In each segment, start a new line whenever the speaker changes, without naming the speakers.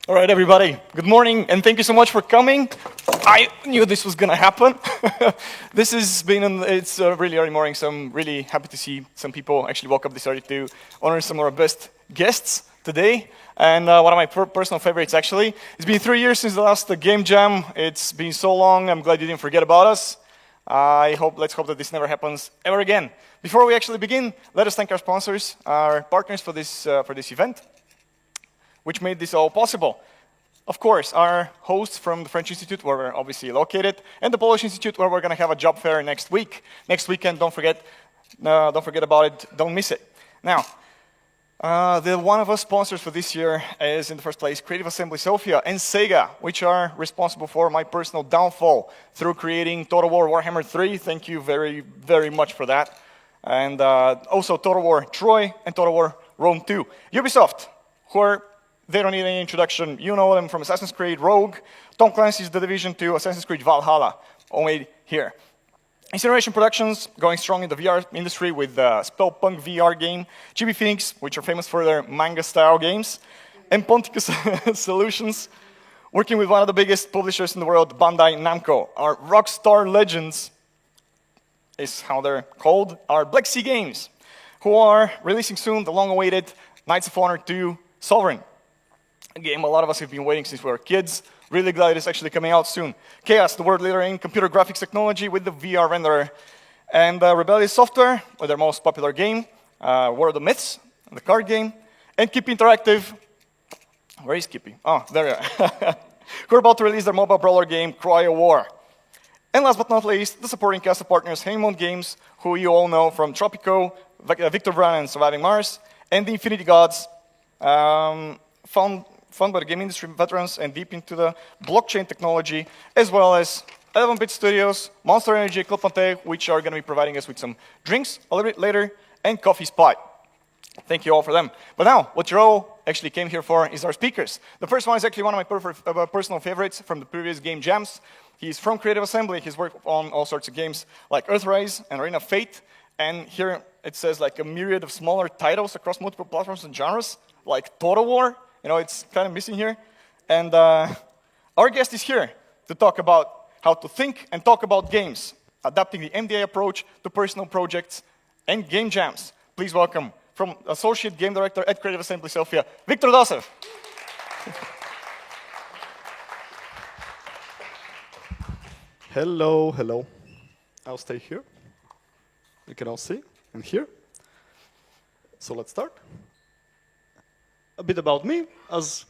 All right, everybody. Good morning, and thank you so much for coming. I knew this was gonna happen. This has been, it's a really early morning, so I'm really happy to see some people actually woke up this early to honor some of our best guests today. And one of my personal favorites, actually. It's been 3 years since the last Game Jam. It's been so long. I'm glad you didn't forget about us. Let's hope that this never happens ever again. Before we actually begin, let us thank our sponsors, our partners for this event, which made this all possible. Of course, our hosts from the French Institute, where we're obviously located, and the Polish Institute, where we're going to have a job fair next week. Next weekend, don't forget about it, don't miss it. Now, the one of us sponsors for this year is, in the first place, Creative Assembly Sofia and Sega, which are responsible for my personal downfall through creating Total War Warhammer 3. Thank you very, very much for that. And also Total War Troy and Total War Rome 2. Ubisoft, they don't need any introduction. You know them from Assassin's Creed Rogue, Tom Clancy's The Division 2, Assassin's Creed Valhalla, all made here. Incineration Productions, going strong in the VR industry with the Spellpunk VR game, GB Phoenix, which are famous for their manga-style games, and Ponticus Solutions, working with one of the biggest publishers in the world, Bandai Namco. Our Rockstar Legends is how they're called, are Black Sea Games, who are releasing soon the long-awaited Knights of Honor 2 Sovereign. A game a lot of us have been waiting since we were kids. Really glad it's actually coming out soon. Chaos, the world leader in computer graphics technology with the VR renderer. And Rebellious Software, with their most popular game, World of Myths, the card game. And Kippy Interactive. Where is Kippy? Oh, there you are. Who are about to release their mobile brawler game, Cryo War. And last but not least, the supporting cast of partners, Haemon Games, who you all know from Tropico, Victor Vran and Surviving Mars, and the Infinity Gods, found by the game industry veterans and deep into the blockchain technology, as well as 11-Bit Studios, Monster Energy, Club Panté, which are going to be providing us with some drinks a little bit later, and Coffee Spot. Thank you all for them. But now, what you all actually came here for is our speakers. The first one is actually one of my personal favorites from the previous Game Jams. He's from Creative Assembly. He's worked on all sorts of games like Earthrise and Arena of Fate. And here it says like a myriad of smaller titles across multiple platforms and genres, like Total War. You know, it's kind of missing here. And our guest is here to talk about how to think and talk about games, adapting the MDA approach to personal projects and game jams. Please welcome, from Associate Game Director at Creative Assembly Sofia, Viktor Dasev.
Hello, hello. I'll stay here. You can all see, and here. So let's start. A bit about me. As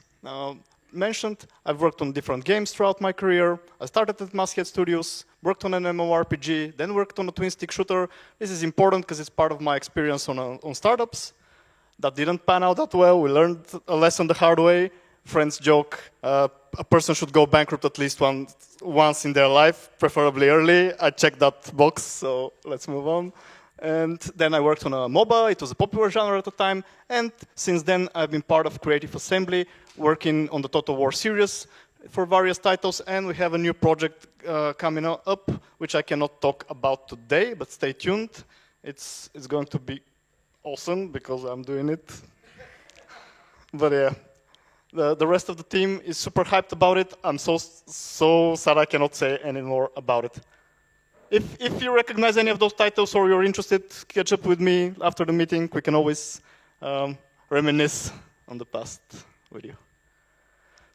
mentioned, I've worked on different games throughout my career. I started at Masthead Studios, worked on an MMORPG, then worked on a twin-stick shooter. This is important because it's part of my experience on startups. That didn't pan out that well. We learned a lesson the hard way. Friends joke, a person should go bankrupt at least once in their life, preferably early. I checked that box, so let's move on. And then I worked on a mobile. It was a popular genre at the time. And since then, I've been part of Creative Assembly, working on the Total War series for various titles. And we have a new project coming up, which I cannot talk about today, but stay tuned. It's going to be awesome because I'm doing it. But yeah, the rest of the team is super hyped about it. I'm so sad I cannot say any more about it. If you recognize any of those titles or you're interested, catch up with me after the meeting. We can always reminisce on the past with you.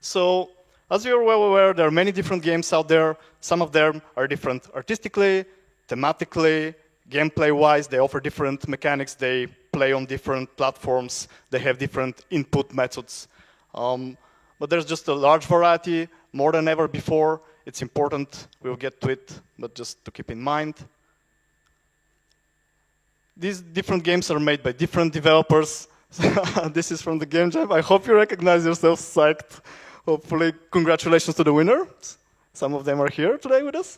So, as you're well aware, there are many different games out there. Some of them are different artistically, thematically, gameplay-wise. They offer different mechanics. They play on different platforms. They have different input methods. But there's just a large variety, more than ever before. It's important, we'll get to it, but just to keep in mind. These different games are made by different developers. This is from the Game Jam. I hope you recognize yourself psyched. Hopefully, congratulations to the winners. Some of them are here today with us.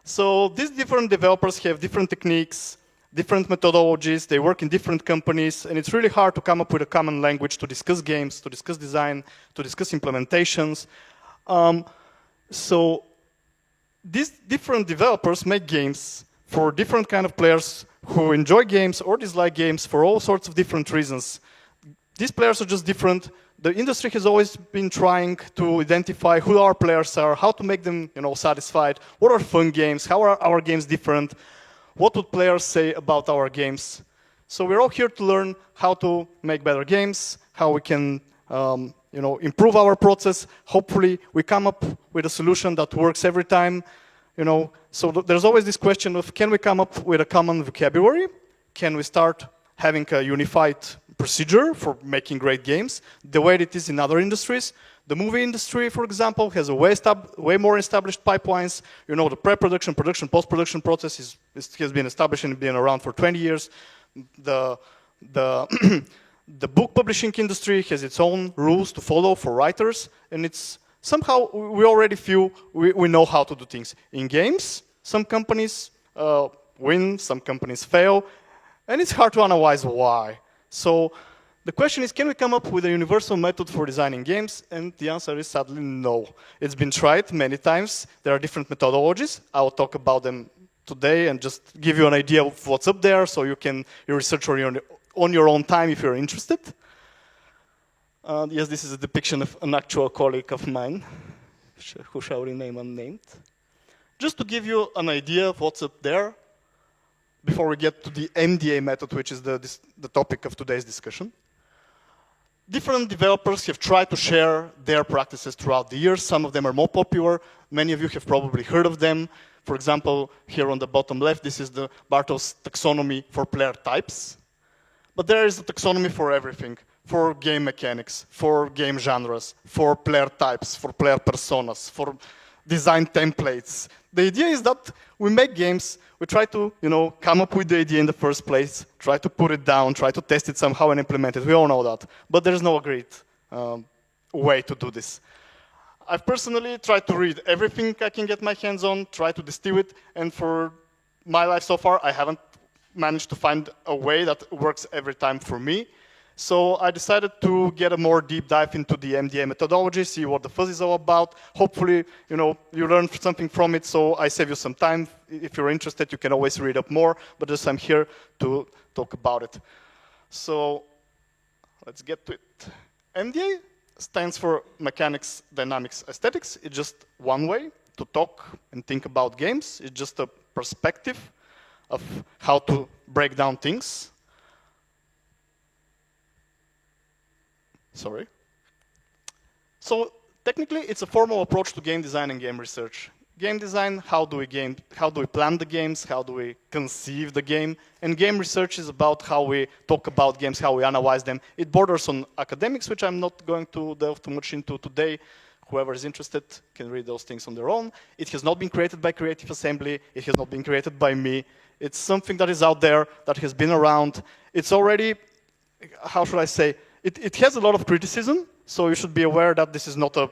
So these different developers have different techniques, different methodologies. They work in different companies, and it's really hard to come up with a common language to discuss games, to discuss design, to discuss implementations. So these different developers make games for different kind of players who enjoy games or dislike games for all sorts of different reasons. These players are just different. the industry has always been trying to identify who our players are, how to make them, satisfied, what are fun games, how are our games different, what would players say about our games. So we're all here to learn how to make better games, how we can improve our process. Hopefully we come up with a solution that works every time. So there's always this question of, can we come up with a common vocabulary? Can we start having a unified procedure for making great games, the way it is in other industries? The movie industry, for example, has a way more established pipelines. The pre-production, production, post-production process has been established and been around for 20 years. The the book publishing industry has its own rules to follow for writers, and it's somehow we already feel we know how to do things. In games, some companies win, some companies fail, and it's hard to analyze why. So the question is, can we come up with a universal method for designing games? And the answer is sadly no. It's been tried many times. There are different methodologies. I will talk about them today and just give you an idea of what's up there so you can research on your own time if you're interested. Yes, this is a depiction of an actual colleague of mine, who shall remain unnamed. Just to give you an idea of what's up there, before we get to the MDA method, which is the topic of today's discussion. Different developers have tried to share their practices throughout the years. Some of them are more popular. Many of you have probably heard of them. For example, here on the bottom left, this is the Bartol's taxonomy for player types. But there is a taxonomy for everything, for game mechanics, for game genres, for player types, for player personas, for design templates. The idea is that we make games, we try to come up with the idea in the first place, try to put it down, try to test it somehow and implement it. We all know that. But there's no agreed way to do this. I've personally tried to read everything I can get my hands on, try to distill it, and for my life so far, I haven't managed to find a way that works every time for me. So I decided to get a more deep dive into the MDA methodology, see what the fuzz is all about. Hopefully, you learn something from it, so I save you some time. If you're interested, you can always read up more, but just I'm here to talk about it. So let's get to it. MDA stands for Mechanics, Dynamics, Aesthetics. It's just one way to talk and think about games. It's just a perspective of how to break down things. Sorry. So technically, it's a formal approach to game design and game research. Game design, how do we plan the games, how do we conceive the game, and game research is about how we talk about games, how we analyze them. It borders on academics, which I'm not going to delve too much into today. Whoever is interested can read those things on their own. It has not been created by Creative Assembly. It has not been created by me. It's something that is out there, that has been around. It's already, how should I say, it has a lot of criticism, so you should be aware that this is not a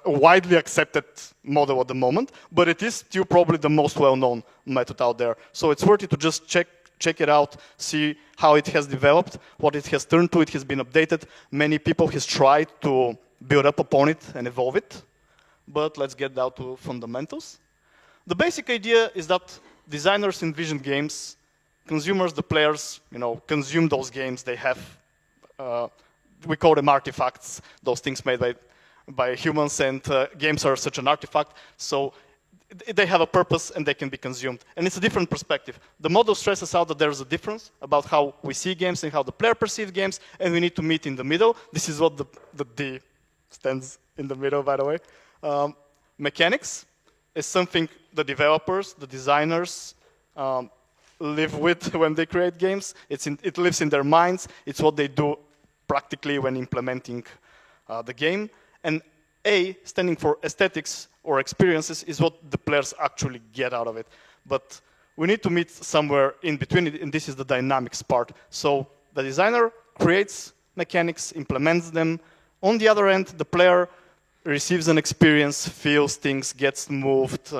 widely accepted model at the moment, but it is still probably the most well-known method out there. So it's worth it to just check it out, see how it has developed, what it has turned to. It has been updated. Many people has tried to build up upon it and evolve it, but let's get down to fundamentals. The basic idea is that designers envision games, consumers, the players, consume those games. They have, we call them artifacts, those things made by humans, and games are such an artifact, so they have a purpose and they can be consumed. And it's a different perspective. The model stresses out that there's a difference about how we see games and how the player perceives games, and we need to meet in the middle. This is what the D stands in the middle, by the way. Mechanics is something the developers, the designers live with when they create games. It lives in their minds. It's what they do practically when implementing the game. And A, standing for aesthetics or experiences, is what the players actually get out of it. But we need to meet somewhere in between it, and this is the dynamics part. So the designer creates mechanics, implements them. On the other end, the player receives an experience, feels things, gets moved,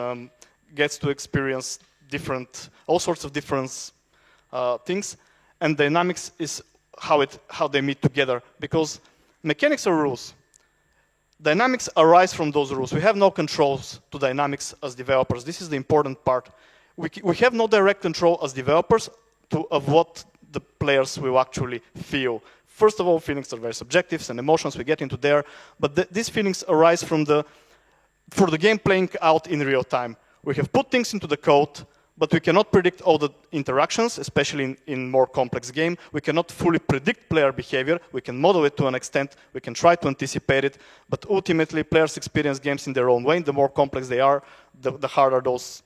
gets to experience all sorts of different things. And dynamics is how they meet together, because mechanics are rules. Dynamics arise from those rules. We have no controls to dynamics as developers. This is the important part. We have no direct control as developers of what the players will actually feel First of all, feelings are very subjective, and emotions we get into there, but these feelings arise from for the game playing out in real time. We have put things into the code, but we cannot predict all the interactions, especially in more complex game. We cannot fully predict player behavior. We can model it to an extent. We can try to anticipate it, but ultimately players experience games in their own way. The more complex they are, the harder those,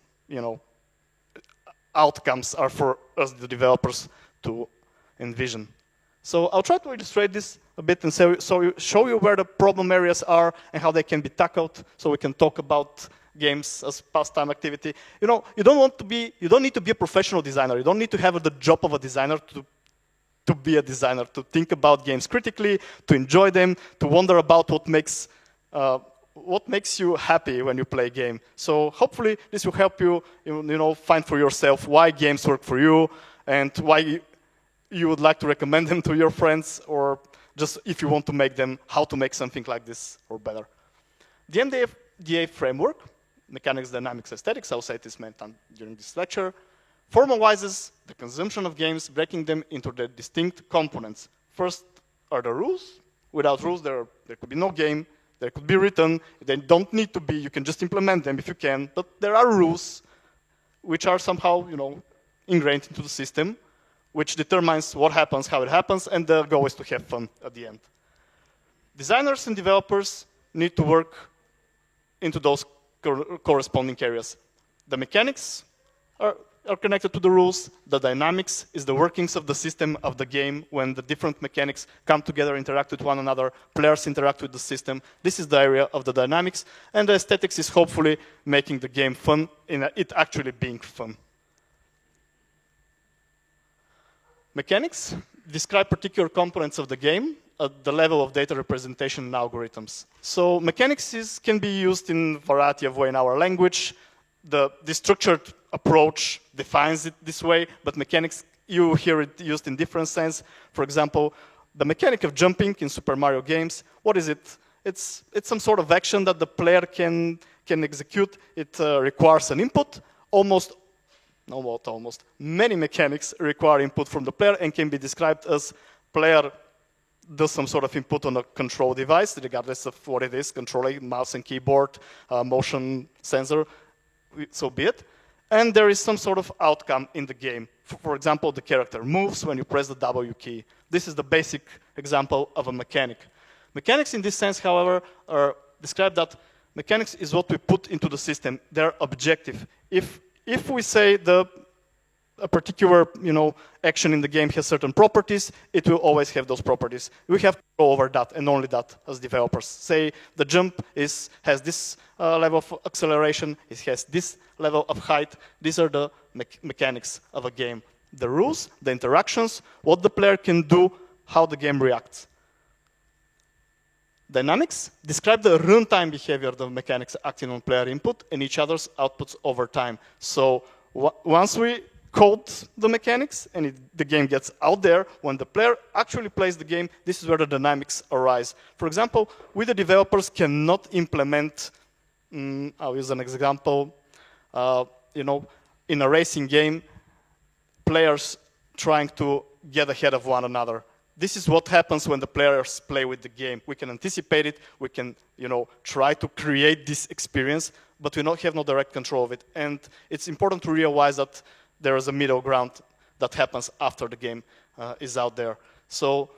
outcomes are for us, the developers, to envision. So I'll try to illustrate this a bit and show you where the problem areas are and how they can be tackled, so we can talk about games as pastime activity. You don't need to be a professional designer. You don't need to have the job of a designer to be a designer, to think about games critically, to enjoy them, to wonder about what makes you happy when you play a game. So hopefully this will help you, find for yourself why games work for you and why you would like to recommend them to your friends, or just if you want to make them, how to make something like this or better. The MDA framework, mechanics, dynamics, aesthetics, I'll say this many times during this lecture, formalizes the consumption of games, breaking them into their distinct components. First are the rules. Without rules, there could be no game. They could be written. They don't need to be. You can just implement them if you can. But there are rules which are somehow, ingrained into the system, which determines what happens, how it happens, and the goal is to have fun at the end. Designers and developers need to work into those corresponding areas. The mechanics are connected to the rules. The dynamics is the workings of the system of the game when the different mechanics come together, interact with one another, players interact with the system. This is the area of the dynamics, and the aesthetics is hopefully making the game fun, in it actually being fun. Mechanics describe particular components of the game at the level of data representation and algorithms. So mechanics can be used in a variety of ways in our language. The structured approach defines it this way, but mechanics, you hear it used in different sense. For example, the mechanic of jumping in Super Mario games, what is it? It's some sort of action that the player can execute. It requires an input. Many mechanics require input from the player and can be described as player does some sort of input on a control device, regardless of what it is, controlling mouse and keyboard, motion sensor, so be it. And there is some sort of outcome in the game. For example, the character moves when you press the W key. This is the basic example of a mechanic. Mechanics in this sense, however, are described that mechanics is what we put into the system. They're objective. If we say a particular action in the game has certain properties, it will always have those properties. We have to go over that and only that as developers. Say the jump has this level of acceleration, it has this level of height. These are the mechanics of a game. The rules, the interactions, what the player can do, how the game reacts. Dynamics describe the runtime behavior of the mechanics acting on player input and each other's outputs over time. So once we code the mechanics and the game gets out there, when the player actually plays the game, this is where the dynamics arise. For example, we the developers cannot implement, I'll use an example, in a racing game, players trying to get ahead of one another. This is what happens when the players play with the game. We can anticipate it, we can try to create this experience, but we have no direct control of it. And it's important to realize that there is a middle ground that happens after the game is out there. So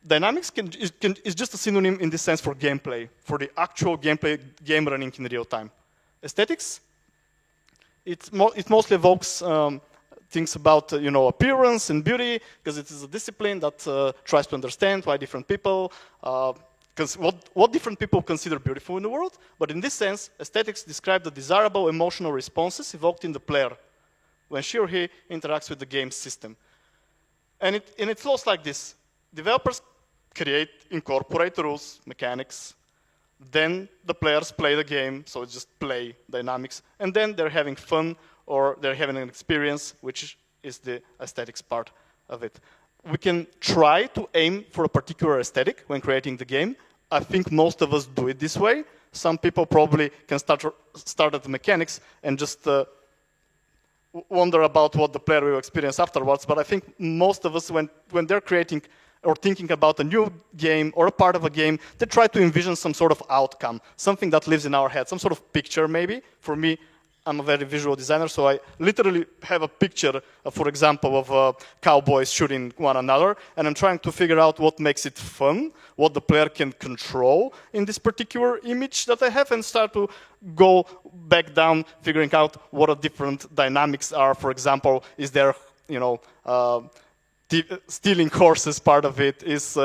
dynamics is just a synonym in this sense for gameplay, for the actual gameplay, game running in real time. Aesthetics, it mostly evokes things about appearance and beauty, because it is a discipline that tries to understand why different people, what different people consider beautiful in the world. But in this sense, aesthetics describe the desirable emotional responses evoked in the player when she or he interacts with the game system. And it flows like this. Developers incorporate rules, mechanics, then the players play the game, so it's just play dynamics, and then they're having fun or they're having an experience, which is the aesthetics part of it. We can try to aim for a particular aesthetic when creating the game. I think most of us do it this way. Some people probably can start at the mechanics and just wonder about what the player will experience afterwards, but I think most of us, when they're creating or thinking about a new game or a part of a game, they try to envision some sort of outcome, something that lives in our head, some sort of picture maybe. For me, I'm a very visual designer, so I literally have a picture, for example, of cowboys shooting one another, and I'm trying to figure out what makes it fun, what the player can control in this particular image that I have, and start to go back down, figuring out what the different dynamics are. For example, is there, stealing horses part of it, is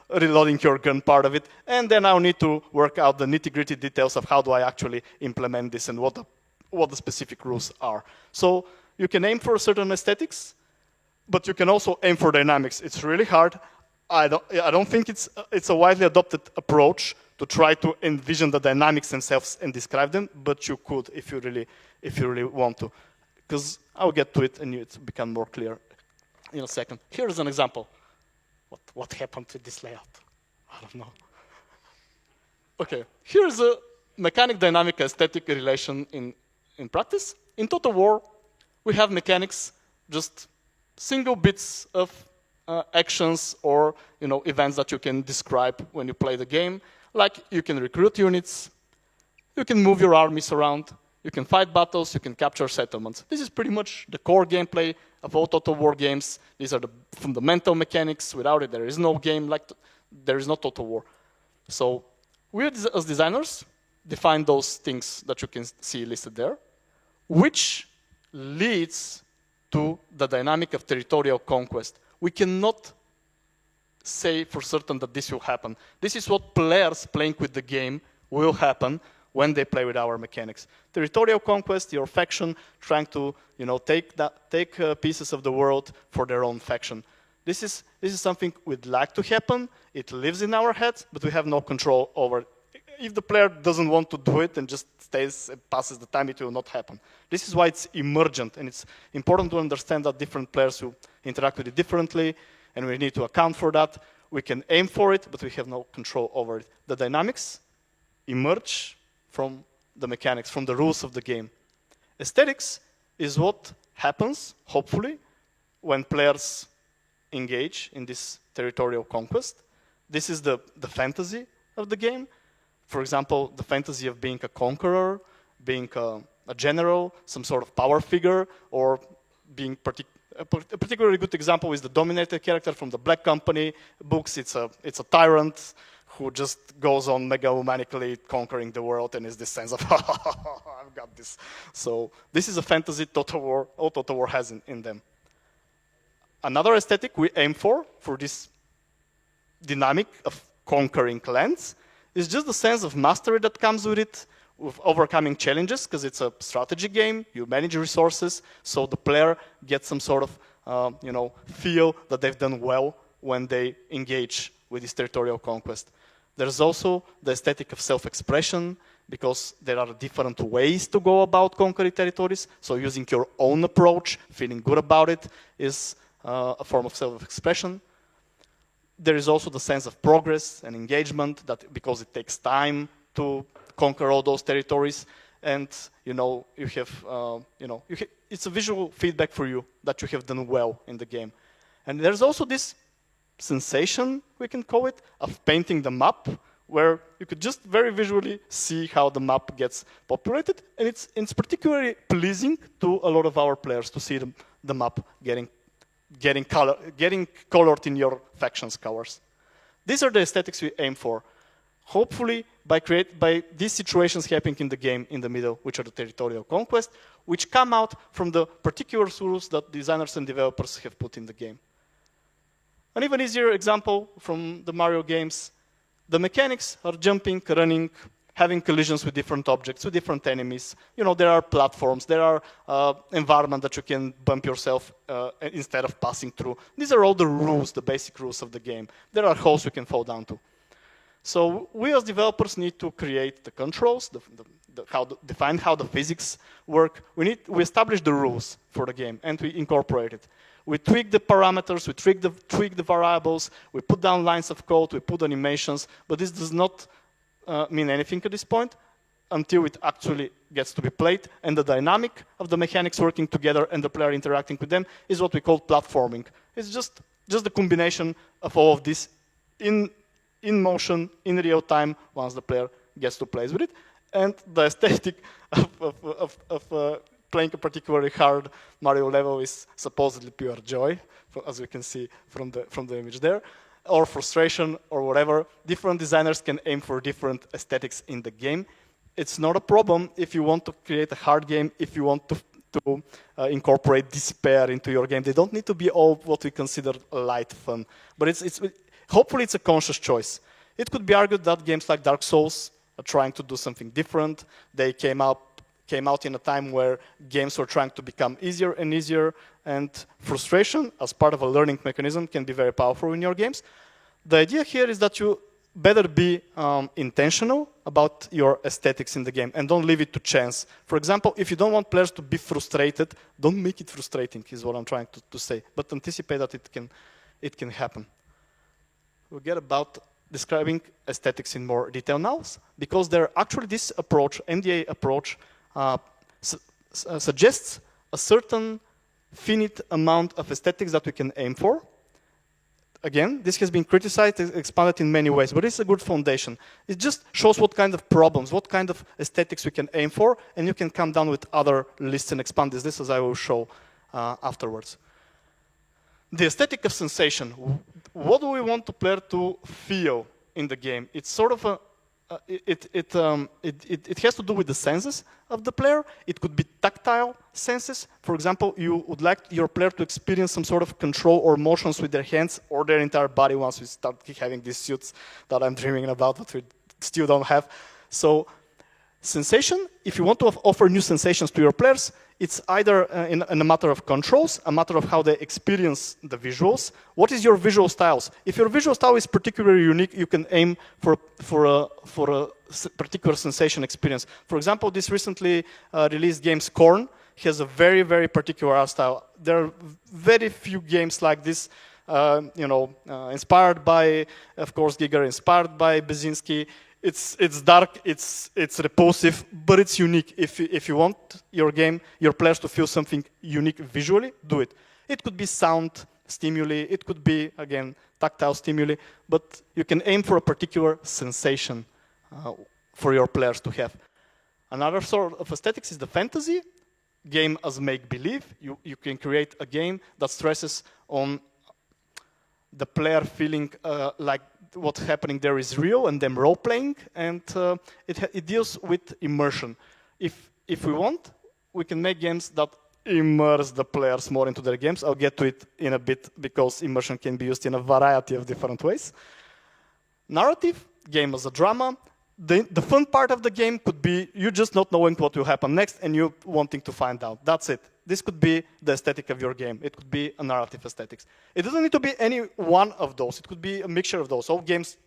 reloading your gun part of it, and then I'll need to work out the nitty-gritty details of how do I actually implement this and what the specific rules are. So you can aim for certain aesthetics, but you can also aim for dynamics. It's really hard. I don't think it's a widely adopted approach to try to envision the dynamics themselves and describe them, but you could if you really want to. Because I'll get to it and it's become more clear in a second. Here's an example. What happened to this layout? I don't know. Okay, here's a mechanic dynamic aesthetic relation in practice. In Total War, we have mechanics, just single bits of actions or events that you can describe when you play the game. Like you can recruit units, you can move your armies around, you can fight battles, you can capture settlements. This is pretty much the core gameplay of all Total War games. These are the fundamental mechanics. Without it, there is no game there is no Total War. So we as designers define those things that you can see listed there, which leads to the dynamic of territorial conquest. We cannot say for certain that this will happen. This is what players playing with the game will happen when they play with our mechanics. Territorial conquest, your faction trying to take pieces of the world for their own faction. This is something we'd like to happen. It lives in our heads, but we have no control over it. If the player doesn't want to do it and just stays and passes the time, it will not happen. This is why it's emergent, and it's important to understand that different players will interact with it differently, and we need to account for that. We can aim for it, but we have no control over it. The dynamics emerge from the mechanics, from the rules of the game. Aesthetics is what happens, hopefully, when players engage in this territorial conquest. This is the fantasy of the game. For example, the fantasy of being a conqueror, being a general, some sort of power figure, or being a particularly good example is the dominated character from the Black Company books. It's a tyrant who just goes on megalomanically conquering the world and is this sense of, I've got this. So this is a fantasy all Total War has in them. Another aesthetic we aim for this dynamic of conquering lands, is just the sense of mastery that comes with it, with overcoming challenges, because it's a strategy game. You manage resources, so the player gets some sort of, feel that they've done well when they engage with this territorial conquest. There's also the aesthetic of self-expression, because there are different ways to go about conquering territories. So using your own approach, feeling good about it, is a form of self-expression. There is also the sense of progress and engagement, that because it takes time to conquer all those territories, and it's a visual feedback for you that you have done well in the game. And there's also this sensation, we can call it, of painting the map, where you could just very visually see how the map gets populated, and it's particularly pleasing to a lot of our players to see the map getting colored in your faction's colors. These are the aesthetics we aim for. Hopefully, by these situations happening in the game in the middle, which are the territorial conquest, which come out from the particular rules that designers and developers have put in the game. An even easier example from the Mario games, the mechanics are jumping, running, having collisions with different objects, with different enemies. There are platforms, there are environment that you can bump yourself instead of passing through. These are all the rules, the basic rules of the game. There are holes you can fall down to. So we as developers need to create the controls, define how the physics work. We establish the rules for the game, and we incorporate it. We tweak the parameters, we tweak the variables, we put down lines of code, we put animations, but this does not mean anything at this point until it actually gets to be played, and the dynamic of the mechanics working together and the player interacting with them is what we call platforming. It's just just the combination of all of this in motion, in real time, once the player gets to play with it. And the aesthetic of playing a particularly hard Mario level is supposedly pure joy, as you can see from the image there, or frustration, or whatever. Different designers can aim for different aesthetics in the game. It's not a problem if you want to create a hard game, if you want to incorporate despair into your game. They don't need to be all what we consider light fun, but hopefully it's a conscious choice. It could be argued that games like Dark Souls are trying to do something different. They came out in a time where games were trying to become easier and easier, and frustration as part of a learning mechanism can be very powerful in your games. The idea here is that you better be intentional about your aesthetics in the game and don't leave it to chance. For example, if you don't want players to be frustrated, don't make it frustrating, is what I'm trying to say, but anticipate that it can happen. We'll get about describing aesthetics in more detail now, because this approach, MDA approach, suggests a certain finite amount of aesthetics that we can aim for. Again, this has been criticized and expanded in many ways, but it's a good foundation. It just shows what kind of problems, what kind of aesthetics we can aim for, and you can come down with other lists and expand this as I will show afterwards. The aesthetic of sensation. What do we want the player to feel in the game? It's sort of it has to do with the senses of the player. It could be tactile senses. For example, you would like your player to experience some sort of control or motions with their hands or their entire body once we start having these suits that I'm dreaming about, but we still don't have. So sensation, if you want to offer new sensations to your players, it's either in a matter of controls, a matter of how they experience the visuals. What is your visual styles? If your visual style is particularly unique, you can aim for a particular sensation experience. For example, this recently released game Scorn has a very, very particular art style. There are very few games like this, inspired by, of course, Giger, inspired by Bezinski. It's dark, it's repulsive, but it's unique. If you want your players to feel something unique visually, do it. It could be sound stimuli, it could be, again, tactile stimuli, but you can aim for a particular sensation for your players to have. Another sort of aesthetics is the fantasy. Game as make-believe. You can create a game that stresses on the player feeling like what's happening there is real and them role-playing, and it deals with immersion. If we want, we can make games that immerse the players more into their games. I'll get to it in a bit, because immersion can be used in a variety of different ways. Narrative, game as a drama. The fun part of the game could be you just not knowing what will happen next and you wanting to find out. That's it. This could be the aesthetic of your game. It could be a narrative aesthetics. It doesn't need to be any one of those. It could be a mixture of those. All games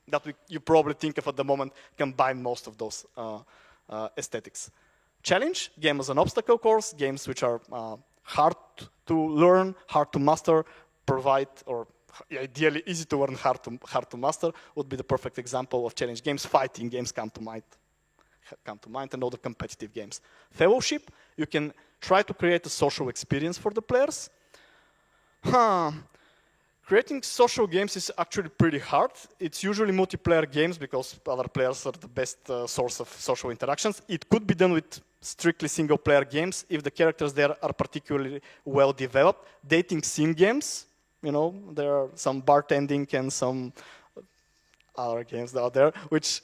that you probably think of at the moment combine most of those aesthetics. Challenge, game as an obstacle course, games which are hard to learn, hard to master, provide, or ideally easy to learn, hard to master, would be the perfect example of challenge games. Fighting games come to mind, and all the competitive games. Fellowship, you can try to create a social experience for the players. Creating social games is actually pretty hard. It's usually multiplayer games because other players are the best source of social interactions. It could be done with strictly single-player games if the characters there are particularly well developed. Dating sim games, there are some bartending and some other games out there which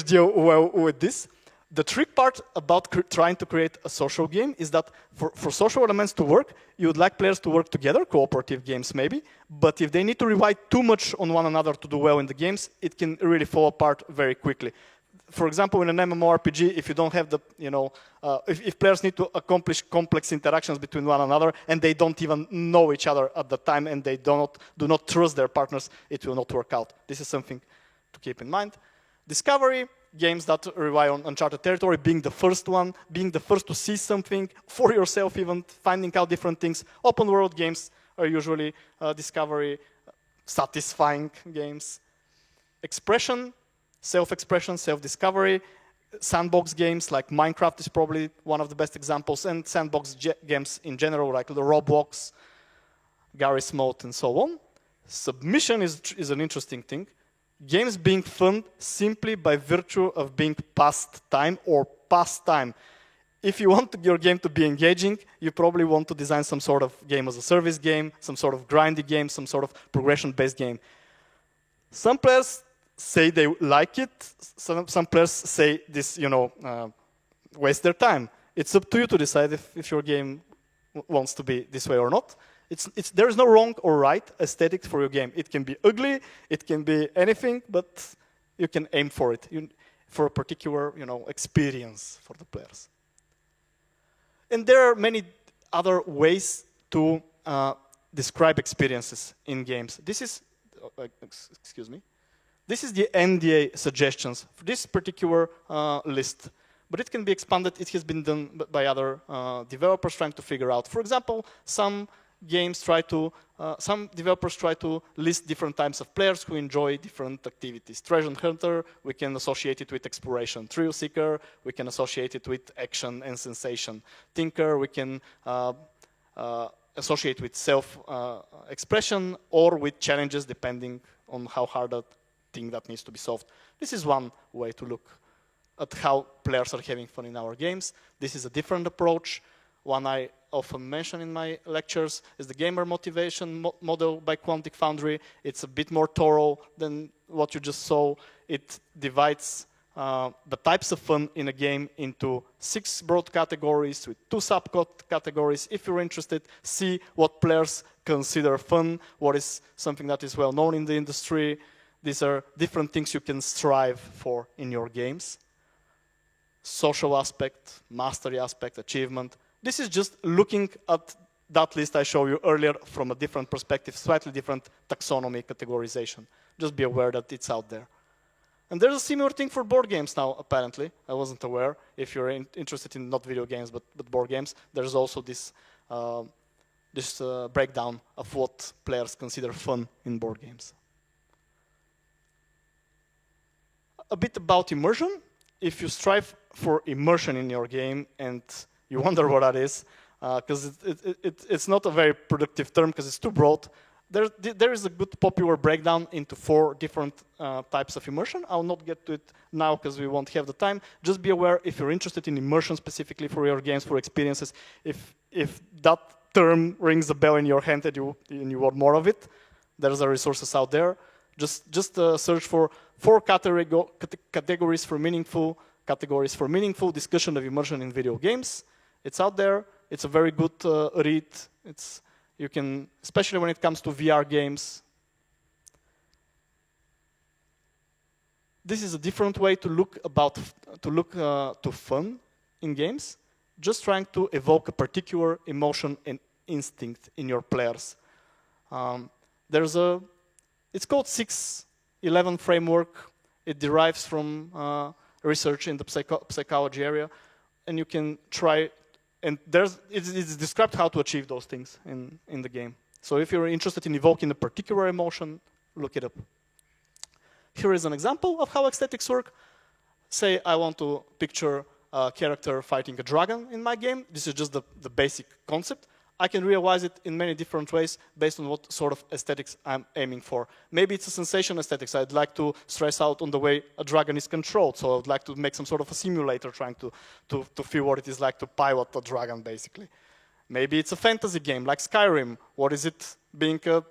deal well with this. The trick part about trying to create a social game is that for social elements to work, you would like players to work together, cooperative games maybe, but if they need to rely too much on one another to do well in the games, it can really fall apart very quickly. For example, in an MMORPG, if you don't have if players need to accomplish complex interactions between one another and they don't even know each other at the time and they do not trust their partners, it will not work out. This is something to keep in mind. Discovery, games that rely on uncharted territory, being the first one, being the first to see something for yourself, even finding out different things. Open world games are usually discovery, satisfying games. Expression, self-expression, self-discovery. Sandbox games like Minecraft is probably one of the best examples, and sandbox games in general, like the Roblox. Garry's Mod, and so on. Submission is an interesting thing. Games being fun simply by virtue of being pastime or pastime. If you want your game to be engaging, you probably want to design some sort of game as a service game, some sort of grindy game, some sort of progression-based game. Some players say they like it. Some players say this, waste their time. It's up to you to decide if your game wants to be this way or not. There is no wrong or right aesthetic for your game. It can be ugly, it can be anything, but you can aim for it, for a particular experience for the players. And there are many other ways to describe experiences in games. This is, excuse me, this is the NDA suggestions for this particular list. But it can be expanded. It has been done by other developers trying to figure out. For example, some developers try to list different types of players who enjoy different activities. Treasure hunter, we can associate it with exploration. Thrill seeker, we can associate it with action and sensation. Thinker, we can associate with self-expression or with challenges depending on how hard that thing that needs to be solved. This is one way to look at how players are having fun in our games. This is a different approach. One I often mention in my lectures is the gamer motivation model by Quantic Foundry. It's a bit more thorough than what you just saw. It divides the types of fun in a game into 6 broad categories with 2 subcategories. If you're interested, see what players consider fun, what is something that is well known in the industry. These are different things you can strive for in your games. Social aspect, mastery aspect, achievement. This is just looking at that list I showed you earlier from a different perspective, slightly different taxonomy categorization. Just be aware that it's out there. And there's a similar thing for board games now, apparently. I wasn't aware. If you're interested in not video games, but board games, there's also this, breakdown of what players consider fun in board games. A bit about immersion. If you strive for immersion in your game and you wonder what that is, because it's not a very productive term because it's too broad, there is a good popular breakdown into 4 different types of immersion. I'll not get to it now because we won't have the time. Just be aware if you're interested in immersion specifically for your games, for experiences, if that term rings a bell in your head and you want more of it, there's resources out there. Just search for 4 categories for meaningful discussion of immersion in video games. It's out there. It's a very good read. You can, especially when it comes to VR games. This is a different way to look to fun in games. Just trying to evoke a particular emotion and instinct in your players. It's called 6-11 framework. It derives from research in the psychology area, and you can try. And it's described how to achieve those things in the game. So if you're interested in evoking a particular emotion, look it up. Here is an example of how aesthetics work. Say I want to picture a character fighting a dragon in my game. This is just the basic concept. I can realize it in many different ways based on what sort of aesthetics I'm aiming for. Maybe it's a sensation aesthetics. I'd like to stress out on the way a dragon is controlled. So I'd like to make some sort of a simulator trying to feel what it is like to pilot a dragon, basically. Maybe it's a fantasy game like Skyrim. What is it being a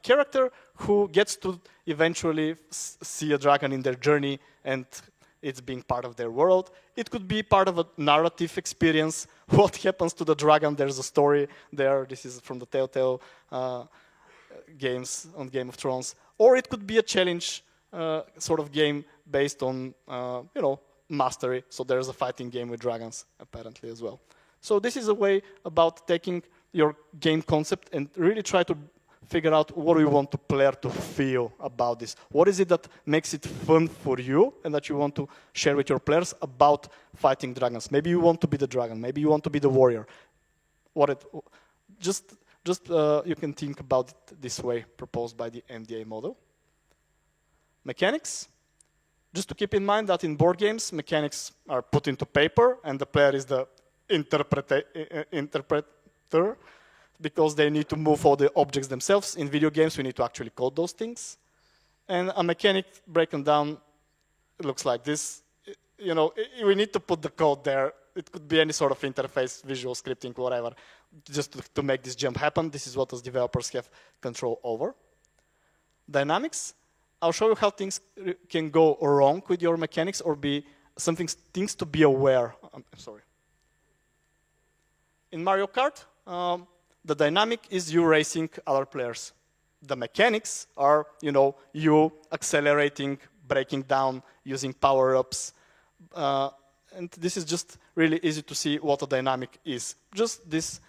character who gets to eventually see a dragon in their journey and it's being part of their world. It could be part of a narrative experience. What happens to the dragon? There's a story there. This is from the Telltale games on Game of Thrones. Or it could be a challenge sort of game based on mastery. So there's a fighting game with dragons apparently as well. So this is a way about taking your game concept and really try to figure out what do you want the player to feel about this. What is it that makes it fun for you and that you want to share with your players about fighting dragons? Maybe you want to be the dragon. Maybe you want to be the warrior. You can think about it this way, proposed by the MDA model. Mechanics. Just to keep in mind that in board games, mechanics are put into paper and the player is the interpreter. because they need to move all the objects themselves. In video games, we need to actually code those things. And a mechanic broken down looks like this. You know, we need to put the code there. It could be any sort of interface, visual scripting, whatever, just to make this jump happen. This is what us developers have control over. Dynamics. I'll show you how things can go wrong with your mechanics or be things to be aware. I'm sorry. In Mario Kart, the dynamic is you racing other players. The mechanics are, you know, you accelerating, breaking down, using power-ups. And this is just really easy to see what a dynamic is. Just this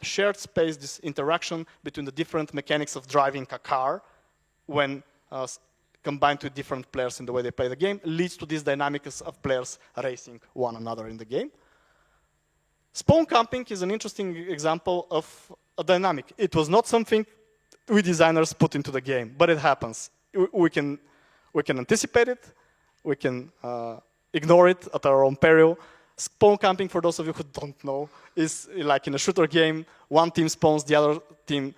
shared space, this interaction between the different mechanics of driving a car when combined with different players in the way they play the game leads to this dynamics of players racing one another in the game. Spawn camping is an interesting example of a dynamic. It was not something we designers put into the game, but it happens. We can anticipate it, we can ignore it at our own peril. Spawn camping, for those of you who don't know, is like in a shooter game, one team spawns, the other team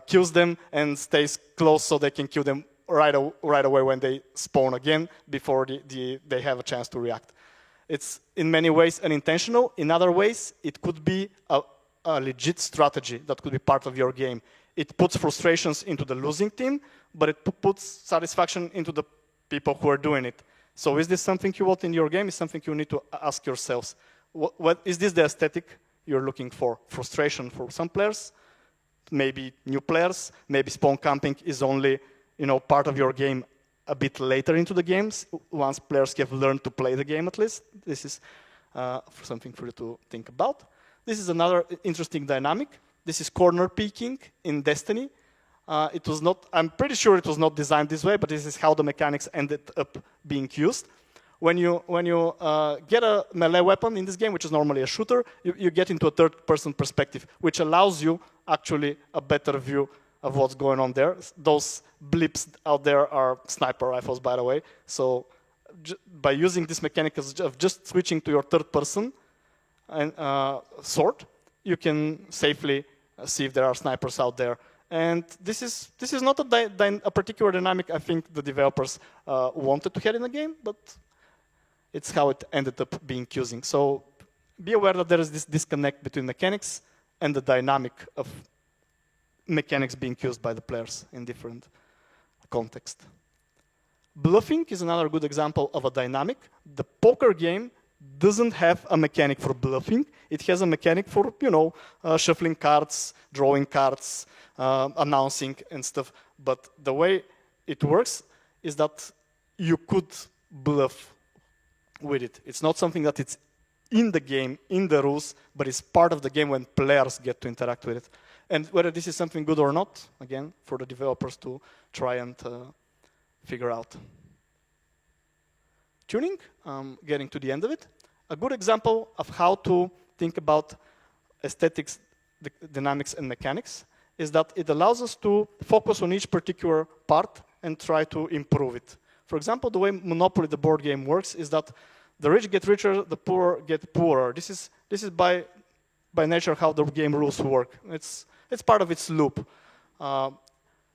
kills them and stays close so they can kill them right away when they spawn again before they have a chance to react. It's in many ways unintentional. In other ways, it could be a legit strategy that could be part of your game. It puts frustrations into the losing team, but it puts satisfaction into the people who are doing it. So is this something you want in your game? Is something you need to ask yourselves. What is this the aesthetic you're looking for? Frustration for some players, maybe new players, maybe spawn camping is only, you know, part of your game a bit later into the games, once players have learned to play the game at least. This is something for you to think about. This is another interesting dynamic. This is corner peeking in Destiny. It was not, I'm pretty sure it was not designed this way, but this is how the mechanics ended up being used. When you get a melee weapon in this game, which is normally a shooter, you get into a third-person perspective, which allows you actually a better view of what's going on there. Those blips out there are sniper rifles, by the way. So by using this mechanic of just switching to your third person and sword, you can safely see if there are snipers out there. And this is not a particular dynamic I think the developers wanted to have in the game, but it's how it ended up being using. So be aware that there is this disconnect between mechanics and the dynamic of mechanics being used by the players in different contexts. Bluffing is another good example of a dynamic. The poker game doesn't have a mechanic for bluffing. It has a mechanic for, you know, shuffling cards, drawing cards, announcing and stuff. But the way it works is that you could bluff with it. It's not something that it's in the game, in the rules, but it's part of the game when players get to interact with it. And whether this is something good or not, again, for the developers to try and figure out. Tuning, getting to the end of it. A good example of how to think about aesthetics, dynamics, and mechanics is that it allows us to focus on each particular part and try to improve it. For example, the way Monopoly, the board game, works is that the rich get richer, the poor get poorer. This is by nature how the game rules work. It's part of its loop.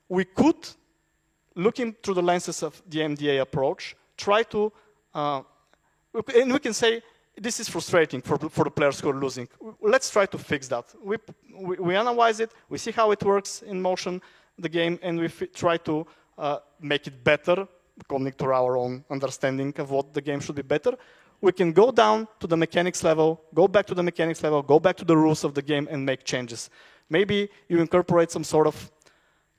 We could, looking through the lenses of the MDA approach, try to, and we can say, this is frustrating for the players who are losing. Let's try to fix that. We analyze it, we see how it works in motion, the game, and we try to make it better, according to our own understanding of what the game should be better. We can go down to the mechanics level, go back to the mechanics level, go back to the rules of the game and make changes. Maybe you incorporate some sort of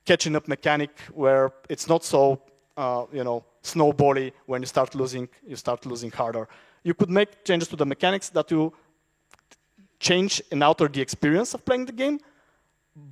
catching up mechanic where it's not so, snowbally. When you start losing harder. You could make changes to the mechanics that you change and alter the experience of playing the game.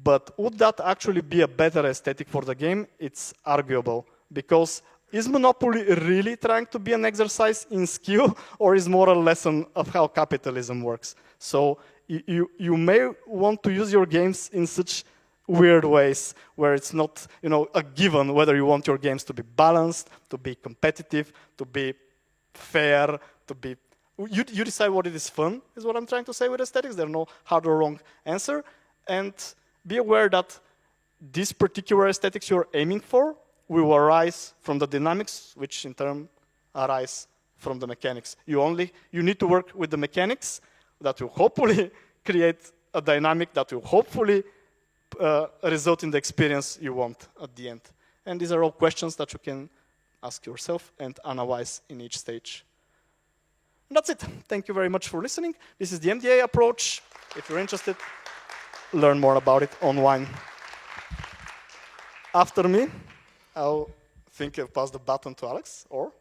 But would that actually be a better aesthetic for the game? It's arguable, because is Monopoly really trying to be an exercise in skill, or is more a lesson of how capitalism works? So you may want to use your games in such weird ways where it's not, a given whether you want your games to be balanced, to be competitive, to be fair, to be. You decide what it is fun, is what I'm trying to say with aesthetics. There's no hard or wrong answer. And be aware that this particular aesthetics you're aiming for will arise from the dynamics, which in turn arise from the mechanics. You need to work with the mechanics that will hopefully create a dynamic that will hopefully result in the experience you want at the end. And these are all questions that you can ask yourself and analyze in each stage. And that's it. Thank you very much for listening. This is the MDA approach. If you're interested, learn more about it online. After me, I'll pass the baton to Alex, or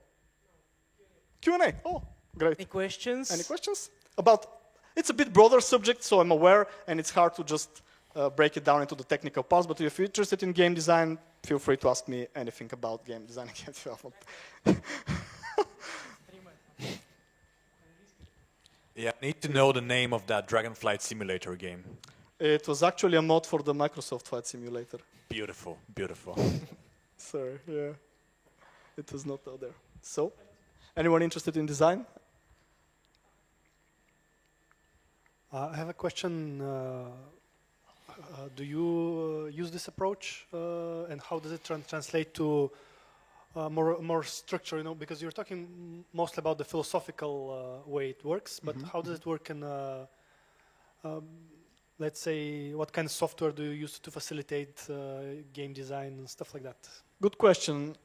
Q&A. Oh, great.
Any questions?
Any questions? It's a bit broader subject, so I'm aware, and it's hard to just break it down into the technical parts, but if you're interested in game design, feel free to ask me anything about game design and game development.
Yeah, I need to know the name of that Dragonflight Simulator game.
It was actually a mod for the Microsoft Flight Simulator.
Beautiful, beautiful.
Sorry, yeah. It was not out there. So, anyone interested in design?
I have a question. Do you use this approach, and how does it translate to more structure? Because you're talking mostly about the philosophical way it works, but how does it work in, let's say, what kind of software do you use to facilitate game design and stuff like that?
Good question.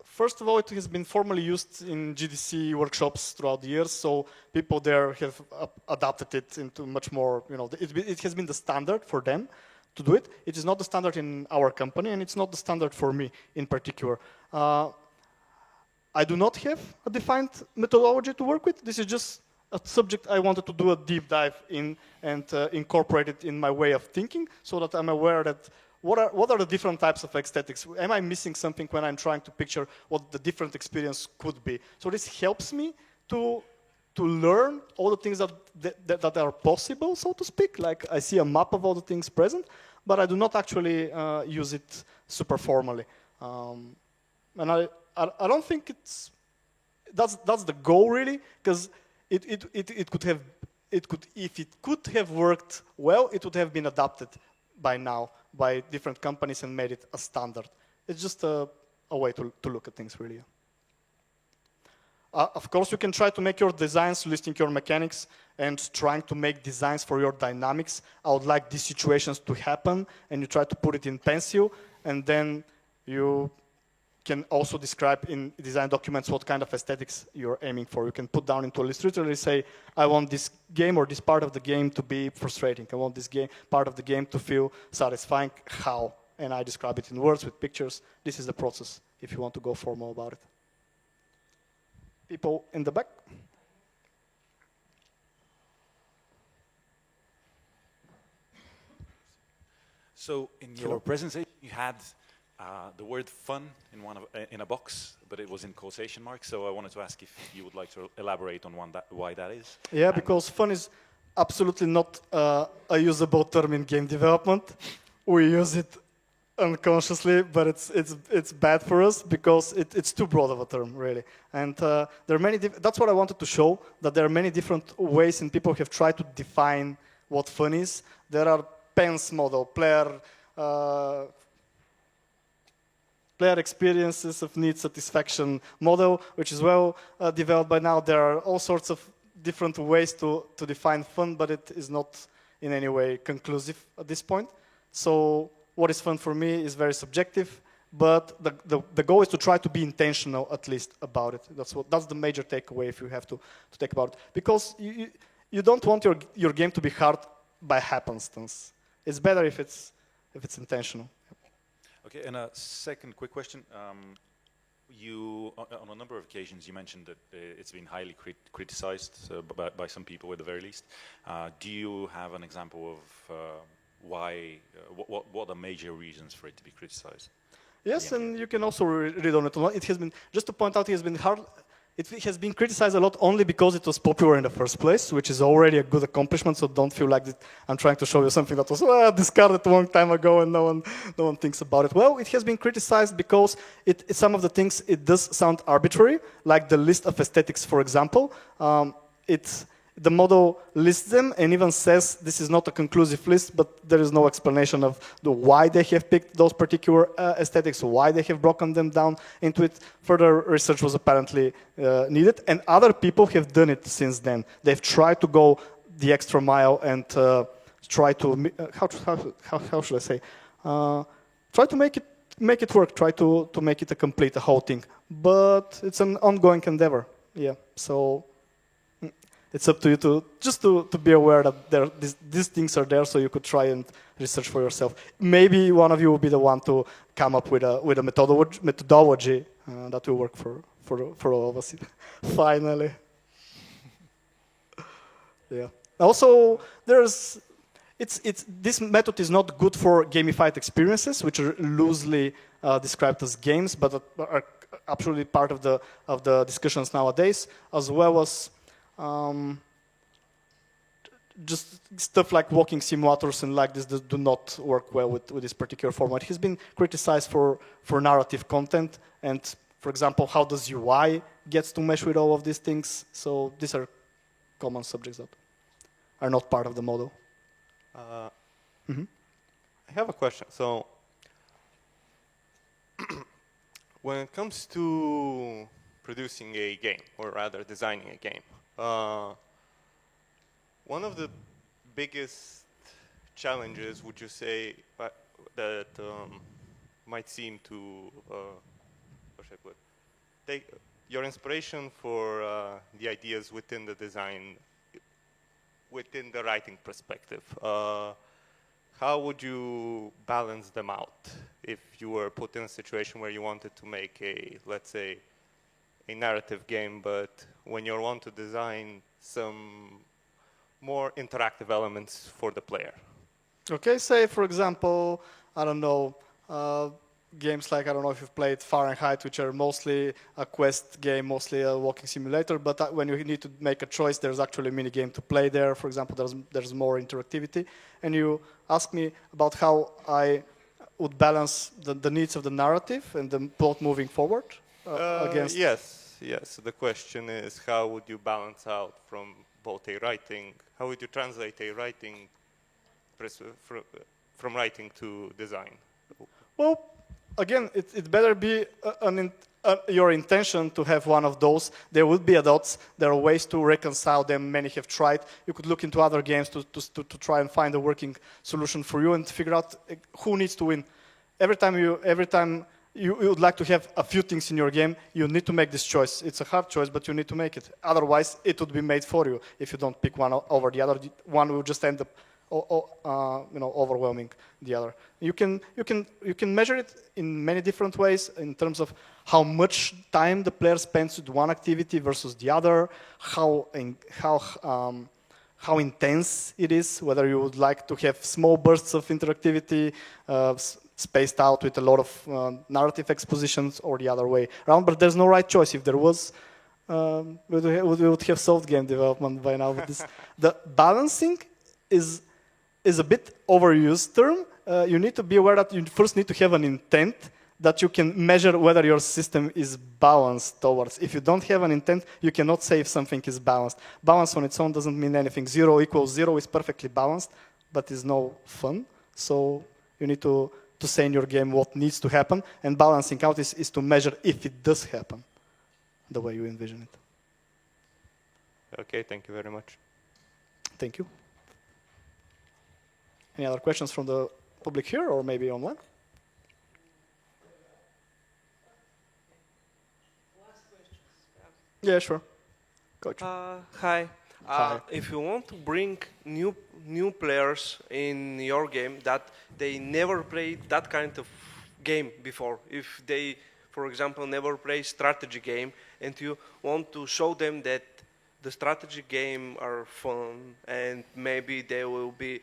First of all, it has been formally used in GDC workshops throughout the years, so people there have adapted it into much more, it has been the standard for them to do it. It is not the standard in our company, and it's not the standard for me in particular. I do not have a defined methodology to work with. This is just a subject I wanted to do a deep dive in and incorporate it in my way of thinking, so that I'm aware that what are the different types of aesthetics? Am I missing something when I'm trying to picture what the different experience could be? So this helps me to learn all the things that are possible, so to speak. Like I see a map of all the things present, but I do not actually use it super formally. And I don't think that's the goal really, because it could have, if it could have worked well, it would have been adapted by now by different companies and made it a standard. It's just a way to look at things, really. Of course, you can try to make your designs listing your mechanics and trying to make designs for your dynamics. I would like these situations to happen, and you try to put it in pencil, and then you can also describe in design documents what kind of aesthetics you're aiming for. You can put down into Illustrator and say, I want this game or this part of the game to be frustrating. I want this part of the game to feel satisfying. How? And I describe it in words with pictures. This is the process if you want to go formal about it. People in the back?
So in your presentation, you had the word fun in a box, but it was in quotation marks. So I wanted to ask if you would like to elaborate on why that is.
Yeah, because fun is absolutely not a usable term in game development. We use it unconsciously, but it's bad for us because it's too broad of a term, really. And there are many. That's what I wanted to show, that there are many different ways, and people have tried to define what fun is. There are PENS model, player experiences of need satisfaction model, which is well developed by now. There are all sorts of different ways to define fun, but it is not in any way conclusive at this point. So what is fun for me is very subjective, but the goal is to try to be intentional, at least, about it. That's the major takeaway if you have to think about it. Because you don't want your game to be hard by happenstance. It's better if it's intentional.
Okay, and a second quick question. You, on a number of occasions, you mentioned that it's been highly criticized by some people, at the very least. Do you have an example of why? What are major reasons for it to be criticized?
Yes, and you can also read on it. It has been, just to point out, it has been criticized a lot only because it was popular in the first place, which is already a good accomplishment. So don't feel like I'm trying to show you something that was discarded a long time ago and no one thinks about it. Well, it has been criticized because some of the things, it does sound arbitrary, like the list of aesthetics, for example. the model lists them and even says this is not a conclusive list, but there is no explanation of why they have picked those particular aesthetics, why they have broken them down into it. Further research was apparently needed, and other people have done it since then. They've tried to go the extra mile and try to, how should I say, try to make it work, try to make it a whole thing. But it's an ongoing endeavor, yeah, so it's up to you to be aware that these things are there, so you could try and research for yourself. Maybe one of you will be the one to come up with a methodology that will work for all of us. Finally, yeah. Also, this method is not good for gamified experiences, which are loosely described as games, but are absolutely part of the discussions nowadays, as well as just stuff like walking simulators and like this that do not work well with this particular format. He's been criticized for narrative content and, for example, how does UI gets to mesh with all of these things. So these are common subjects that are not part of the model.
I have a question. So when it comes to producing a game, or rather designing a game, one of the biggest challenges, would you say, that might seem to, how should I put, take your inspiration for the ideas within the design, within the writing perspective, how would you balance them out if you were put in a situation where you wanted to make let's say, a narrative game, but when you want to design some more interactive elements for the player?
Okay, say for example, I don't know, games like, I don't know if you've played Fahrenheit, which are mostly a quest game, mostly a walking simulator, but when you need to make a choice, there's actually a mini game to play there. For example, there's more interactivity. And you ask me about how I would balance the needs of the narrative and the plot moving forward against...
Yes. The question is, how would you balance out from both a writing, how would you translate a writing from writing to design?
Well, again, it better be your intention to have one of those. There would be adults. There are ways to reconcile them. Many have tried. You could look into other games to try and find a working solution for you and figure out who needs to win. Every time you would like to have a few things in your game, you need to make this choice. It's a hard choice, but you need to make it. Otherwise, it would be made for you. If you don't pick one over the other, one will just end up overwhelming the other. You can measure it in many different ways in terms of how much time the player spends with one activity versus the other, how intense it is, whether you would like to have small bursts of interactivity spaced out with a lot of narrative expositions, or the other way around. But there's no right choice. If there was, we would have solved game development by now. But the balancing is a bit overused term. You need to be aware that you first need to have an intent that you can measure whether your system is balanced towards. If you don't have an intent, you cannot say if something is balanced. Balance on its own doesn't mean anything. 0 equals 0 is perfectly balanced, but is no fun. So you need to say in your game what needs to happen, and balancing out is to measure if it does happen the way you envision it.
Okay, thank you very much.
Thank you. Any other questions from the public here, or maybe online?
Last questions.
Yeah, sure. Coach.
Hi.
Hi.
If you want to bring new players in your game that they never played that kind of game before, if they, for example, never play strategy game, and you want to show them that the strategy game are fun and maybe they will be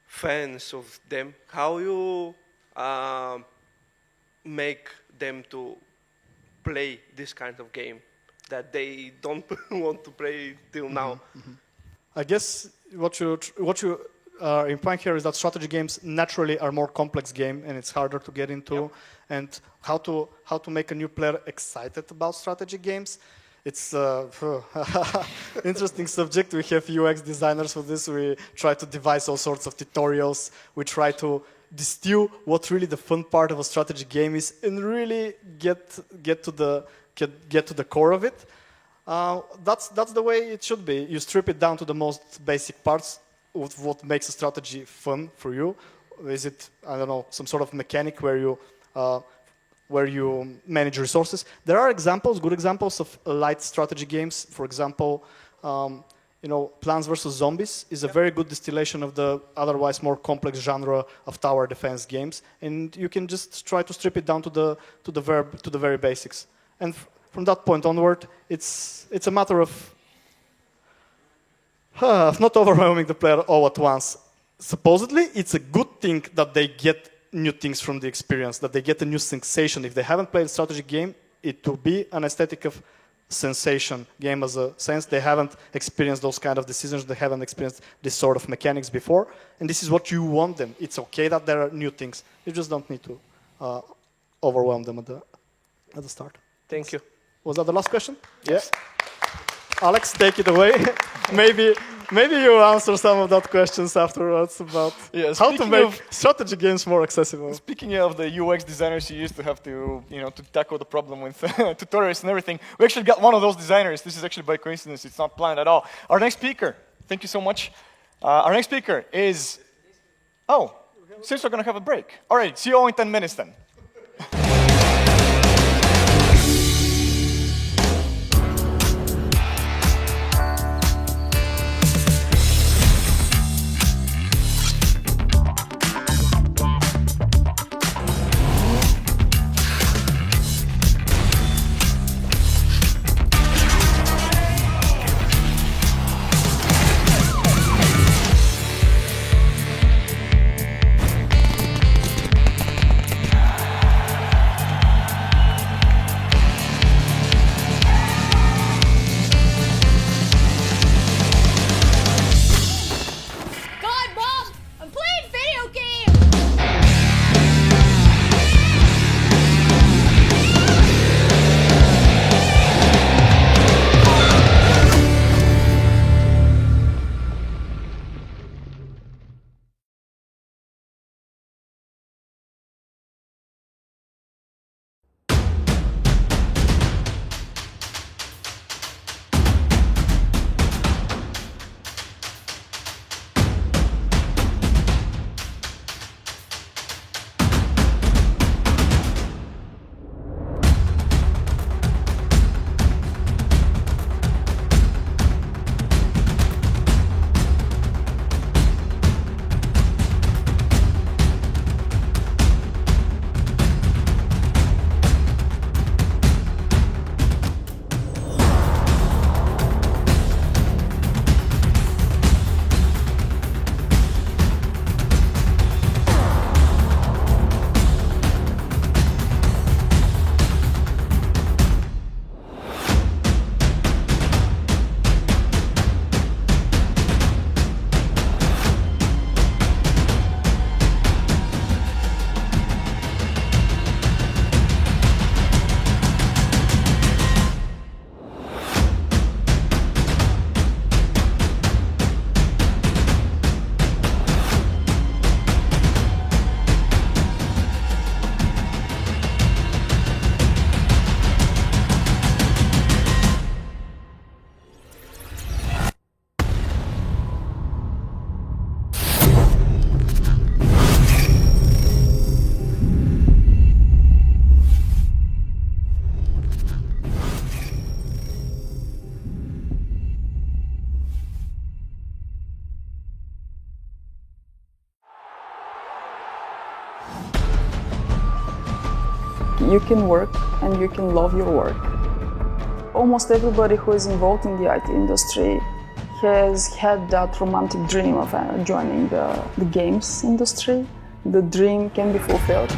fans of them, how you make them to play this kind of game that they don't want to play till now?
I guess what you are implying here is that strategy games naturally are more complex game and it's harder to get into. Yep. And how to make a new player excited about strategy games. It's interesting subject. We have UX designers for this. We try to devise all sorts of tutorials. We try to distill what really the fun part of a strategy game is, and really get to the core of it. That's the way it should be. You strip it down to the most basic parts of what makes a strategy fun for you. Is it, I don't know, some sort of mechanic where you manage resources? There are examples, good examples of light strategy games. For example, Plants vs. Zombies is a very good distillation of the otherwise more complex genre of tower defense games, and you can just try to strip it down to the very basics. And from that point onward, it's a matter of not overwhelming the player all at once. Supposedly, it's a good thing that they get new things from the experience, that they get a new sensation. If they haven't played a strategy game, it will be an aesthetic of sensation game as a sense. They haven't experienced those kind of decisions. They haven't experienced this sort of mechanics before. And this is what you want them. It's okay that there are new things. You just don't need to overwhelm them at the start.
Thank you.
Was that the last question? Yes. Yeah. Alex, take it away. Maybe you answer some of that questions afterwards about how to make strategy games more accessible.
Speaking of the UX designers you used to have to, to tackle the problem with tutorials and everything, we actually got one of those designers. This is actually by coincidence. It's not planned at all. Our next speaker, thank you so much. Our next speaker is, since we're going to have a break. All right, see you all in 10 minutes then.
You can work and you can love your work. Almost everybody who is involved in the IT industry has had that romantic dream of joining the games industry. The dream can be fulfilled.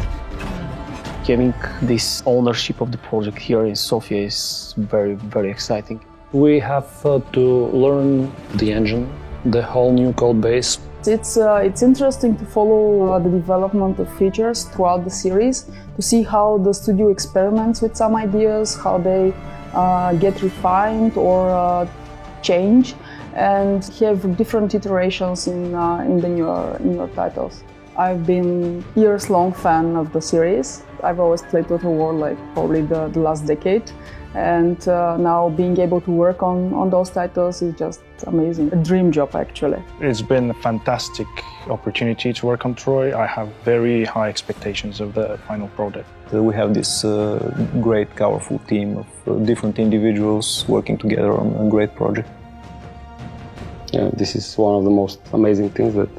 Having this ownership of the project here in Sofia is very, very exciting.
We have to learn the engine, the whole new code base.
It's interesting to follow the development of features throughout the series, to see how the studio experiments with some ideas, how they get refined or change and have different iterations in the newer titles. I've been years-long fan of the series. I've always played Total War like probably the last decade, and now being able to work on those titles is just amazing. A dream job, actually.
It's been a fantastic opportunity to work on Troy. I have very high expectations of the final product.
We have this great, powerful team of different individuals working together on a great project.
Yeah, this is one of the most amazing things, that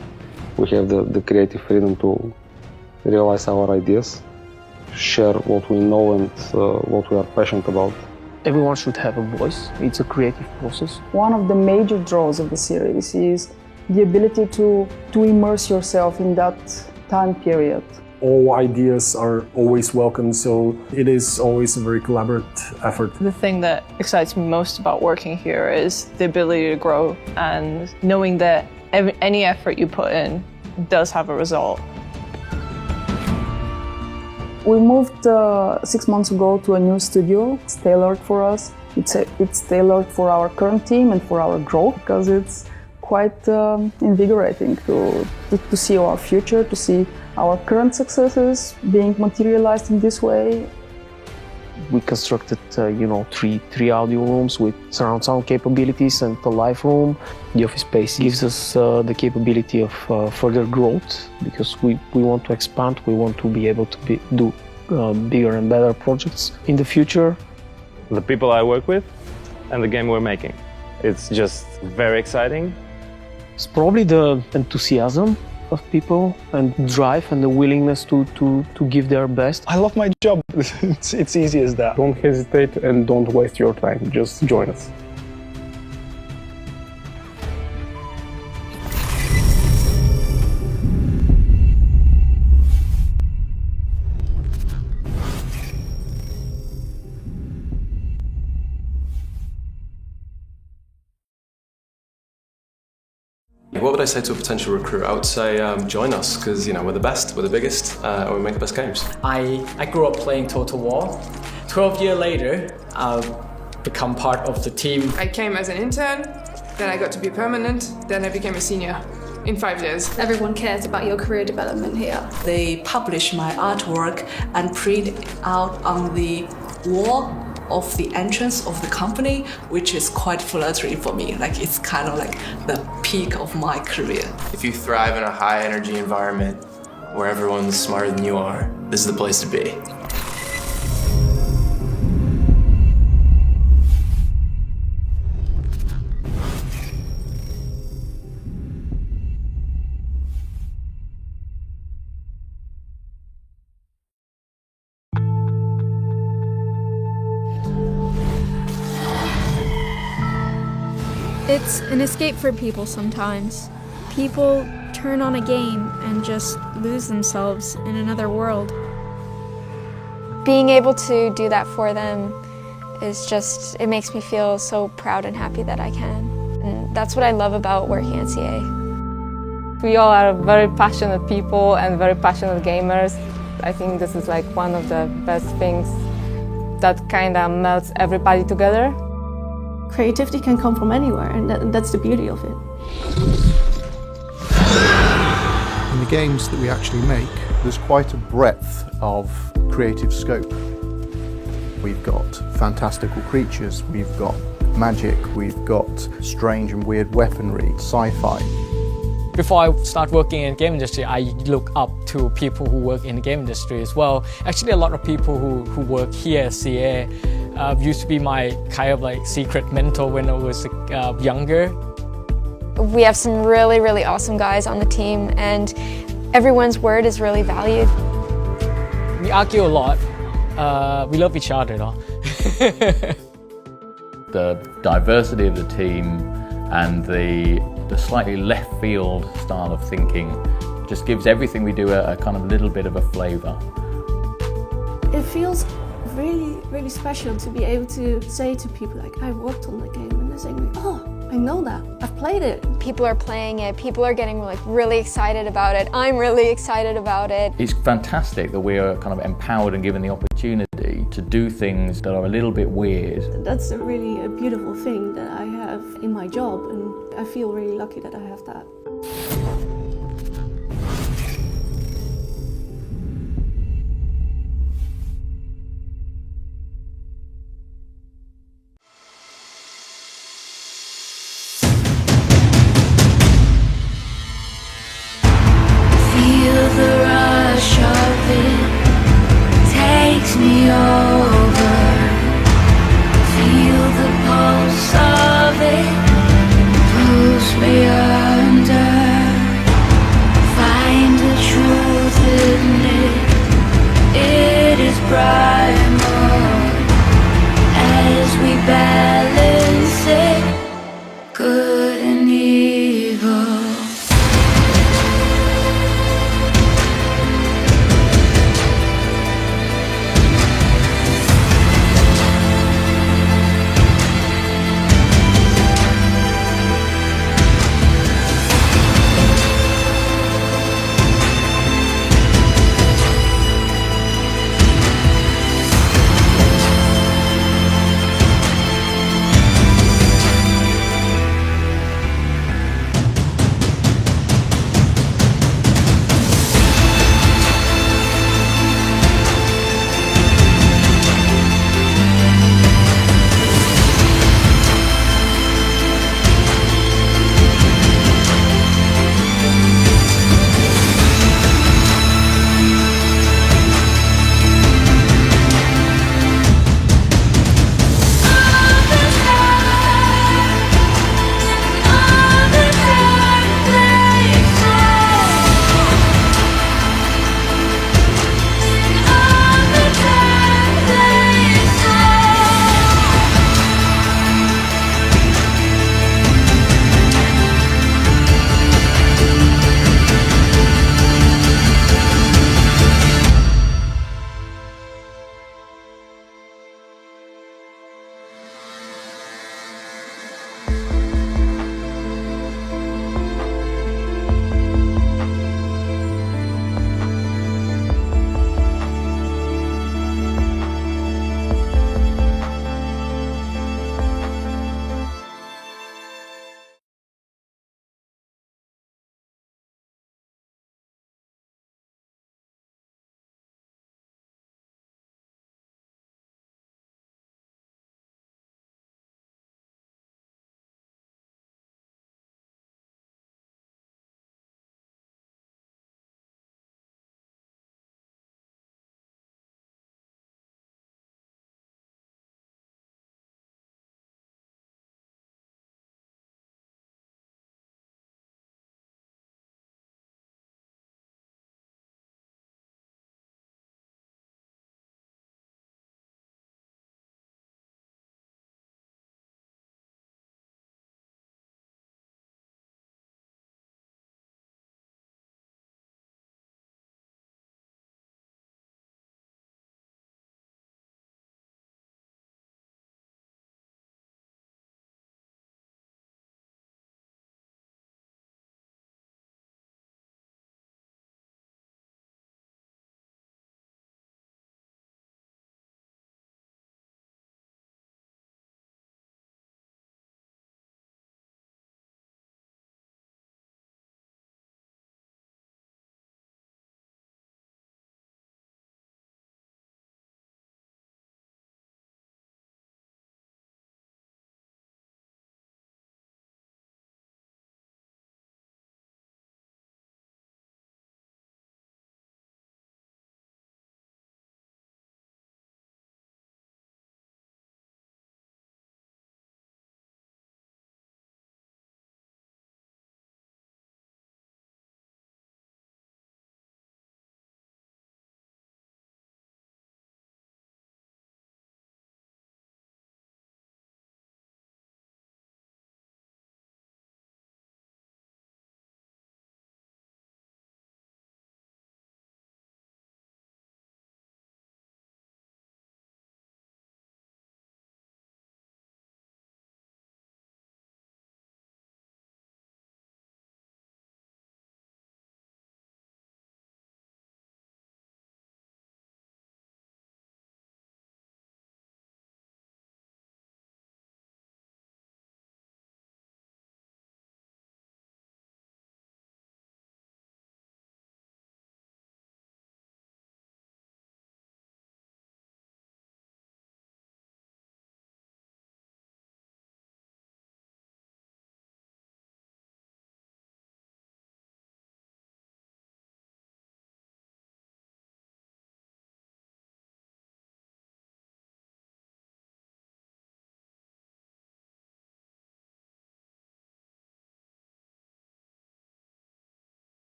we have the creative freedom to realize our ideas, share what we know and what we are passionate about.
Everyone should have a voice. It's a creative process.
One of the major draws of the series is the ability to immerse yourself in that time period.
All ideas are always welcome, so it is always a very collaborative effort.
The thing that excites me most about working here is the ability to grow and knowing that any effort you put in does have a result.
We moved 6 months ago to a new studio. It's tailored for us. It's tailored for our current team and for our growth, because it's quite invigorating to see our future, to see our current successes being materialized in this way.
We constructed, three audio rooms with surround sound capabilities and a live room. The office space gives us the capability of further growth, because we want to expand. We want to be able to do bigger and better projects in the future.
The people I work with and the game we're making. It's just very exciting.
It's probably the enthusiasm of people and drive and the willingness to give their best.
I love my job. It's easy as that.
Don't hesitate and don't waste your time. Just join us.
What would I say to a potential recruit? I would say join us, because we're the best, we're the biggest, and we make the best games.
I grew up playing Total War. 12 years later, I've become part of the team.
I came as an intern, then I got to be permanent, then I became a senior in 5 years.
Everyone cares about your career development here.
They publish my artwork and print it out on the wall of the entrance of the company, which is quite flattering for me. Like, it's kind of like the peak of my career.
If you thrive in a high energy environment where everyone's smarter than you are, this is the place to be.
It's an escape for people sometimes. People turn on a game and just lose themselves in another world.
Being able to do that for them is just, it makes me feel so proud and happy that I can. And that's what I love about working at CA.
We all are very passionate people and very passionate gamers. I think this is like one of the best things that kind of melts everybody together.
Creativity can come from anywhere, and that's the beauty of it.
In the games that we actually make, there's quite a breadth of creative scope. We've got fantastical creatures, we've got magic, we've got strange and weird weaponry, sci-fi.
Before I start working in the game industry, I look up to people who work in the game industry as well. Actually, a lot of people who work here at CA used to be my kind of like secret mentor when I was younger.
We have some really, really awesome guys on the team, and everyone's word is really valued.
We argue a lot. We love each other, though.
The diversity of the team and the slightly left field style of thinking just gives everything we do a kind of little bit of a flavour.
It feels really, really special to be able to say to people like, I worked on the game, and they're saying, oh, I know that, I've played it.
People are playing it, people are getting like really excited about it, I'm really excited about it.
It's fantastic that we are kind of empowered and given the opportunity to do things that are a little bit weird.
That's a really beautiful thing that I have in my job, and I feel really lucky that I have that.
Feel the rush of it, takes me over. Feel the pulse of it, pulls me under.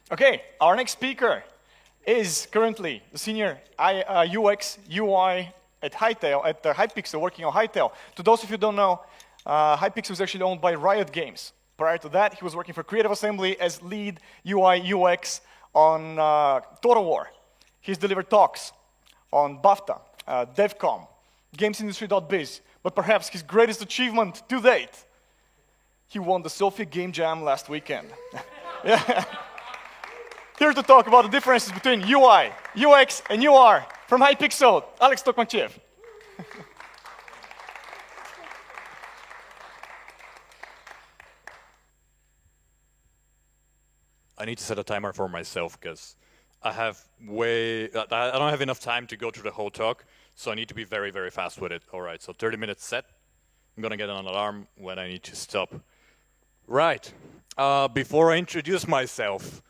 Okay, our next speaker is currently the senior UX UI at Hypixel, working on Hytale. To those of you who don't know, Hypixel is actually owned by Riot Games. Prior to that, he was working for Creative Assembly as lead UI UX on Total War. He's delivered talks on BAFTA, DevCom, GamesIndustry.biz, but perhaps his greatest achievement to date, he won the Sofia Game Jam last weekend. Yeah. Here to talk about the differences between UI, UX, and UR from Hypixel, Alex Tokmachev.
I need to set a timer for myself because I don't have enough time to go through the whole talk, so I need to be very, very fast with it. All right, so 30 minutes set. I'm gonna get an alarm when I need to stop. Right, before I introduce myself,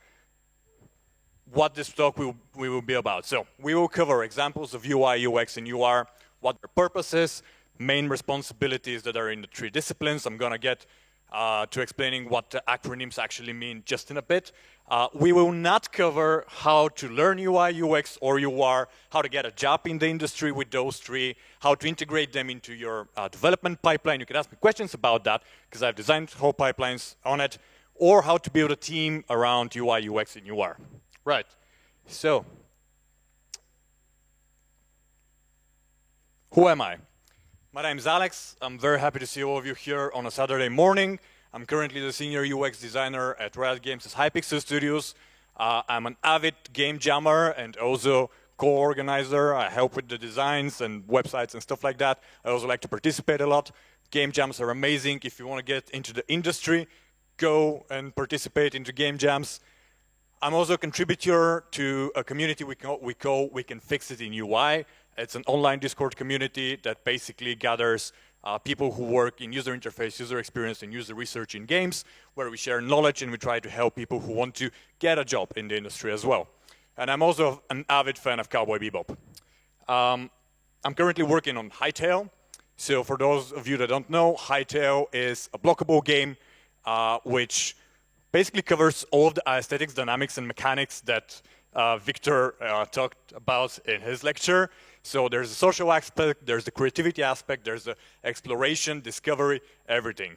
what this talk will be about. So we will cover examples of UI, UX, and UR, what their purpose is, main responsibilities that are in the three disciplines. I'm gonna get to explaining what the acronyms actually mean just in a bit. We will not cover how to learn UI, UX, or UR, how to get a job in the industry with those three, how to integrate them into your development pipeline. You can ask me questions about that, because I've designed whole pipelines on it, or how to build a team around UI, UX, and UR. Right, so, who am I? My name is Alex. I'm very happy to see all of you here on a Saturday morning. I'm currently the senior UX designer at Riot Games' Hypixel Studios. I'm an avid game jammer and also co-organizer. I help with the designs and websites and stuff like that. I also like to participate a lot. Game jams are amazing. If you want to get into the industry, go and participate into game jams. I'm also a contributor to a community we call We Can Fix It in UI. It's an online Discord community that basically gathers people who work in user interface, user experience, and user research in games, where we share knowledge and we try to help people who want to get a job in the industry as well. And I'm also an avid fan of Cowboy Bebop. I'm currently working on Hytale. So for those of you that don't know, Hytale is a blockable game which basically covers all of the aesthetics, dynamics, and mechanics that Victor talked about in his lecture. So there's the social aspect, there's the creativity aspect, there's the exploration, discovery, everything.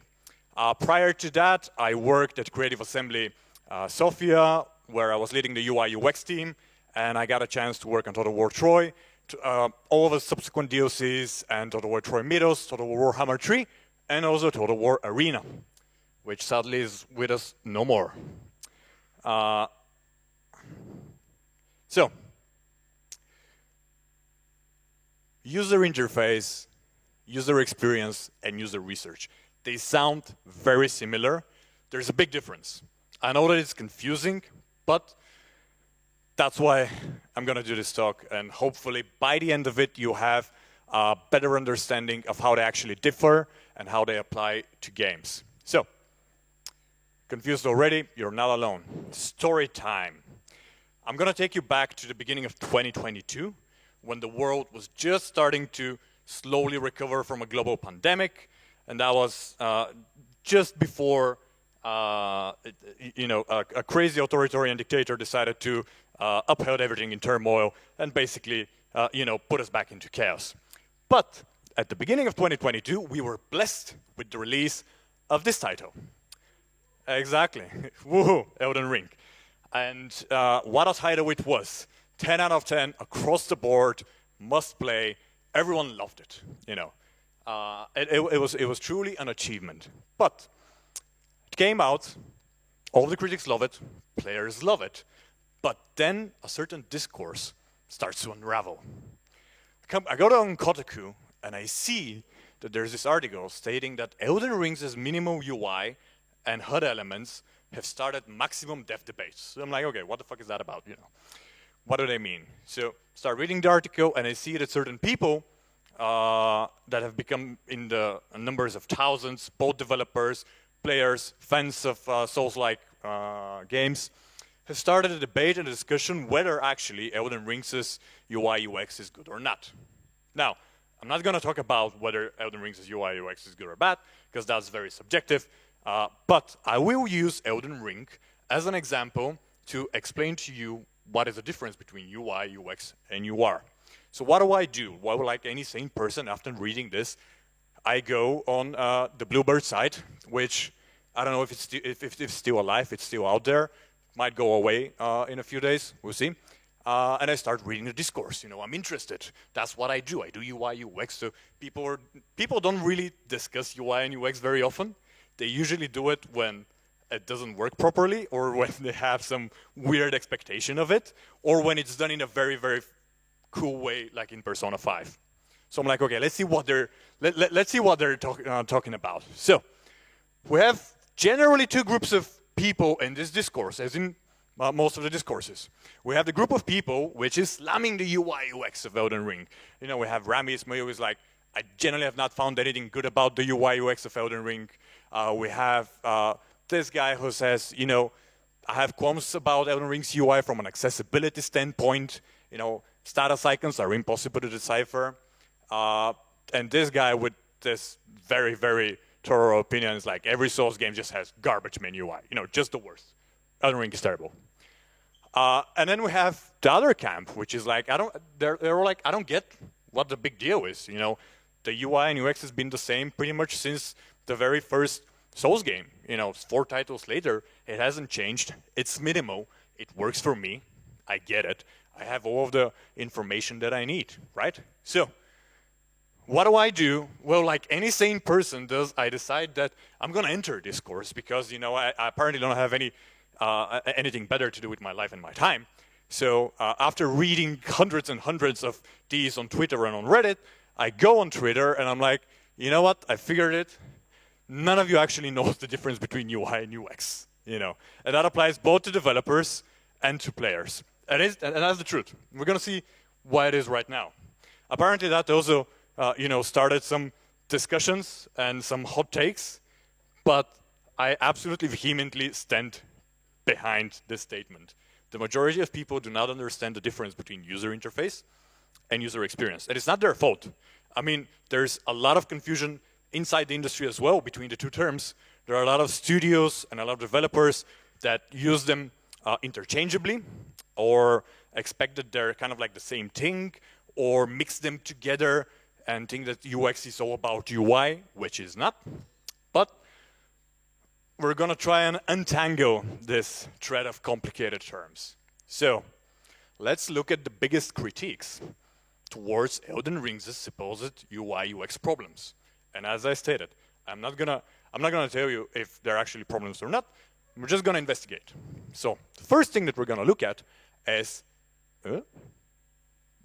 Prior to that, I worked at Creative Assembly Sofia, where I was leading the UI UX team, and I got a chance to work on Total War Troy, all of the subsequent DLCs, and Total War Troy Mythos, Total War Warhammer 3, and also Total War Arena, which sadly is with us no more. So, user interface, user experience, and user research. They sound very similar. There's a big difference. I know that it's confusing, but that's why I'm going to do this talk. And hopefully, by the end of it, you have a better understanding of how they actually differ and how they apply to games. So, confused already? You're not alone. Story time. I'm going to take you back to the beginning of 2022, when the world was just starting to slowly recover from a global pandemic, and that was just before a crazy authoritarian dictator decided to uphold everything in turmoil and basically put us back into chaos. But at the beginning of 2022, we were blessed with the release of this title. Exactly. Woohoo, Elden Ring. And what a title it was. 10 out of 10 across the board, must play. Everyone loved it. It was truly an achievement. But it came out, all the critics love it, players love it. But then a certain discourse starts to unravel. I go on Kotaku and I see that there's this article stating that Elden Ring's minimal UI and HUD elements have started maximum dev debates. So I'm like, okay, what the fuck is that about? What do they mean? So start reading the article and I see that certain people that have become in the numbers of thousands, both developers, players, fans of Souls-like games, have started a debate and a discussion whether actually Elden Ring's UI UX is good or not. Now, I'm not going to talk about whether Elden Ring's UI UX is good or bad, because that's very subjective. But I will use Elden Ring as an example to explain to you what is the difference between UI, UX, and UR. So what do I do? Well, like any sane person, after reading this, I go on the Bluebird site, which I don't know if it's still alive, it's still out there. Might go away in a few days, we'll see. And I start reading the discourse. I'm interested. That's what I do. I do UI, UX. So people don't really discuss UI and UX very often. They usually do it when it doesn't work properly, or when they have some weird expectation of it, or when it's done in a very, very cool way, like in Persona 5. So I'm like, okay, let's see what they're talking about. So we have generally two groups of people in this discourse, as in most of the discourses. We have the group of people which is slamming the UI UX of Elden Ring. We have Rami Ismail, who is like, I generally have not found anything good about the UI UX of Elden Ring. We have this guy who says, I have qualms about Elden Ring's UI from an accessibility standpoint. Status icons are impossible to decipher. And this guy with this very, very thorough opinion is like, every Souls game just has garbage main UI. Just the worst. Elden Ring is terrible. And then we have the other camp, which is like, they're like, I don't get what the big deal is. The UI and UX has been the same pretty much since the very first Souls game. 4 titles later, it hasn't changed. It's minimal. It works for me. I get it. I have all of the information that I need, right? So what do? Well, like any sane person does, I decide that I'm going to enter this course because, I apparently don't have anything better to do with my life and my time. So after reading hundreds and hundreds of these on Twitter and on Reddit, I go on Twitter and I'm like, you know what? I figured it. None of you actually knows the difference between UI and UX. And that applies both to developers and to players. And that's the truth. We're going to see why it is right now. Apparently that also, started some discussions and some hot takes, but I absolutely vehemently stand behind this statement. The majority of people do not understand the difference between user interface and user experience. And it's not their fault. I mean, there's a lot of confusion inside the industry as well between the two terms. There are a lot of studios and a lot of developers that use them interchangeably, or expect that they're kind of like the same thing, or mix them together and think that UX is all about UI, which is not. But we're going to try and untangle this thread of complicated terms. So let's look at the biggest critiques towards Elden Ring's supposed UI UX problems. And as I stated, I'm not gonna tell you if they're actually problems or not. We're just gonna investigate. So the first thing that we're gonna look at is,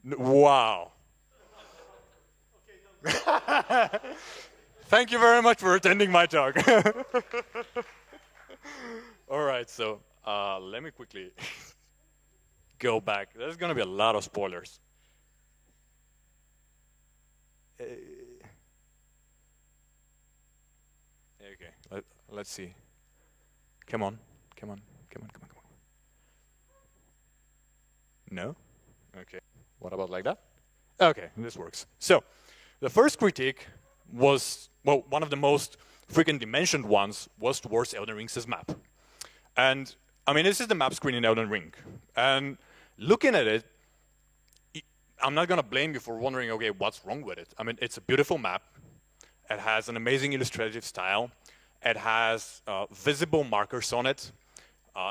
wow. Thank you very much for attending my talk. All right, so let me quickly go back. There's gonna be a lot of spoilers. Okay, let's see. Come on. No? Okay, what about like that? Okay, this works. So, the first critique was, well, one of the most frequently mentioned ones was towards Elden Ring's map. And, I mean, this is the map screen in Elden Ring. And looking at it, I'm not going to blame you for wondering, okay, what's wrong with it? I mean, it's a beautiful map. It has an amazing illustrative style. It has visible markers on it.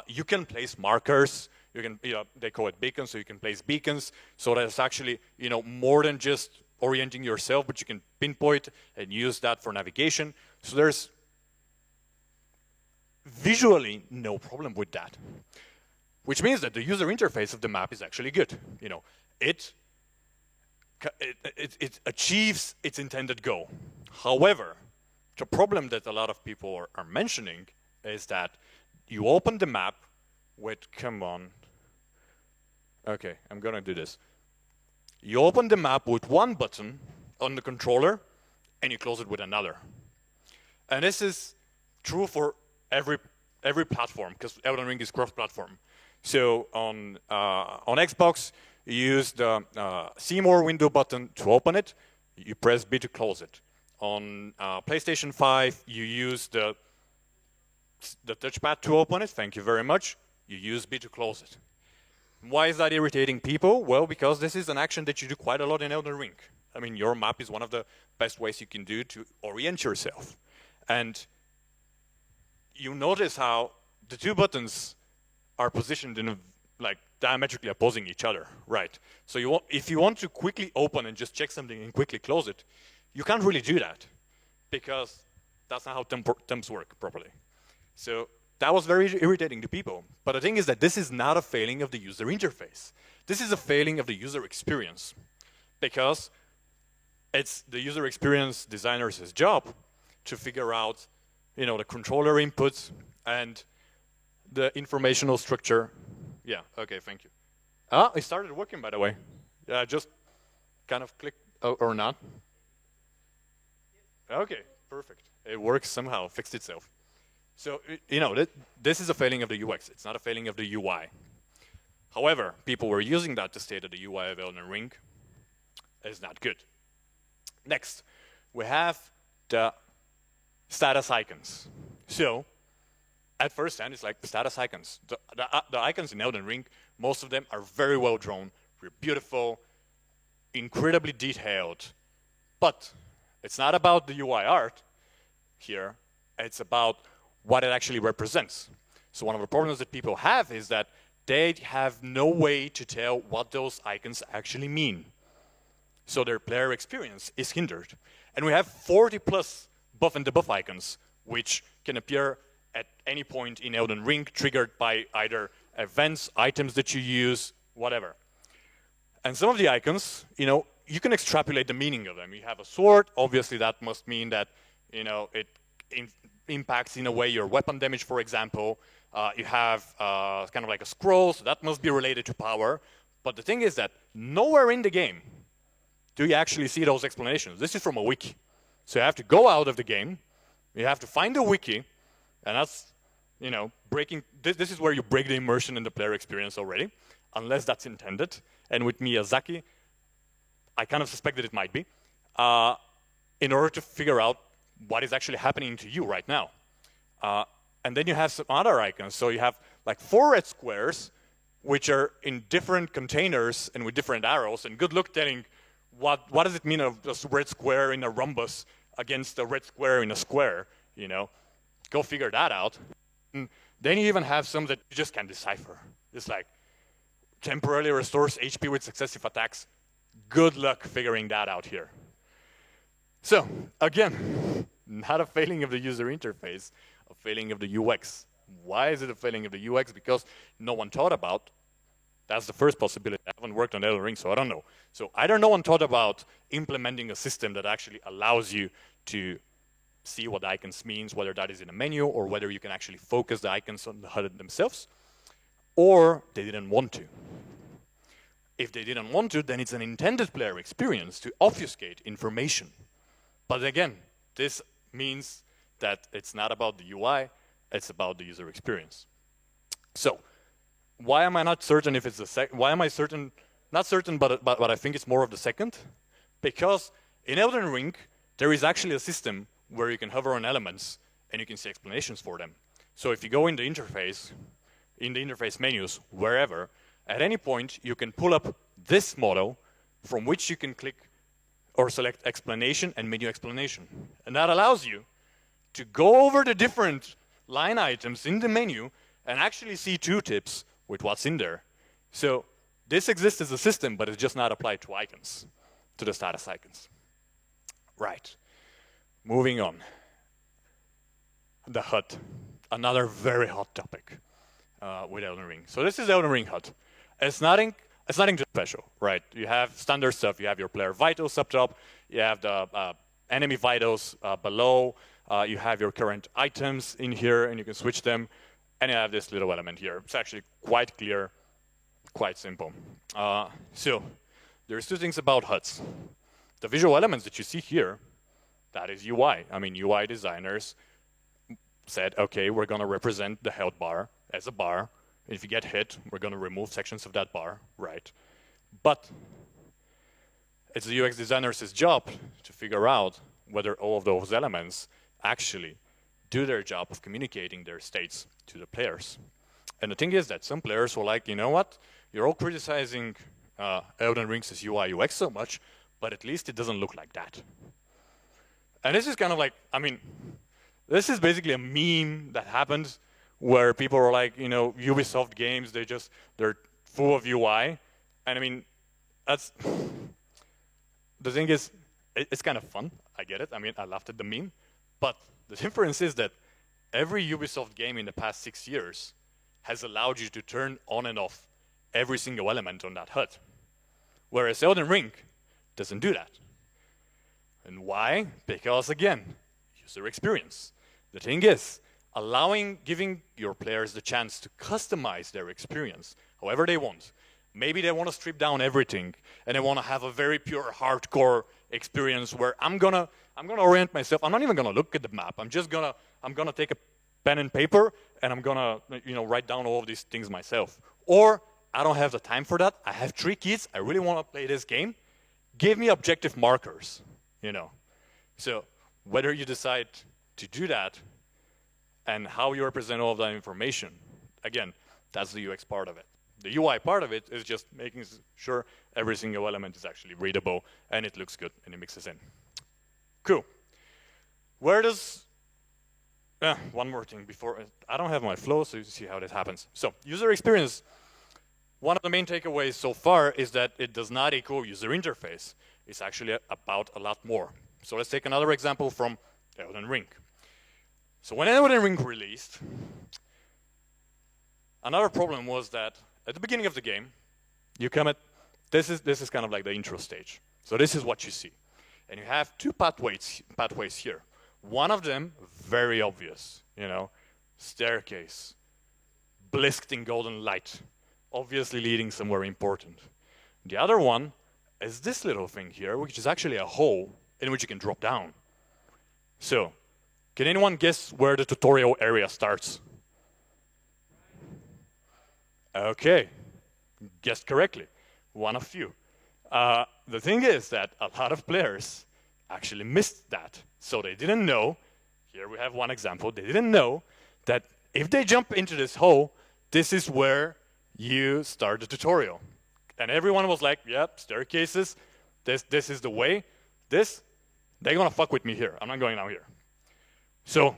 You can place markers. You can, they call it beacons, so you can place beacons. So that it's actually, more than just orienting yourself, but you can pinpoint and use that for navigation. So there's visually no problem with that, which means that the user interface of the map is actually good. It achieves its intended goal. However, the problem that a lot of people are mentioning is that you open the map with, come on. Okay, I'm gonna do this. You open the map with one button on the controller and you close it with another. And this is true for every platform, because Elden Ring is cross-platform. So on Xbox, you use the See More window button to open it. You press B to close it. On PlayStation 5, you use the touchpad to open it. Thank you very much. you use B to close it. Why is that irritating people? Well, because this is an action that you do quite a lot in Elden Ring. I mean, your map is one of the best ways you can do to orient yourself. And you notice how the two buttons are positioned in like diametrically opposing each other, right? So if you want to quickly open and just check something and quickly close it, you can't really do that because that's not how thumbs work properly. So that was very irritating to people. But the thing is that this is not a failing of the user interface. This is a failing of the user experience because it's the user experience designer's job to figure out, you know, the controller inputs and the informational structure. Yeah, okay, thank you. Ah, it started working, by the way. Yeah, just kind of click, or not. Okay, perfect. It works somehow, fixed itself. So, you know, this is a failing of the UX. It's not a failing of the UI. However, people were using that to state that the UI of Elden Ring is not good. Next, we have the status icons. So, at first hand, it's like the status icons. The icons in Elden Ring, most of them are very well drawn, beautiful, incredibly detailed. But it's not about the UI art here. It's about what it actually represents. So one of the problems that people have is that they have no way to tell what those icons actually mean. So their player experience is hindered. And we have 40 plus buff and debuff icons, which can appear at any point in Elden Ring, triggered by either events, items that you use, whatever. And some of the icons, you know, you can extrapolate the meaning of them. You have a sword, obviously that must mean that, you know, it impacts in a way your weapon damage, for example. You have kind of like a scroll, so that must be related to power. But the thing is that nowhere in the game do you actually see those explanations. This is from a wiki. So you have to go out of the game, you have to find a wiki, and that's, you know, breaking, this is where you break the immersion in the player experience already, unless that's intended. And with Miyazaki, I kind of suspect that it might be, in order to figure out what is actually happening to you right now. And then you have some other icons. So you have like 4 red squares, which are in different containers and with different arrows. And good luck telling what does it mean of a red square in a rhombus against a red square in a square, you know? Go figure that out. And then you even have some that you just can't decipher. It's like temporarily restores HP with successive attacks. Good luck figuring that out here. So, again, not a failing of the user interface, a failing of the UX. Why is it a failing of the UX? Because no one thought about. That's the first possibility. I haven't worked on Elden Ring, so I don't know. So either no one thought about implementing a system that actually allows you to see what the icons means, whether that is in a menu or whether you can actually focus the icons on the HUD themselves, or they didn't want to. If they didn't want to, then it's an intended player experience to obfuscate information. But again, this means that it's not about the UI, it's about the user experience. So, why am I not certain if it's the why am I certain, not certain, but I think it's more of the second? Because in Elden Ring, there is actually a system where you can hover on elements and you can see explanations for them. So if you go in the interface menus, wherever, at any point you can pull up this model from which you can click or select explanation and menu explanation. And that allows you to go over the different line items in the menu and actually see tooltips with what's in there. So this exists as a system, but it's just not applied to icons, to the status icons. Right. Moving on. The HUD. Another very hot topic with Elden Ring. So this is Elden Ring HUD. It's nothing too special, right? You have standard stuff. You have your player vitals up top. You have the enemy vitals below. You have your current items in here, and you can switch them. And you have this little element here. It's actually quite clear, quite simple. So there's 2 things about HUDs. The visual elements that you see here, that is UI. I mean, UI designers said, okay, we're going to represent the health bar as a bar. If you get hit, we're going to remove sections of that bar, right? But it's the UX designer's job to figure out whether all of those elements actually do their job of communicating their states to the players. And the thing is that some players were like, you know what? You're all criticizing Elden Ring's UI UX so much, but at least it doesn't look like that. And this is kind of like, I mean, this is basically a meme that happens where people are like, you know, Ubisoft games, they're full of UI. And I mean, that's, the thing is, it's kind of fun, I get it. I mean, I laughed at the meme. But the difference is that every Ubisoft game in the past 6 years has allowed you to turn on and off every single element on that HUD. Whereas Elden Ring doesn't do that. And why? Because again, user experience. The thing is, giving your players the chance to customize their experience however they want. Maybe they want to strip down everything and they want to have a very pure hardcore experience where I'm gonna orient myself. I'm not even gonna look at the map. I'm gonna take a pen and paper and I'm gonna write down all of these things myself. Or I don't have the time for that. I have 3 kids. I really want to play this game. Give me objective markers, you know. So whether you decide to do that and how you represent all of that information, again, that's the UX part of it. The UI part of it is just making sure every single element is actually readable and it looks good and it mixes in. Cool. Where does, one more thing before, I don't have my flow, so you see how this happens. So user experience, one of the main takeaways so far is that it does not equal user interface. It's actually about a lot more. So let's take another example from Elden Ring. So when Elden Ring released, another problem was that at the beginning of the game, you come at, this is kind of like the intro stage. So this is what you see. And you have 2 pathways here. One of them, very obvious, you know, staircase, blisked in golden light, obviously leading somewhere important. The other one is this little thing here, which is actually a hole in which you can drop down. So, can anyone guess where the tutorial area starts? Okay, guessed correctly, one of you. The thing is that a lot of players actually missed that. So they didn't know, here we have one example, they didn't know that if they jump into this hole, this is where you start the tutorial. And everyone was like, yep, staircases, this is the way. They're gonna fuck with me here, I'm not going down here. So,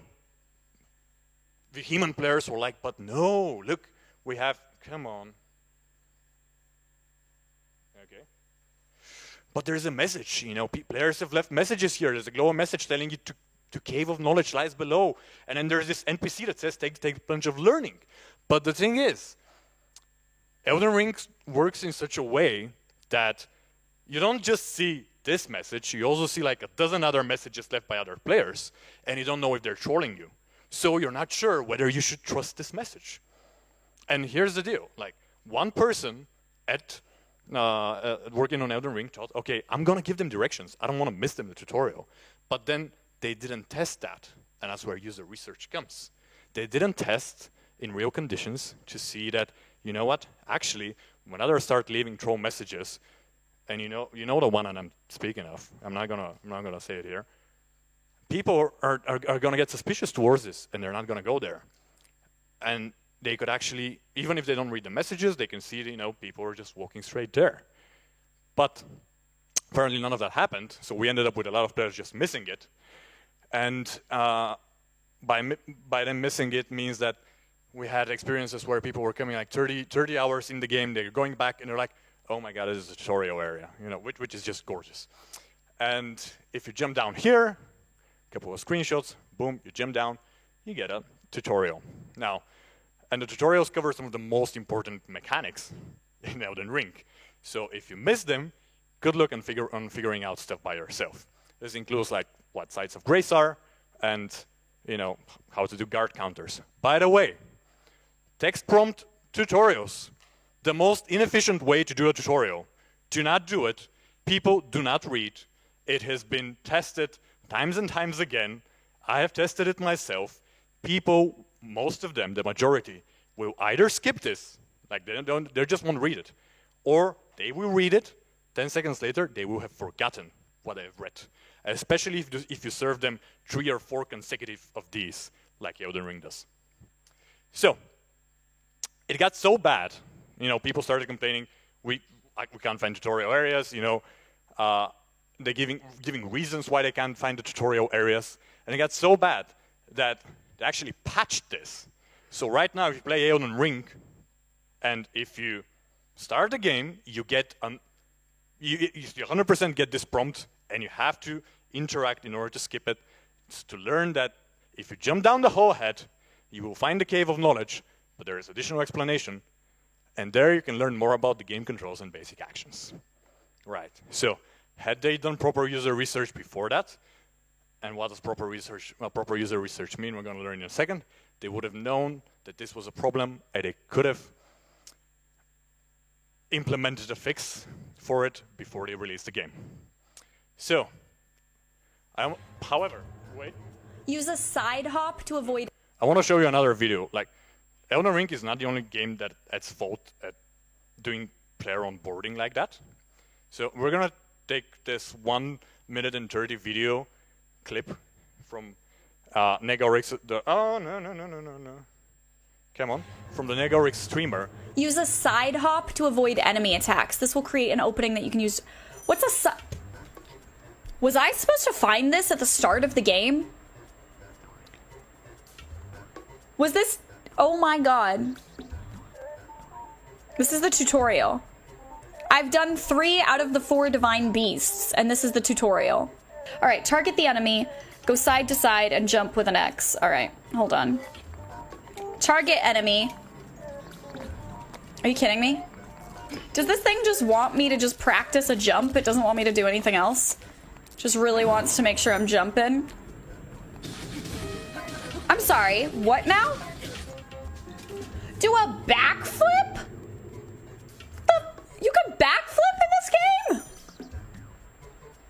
the human players were like, but no, look, we have, come on. Okay. But there's a message, you know, players have left messages here. There's a global message telling you to Cave of Knowledge lies below. And then there's this NPC that says take a plunge of learning. But the thing is, Elden Ring works in such a way that you don't just see this message, you also see like a dozen other messages left by other players, and you don't know if they're trolling you. So you're not sure whether you should trust this message. And here's the deal, like one person at working on Elden Ring thought, okay, I'm gonna give them directions. I don't wanna miss them in the tutorial. But then they didn't test that, and that's where user research comes. They didn't test in real conditions to see that, you know what, actually, when others start leaving troll messages, and you know the one that I'm speaking of, I'm not gonna say it here, people are gonna get suspicious towards this, and they're not gonna go there. And they could actually, even if they don't read the messages, they can see, you know, people are just walking straight there. But apparently none of that happened, so we ended up with a lot of players just missing it. And by them missing it means that we had experiences where people were coming like 30 hours in the game, they're going back and they're like, oh my god, this is a tutorial area, you know, which is just gorgeous. And if you jump down here, a couple of screenshots, boom, you jump down, you get a tutorial. Now, and the tutorials cover some of the most important mechanics in Elden Ring. So if you miss them, good luck on figuring out stuff by yourself. This includes like what sites of grace are and, you know, how to do guard counters. By the way, text prompt tutorials, the most inefficient way to do a tutorial. Do not do it. People do not read. It has been tested times and times again. I have tested it myself. People, most of them, the majority, will either skip this, like they just won't read it, or they will read it, 10 seconds later, they will have forgotten what they've read, especially if you serve them 3 or 4 consecutive of these, like Elden Ring does. So, it got so bad, people started complaining, we can't find tutorial areas, they're giving reasons why they can't find the tutorial areas, and it got so bad that they actually patched this. So right now, if you play Elden Ring, and if you start the game, you get you 100% get this prompt, and you have to interact in order to skip it. It's to learn that if you jump down the hole ahead, you will find the Cave of Knowledge, but there is additional explanation, and there you can learn more about the game controls and basic actions. Right, so had they done proper user research before that, and what does proper user research mean? We're going to learn in a second. They would have known that this was a problem, and they could have implemented a fix for it before they released the game. So, however, wait.
Use a side hop to avoid.
I want to show you another video. Like, Elden Ring is not the only game that's fault at doing player onboarding like that. So we're gonna take this 1 minute and 30 video clip from Negorix. Come on, from the Negorix streamer.
Use a side hop to avoid enemy attacks. This will create an opening that you can use. What's a Was I supposed to find this at the start of the game? Was this? Oh my god. This is the tutorial. I've done 3 out of the 4 divine beasts, and this is the tutorial. All right, target the enemy, go side to side, and jump with an X. All right, hold on. Target enemy. Are you kidding me? Does this thing just want me to just practice a jump? It doesn't want me to do anything else? Just really wants to make sure I'm jumping? I'm sorry, what now? Do a backflip? You can backflip in this game?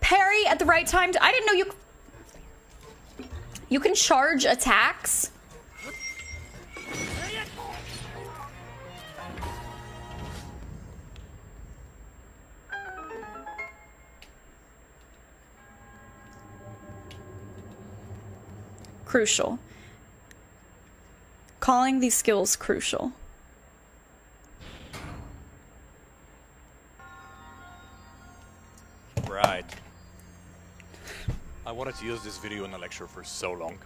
Parry at the right time. I didn't know you can charge attacks. Crucial. Calling these skills crucial.
Right. I wanted to use this video in a lecture for so long.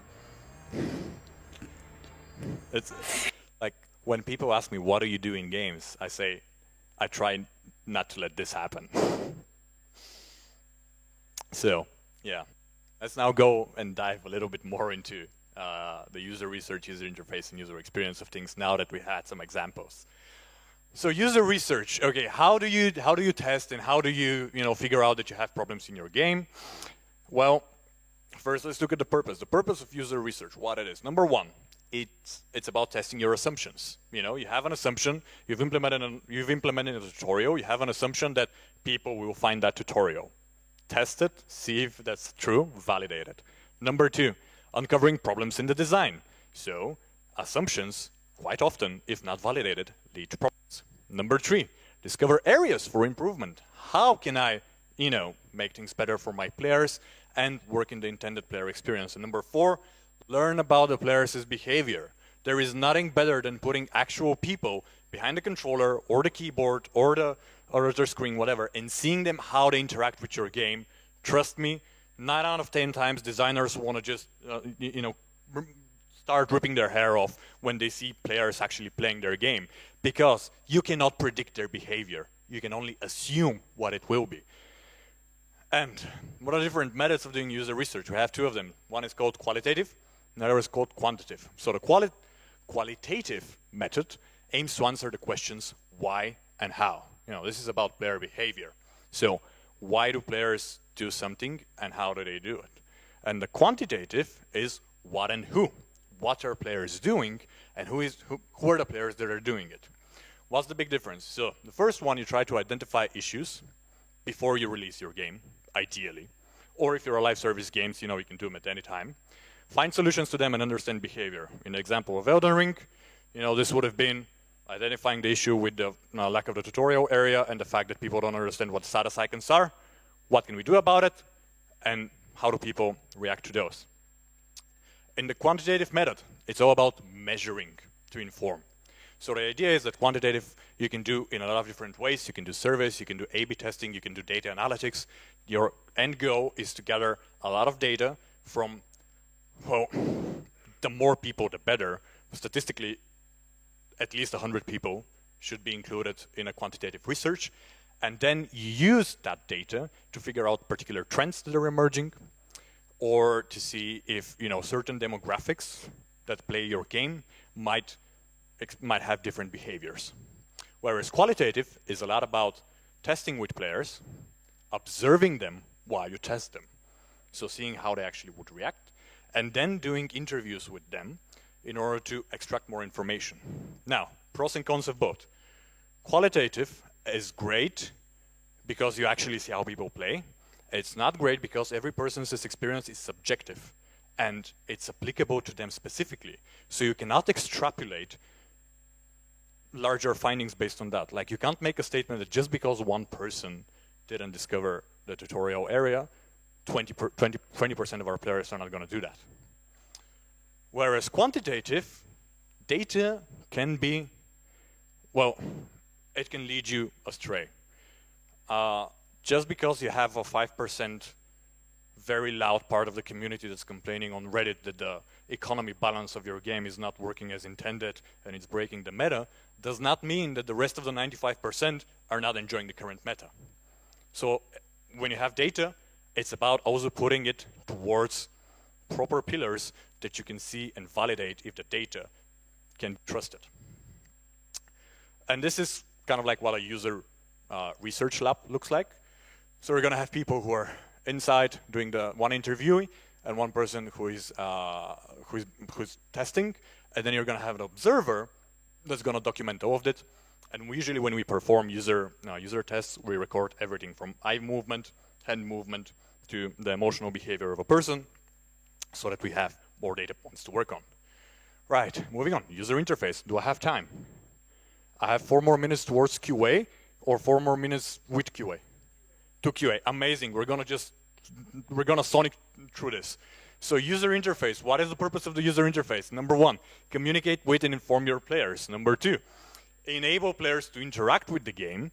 It's like when people ask me, what do you do in games? I say, I try not to let this happen. So, yeah. Let's now go and dive a little bit more into the user research, user interface, and user experience of things now that we had some examples. So user research, okay, how do you test and how do you figure out that you have problems in your game? Well, first let's look at the purpose. The purpose of user research, what it is. Number 1, it's about testing your assumptions. You have an assumption, you've implemented a tutorial, you have an assumption that people will find that tutorial. Test it, see if that's true, validate it. Number 2, uncovering problems in the design. So assumptions, quite often, if not validated, lead to problems. Number 3, discover areas for improvement. How can I, make things better for my players and work in the intended player experience? And number 4, learn about the players' behavior. There is nothing better than putting actual people behind the controller or the keyboard or the screen, whatever, and seeing them how they interact with your game. Trust me, 9 out of 10 times designers want to just, start ripping their hair off when they see players actually playing their game, because you cannot predict their behavior. You can only assume what it will be. And what are different methods of doing user research? We have 2 of them. One is called qualitative, another is called quantitative. So the qualitative method aims to answer the questions why and how. This is about player behavior. So why do players do something and how do they do it? And the quantitative is what and who. What are players doing and who are the players that are doing it? What's the big difference? So the first one, you try to identify issues before you release your game, ideally. Or if you're a live service games, you can do them at any time. Find solutions to them and understand behavior. In the example of Elden Ring, this would have been identifying the issue with the lack of the tutorial area and the fact that people don't understand what status icons are. What can we do about it? And how do people react to those? In the quantitative method, it's all about measuring to inform. So the idea is that quantitative you can do in a lot of different ways. You can do surveys, you can do A/B testing, you can do data analytics. Your end goal is to gather a lot of data from, well, the more people, the better. Statistically, at least 100 people should be included in a quantitative research. And then use that data to figure out particular trends that are emerging, or to see if certain demographics that play your game might have different behaviors. Whereas qualitative is a lot about testing with players, observing them while you test them. So seeing how they actually would react, and then doing interviews with them in order to extract more information. Now, pros and cons of both. Qualitative is great because you actually see how people play. It's not great because every person's experience is subjective and it's applicable to them specifically. So you cannot extrapolate larger findings based on that. Like, you can't make a statement that just because one person didn't discover the tutorial area, 20% of our players are not going to do that. Whereas quantitative data can be, well, it can lead you astray. Just because you have a 5% very loud part of the community that's complaining on Reddit that the economy balance of your game is not working as intended and it's breaking the meta, does not mean that the rest of the 95% are not enjoying the current meta. So when you have data, it's about also putting it towards proper pillars that you can see and validate if the data can be trusted. And this is kind of like what a user research lab looks like. So we're going to have people who are inside doing the one interviewing and one person who's testing, and then you're going to have an observer that's going to document all of it. And usually when we perform user tests, we record everything from eye movement, hand movement, to the emotional behavior of a person, so that we have more data points to work on. Right, moving on. User interface. Do I have time? I have 4 more minutes towards QA, or 4 more minutes with QA? To QA. Amazing. We're gonna sonic through this. So user interface. What is the purpose of the user interface? Number 1, communicate with and inform your players. Number 2, enable players to interact with the game,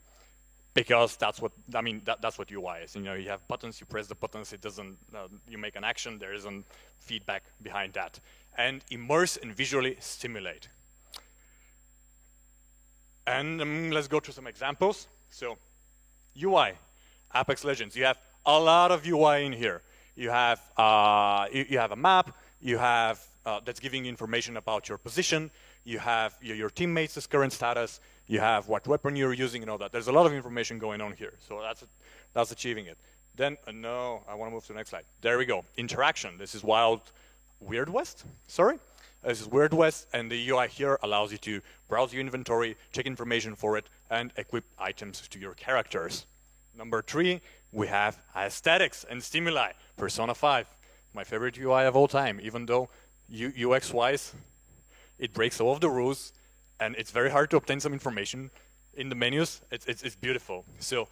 because that's what that's what UI is. You have buttons, you press the buttons, it doesn't. You make an action, there isn't feedback behind that. And immerse and visually stimulate. And let's go through some examples. So, UI, Apex Legends. You have a lot of UI in here. You have a map. You have that's giving information about your position. You have your teammates' current status. You have what weapon you're using and all that. There's a lot of information going on here. So that's achieving it. Then, no, I want to move to the next slide. There we go. Interaction. This is Weird West. Sorry. This is Weird West, and the UI here allows you to browse your inventory, check information for it, and equip items to your characters. Number 3, we have aesthetics and stimuli. Persona 5, my favorite UI of all time, even though UX-wise, it breaks all of the rules, and it's very hard to obtain some information in the menus. It's beautiful. So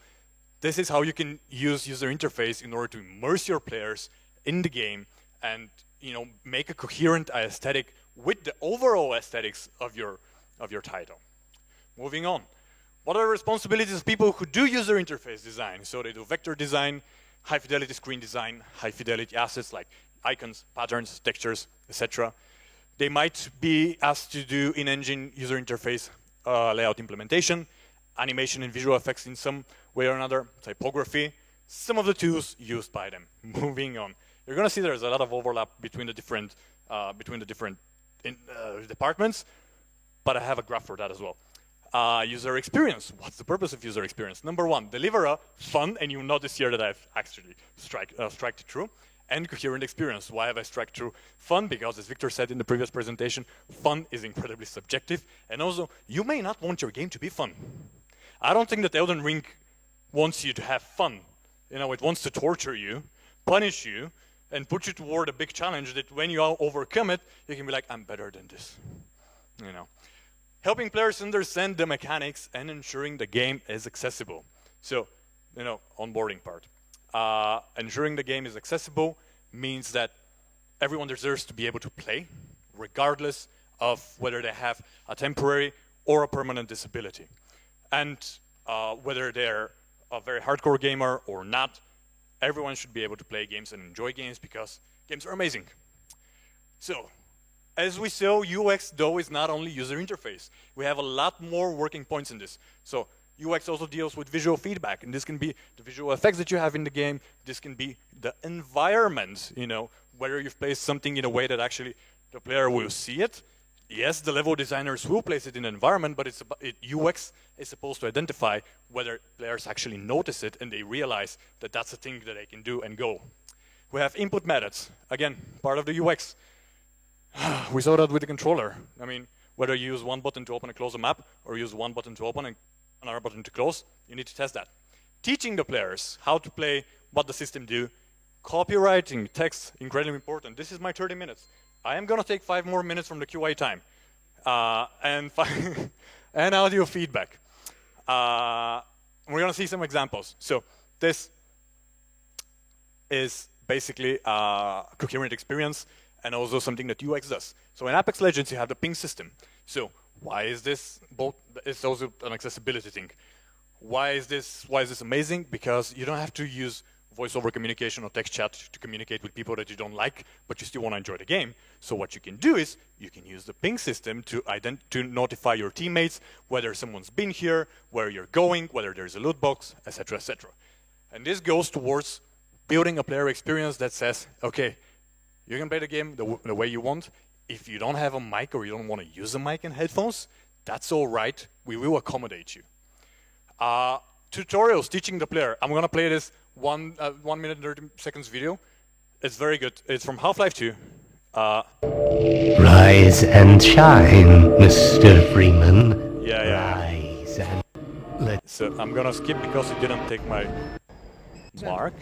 this is how you can use user interface in order to immerse your players in the game and make a coherent aesthetic with the overall aesthetics of your title. Moving on. What are the responsibilities of people who do user interface design? So they do vector design, high fidelity screen design, high fidelity assets like icons, patterns, textures, etc. They might be asked to do in-engine user interface layout implementation, animation and visual effects in some way or another, typography, some of the tools used by them. Moving on. You're going to see there's a lot of overlap between the different departments, but I have a graph for that as well. User experience. What's the purpose of user experience? Number 1, deliver a fun, and you notice here that I've actually striked it through, and coherent experience. Why have I struck through fun? Because as Victor said in the previous presentation, fun is incredibly subjective, and also you may not want your game to be fun. I don't think that Elden Ring wants you to have fun. It wants to torture you, punish you, and put you toward a big challenge that when you overcome it, you can be like, I'm better than this. Helping players understand the mechanics and ensuring the game is accessible. So, onboarding part. Ensuring the game is accessible means that everyone deserves to be able to play, regardless of whether they have a temporary or a permanent disability. And whether they're a very hardcore gamer or not, everyone should be able to play games and enjoy games because games are amazing. So, as we saw, UX though is not only user interface. We have a lot more working points in this. So UX also deals with visual feedback, and this can be the visual effects that you have in the game. This can be the environment, you know, whether you've placed something in a way that actually the player will see it. Yes, the level designers will place it in an environment, but UX is supposed to identify whether players actually notice it and they realize that that's a thing that they can do and go. We have input methods, again, part of the UX. We saw that with the controller. I mean, whether you use one button to open and close a map, or use one button to open and another button to close, you need to test that. Teaching the players how to play, what the system do. Copywriting, text, incredibly important. This is my 30 minutes. I am going to take 5 more minutes from the QA time. And audio feedback. We're going to see some examples. So this is basically a coherent experience and also something that UX does. So in Apex Legends, you have the ping system. So why is this both? It's also an accessibility thing. Why is this amazing? Because you don't have to use voice-over communication or text chat to communicate with people that you don't like, but you still want to enjoy the game. So what you can do is you can use the ping system to notify your teammates whether someone's been here, where you're going, whether there's a loot box, etc., etc. And this goes towards building a player experience that says, okay, you can play the game the way you want. If you don't have a mic or you don't want to use a mic and headphones, that's all right. We will accommodate you. Tutorials teaching the player. I'm going to play this 1 minute and 30 seconds video. It's very good. It's from Half-Life 2.
Rise and shine, Mr. Freeman.
Yeah.
Rise and...
So I'm going to skip because it didn't take my mark.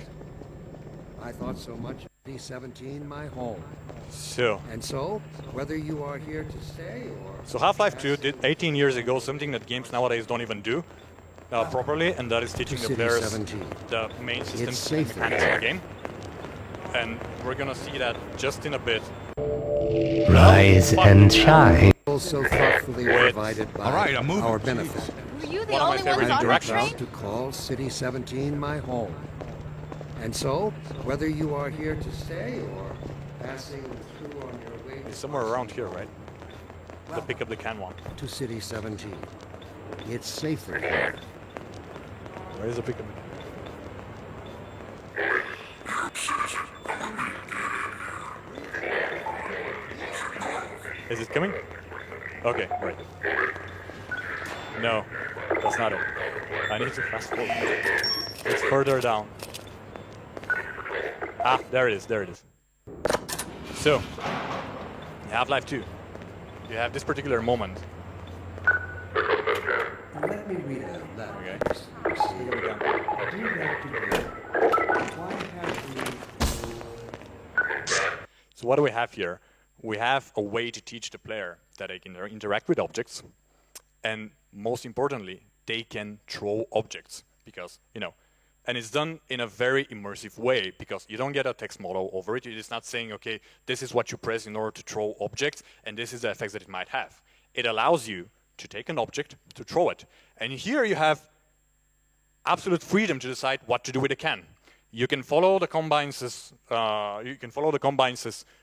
I thought so much of D17 my home.
So.
And so, whether you are here to stay or...
So Half-Life 2 did 18 years ago something that games nowadays don't even do properly, and that is teaching the players the main systems and mechanics of the game. And we're gonna see that just in a bit.
Rise and shine.
So thoughtfully provided by our benefit.
Were you the
One of my
only
favorite
ones on the
directions.
train?
To call City 17 my home. And so, whether you are here to stay or passing through on your way...
It's somewhere around here, right? The pick up the can one.
To City 17. It's safer here.
Where is the pick up? Is it coming? Okay, right. No, that's not it. I need to fast forward. It's further down. Ah, there it is, there it is. So, Half-Life 2. You have this particular moment.
Let me read a letter.
Okay. So what do we have here? We have a way to teach the player that they can interact with objects, and most importantly, they can throw objects, because, you know, and it's done in a very immersive way, because you don't get a text model over it. It's not saying, okay, this is what you press in order to throw objects, and this is the effects that it might have. It allows you to take an object, to throw it. And here you have absolute freedom to decide what to do with the can. You can follow the Combine's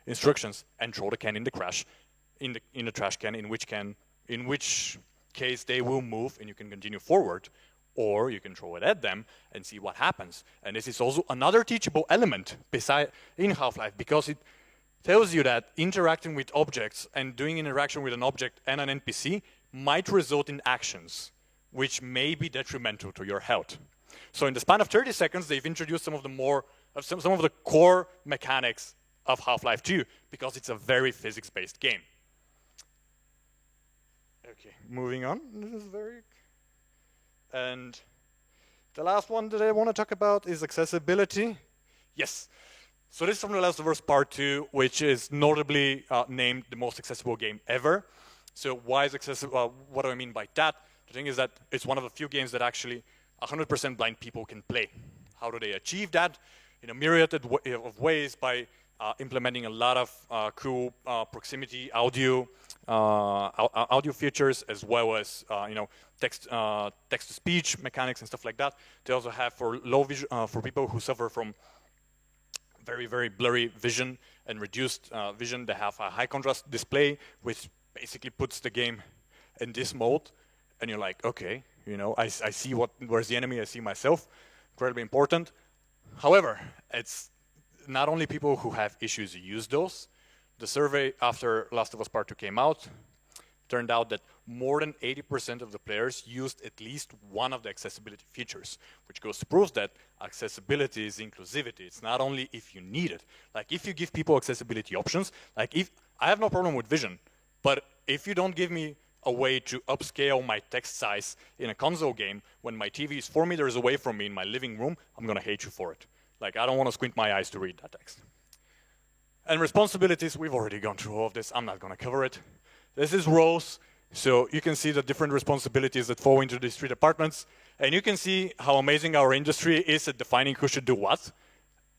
instructions and throw the can in the trash can, in which case they will move and you can continue forward, or you can throw it at them and see what happens. And this is also another teachable element in Half-Life, because it tells you that interacting with objects and doing interaction with an object and an NPC might result in actions which may be detrimental to your health. So in the span of 30 seconds, they've introduced some of the core mechanics of Half-Life 2, because it's a very physics-based game. Okay, moving on. This is very... And the last one that I want to talk about is accessibility. Yes. So this is from The Last of Us Part 2, which is notably named the most accessible game ever. So why is accessible? What do I mean by that? The thing is that it's one of the few games that actually 100% blind people can play. How do they achieve that? In a myriad of ways, by implementing a lot of cool proximity audio, audio features, as well as text-to-speech mechanics and stuff like that. They also have for low vision, for people who suffer from very, very blurry vision and reduced vision. They have a high contrast display, which basically puts the game in this mode, and you're like, okay, I see where's the enemy, I see myself. Incredibly important. However, it's not only people who have issues use those. The survey after Last of Us Part 2 came out turned out that more than 80% of the players used at least one of the accessibility features, which goes to prove that accessibility is inclusivity. It's not only if you need it. Like if you give people accessibility options, like if I have no problem with vision, but if you don't give me a way to upscale my text size in a console game when my TV is 4 meters away from me in my living room, I'm gonna hate you for it. Like I don't wanna squint my eyes to read that text. And responsibilities, we've already gone through all of this. I'm not gonna cover it. This is roles, so you can see the different responsibilities that fall into these 3 departments, and you can see how amazing our industry is at defining who should do what.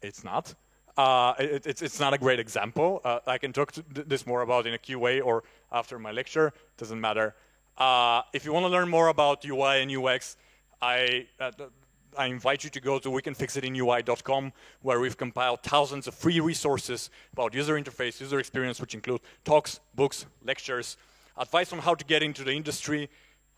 It's not. It's not a great example. I can talk this more about in a QA or after my lecture, doesn't matter. If you want to learn more about UI and UX, I invite you to go to wecanfixitinui.com, where we've compiled thousands of free resources about user interface, user experience, which include talks, books, lectures, advice on how to get into the industry,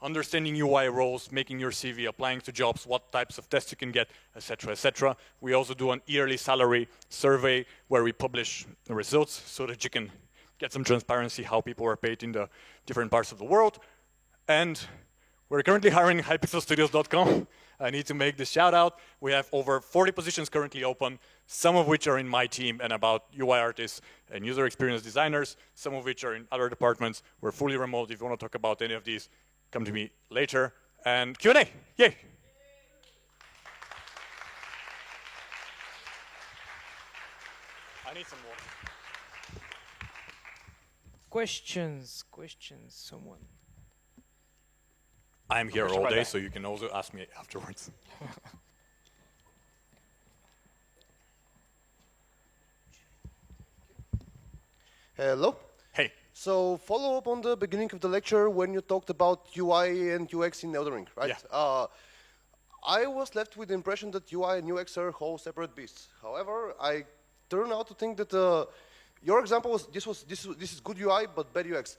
understanding UI roles, making your CV, applying to jobs, what types of tests you can get, etc., etc. We also do an yearly salary survey where we publish the results so that you can get some transparency how people are paid in the different parts of the world. And we're currently hiring at hypixelstudios.com. I need to make this shout out. We have over 40 positions currently open, some of which are in my team and about UI artists and user experience designers, some of which are in other departments. We're fully remote. If you want to talk about any of these, come to me later. And Q&A, yay! I need some water.
Questions, someone.
I'm here all day, so you can also ask me afterwards.
Hello.
Hey.
So follow up on the beginning of the lecture when you talked about UI and UX in Elden Ring, right?
Yeah.
I was left with the impression that UI and UX are whole separate beasts. However, I turn out to think that your example was this is good UI but bad UX.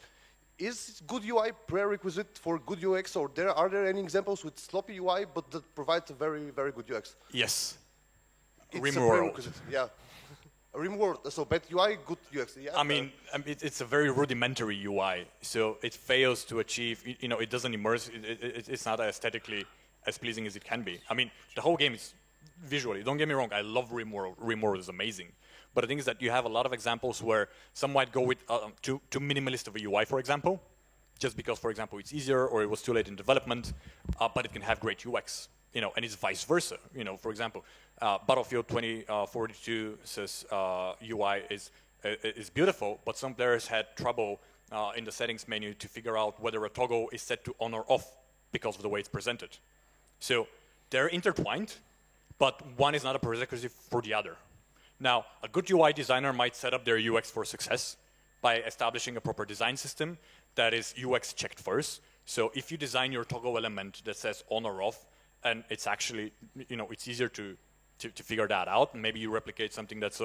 Is good UI prerequisite for good UX, or are there any examples with sloppy UI but that provides a very, very good UX?
Yes.
It's
RimWorld.
Yeah. RimWorld, so bad UI, good UX. Yeah,
I mean, it's a very rudimentary UI, so it fails to achieve, it doesn't immerse, it's not aesthetically as pleasing as it can be. I mean, the whole game is visually, don't get me wrong, I love RimWorld. RimWorld is amazing. But the thing is that you have a lot of examples where some might go with too minimalist of a UI, for example, just because, for example, it's easier or it was too late in development, but it can have great UX, and it's vice versa. For example, Battlefield 2042 says UI is beautiful, but some players had trouble in the settings menu to figure out whether a toggle is set to on or off because of the way it's presented. So they're intertwined, but one is not a prerequisite for the other. Now, a good UI designer might set up their UX for success by establishing a proper design system that is UX checked first. So if you design your toggle element that says on or off, and it's actually, it's easier to figure that out, and maybe you replicate something that's,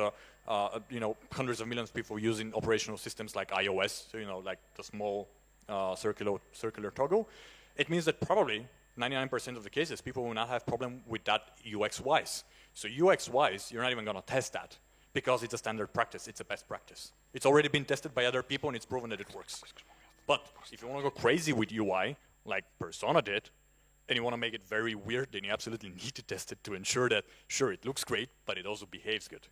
hundreds of millions of people using operational systems like iOS, so, like the small circular toggle, it means that probably 99% of the cases, people will not have problem with that UX-wise. So UX-wise, you're not even going to test that because it's a standard practice. It's a best practice. It's already been tested by other people, and it's proven that it works. But if you want to go crazy with UI, like Persona did, and you want to make it very weird, then you absolutely need to test it to ensure that, sure, it looks great, but it also behaves good.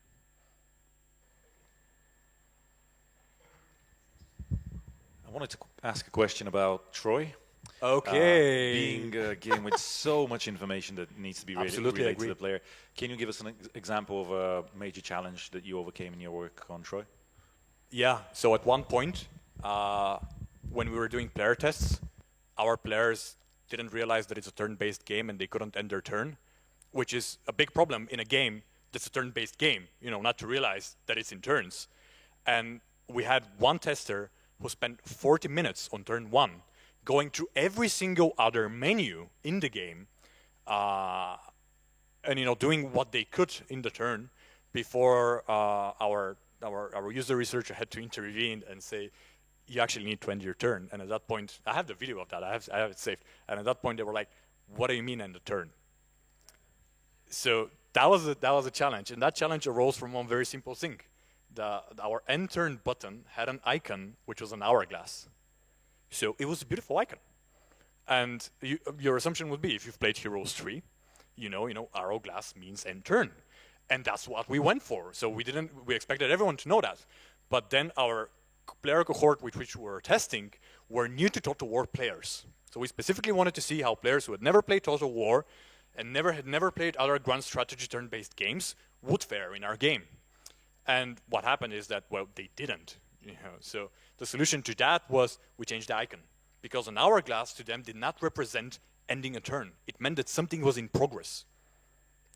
I wanted to ask a question about Troy.
Okay.
Being a game with so much information that needs to be related to the player. Can you give us an example of a major challenge that you overcame in your work on Troy?
Yeah, so at one point, when we were doing player tests, our players didn't realize that it's a turn-based game and they couldn't end their turn, which is a big problem in a game that's a turn-based game, not to realize that it's in turns. And we had one tester who spent 40 minutes on turn 1 going through every single other menu in the game and doing what they could in the turn before our user researcher had to intervene and say, you actually need to end your turn. And at that point, I have the video of that, I have it saved. And at that point, they were like, what do you mean end the turn? So that was a challenge. And that challenge arose from one very simple thing. Our end turn button had an icon, which was an hourglass. So it was a beautiful icon. And your assumption would be, if you've played Heroes 3, you know, hourglass means end turn. And that's what we went for. So we expected everyone to know that. But then our player cohort with which we were testing were new to Total War players. So we specifically wanted to see how players who had never played Total War and had never played other grand strategy turn-based games would fare in our game. And what happened is that, well, they didn't. So the solution to that was we changed the icon, because an hourglass to them did not represent ending a turn. It meant that something was in progress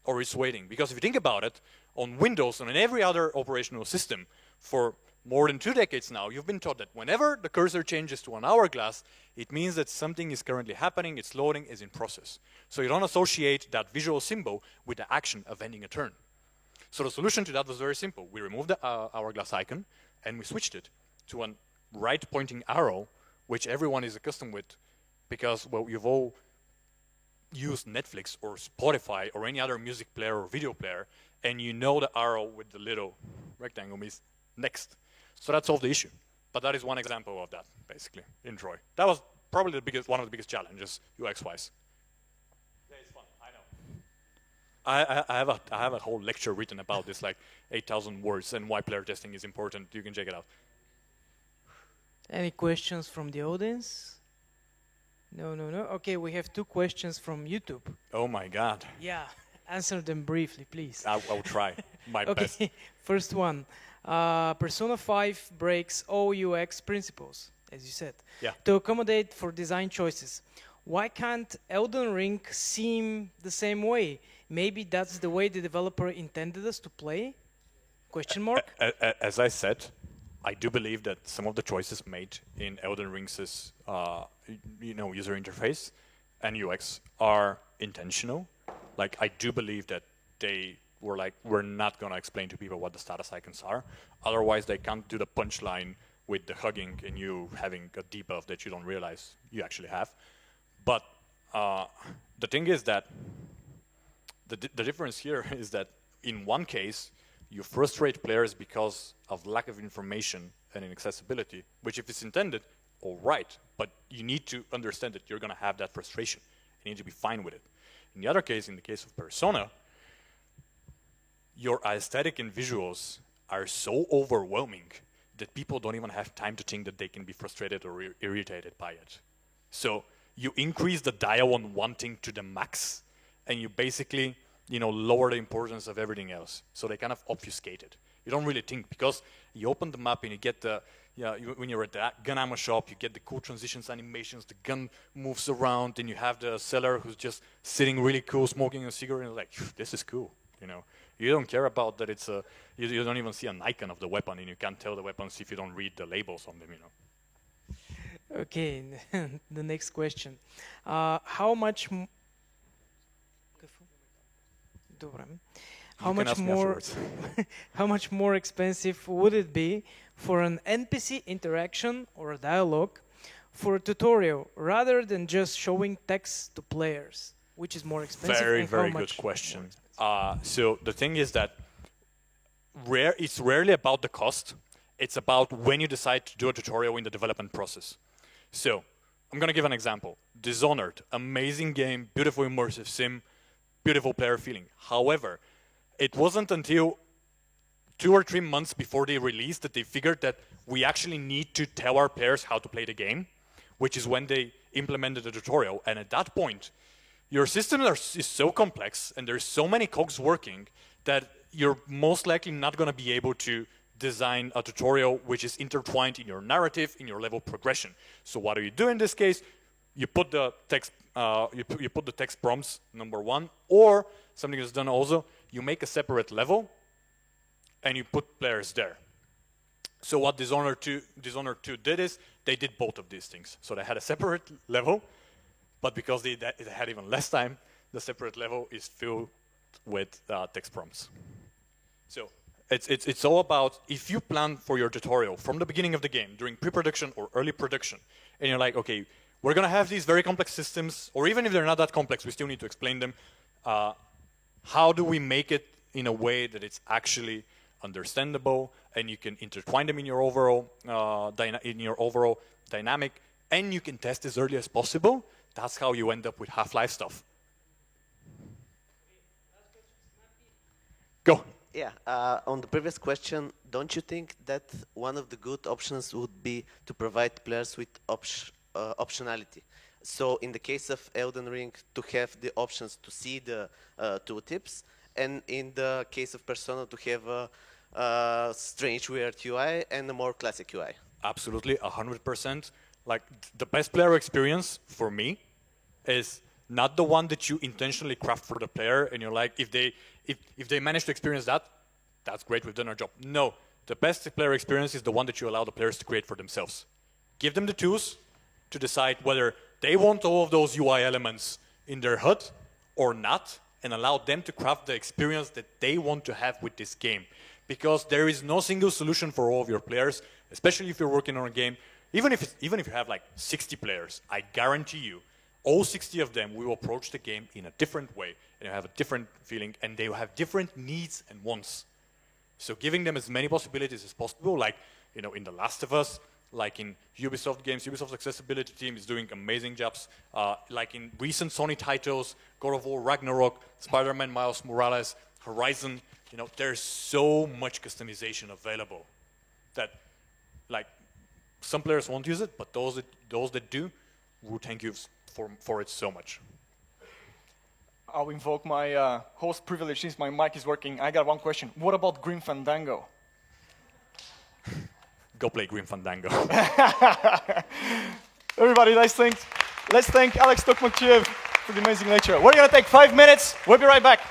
or is waiting. Because if you think about it, on Windows and on every other operational system for more than 2 decades now, you've been taught that whenever the cursor changes to an hourglass, it means that something is currently happening, it's loading, is in process. So you don't associate that visual symbol with the action of ending a turn. So the solution to that was very simple. We removed the hourglass icon and we switched it to a right-pointing arrow, which everyone is accustomed with because, well, you've all used Netflix or Spotify or any other music player or video player, and you know the arrow with the little rectangle means next. So that solved the issue. But that is one example of that, basically, in Troy. That was probably one of the biggest challenges, UX-wise. Yeah, it's fun, I know. I have a whole lecture written about this, like 8,000 words, and why player testing is important. You can check it out.
Any questions from the audience? No. Okay, we have 2 questions from YouTube.
Oh my God.
Yeah, answer them briefly, please.
I'll try my best.
Okay, first one. Persona 5 breaks all UX principles, as you said, to accommodate for design choices. Why can't Elden Ring seem the same way? Maybe that's the way the developer intended us to play? Question mark?
As I said, I do believe that some of the choices made in Elden Ring's user interface and UX are intentional. Like, I do believe that they were like, we're not going to explain to people what the status icons are. Otherwise, they can't do the punchline with the hugging and you having a debuff that you don't realize you actually have. But the thing is that the difference here is that in one case, you frustrate players because of lack of information and inaccessibility, which if it's intended, all right, but you need to understand that you're going to have that frustration. You need to be fine with it. In the other case, in the case of Persona, your aesthetic and visuals are so overwhelming that people don't even have time to think that they can be frustrated or irritated by it. So you increase the dial on one thing to the max, and you basically, lower the importance of everything else. So they kind of obfuscate it. You don't really think, because you open the map and you get the, when you're at the gun ammo shop, you get the cool transitions animations, the gun moves around, and you have the seller who's just sitting really cool, smoking a cigarette, and like, this is cool, You don't care about that it's a, you don't even see an icon of the weapon, and you can't tell the weapons if you don't read the labels on them,
Okay, the next question. How much how much more expensive would it be for an NPC interaction or a dialogue for a tutorial rather than just showing text to players? Which is more expensive?
Very good question. So the thing is that it's rarely about the cost. It's about when you decide to do a tutorial in the development process. So I'm going to give an example. Dishonored, amazing game, beautiful immersive sim, beautiful player feeling. However, it wasn't until 2 or 3 months before they released that they figured that we actually need to tell our players how to play the game, which is when they implemented the tutorial. And at that point, your system is so complex and there's so many cogs working that you're most likely not going to be able to design a tutorial which is intertwined in your narrative, in your level progression. So what do you do in this case? You put the text, you put the text prompts, number 1, or something that's done also, you make a separate level and you put players there. So what Dishonored 2 did is they did both of these things. So they had a separate level, but because they had even less time, the separate level is filled with text prompts. So it's all about, if you plan for your tutorial from the beginning of the game, during pre-production or early production, and you're like, okay, we're going to have these very complex systems, or even if they're not that complex, we still need to explain them. How do we make it in a way that it's actually understandable, and you can intertwine them in your overall dynamic, and you can test as early as possible? That's how you end up with Half-Life stuff. Go.
Yeah, on the previous question, don't you think that one of the good options would be to provide players with optionality? So in the case of Elden Ring, to have the options to see the tooltips, and in the case of Persona, to have a strange, weird UI and a more classic UI.
Absolutely, 100%. Like, the best player experience for me is not the one that you intentionally craft for the player, and you're like, if they manage to experience that, that's great, we've done our job. No, the best player experience is the one that you allow the players to create for themselves. Give them the tools to decide whether they want all of those UI elements in their HUD or not, and allow them to craft the experience that they want to have with this game. Because there is no single solution for all of your players, especially if you're working on a game. Even if you have like 60 players, I guarantee you, all 60 of them will approach the game in a different way, and they'll have a different feeling, and they will have different needs and wants. So giving them as many possibilities as possible, like, you know, in The Last of Us, like in Ubisoft games, Ubisoft's accessibility team is doing amazing jobs. Like in recent Sony titles, God of War, Ragnarok, Spider-Man, Miles Morales, Horizon, you know, there's so much customization available that, like, some players won't use it, but those that do will thank you for it so much.
I'll invoke my host privilege since my mic is working. I got one question. What about Grim Fandango?
Go play Grim Fandango.
Everybody, let's thank Alex Tokmakchev for the amazing lecture. We're going to take 5 minutes. We'll be right back.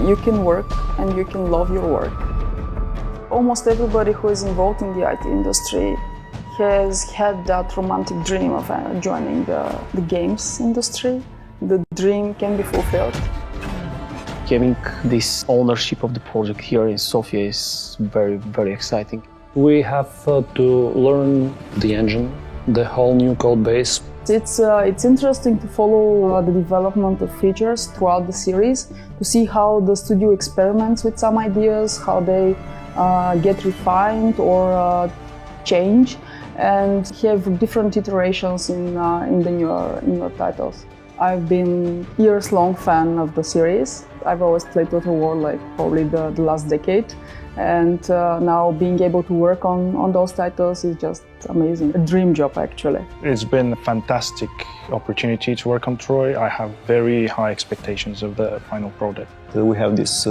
you can work and you can love your work. Almost everybody who is involved in the IT industry has had that romantic dream of joining the games industry. The dream can be fulfilled.
Having this ownership of the project here in Sofia is very, very exciting.
We have to learn the engine, the whole new code base.
It's interesting to follow the development of features throughout the series, to see how the studio experiments with some ideas, how they get refined or change, and have different iterations in the newer titles. I've been years-long fan of the series. I've always played Total War like probably the last decade, and now being able to work on those titles is just amazing. A dream job, actually.
It's been a fantastic opportunity to work on Troy. I have very high expectations of the final product.
We have this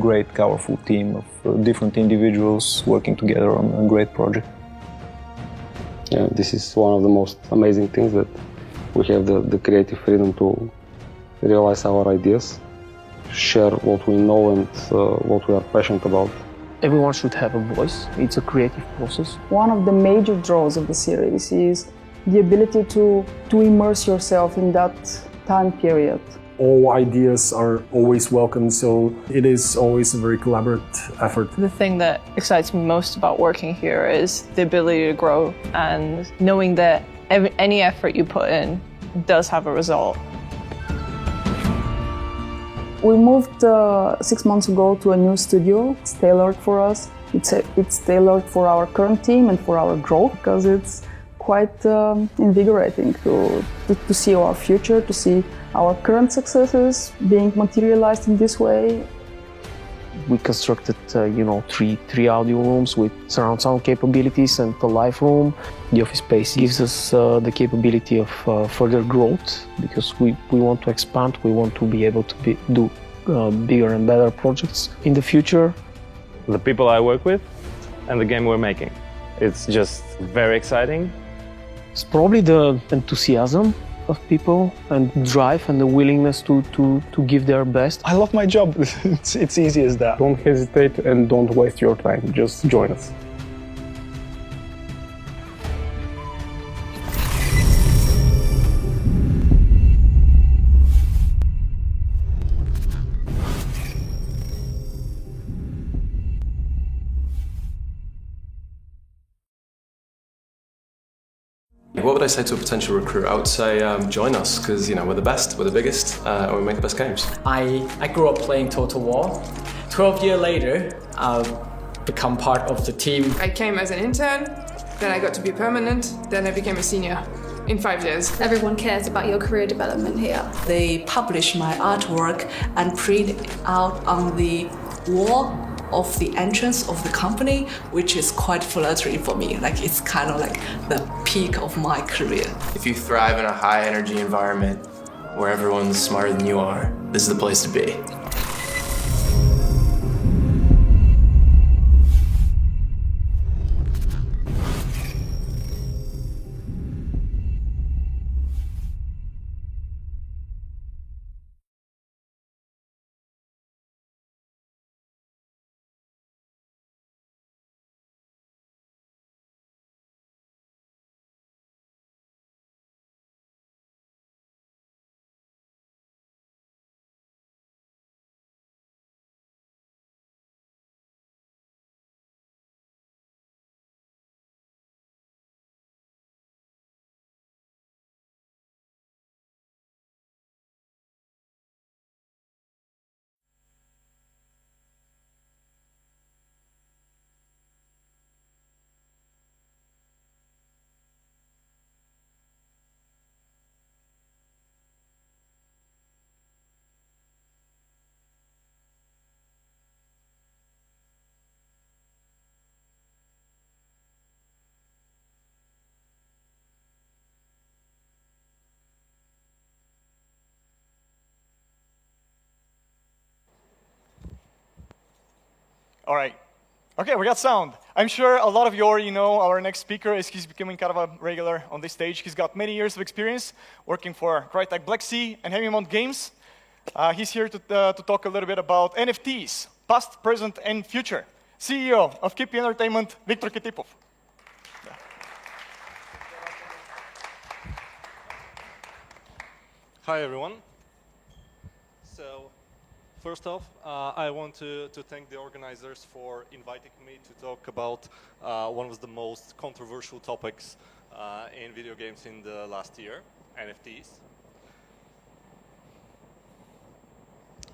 great, powerful team of different individuals working together on a great project.
Yeah, this is one of the most amazing things, that we have the creative freedom to realize our ideas, share what we know and what we are passionate about.
Everyone should have a voice. It's a creative process.
One of the major draws of the series is the ability to immerse yourself in that time period.
All ideas are always welcome, so it is always a very collaborative effort.
The thing that excites me most about working here is the ability to grow and knowing that any effort you put in does have a result.
We moved 6 months ago to a new studio. It's tailored for us. It's tailored for our current team and for our growth, because it's quite invigorating to see our future, to see our current successes being materialized in this way.
We constructed, three audio rooms with surround sound capabilities and a live room. The office space gives us the capability of further growth, because we want to expand. We want to be able to do bigger and better projects in the future.
The people I work with and the game we're making. It's just very exciting.
It's probably the enthusiasm of people and drive and the willingness to give their best.
I love my job. It's easy as that.
Don't hesitate and don't waste your time. Just join us.
What would I say to a potential recruit? I would say join us, because we're the best, we're the biggest, and we make the best games.
I grew up playing Total War. 12 years later, I've become part of the team.
I came as an intern, then I got to be permanent, then I became a senior in 5 years.
Everyone cares about your career development here.
They publish my artwork and print it out on the wall of the entrance of the company, which is quite flattering for me. Like, it's kind of like the peak of my career.
If you thrive in a high energy environment where everyone's smarter than you are, this is the place to be.
All right. Okay, we got sound. I'm sure a lot of you already know our next speaker. He's becoming kind of a regular on this stage. He's got many years of experience working for Crytek Black Sea and Heavy Mount Games. He's here to talk a little bit about NFTs, past, present, and future. CEO of Kipi Entertainment, Viktor Kitipov.
Hi, everyone. So, first off, I want to thank the organizers for inviting me to talk about one of the most controversial topics in video games in the last year, NFTs.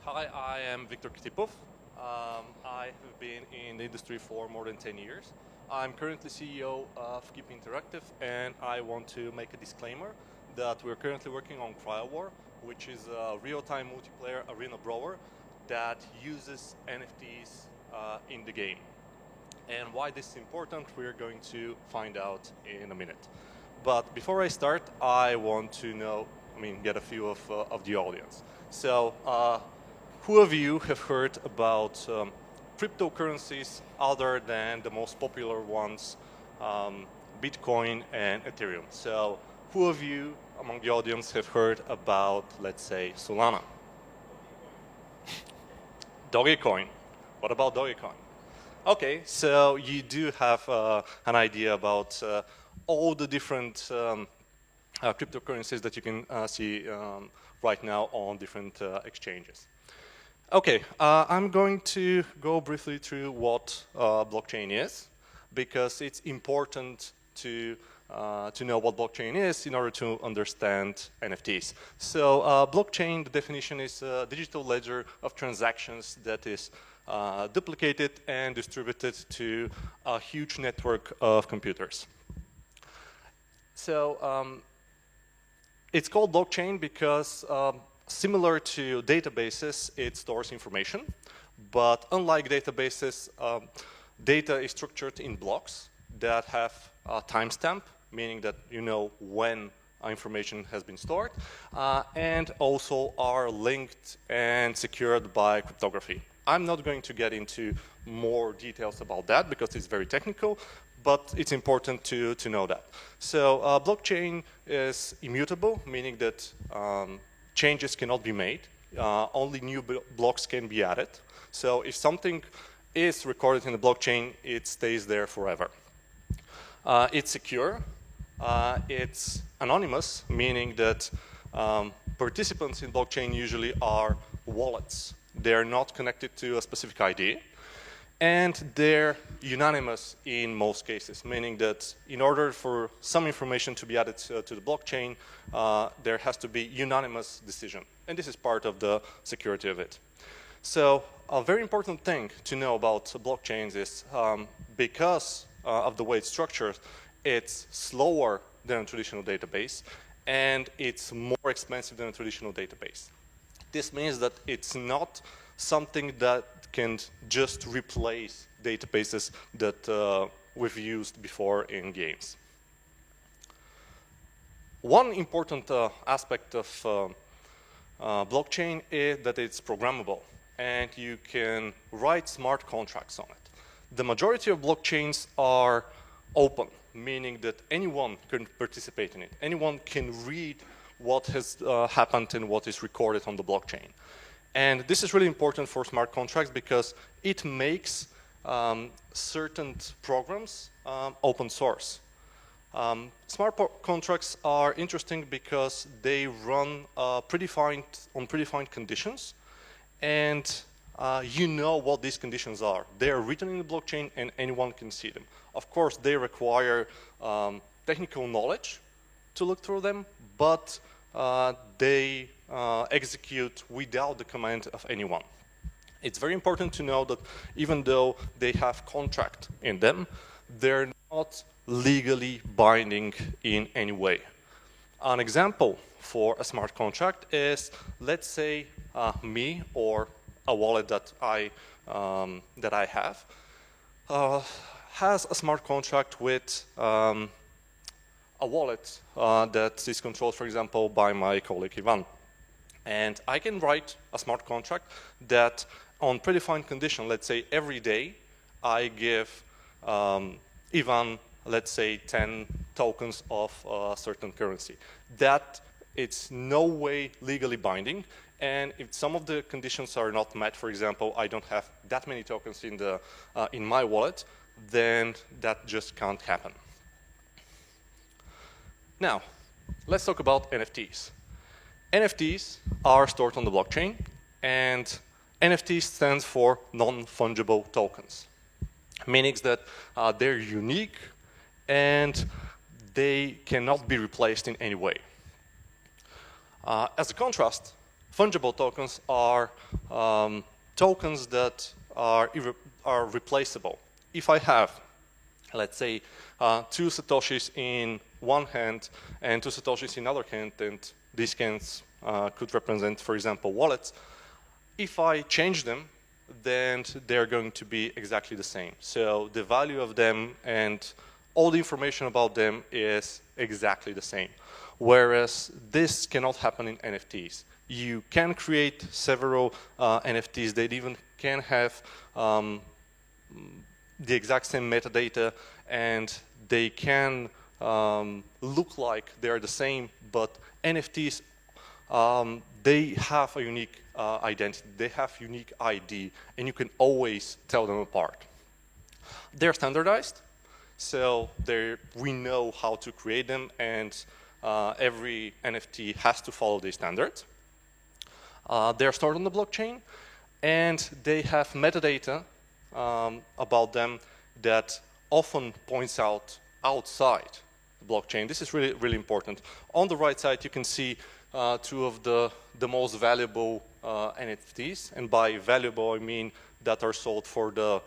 Hi, I am Viktor Kitipov. I have been in the industry for more than 10 years. I'm currently CEO of Keep Interactive, and I want to make a disclaimer that we're currently working on Cryo War, which is a real-time multiplayer arena brawler that uses NFTs in the game. And why this is important, we're going to find out in a minute. But before I start, I want to get a feel of the audience. So, who of you have heard about cryptocurrencies other than the most popular ones, Bitcoin and Ethereum? So, who of you among the audience have heard about, let's say, Solana? Dogecoin. What about Dogecoin? Okay, so you do have an idea about all the different cryptocurrencies that you can see right now on different exchanges. Okay, I'm going to go briefly through what blockchain is, because it's important to know what blockchain is in order to understand NFTs. So blockchain, the definition is a digital ledger of transactions that is duplicated and distributed to a huge network of computers. So it's called blockchain because similar to databases, it stores information, but unlike databases, data is structured in blocks that have a timestamp, meaning that you know when information has been stored, and also are linked and secured by cryptography. I'm not going to get into more details about that because it's very technical, but it's important to know that. So blockchain is immutable, meaning that changes cannot be made. Only new blocks can be added. So if something is recorded in the blockchain, it stays there forever. It's secure. It's anonymous, meaning that participants in blockchain usually are wallets. They're not connected to a specific ID. And they're unanimous in most cases, meaning that in order for some information to be added to the blockchain, there has to be unanimous decision. And this is part of the security of it. So a very important thing to know about blockchains is because of the way it's structured, it's slower than a traditional database, and it's more expensive than a traditional database. This means that it's not something that can just replace databases that we've used before in games. One important aspect of blockchain is that it's programmable, and you can write smart contracts on it. The majority of blockchains are open, meaning that anyone can participate in it. Anyone can read what has happened and what is recorded on the blockchain. And this is really important for smart contracts because it makes certain programs open source. Smart contracts are interesting because they run on predefined conditions, and you know what these conditions are. They are written in the blockchain and anyone can see them. Of course, they require technical knowledge to look through them, but they execute without the command of anyone. It's very important to know that even though they have contract in them, they're not legally binding in any way. An example for a smart contract is, let's say, me or a wallet that I have has a smart contract with a wallet that is controlled, for example, by my colleague Ivan. And I can write a smart contract that on predefined condition, let's say every day, I give Ivan, let's say, 10 tokens of a certain currency. That it's no way legally binding. And if some of the conditions are not met, for example, I don't have that many tokens in my wallet, then that just can't happen. Now, let's talk about NFTs. NFTs are stored on the blockchain, and NFT stands for non-fungible tokens, meaning that they're unique and they cannot be replaced in any way. As a contrast, fungible tokens are tokens that are replaceable. If I have, let's say, 2 Satoshis in one hand and 2 Satoshis in other hand, and these hands could represent, for example, wallets, if I change them, then they're going to be exactly the same. So the value of them and all the information about them is exactly the same. Whereas this cannot happen in NFTs. You can create several NFTs that even can have the exact same metadata, and they can look like they're the same, but NFTs, they have a unique identity, they have unique ID, and you can always tell them apart. They're standardized, so we know how to create them, and every NFT has to follow these standards. They're stored on the blockchain, and they have metadata about them that often points out outside the blockchain. This is really, really important. On the right side, you can see 2 of the most valuable NFTs, and by valuable, I mean that are sold for the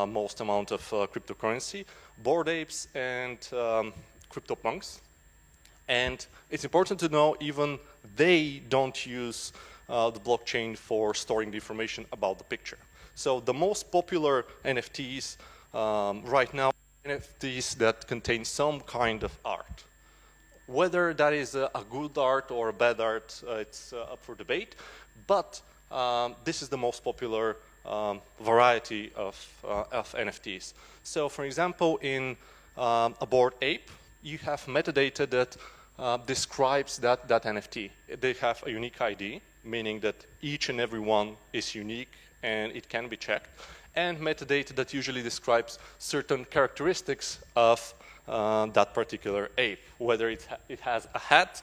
most amount of cryptocurrency, Bored Apes and CryptoPunks. And it's important to know even they don't use the blockchain for storing the information about the picture. So the most popular NFTs right now are NFTs that contain some kind of art. Whether that is a good art or a bad art, it's up for debate, but this is the most popular variety of NFTs. So for example, in a Bored Ape, you have metadata that describes that NFT. They have a unique ID, meaning that each and every one is unique and it can be checked, and metadata that usually describes certain characteristics of that particular ape, whether it has a hat,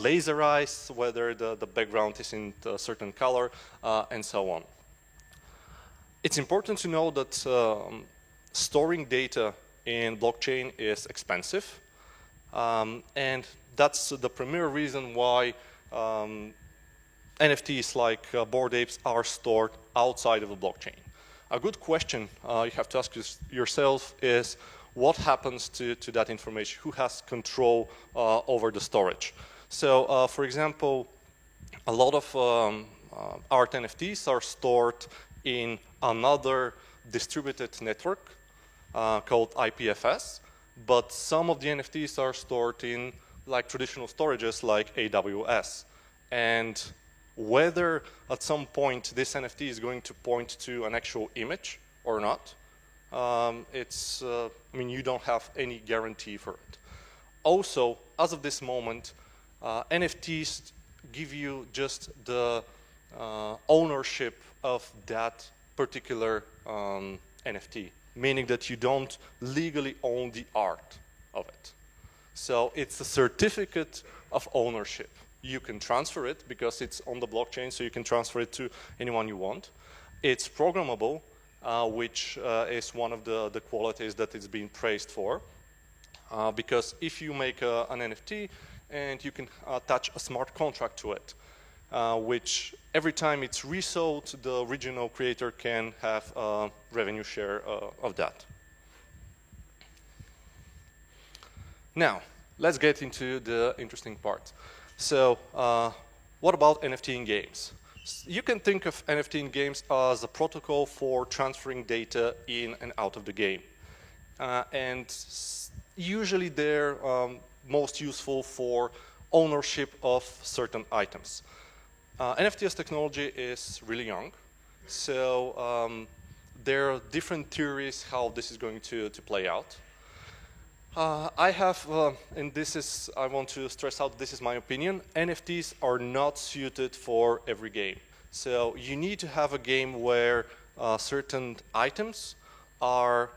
laser eyes, whether the background is in a certain color, and so on. It's important to know that storing data in blockchain is expensive, and that's the primary reason why NFTs like Bored Apes are stored outside of the blockchain. A good question you have to ask yourself is, what happens to that information? Who has control over the storage? So, for example, a lot of art NFTs are stored in another distributed network called IPFS, but some of the NFTs are stored in like traditional storages like AWS. And whether at some point this NFT is going to point to an actual image or not, I mean, you don't have any guarantee for it. Also, as of this moment, NFTs give you just the ownership of that particular NFT, meaning that you don't legally own the art of it. So it's a certificate of ownership. You can transfer it because it's on the blockchain, so you can transfer it to anyone you want. It's programmable, which is one of the qualities that it's being praised for. Because if you make an NFT and you can attach a smart contract to it, which every time it's resold, the original creator can have a revenue share of that. Now, let's get into the interesting part. So, what about NFT in games? You can think of NFT in games as a protocol for transferring data in and out of the game. And usually they're most useful for ownership of certain items. NFTs technology is really young, so there are different theories how this is going to play out. I have, and this is, I want to stress out, this is my opinion, NFTs are not suited for every game. So you need to have a game where certain items are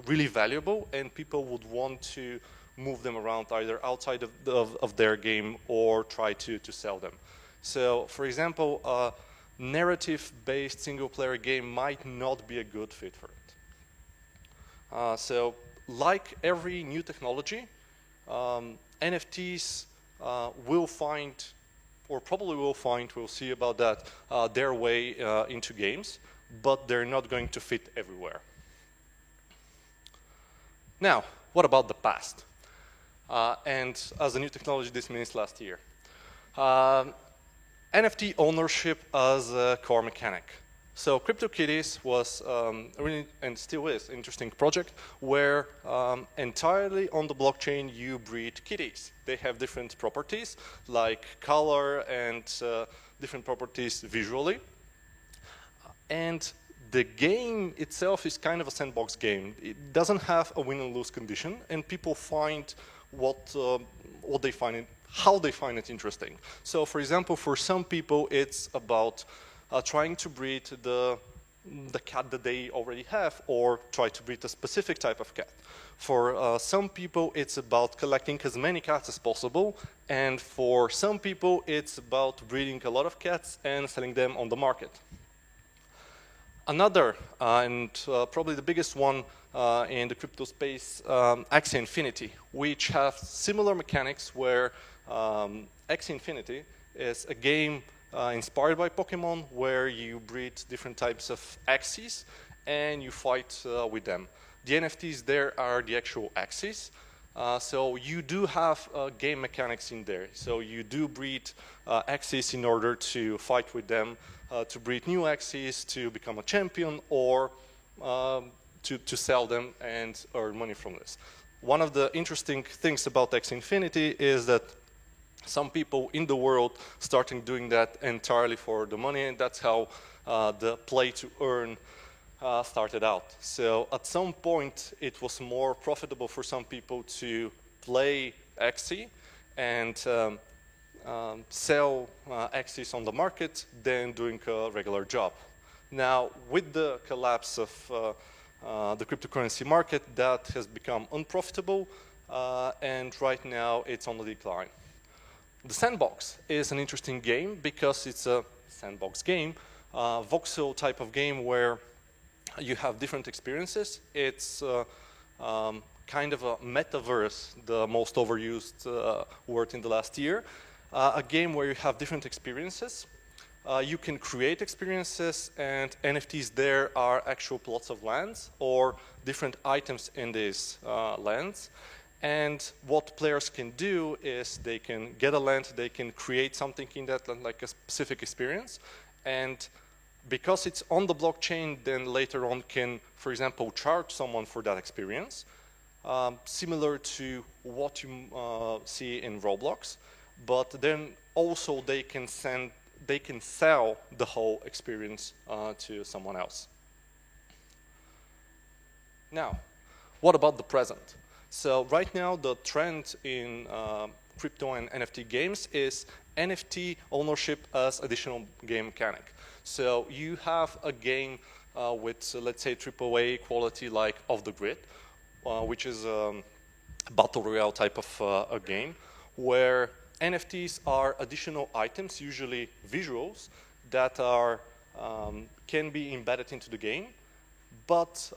really valuable and people would want to move them around either outside of their game or try to sell them. So, for example, a narrative-based single-player game might not be a good fit for it. So, like every new technology, NFTs will find, or probably will find, we'll see about that, their way into games, but they're not going to fit everywhere. Now, what about the past? And as a new technology, this means last year. NFT ownership as a core mechanic. So CryptoKitties was really, and still is, an interesting project where entirely on the blockchain you breed kitties. They have different properties like color and different properties visually. And the game itself is kind of a sandbox game. It doesn't have a win and lose condition, and people find what they find it, how they find it interesting. So, for example, for some people, it's about trying to breed the cat that they already have, or try to breed a specific type of cat. For some people, it's about collecting as many cats as possible, and for some people, it's about breeding a lot of cats and selling them on the market. Another, and probably the biggest one in the crypto space, Axie Infinity, which have similar mechanics where Axie Infinity is a game inspired by Pokemon where you breed different types of Axies and you fight with them. The NFTs there are the actual Axies. So you do have game mechanics in there. So you do breed Axies in order to fight with them, to breed new Axies, to become a champion, or to sell them and earn money from this. One of the interesting things about Axie Infinity is that some people in the world starting doing that entirely for the money, and that's how the play to earn started out. So at some point it was more profitable for some people to play Axie and sell Axies on the market than doing a regular job. Now, with the collapse of the cryptocurrency market, that has become unprofitable, and right now it's on the decline. The Sandbox is an interesting game because it's a sandbox game, voxel type of game where you have different experiences. It's kind of a metaverse, the most overused word in the last year. A game where you have different experiences. You can create experiences, and NFTs there are actual plots of lands or different items in these lands. And what players can do is they can get a land, they can create something in that land, like a specific experience. And because it's on the blockchain, then later on can, for example, charge someone for that experience, similar to what you see in Roblox. But then also they can sell the whole experience to someone else. Now, what about the present? So right now the trend in crypto and NFT games is NFT ownership as additional game mechanic. So you have a game with, let's say, AAA quality like Off the Grid, which is a battle royale type of a game, where NFTs are additional items, usually visuals, that are can be embedded into the game, but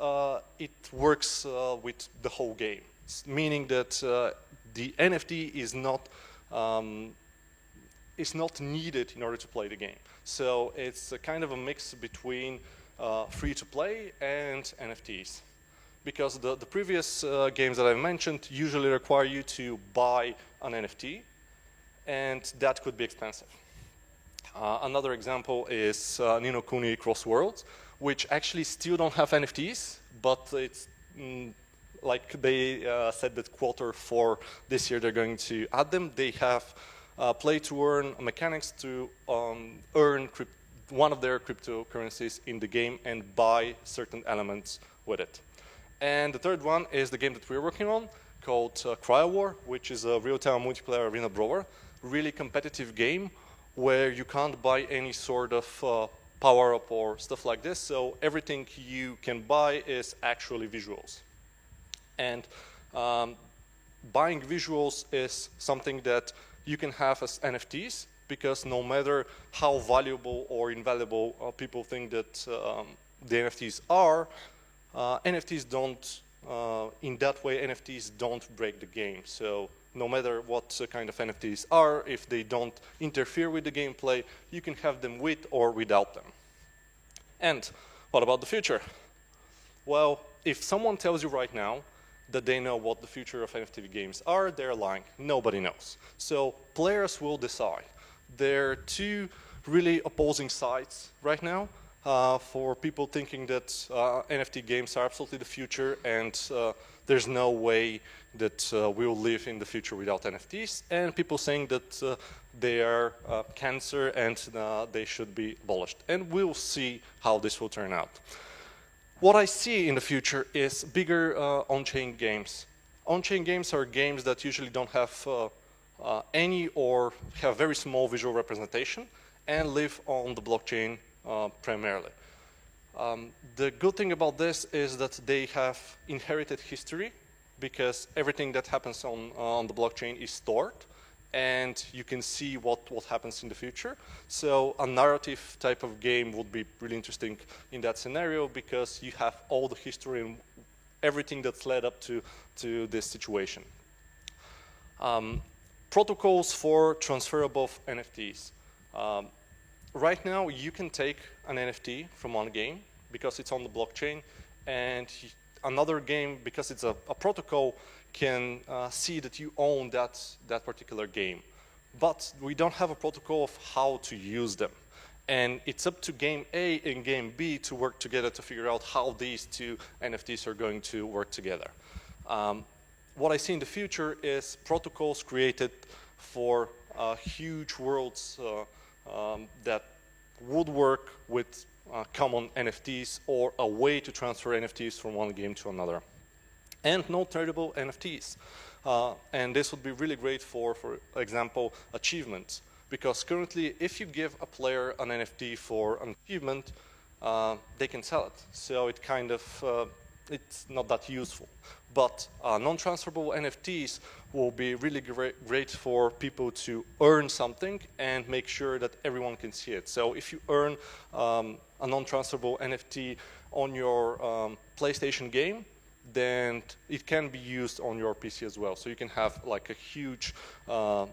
it works with the whole game, meaning that the NFT is not needed in order to play the game. So it's a kind of a mix between free-to-play and NFTs. Because the previous games that I mentioned usually require you to buy an NFT, and that could be expensive. Another example is Ni no Kuni Cross Worlds, which actually still don't have NFTs, but it's like they said that Q4 this year they're going to add them. They have play-to-earn mechanics to earn one of their cryptocurrencies in the game and buy certain elements with it. And the third one is the game that we're working on. called CryoWar, which is a real-time multiplayer arena brawler, really competitive game where you can't buy any sort of power-up or stuff like this, so everything you can buy is actually visuals. And buying visuals is something that you can have as NFTs, because no matter how valuable or invaluable people think that the NFTs are, NFTs don't, in that way, NFTs don't break the game. So no matter what kind of NFTs are, if they don't interfere with the gameplay, you can have them with or without them. And what about the future? Well, if someone tells you right now that they know what the future of NFT games are, they're lying. Nobody knows. So players will decide. There are two really opposing sides right now for people thinking that NFT games are absolutely the future and there's no way that we'll live in the future without NFTs, and people saying that they are cancer and they should be abolished. And we'll see how this will turn out. What I see in the future is bigger on-chain games. On-chain games are games that usually don't have any or have very small visual representation and live on the blockchain primarily. The good thing about this is that they have inherited history, because everything that happens on the blockchain is stored, and you can see what happens in the future. So a narrative type of game would be really interesting in that scenario, because you have all the history and everything that's led up to this situation. Protocols for transferable NFTs. Right now, you can take an NFT from one game because it's on the blockchain, and another game, because it's a protocol, can see that you own that particular game. But we don't have a protocol of how to use them. And it's up to game A and game B to work together to figure out how these two NFTs are going to work together. What I see in the future is protocols created for huge worlds that would work with common NFTs, or a way to transfer NFTs from one game to another. And no tradable NFTs. And this would be really great for example, achievements. Because currently, if you give a player an NFT for an achievement, they can sell it. So it kind of, it's not that useful. But non-transferable NFTs will be really great for people to earn something and make sure that everyone can see it. So if you earn a non-transferable NFT on your PlayStation game, then it can be used on your PC as well. So you can have like a huge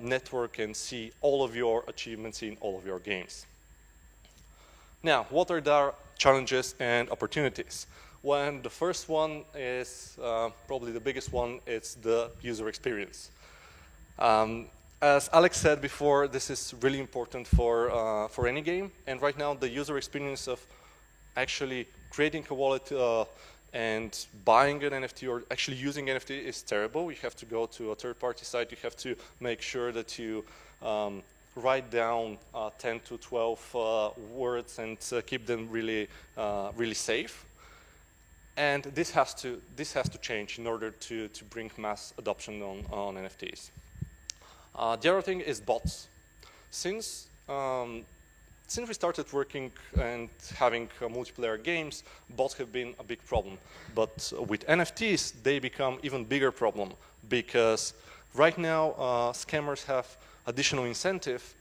network and see all of your achievements in all of your games. Now, what are the challenges and opportunities? When the first one is probably the biggest one, it's the user experience. As Alex said before, this is really important for any game. And right now, the user experience of actually creating a wallet and buying an NFT or actually using NFT is terrible. You have to go to a third-party site. You have to make sure that you write down 10 to 12 words and keep them really, really safe. And this has to change in order to bring mass adoption on NFTs. The other thing is bots. Since we started working and having multiplayer games, bots have been a big problem. But with NFTs, they become even bigger problem, because right now scammers have additional incentive,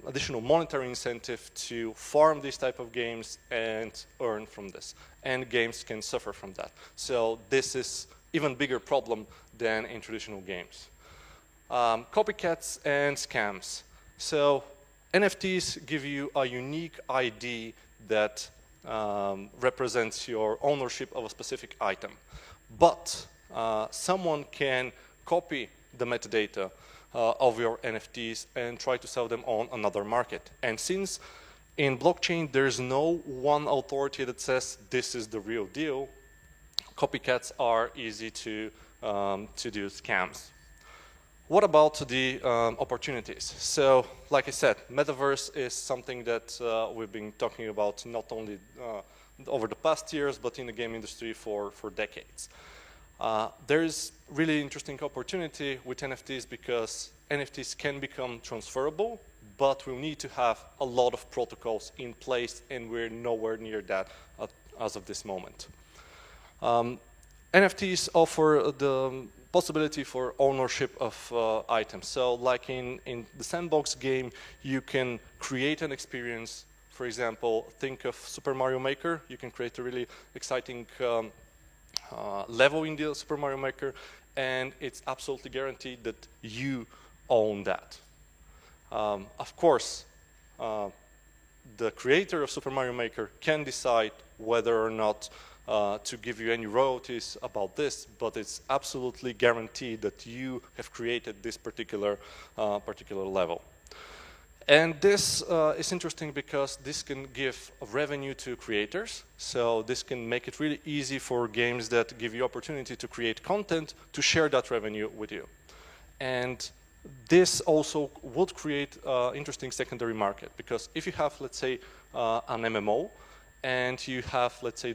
additional monetary incentive to farm these type of games and earn from this. And games can suffer from that. So this is even bigger problem than in traditional games. Copycats and scams. So NFTs give you a unique ID that represents your ownership of a specific item. But someone can copy the metadata of your NFTs and try to sell them on another market. And since in blockchain there's no one authority that says this is the real deal, copycats are easy to do scams. What about the opportunities? So, like I said, metaverse is something that we've been talking about not only over the past years, but in the game industry for decades. There's really interesting opportunity with NFTs because NFTs can become transferable, but we need to have a lot of protocols in place, and we're nowhere near that as of this moment. NFTs offer the possibility for ownership of items. So like in the sandbox game, you can create an experience. For example, think of Super Mario Maker. You can create a really exciting level in the Super Mario Maker, and it's absolutely guaranteed that you own that. Of course, the creator of Super Mario Maker can decide whether or not to give you any royalties about this, but it's absolutely guaranteed that you have created this particular level. And this is interesting because this can give revenue to creators. So this can make it really easy for games that give you opportunity to create content to share that revenue with you. And this also would create interesting secondary market, because if you have, let's say, an MMO, and you have, let's say,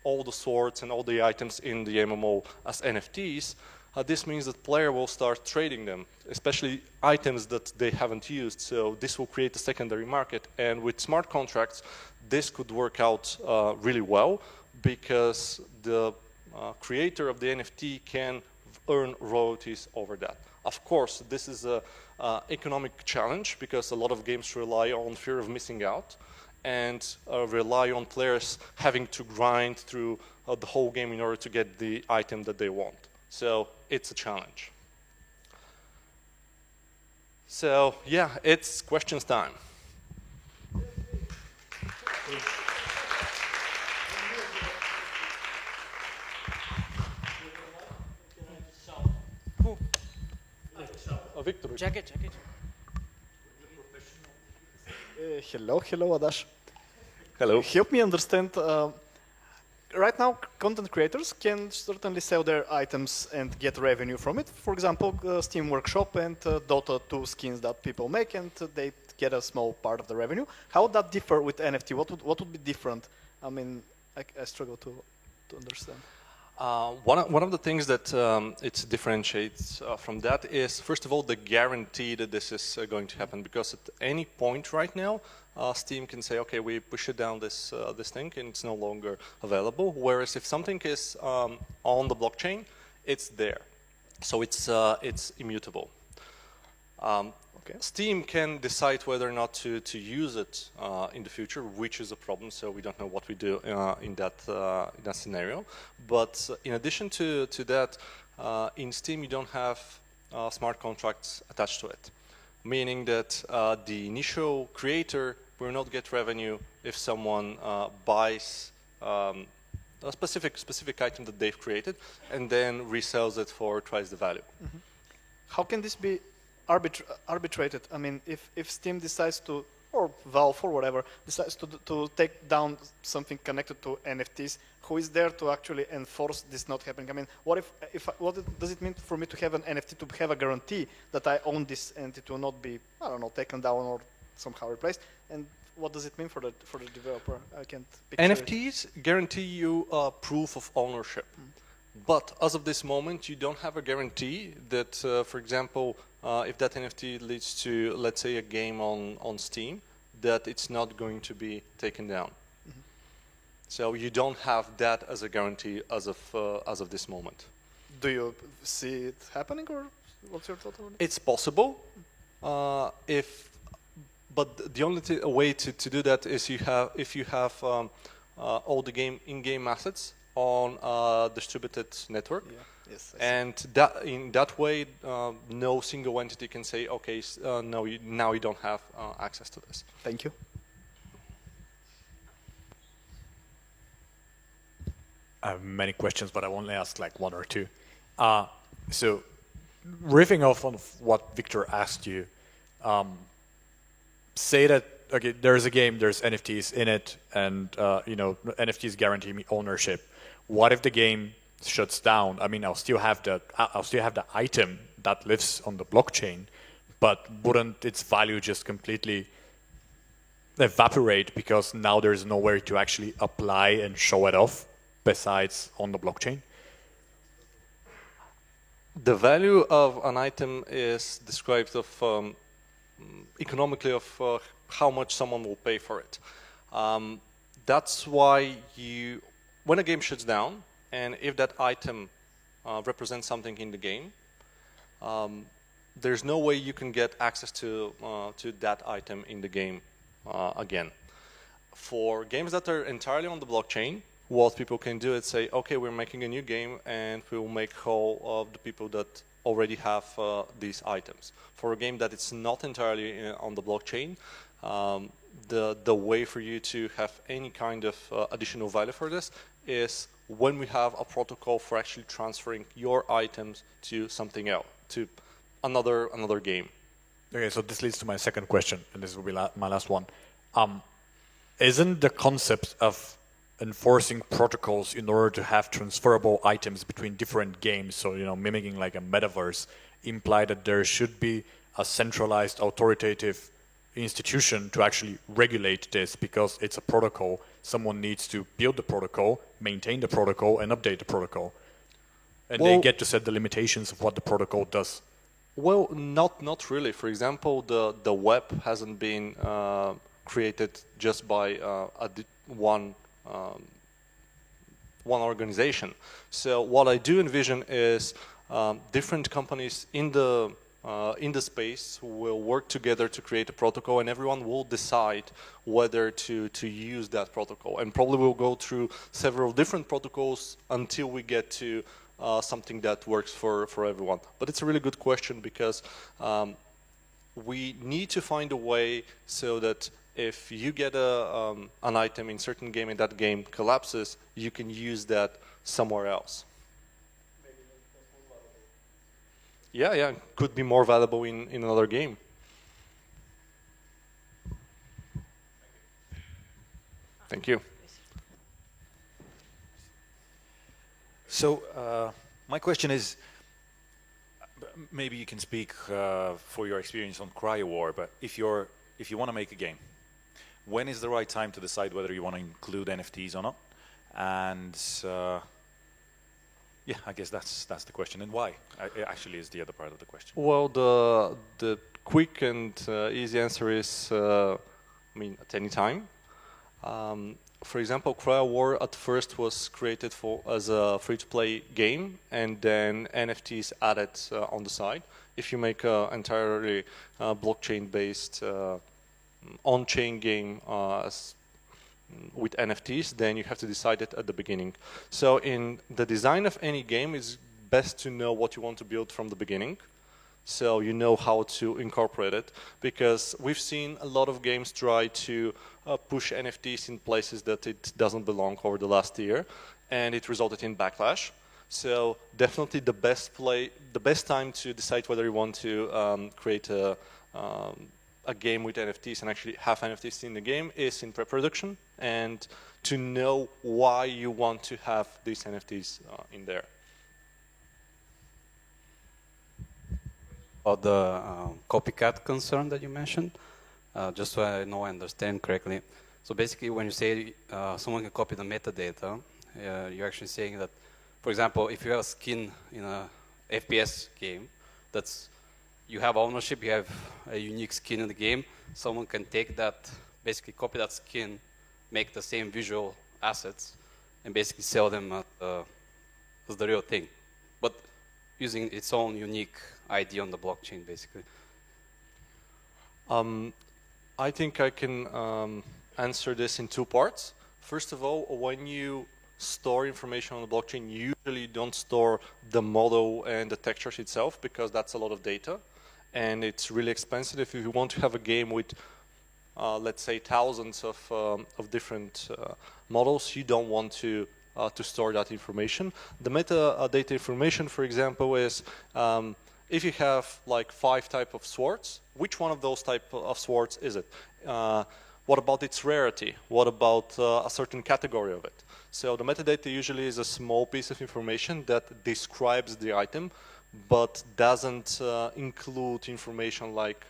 all the swords and all the items in the MMO as NFTs, this means that player will start trading them, especially items that they haven't used. So this will create a secondary market, and with smart contracts, this could work out really well, because the creator of the NFT can earn royalties over that. Of course, this is an economic challenge, because a lot of games rely on fear of missing out, and rely on players having to grind through the whole game in order to get the item that they want. So it's a challenge. So yeah, it's questions time. Victor.
Jacket.
Hello, Adash.
Hello.
Help me understand. Right now, content creators can certainly sell their items and get revenue from it. For example, Steam Workshop and Dota 2 skins that people make, and they get a small part of the revenue. How would that differ with NFT? What would be different? I mean, I struggle to understand.
One of the things that it differentiates from that is, first of all, the guarantee that this is going to happen, because at any point right now, Steam can say, okay, we push it down this thing and it's no longer available. Whereas if something is on the blockchain, it's there, so it's immutable. Steam can decide whether or not to use it in the future, which is a problem. So we don't know what we do in that scenario. But in addition to that, in Steam you don't have smart contracts attached to it, meaning that the initial creator will not get revenue if someone buys a specific item that they've created and then resells it for twice the value.
Mm-hmm. How can this be arbitrated? I mean, if Steam decides to, or Valve or whatever, decides to take down something connected to NFTs, who is there to actually enforce this not happening? I mean, what does it mean for me to have an NFT, to have a guarantee that I own this entity, to not be, I don't know, taken down or somehow replaced? And what does it mean for the developer? I can't picture
NFTs guarantee you proof of ownership. But as of this moment, you don't have a guarantee that, for example, if that NFT leads to, let's say, a game on Steam, that it's not going to be taken down. Mm-hmm. So you don't have that as a guarantee as of this moment.
Do you see it happening, or what's your thought on it?
It's possible, but the only way to do that is if you have all the in-game assets on a distributed network.
Yeah. Yes,
and in that way, no single entity can say, okay, no, now you don't have access to this.
Thank you.
I have many questions, but I will only ask like one or two. So, riffing off on what Victor asked you, say that, okay, there's a game, there's NFTs in it, and NFTs guarantee me ownership. What if the game shuts down? I mean, I'll still have the item that lives on the blockchain, but wouldn't its value just completely evaporate because now there's nowhere to actually apply and show it off besides on the blockchain?
The value of an item is described economically of how much someone will pay for it. That's why when a game shuts down, and if that item represents something in the game, there's no way you can get access to that item in the game again. For games that are entirely on the blockchain, what people can do is say, okay, we're making a new game and we'll make whole of the people that already have these items. For a game that it's not entirely on the blockchain, the way for you to have any kind of additional value for this is when we have a protocol for actually transferring your items to something else, to another game.
Okay, so this leads to my second question, and this will be my last one. Isn't the concept of enforcing protocols in order to have transferable items between different games, so mimicking like a metaverse, imply that there should be a centralized authoritative institution to actually regulate this, because it's a protocol? Someone needs to build the protocol, maintain the protocol, and update the protocol, and they get to set the limitations of what the protocol does.
Well, not really. For example, the web hasn't been created just by one organization. So what I do envision is different companies in the space will work together to create a protocol, and everyone will decide whether to use that protocol. And probably we'll go through several different protocols until we get to something that works for everyone. But it's a really good question, because we need to find a way so that if you get an item in certain game and that game collapses, you can use that somewhere else. Yeah, could be more valuable in another game. Thank you.
So my question is, maybe you can speak for your experience on CryoWar, but if you want to make a game, when is the right time to decide whether you want to include NFTs or not? And yeah, I guess that's the question. And why actually is the other part of the question.
Well, the quick and easy answer is, at any time. For example, CryoWar at first was created as a free-to-play game, and then NFTs added on the side. If you make an entirely blockchain-based on-chain game with NFTs, then you have to decide it at the beginning. So in the design of any game, it's best to know what you want to build from the beginning, so you know how to incorporate it, because we've seen a lot of games try to push NFTs in places that it doesn't belong over the last year, and it resulted in backlash. So definitely the best time to decide whether you want to create a game with NFTs and actually have NFTs in the game is in pre-production, and to know why you want to have these NFTs in there.
About the copycat concern that you mentioned, just so I know I understand correctly. So basically, when you say someone can copy the metadata, you're actually saying that, for example, if you have a skin in a FPS game, you have ownership, you have a unique skin in the game, someone can take that, basically copy that skin, make the same visual assets, and basically sell them as the real thing, but using its own unique ID on the blockchain, basically.
I think I can answer this in two parts. First of all, when you store information on the blockchain, you usually don't store the model and the textures itself, because that's a lot of data, and it's really expensive. If you want to have a game with, let's say, thousands of different models, you don't want to store that information. The metadata information, for example, is if you have like 5 types of swords, which one of those type of swords is it? What about its rarity? What about a certain category of it? So the metadata usually is a small piece of information that describes the item, but doesn't include information like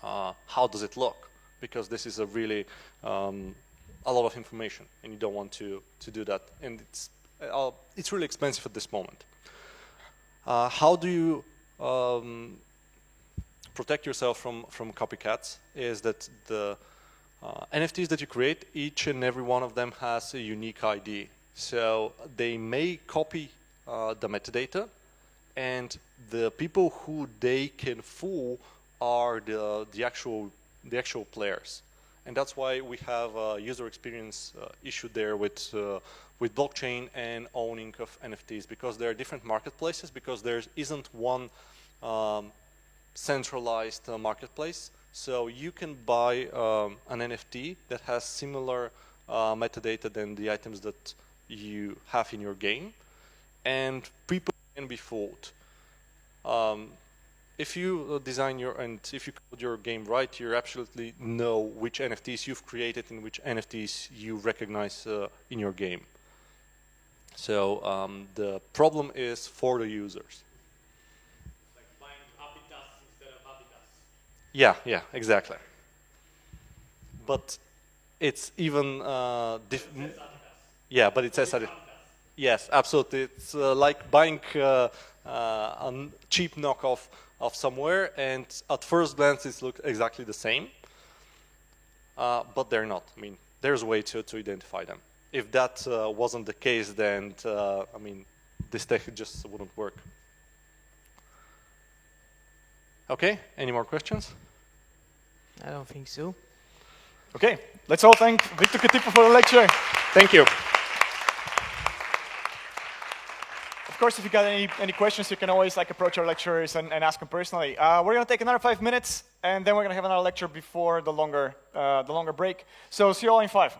how does it look, because this is a really a lot of information, and you don't want to do that, and it's really expensive at this moment. How do you protect yourself from copycats? Is that the NFTs that you create, each and every one of them has a unique ID. So they may copy the metadata, and the people who they can fool are the actual players. And that's why we have a user experience issue there with blockchain and owning of NFTs, because there are different marketplaces, because there isn't one centralized marketplace. So you can buy an NFT that has similar metadata than the items that you have in your game, and people can be fooled. If you design if you code your game right, you absolutely know which NFTs you've created and which NFTs you recognize in your game. So the problem is for the users.
Like buying Habitas instead of Habitas.
Yeah, exactly. But it's even yeah, but it says Adidas. Yes, absolutely. It's like buying a cheap knockoff of somewhere, and at first glance it looks exactly the same, but they're not. I mean, there's a way to identify them. If that wasn't the case, then I mean, this tech just wouldn't work. Okay, any more questions?
I don't think so.
Okay, let's all thank Victor Katipa for the lecture.
Thank you.
Of course, if you got any questions, you can always approach our lecturers and ask them personally. We're going to take another 5 minutes, and then we're going to have another lecture before the longer break. So see you all in 5.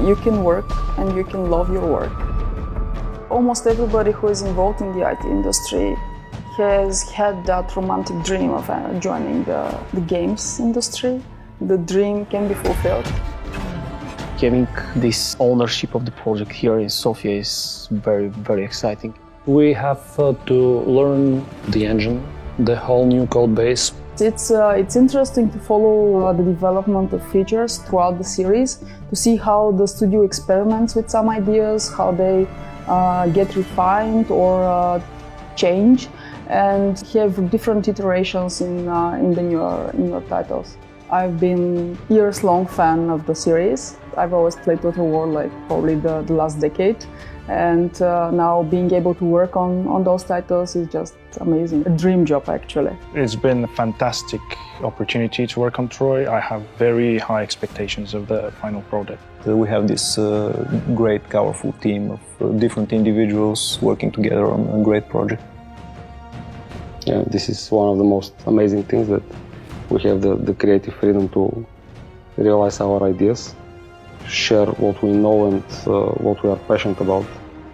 You can work and you can love your work. Almost everybody who is involved in the IT industry has had that romantic dream of joining the games industry. The dream can be fulfilled.
Having this ownership of the project here in Sofia is very, very exciting.
We have to learn the engine, the whole new code base.
It's interesting to follow the development of features throughout the series, to see how the studio experiments with some ideas, how they get refined or change, and have different iterations in the newer titles. I've been years-long fan of the series. I've always played Total War like probably the last decade, and now being able to work on those titles is just amazing. A dream job, actually.
It's been a fantastic opportunity to work on Troy. I have very high expectations of the final product.
We have this great, powerful team of different individuals working together on a great project.
Yeah, this is one of the most amazing things, that we have the creative freedom to realize our ideas, share what we know and what we are passionate about.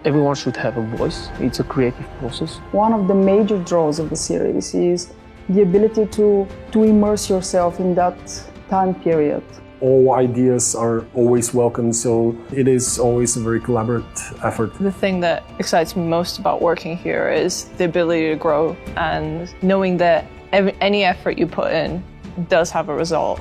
Everyone should have a voice. It's a creative process.
One of the major draws of the series is the ability to immerse yourself in that time period.
All ideas are always welcome, so it is always a very collaborative effort.
The thing that excites me most about working here is the ability to grow and knowing that any effort you put in does have a result.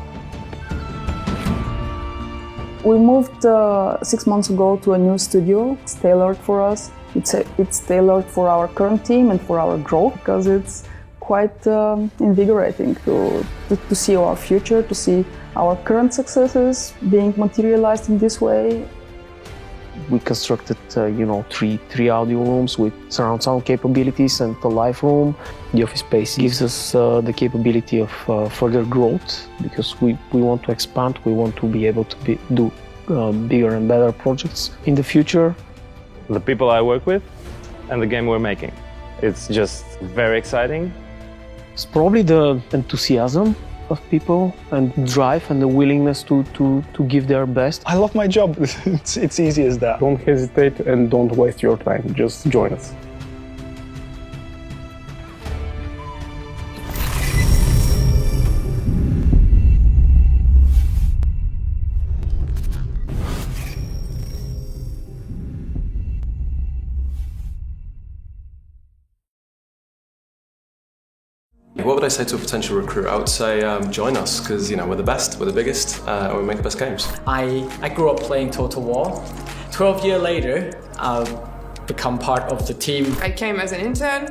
We moved 6 months ago to a new studio. It's tailored for us. It's tailored for our current team and for our growth, because it's quite invigorating to see our future, to see our current successes being materialized in this way.
We constructed, three audio rooms with surround sound capabilities and a live room. The office space gives us the capability of further growth, because we want to expand. We want to be able to do bigger and better projects in the future.
The people I work with and the game we're making. It's just very exciting.
It's probably the enthusiasm of people and drive and the willingness to give their best.
I love my job. It's easy as that.
Don't hesitate and don't waste your time. Just join us.
What would I say to a potential recruit? I would say join us, because we're the best, we're the biggest, and we make the best games.
I grew up playing Total War. 12 years later, I've become part of the team.
I came as an intern,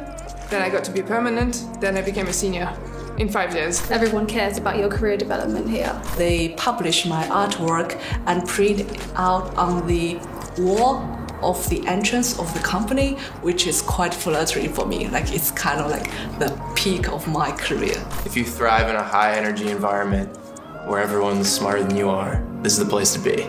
then I got to be permanent, then I became a senior in 5 years.
Everyone cares about your career development here.
They publish my artwork and print out on the wall of the entrance of the company, which is quite flattering for me. Like, it's kind of like the peak of my career.
If you thrive in a high energy environment where everyone's smarter than you are, this is the place to be.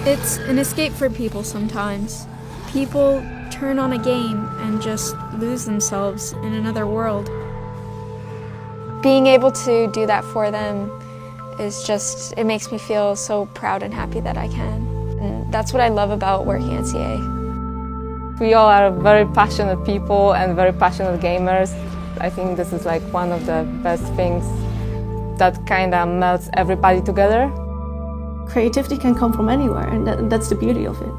It's an escape for people sometimes. People turn on a game and just lose themselves in another world.
Being able to do that for them is just, it makes me feel so proud and happy that I can. And that's what I love about working at CA.
We all are very passionate people and very passionate gamers. I think this is like one of the best things that kind of melts everybody together.
Creativity can come from anywhere, and that's the beauty of it.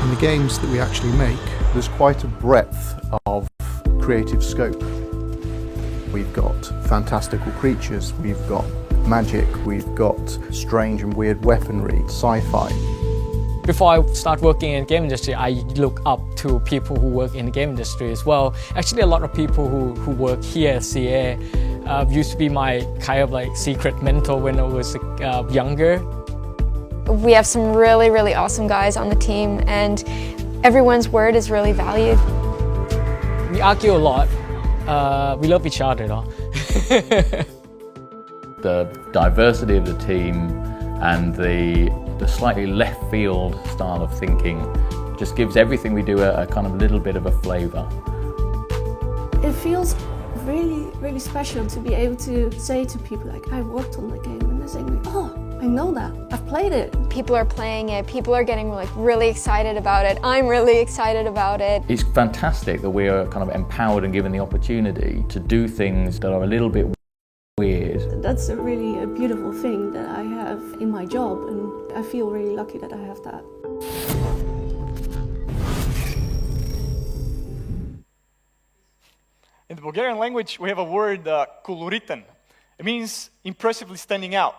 In the games that we actually make, there's quite a breadth of creative scope. We've got fantastical creatures, we've got magic, we've got strange and weird weaponry, sci-fi.
Before I start working in the game industry, I look up to people who work in the game industry as well. Actually, a lot of people who work here at CA used to be my kind of like secret mentor when I was younger.
We have some really, really awesome guys on the team, and everyone's word is really valued.
We argue a lot. We love each other, though.
The diversity of the team and the slightly left field style of thinking just gives everything we do a kind of little bit of a flavour.
It feels really, really special to be able to say to people like, I worked on the game, and they're saying, oh, I know that, I've played it.
People are playing it, people are getting like really excited about it, I'm really excited about it.
It's fantastic that we are kind of empowered and given the opportunity to do things that are a little bit weird.
That's a really beautiful thing that I have in my job, and I feel really lucky that I have that.
In the Bulgarian language, we have a word, koloritan. It means impressively standing out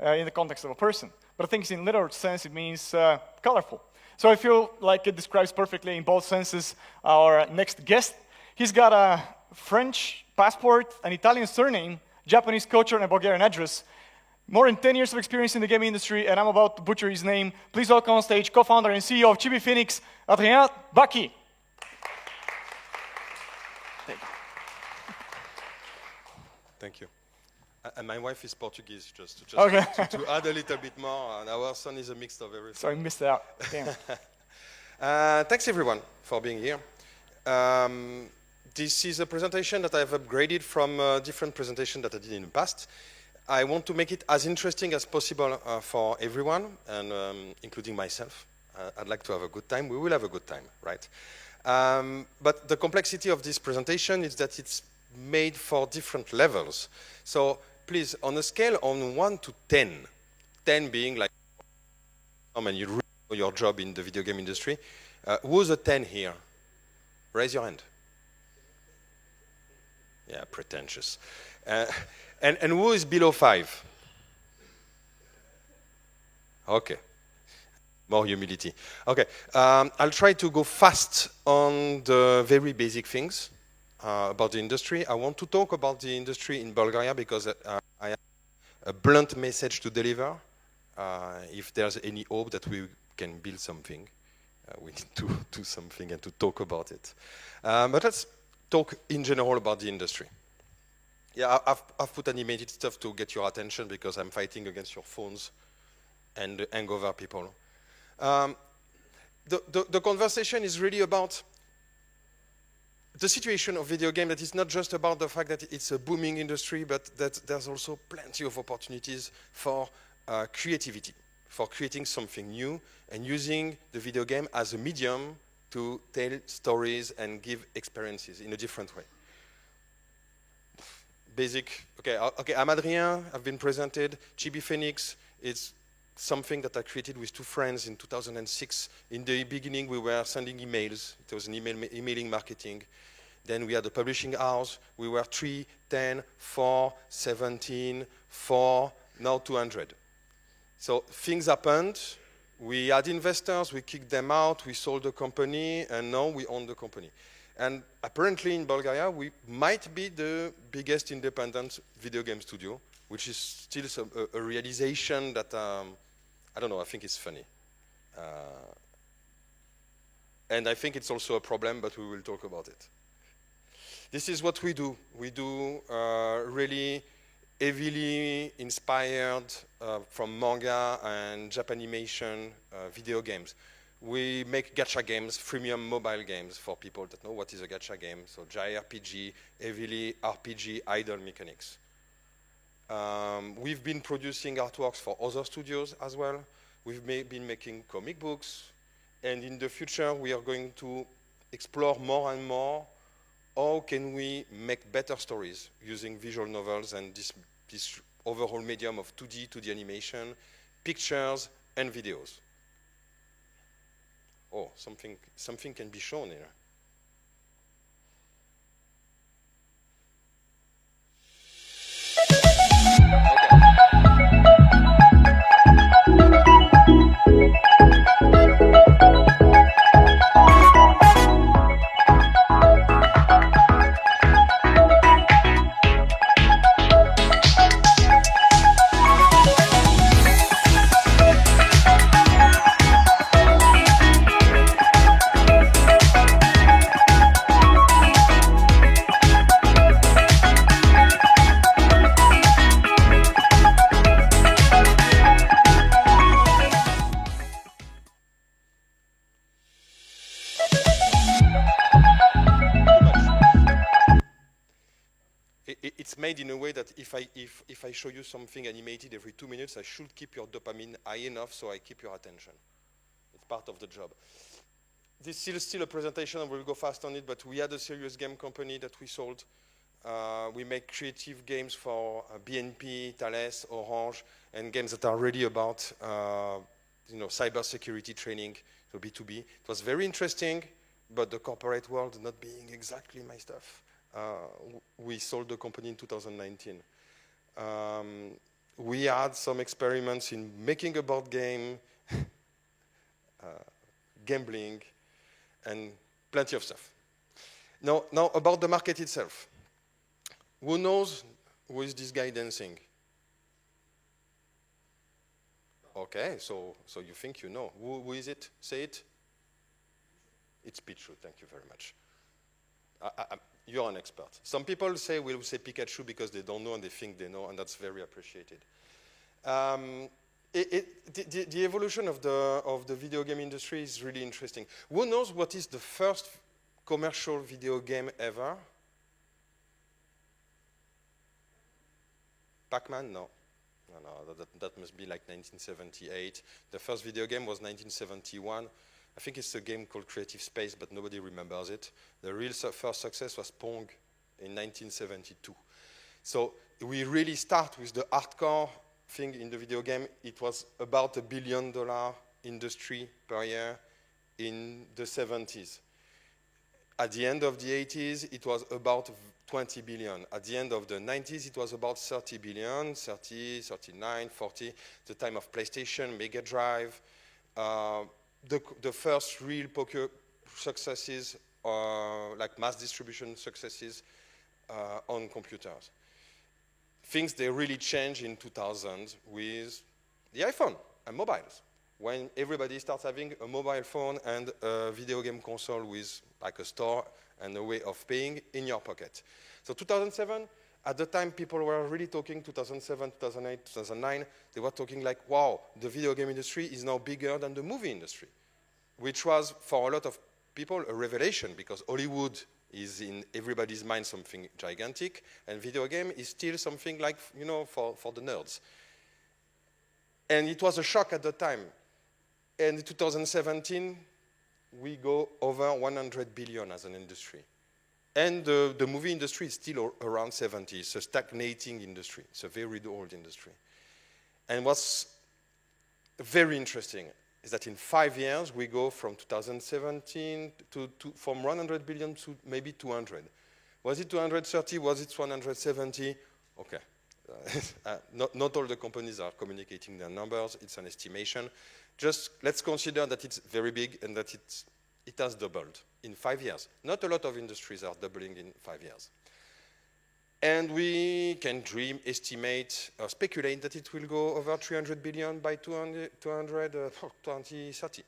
in the context of a person. But I think in literal sense, it means colorful. So I feel like it describes perfectly in both senses our next guest. He's got a French passport, an Italian surname, Japanese culture, and a Bulgarian address. More than 10 years of experience in the gaming industry, and I'm about to butcher his name. Please welcome on stage co-founder and CEO of Chibi Phoenix, Adrien Baki.
Thank you. And my wife is Portuguese, just
okay.
to add a little bit more. And our son is a mix of everything.
So I missed out. Damn.
Thanks everyone for being here. This is a presentation that I've upgraded from a different presentation that I did in the past. I want to make it as interesting as possible for everyone, and including myself. I'd like to have a good time. We will have a good time, right? But the complexity of this presentation is that it's made for different levels. So please, on a scale on 1 to 10, 10 being like, I mean, you really know your job in the video game industry, who's a 10 here? Raise your hand. Yeah, pretentious. And who is below 5? Okay. More humility. Okay, I'll try to go fast on the very basic things about the industry. I want to talk about the industry in Bulgaria because I have a blunt message to deliver. If there's any hope that we can build something, we need to do something and to talk about it. But let's talk in general about the industry. Yeah, I've put animated stuff to get your attention because I'm fighting against your phones and the hangover people. The conversation is really about the situation of video game, that is not just about the fact that it's a booming industry, but that there's also plenty of opportunities for creativity, for creating something new and using the video game as a medium to tell stories and give experiences in a different way. Basic, okay, I'm Adrien, I've been presented. Chibi Phoenix, it's something that I created with 2 friends in 2006. In the beginning, we were sending emails. It was an emailing marketing. Then we had a publishing house. We were 3, 10, 4, 17, 4, now 200. So things happened. We had investors, we kicked them out, we sold the company, and now we own the company. And apparently in Bulgaria, we might be the biggest independent video game studio, which is still a realization that, I don't know, I think it's funny. And I think it's also a problem, but we will talk about it. This is what we do. We do really heavily inspired from manga and Japanimation video games. We make gacha games, freemium mobile games for people that know what is a gacha game. So JRPG, heavily RPG, idle mechanics. We've been producing artworks for other studios as well. We've been making comic books. And in the future, we are going to explore more and more how can we make better stories using visual novels and this overall medium of 2D animation, pictures, and videos. Oh, something can be shown here. made in a way that if I show you something animated every 2 minutes, I should keep your dopamine high enough so I keep your attention. It's part of the job. This is still a presentation, and we'll go fast on it, but we had a serious game company that we sold. We make creative games for BNP, Thales, Orange, and games that are really about cybersecurity training, so B2B. It was very interesting, but the corporate world not being exactly my stuff. We sold the company in 2019. We had some experiments in making a board game, gambling, and plenty of stuff. Now about the market itself. Who knows who is this guy dancing? Okay, so you think you know. Who is it? Say it. It's Pichu, thank you very much. You're an expert. Some people will say Pikachu because they don't know and they think they know, and that's very appreciated. The evolution of the video game industry is really interesting. Who knows what is the first commercial video game ever? Pac-Man? No. That must be like 1978. The first video game was 1971. I think it's a game called Creative Space, but nobody remembers it. The real first success was Pong in 1972. So we really start with the hardcore thing in the video game. It was about $1 billion industry per year in the 70s. At the end of the 80s, it was about 20 billion. At the end of the 90s, it was about 30 billion, 30, 39, 40. The time of PlayStation, Mega Drive. The first real poker successes, like mass distribution successes on computers. Things, they really changed in 2000 with the iPhone and mobiles. When everybody starts having a mobile phone and a video game console with like a store and a way of paying in your pocket. So 2007, at the time people were really talking, 2007, 2008, 2009, they were talking like, wow, the video game industry is now bigger than the movie industry, which was for a lot of people a revelation because Hollywood is in everybody's mind something gigantic and video game is still something like, for the nerds. And it was a shock at the time. And in 2017, we go over 100 billion as an industry. And the movie industry is still around 70. It's a stagnating industry. It's a very old industry. And what's very interesting is that in 5 years, we go from 2017 from 100 billion to maybe 200. Was it 230? Was it 170? Okay. Not all the companies are communicating their numbers. It's an estimation. Just let's consider that it's very big and that it has doubled in 5 years. Not a lot of industries are doubling in 5 years. And we can dream, estimate, or speculate that it will go over 300 billion by 2030.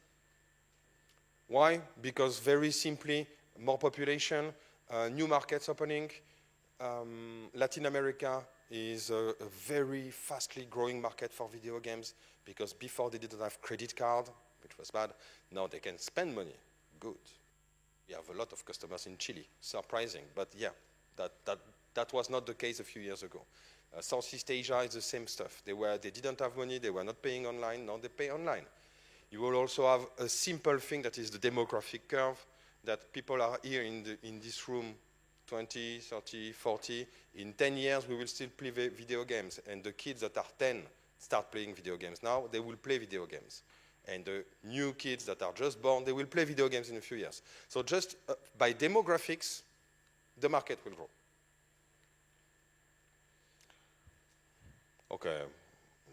Why? Because very simply, more population, new markets opening. Latin America is a very fastly growing market for video games because before they didn't have credit card, which was bad. Now they can spend money. Good. We have a lot of customers in Chile. Surprising, but yeah, that was not the case a few years ago. Southeast Asia is the same stuff. They didn't have money, they were not paying online, now they pay online. You will also have a simple thing that is the demographic curve, that people are here in this room 20, 30, 40. In 10 years, we will still play video games. And the kids that are 10 start playing video games now, they will play video games. And the new kids that are just born, they will play video games in a few years. So just by demographics, the market will grow. Okay,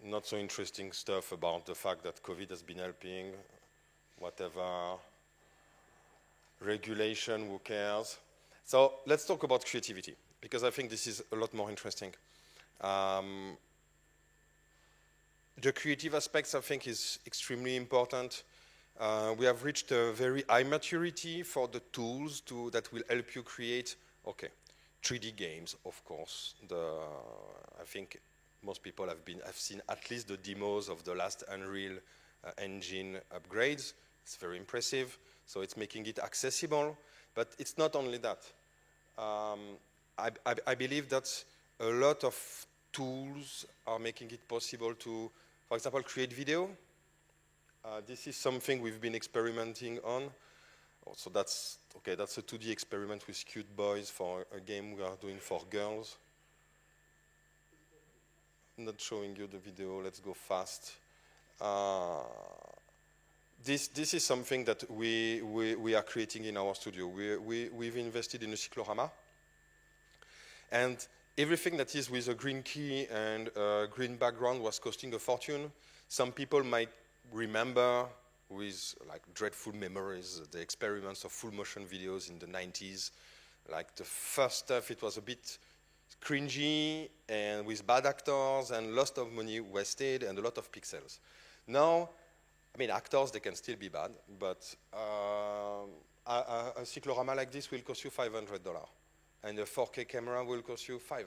not so interesting stuff about the fact that COVID has been helping, whatever, regulation, who cares? So let's talk about creativity, because I think this is a lot more interesting. The creative aspects, I think, is extremely important. We have reached a very high maturity for the tools that will help you create, 3D games, of course. I think most people have seen at least the demos of the last Unreal Engine upgrades. It's very impressive. So it's making it accessible. But it's not only that. I believe that a lot of tools are making it possible to, for example, create video. This is something we've been experimenting on. So that's a 2D experiment with cute boys for a game we are doing for girls. I'm not showing you the video, let's go fast. This is something that we are creating in our studio. We've invested in a cyclorama. And everything that is with a green key and a green background was costing a fortune. Some people might remember with like dreadful memories the experiments of full motion videos in the 90s. Like the first stuff, it was a bit cringy and with bad actors and lots of money wasted and a lot of pixels. Now, I mean, actors, they can still be bad, but a cyclorama like this will cost you $500. And a 4K camera will cost you $500.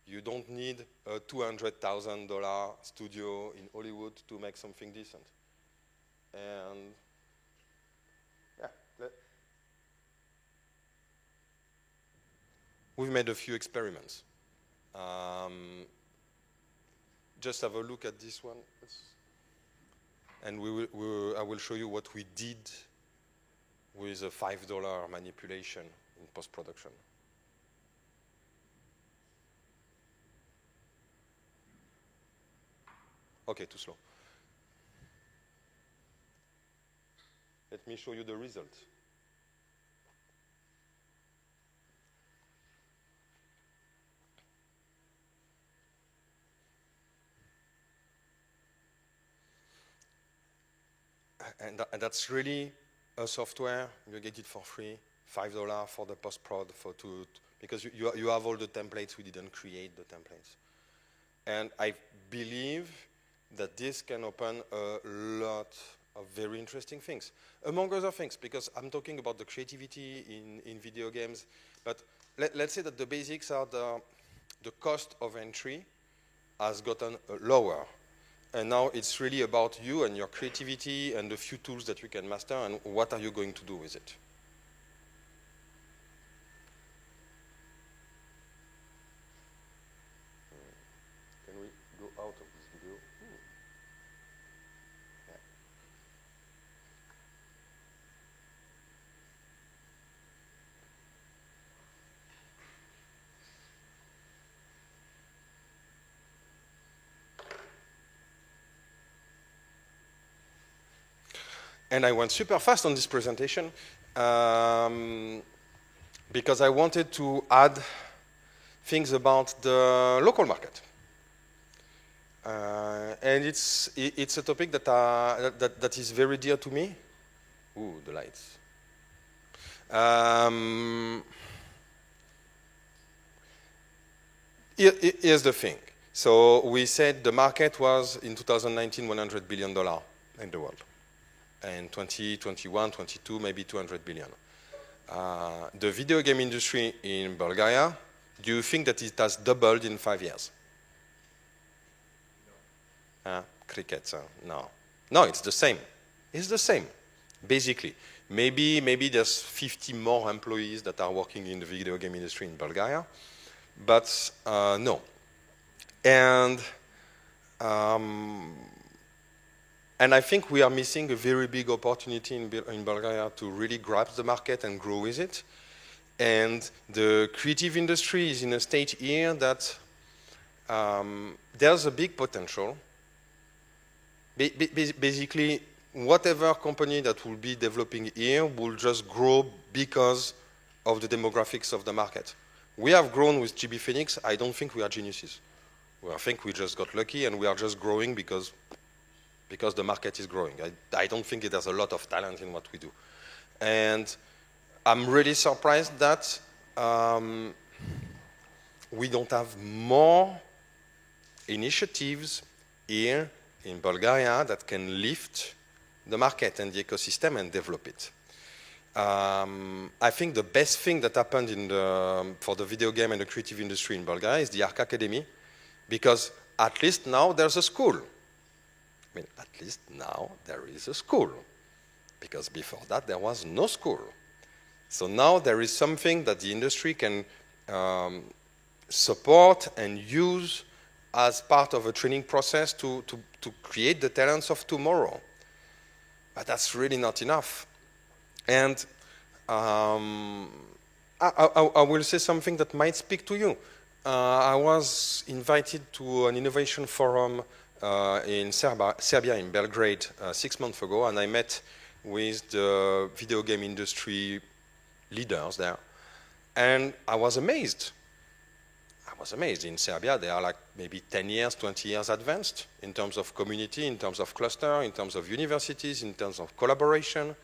You don't need a $200,000 studio in Hollywood to make something decent. And yeah, we've made a few experiments. Just have a look at this one. And I will show you what we did with a $5 manipulation in post-production. Okay, too slow. Let me show you the result. And that's really a software. You get it for free, $5 for the post-prod because you have all the templates. We didn't create the templates. And I believe that this can open a lot of very interesting things, among other things, because I'm talking about the creativity in video games, but let's say that the basics are the cost of entry has gotten lower. And now it's really about you and your creativity and the few tools that you can master and what are you going to do with it. Can we go out of this video? Yeah. And I went super fast on this presentation because I wanted to add things about the local market. And it's a topic that is very dear to me. Ooh, the lights. Here's the thing. So we said the market was, in 2019, $100 billion in the world. And 2021, 22, maybe 200 billion. The video game industry in Bulgaria, do you think that it has doubled in 5 years? Crickets, no. No, it's the same. It's the same, basically. Maybe there's 50 more employees that are working in the video game industry in Bulgaria, but no. And I think we are missing a very big opportunity in Bulgaria to really grab the market and grow with it. And the creative industry is in a stage here that there's a big potential. Basically, whatever company that will be developing here will just grow because of the demographics of the market. We have grown with GB Phoenix. I don't think we are geniuses. I think we just got lucky and we are just growing because the market is growing. I don't think there's a lot of talent in what we do. And I'm really surprised that we don't have more initiatives here in Bulgaria that can lift the market and the ecosystem and develop it. I think the best thing that happened for the video game and the creative industry in Bulgaria is the Arc Academy, because at least now there's a school. I mean, at least now there is a school, because before that there was no school. So now there is something that the industry can support and use as part of a training process to create the talents of tomorrow. But that's really not enough. And I will say something that might speak to you. I was invited to an innovation forum in Serbia, in Belgrade, 6 months ago, and I met with the video game industry leaders there. And I was amazed. In Serbia, they are like maybe 10 years, 20 years advanced in terms of community, in terms of cluster, in terms of universities, in terms of collaboration.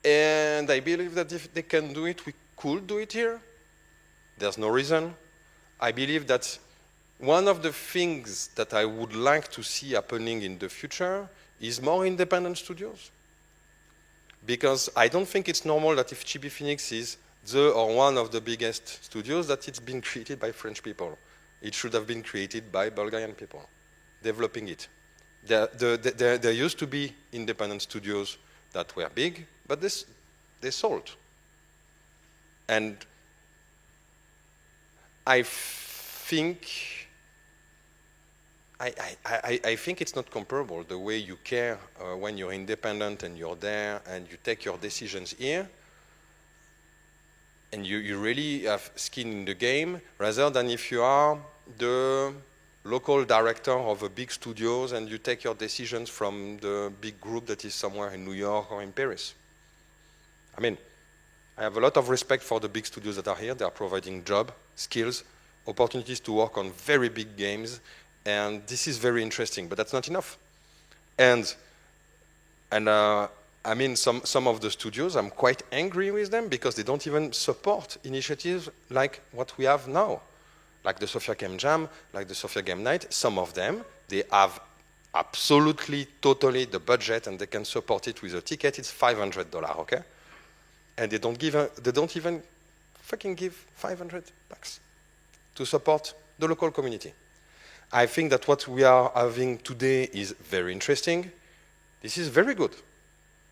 And I believe that if they can do it, we could do it here. There's no reason. I believe that one of the things that I would like to see happening in the future is more independent studios. Because I don't think it's normal that if Chibi Phoenix is the or one of the biggest studios, that it's been created by French people. It should have been created by Bulgarian people, developing it. There used to be independent studios that were big, but they sold. And I think it's not comparable, the way you care when you're independent and you're there and you take your decisions here, and you really have skin in the game, rather than if you are the local director of a big studios and you take your decisions from the big group that is somewhere in New York or in Paris. I mean, I have a lot of respect for the big studios that are here. They are providing job, skills, opportunities to work on very big games, and this is very interesting, but that's not enough. And I mean, some of the studios, I'm quite angry with them because they don't even support initiatives like what we have now, like the Sofia Game Jam, like the Sofia Game Night. Some of them, they have absolutely, totally the budget and they can support it with a ticket. It's $500, okay? And they don't even fucking give $500 to support the local community. I think that what we are having today is very interesting. This is very good.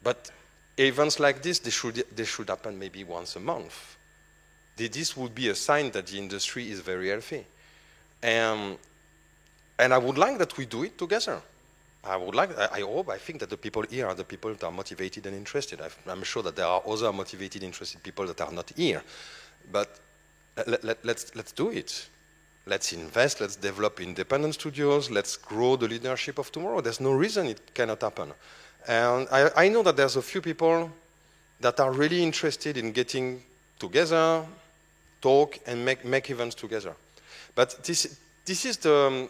But events like this, they should happen maybe once a month. This would be a sign that the industry is very healthy. And I would like that we do it together. I think that the people here are the people that are motivated and interested. I'm sure that there are other motivated, interested people that are not here. But let's do it. Let's invest, let's develop independent studios, let's grow the leadership of tomorrow. There's no reason it cannot happen. And I know that there's a few people that are really interested in getting together, talk, and make events together. But this is the,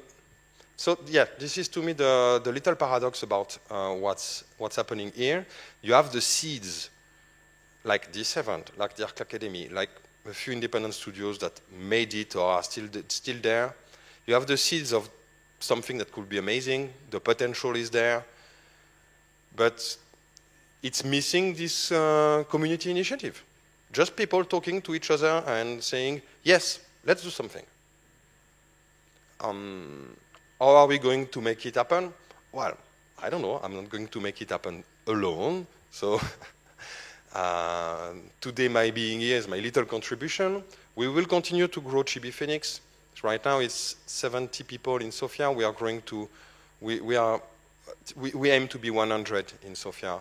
so yeah, this is to me the little paradox about what's happening here. You have the seeds, like this event, like the Arc Academy, like a few independent studios that made it or are still there. You have the seeds of something that could be amazing. The potential is there. But it's missing this community initiative. Just people talking to each other and saying, yes, let's do something. How are we going to make it happen? Well, I don't know. I'm not going to make it happen alone. So today my being here is my little contribution. We will continue to grow Chibi Phoenix. Right now it's 70 people in Sofia. We are growing to, we aim to be 100 in Sofia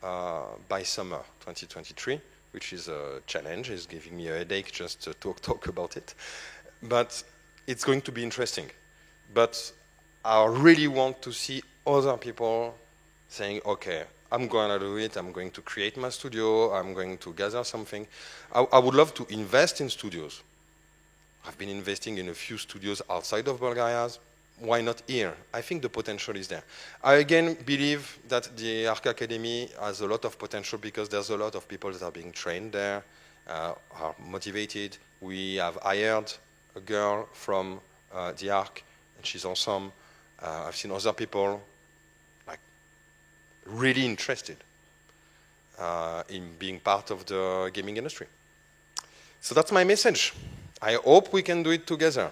by summer 2023, which is a challenge. It's giving me a headache just to talk about it. But it's going to be interesting. But I really want to see other people saying, okay, I'm going to do it. I'm going to create my studio. I'm going to gather something. I would love to invest in studios. I've been investing in a few studios outside of Bulgaria. Why not here? I think the potential is there. I again believe that the Arc Academy has a lot of potential because there's a lot of people that are being trained there, are motivated. We have hired a girl from the Arc, and she's awesome. I've seen other people like really interested in being part of the gaming industry. So that's my message. I hope we can do it together.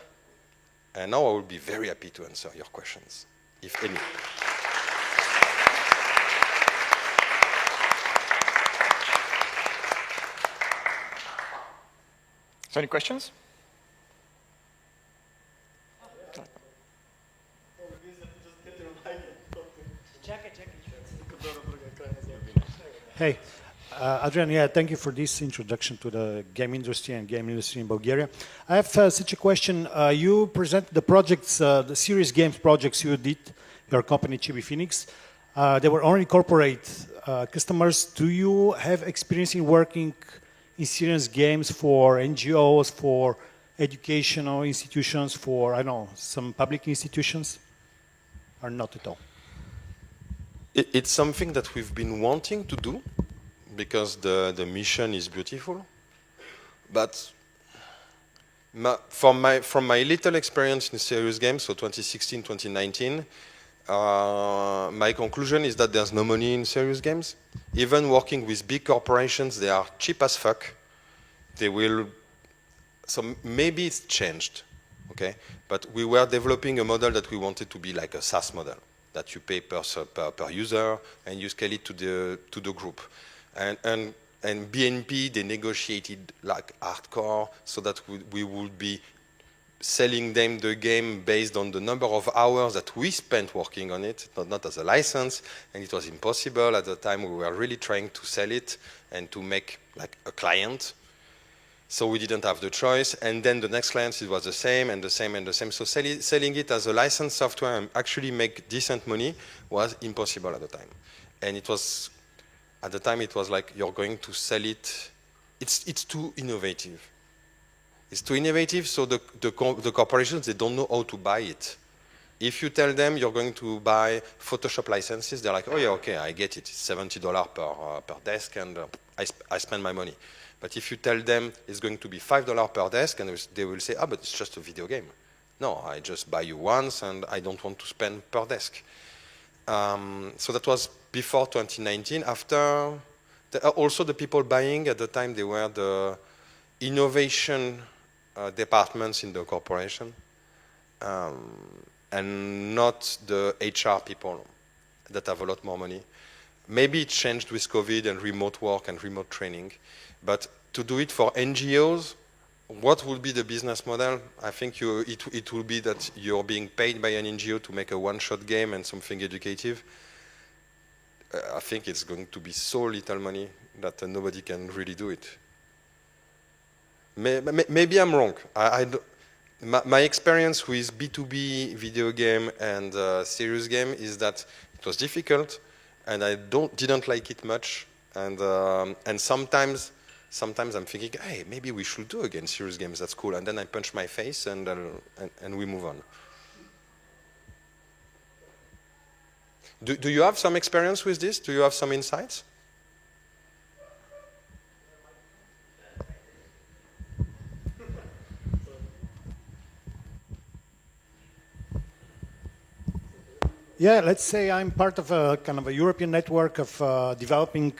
And now I will be very happy to answer your questions, if any.
So any questions?
Adrian, yeah, thank you for this introduction to the game industry and game industry in Bulgaria. I have such a question. You present the projects, the serious games projects you did, your company Chibi Phoenix. They were only corporate customers. Do you have experience in working in serious games for NGOs, for educational institutions, for, I don't know, some public institutions? Or not at all?
It's something that we've been wanting to do, because the mission is beautiful. But from my little experience in serious games, so 2016, 2019, my conclusion is that there's no money in serious games. Even working with big corporations, they are cheap as fuck. So maybe it's changed, okay? But we were developing a model that we wanted to be like a SaaS model, that you pay per user and you scale it to the group. And BNP, they negotiated like hardcore so that we would be selling them the game based on the number of hours that we spent working on it, not as a license, and it was impossible. At the time, we were really trying to sell it and to make like a client. So we didn't have the choice, and then the next client, it was the same and the same and the same. So selling it as a licensed software and actually make decent money was impossible at the time. And it was, at the time, it was like, you're going to sell it, it's too innovative. It's too innovative, so the corporations, they don't know how to buy it. If you tell them you're going to buy Photoshop licenses, they're like, oh yeah, okay, I get it. It's $70 per desk, and I spend my money. But if you tell them it's going to be $5 per desk, and they will say, but it's just a video game. No, I just buy you once, and I don't want to spend per desk. So that was before 2019. After, also the people buying at the time, they were the innovation departments in the corporation, and not the HR people that have a lot more money. Maybe it changed with COVID and remote work and remote training, but to do it for NGOs, what will be the business model? I think it will be that you're being paid by an NGO to make a one-shot game and something educative. I think it's going to be so little money that nobody can really do it. Maybe I'm wrong. My experience with B2B video game and serious game is that it was difficult, and I didn't like it much. And sometimes I'm thinking, hey, maybe we should do again serious games. That's cool. And then I punch my face, and we move on. Do you have some experience with this? Do you have some insights?
Yeah, let's say I'm part of a kind of a European network of developing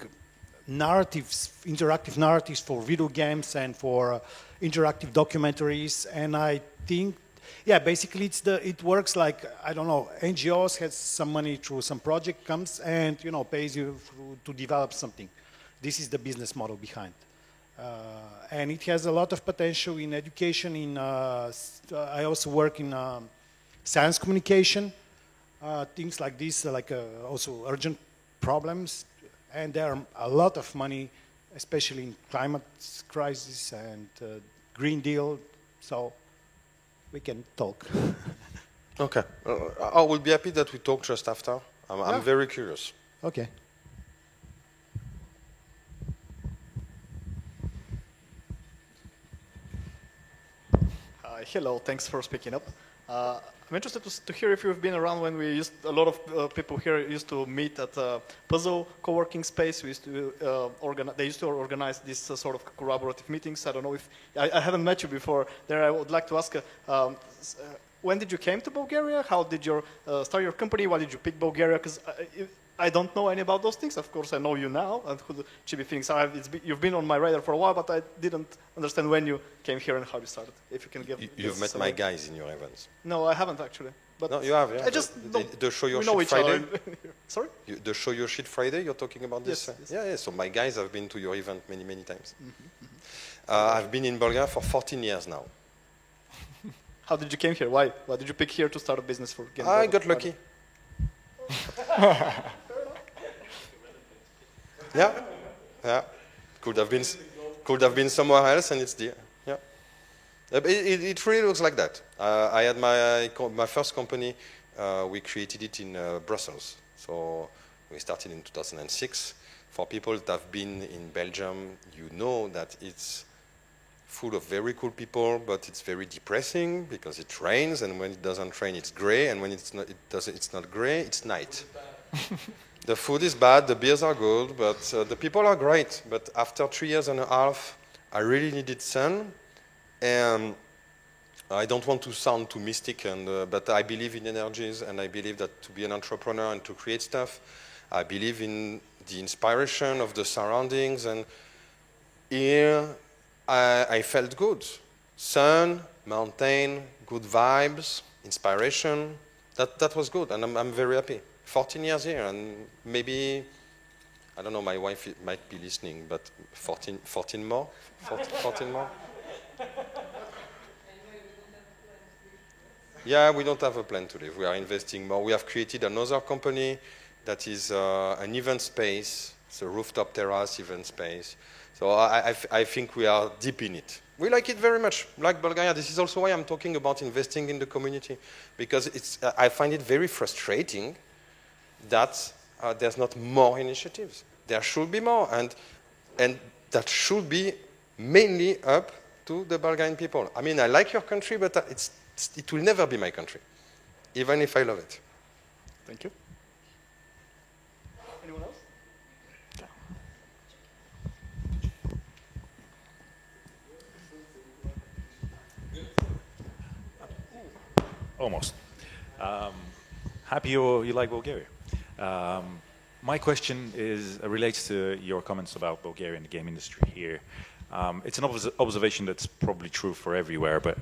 narratives, interactive narratives for video games and for interactive documentaries. And I think, yeah, basically it works like, I don't know, NGOs has some money through some project comes and, pays you to develop something. This is the business model behind. And it has a lot of potential in education. I also work in science communication. Things like this, also urgent problems, and there are a lot of money, especially in climate crisis and Green Deal, so we can talk.
Okay. I will be happy that we talk just after. I'm very curious.
Okay.
Hello, thanks for speaking up. I'm interested to hear if you've been around when a lot of people here used to meet at Puzzle co-working space. We used to they used to organize these sort of collaborative meetings. I don't know if, I haven't met you before. There I would like to ask, when did you came to Bulgaria? How did you start your company? Why did you pick Bulgaria? Because I don't know any about those things. Of course, I know you now and who the Chibi Phoenix are. You've been on my radar for a while, but I didn't understand when you came here and how you started. If you can give.
You've met my guys in your events.
No, I haven't actually. But
no, you have. Yeah.
I just
the show your
shit
Friday.
Sorry.
The show your shit Friday. You're talking about this.
Yes.
Yeah. So my guys have been to your event many times. I've been in Bulgaria for 14 years now.
How did you came here? Why? Why did you pick here to start a business for games?
I got lucky. Yeah. Yeah, could have been somewhere else, and it's there. Yeah, it really looks like that. I had my first company. We created it in Brussels. So we started in 2006. For people that have been in Belgium, you know that it's full of very cool people, but it's very depressing because it rains, and when it doesn't rain, it's gray, and when it's not gray, it's night. The food is bad, the beers are good, but the people are great. But after 3 years and a half, I really needed sun, and I don't want to sound too mystic, but I believe in energies, and I believe that to be an entrepreneur and to create stuff, I believe in the inspiration of the surroundings, and here I felt good. Sun, mountain, good vibes, inspiration, that was good, and I'm very happy. 14 years here, and maybe, I don't know, my wife might be listening, but 14 more? 14 more? Yeah, we don't have a plan to leave. We are investing more. We have created another company that is an event space. It's a rooftop terrace event space. So I think we are deep in it. We like it very much, like Bulgaria. This is also why I'm talking about investing in the community, because I find it very frustrating that there's not more initiatives. There should be more, and that should be mainly up to the Bulgarian people. I mean, I like your country, but it will never be my country, even if I love it.
Thank you. Anyone else?
Almost. Happy you like Bulgaria. My question relates to your comments about Bulgaria and the game industry here. It's an observation that's probably true for everywhere, but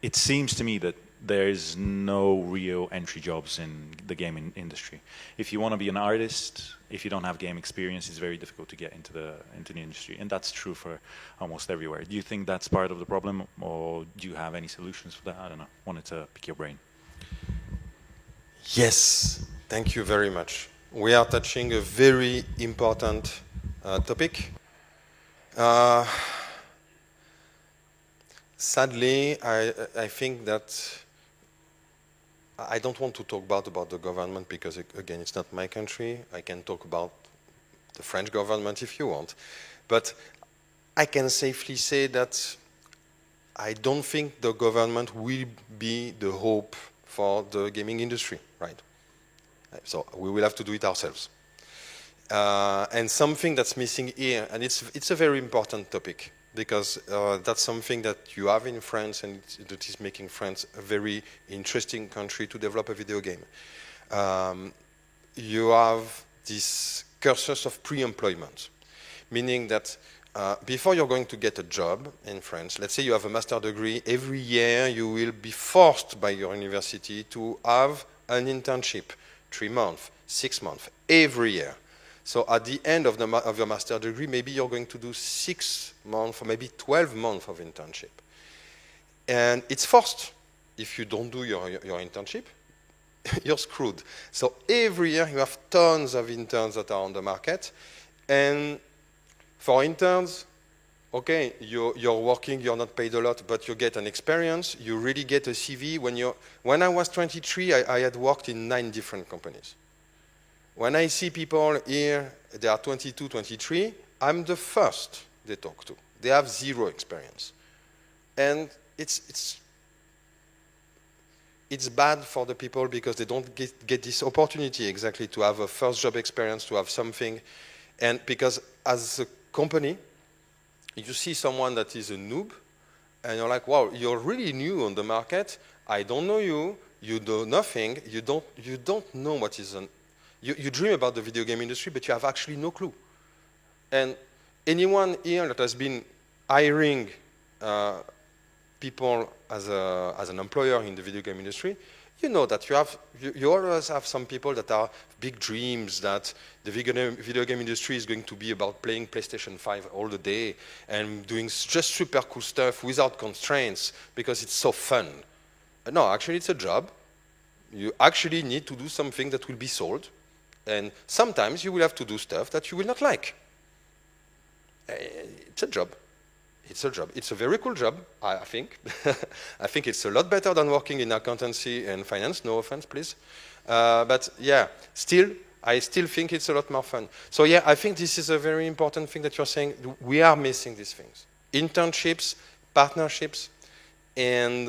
it seems to me that there's no real entry jobs in the gaming industry. If you want to be an artist, if you don't have game experience, it's very difficult to get into the industry, and that's true for almost everywhere. Do you think that's part of the problem, or do you have any solutions for that? I don't know. Wanted to pick your brain.
Yes, thank you very much. We are touching a very important topic. Sadly, I think that I don't want to talk about the government because, again, it's not my country. I can talk about the French government if you want. But I can safely say that I don't think the government will be the hope for the gaming industry, right? So we will have to do it ourselves. And something that's missing here, and it's a very important topic, because that's something that you have in France, and that is making France a very interesting country to develop a video game. You have this cursus of pre-employment, meaning that before you're going to get a job in France, let's say you have a master's degree, every year you will be forced by your university to have an internship, 3 months, 6 months, every year. So at the end of your master's degree, maybe you're going to do 6 months or maybe 12 months of internship. And it's forced. If you don't do your internship, you're screwed. So every year you have tons of interns that are on the market. And for interns, okay, you're working, you're not paid a lot, but you get an experience. You really get a CV. When I was 23, I had worked in 9 different companies. When I see people here, they are 22, 23, I'm the first they talk to. They have 0 experience. And it's bad for the people because they don't get this opportunity exactly to have a first job experience, to have something. And because as a company, you see someone that is a noob, and you're like, wow, you're really new on the market. I don't know you. You do nothing. You don't know what is an... You dream about the video game industry, but you have actually no clue. And anyone here that has been hiring people as an employer in the video game industry, you know that you always have some people that are big dreams, that the video game industry is going to be about playing PlayStation 5 all the day and doing just super cool stuff without constraints because it's so fun. No, actually it's a job. You actually need to do something that will be sold. And sometimes you will have to do stuff that you will not like. It's a job. It's a job. It's a very cool job, I think. I think it's a lot better than working in accountancy and finance. No offense, please. But yeah, I still think it's a lot more fun. So yeah, I think this is a very important thing that you're saying. We are missing these things. Internships, partnerships, and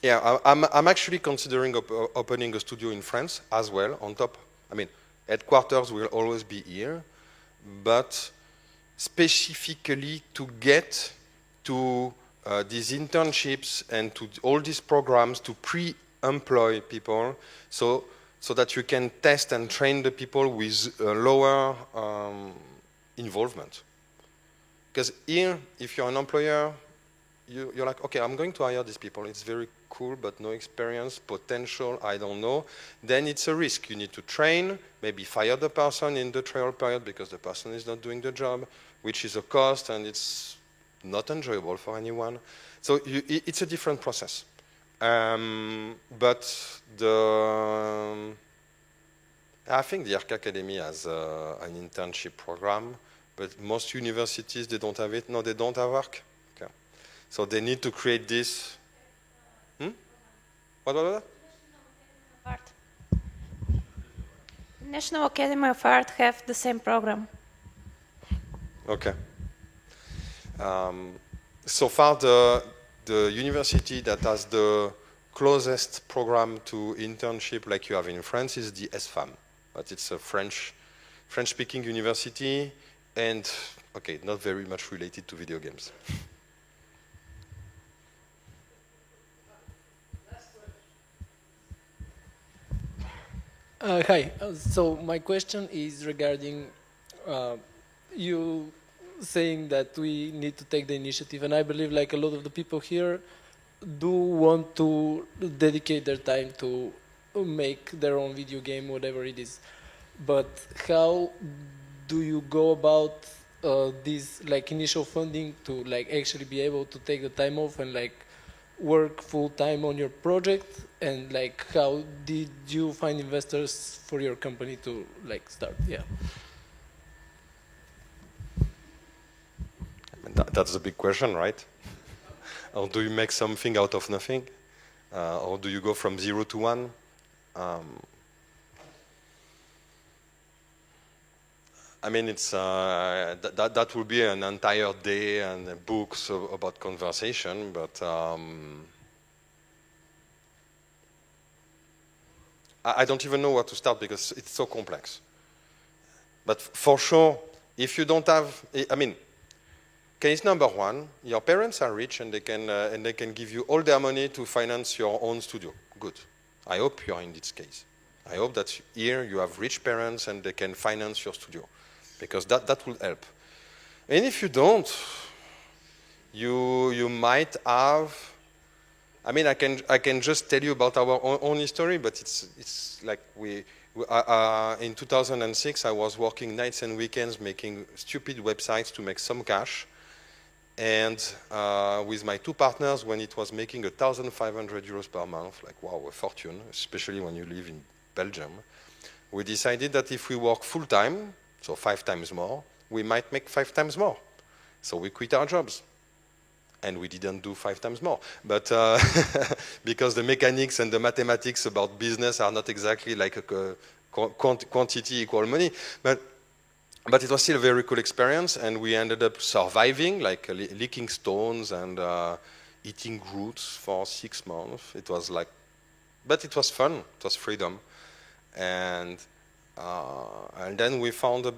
yeah, I'm actually considering opening a studio in France as well, on top. I mean, headquarters will always be here, but specifically to get to these internships and to all these programs to pre-employ people so that you can test and train the people with lower involvement. Because here, if you're an employer, you're like, okay, I'm going to hire these people. It's very cool, but no experience, potential, I don't know. Then it's a risk. You need to train, maybe fire the person in the trial period because the person is not doing the job, which is a cost, and it's not enjoyable for anyone. So it's a different process. But I think the Arc Academy has an internship program, but most universities, they don't have it. No, they don't have Arc. Okay. So they need to create this. What?
National Academy of Art have the same program.
Okay. So far, the university that has the closest program to internship like you have in France is the SFAM. But it's a French-speaking university and, okay, not very much related to video games.
Hi. So my question is regarding you saying that we need to take the initiative, and I believe like a lot of the people here do want to dedicate their time to make their own video game, whatever it is. But how do you go about this like initial funding to like actually be able to take the time off and like work full time on your project, and like how did you find investors for your company to like start? Yeah.
That's a big question, right? Or do you make something out of nothing? Or do you go from 0 to 1? I mean, it's that will be an entire day and books about conversation, but I don't even know where to start because it's so complex. But for sure, if you don't have, I mean, case number one, your parents are rich and they can give you all their money to finance your own studio. Good. I hope you're in this case. I hope that here you have rich parents and they can finance your studio, because that will help. And if you don't, you might have. I mean, I can just tell you about our own history, but it's like in 2006 I was working nights and weekends making stupid websites to make some cash. And with my two partners, when it was making 1,500 euros per month, like wow, a fortune, especially when you live in Belgium, we decided that if we work full time, so 5 times more, we might make 5 times more. So we quit our jobs. And we didn't do 5 times more. But because the mechanics and the mathematics about business are not exactly like a quantity equal money. But it was still a very cool experience, and we ended up surviving, like licking stones and eating roots for 6 months. It was like, but it was fun. It was freedom, and then we found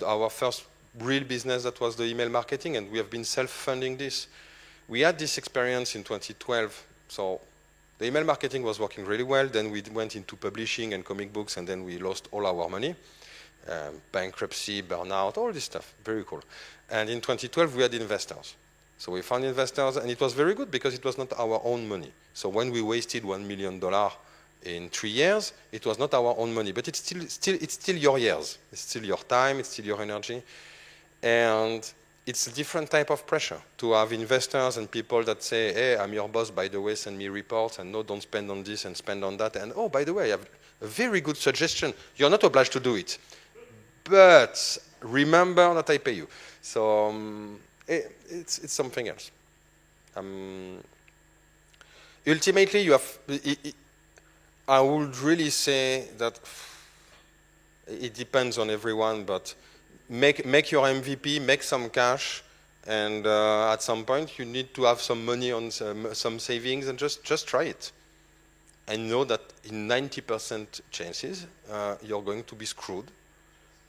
our first real business that was the email marketing, and we have been self-funding this. We had this experience in 2012, so the email marketing was working really well. Then we went into publishing and comic books, and then we lost all our money. Bankruptcy, burnout, all this stuff, very cool. And in 2012 we had investors. So we found investors, and it was very good because it was not our own money. So when we wasted $1 million in 3 years, it was not our own money, but it's still your years. It's still your time, it's still your energy. And it's a different type of pressure to have investors and people that say, hey, I'm your boss, by the way, send me reports, and no, don't spend on this and spend on that, and oh, by the way, a very good suggestion. You're not obliged to do it. But remember that I pay you. So it's something else. Ultimately, you have. I would really say that it depends on everyone, but make your MVP, make some cash, and at some point you need to have some money on some savings, and just try it. And know that in 90% chances you're going to be screwed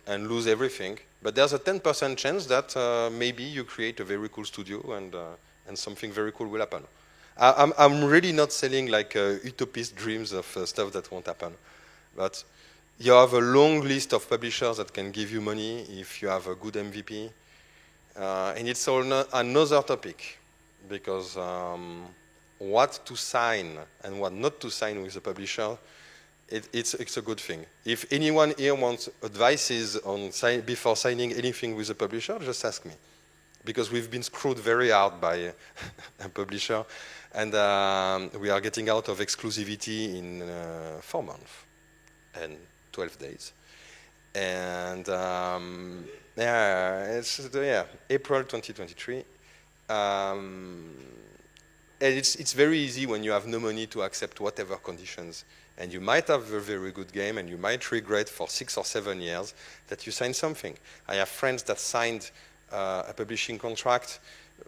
and lose everything. But there's a 10% chance that maybe you create a very cool studio and something very cool will happen. I'm really not selling like utopist dreams of stuff that won't happen. But you have a long list of publishers that can give you money if you have a good MVP. And it's another topic, because what to sign and what not to sign with a publisher, it's a good thing. If anyone here wants advices on before signing anything with a publisher, just ask me. Because we've been screwed very hard by a publisher, and we are getting out of exclusivity in 4 months and 12 days. And April 2023. And it's very easy when you have no money to accept whatever conditions. And you might have a very good game, and you might regret for 6 or 7 years that you signed something. I have friends that signed a publishing contract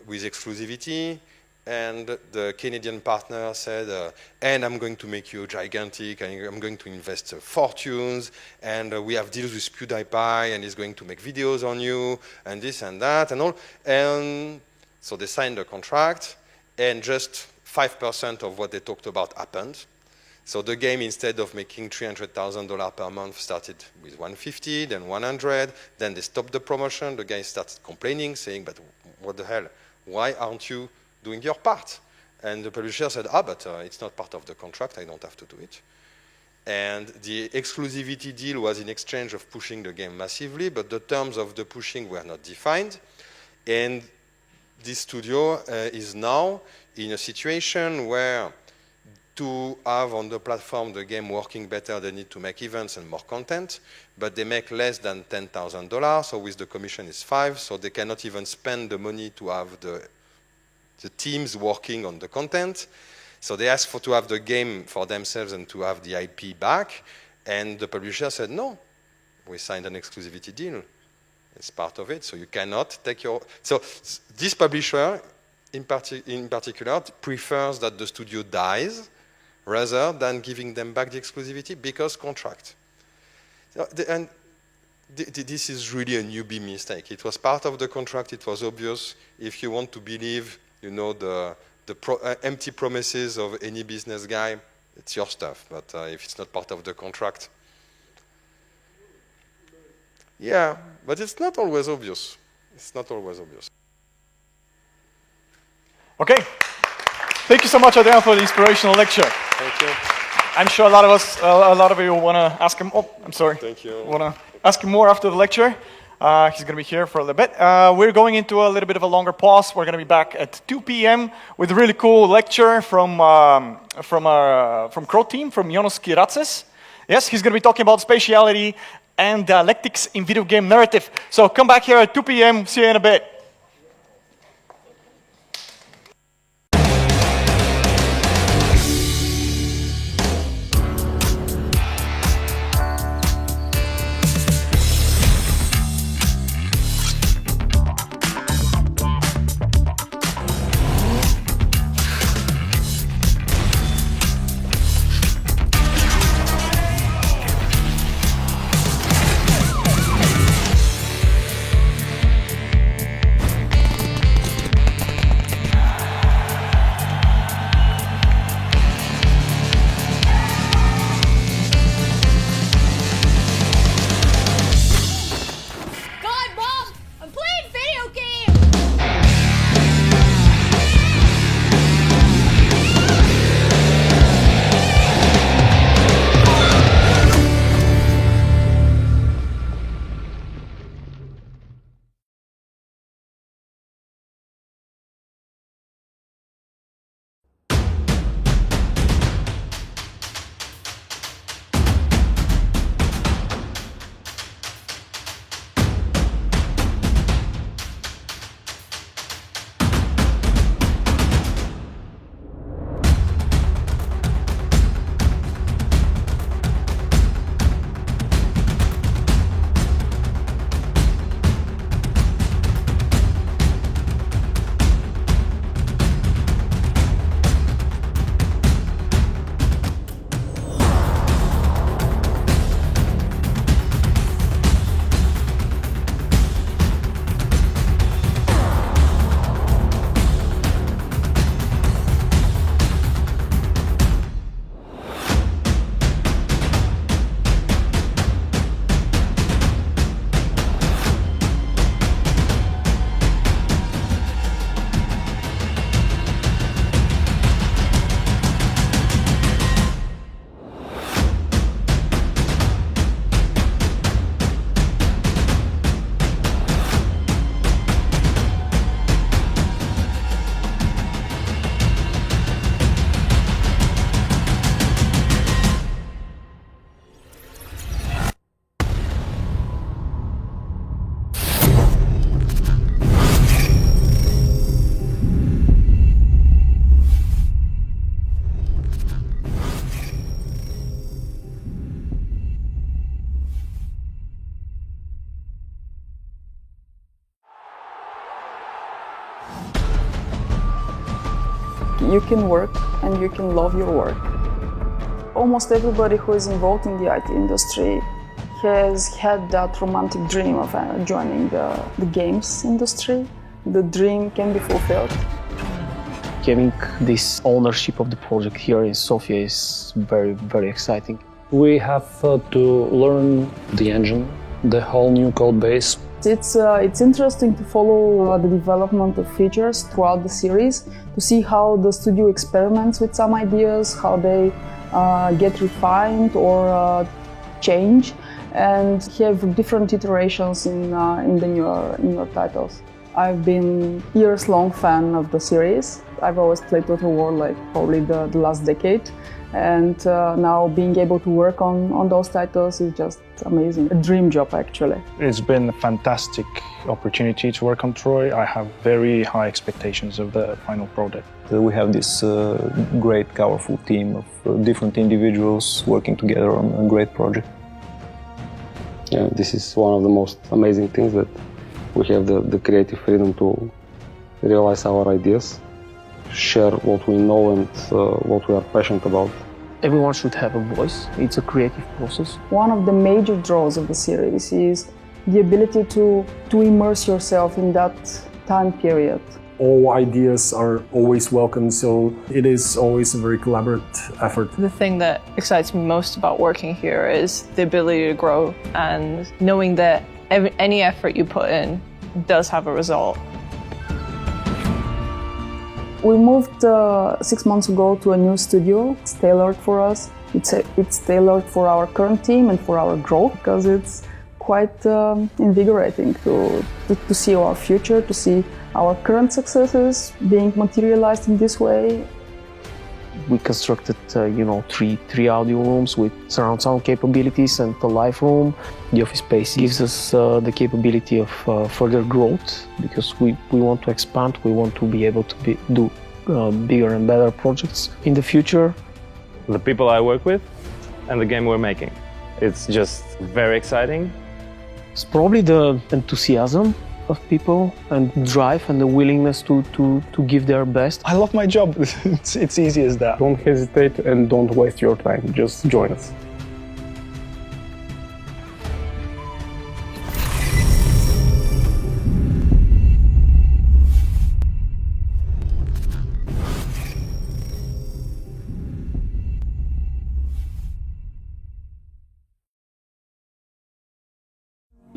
with exclusivity, and the Canadian partner said, and I'm going to make you gigantic, and I'm going to invest fortunes, and we have deals with PewDiePie, and he's going to make videos on you, and this and that, and all. And so they signed a contract, and just 5% of what they talked about happened. So the game, instead of making $300,000 per month, started with 150, then 100, then they stopped the promotion. The guy started complaining, saying, but what the hell, why aren't you doing your part? And the publisher said, but it's not part of the contract, I don't have to do it. And the exclusivity deal was in exchange of pushing the game massively, but the terms of the pushing were not defined. And this studio is now in a situation where to have on the platform the game working better, they need to make events and more content, but they make less than $10,000, so with the commission is 5, so they cannot even spend the money to have the teams working on the content. So they asked to have the game for themselves and to have the IP back, and the publisher said, no, we signed an exclusivity deal. It's part of it, so you cannot take your... So this publisher, in particular, prefers that the studio dies rather than giving them back the exclusivity because contract. And this is really a newbie mistake. It was part of the contract, it was obvious. If you want to believe, you know, the empty promises of any business guy, it's your stuff. But if it's not part of the contract, yeah, but it's not always obvious. It's not always obvious.
Okay. Thank you so much, Adrian, for the inspirational lecture.
Thank you.
I'm sure a lot of you want to ask him. Oh, I'm sorry.
Thank you.
Want to ask him more after the lecture. He's going to be here for a little bit. We're going into a little bit of a longer pause. We're going to be back at 2 p.m. with a really cool lecture from Crow team, from Jonas Kiratses. Yes, he's going to be talking about spatiality and dialectics in video game narrative. So come back here at 2 p.m. See you in a bit.
You can work and you can love your work. Almost everybody who is involved in the IT industry has had that romantic dream of joining the games industry. The dream can be fulfilled.
Having this ownership of the project here in Sofia is very, very exciting.
We have to learn the engine, the whole new code base.
It's interesting to follow the development of features throughout the series, to see how the studio experiments with some ideas, how they get refined or change, and have different iterations in the newer titles. I've been years-long fan of the series. I've always played Total War like probably the last decade, and now being able to work on those titles is just amazing. A dream job, actually.
It's been a fantastic opportunity to work on Troy. I have very high expectations of the final product.
We have this great, powerful team of different individuals working together on a great project.
Yeah, this is one of the most amazing things, that we have the creative freedom to realize our ideas, share what we know and what we are passionate about.
Everyone should have a voice. It's a creative process.
One of the major draws of the series is the ability to immerse yourself in that time period.
All ideas are always welcome, so it is always a very collaborative effort.
The thing that excites me most about working here is the ability to grow and knowing that any effort you put in does have a result.
We moved 6 months ago to a new studio. It's tailored for us. It's tailored for our current team and for our growth, because it's quite invigorating to see our future, to see our current successes being materialized in this way.
We constructed, three audio rooms with surround sound capabilities and a live room. The office space gives us the capability of further growth, because we want to expand. We want to be able to do bigger and better projects in the future.
The people I work with and the game we're making. It's just very exciting.
It's probably the enthusiasm of people and drive and the willingness to give their best.
I love my job. It's easy as that.
Don't hesitate and don't waste your time. Just join us.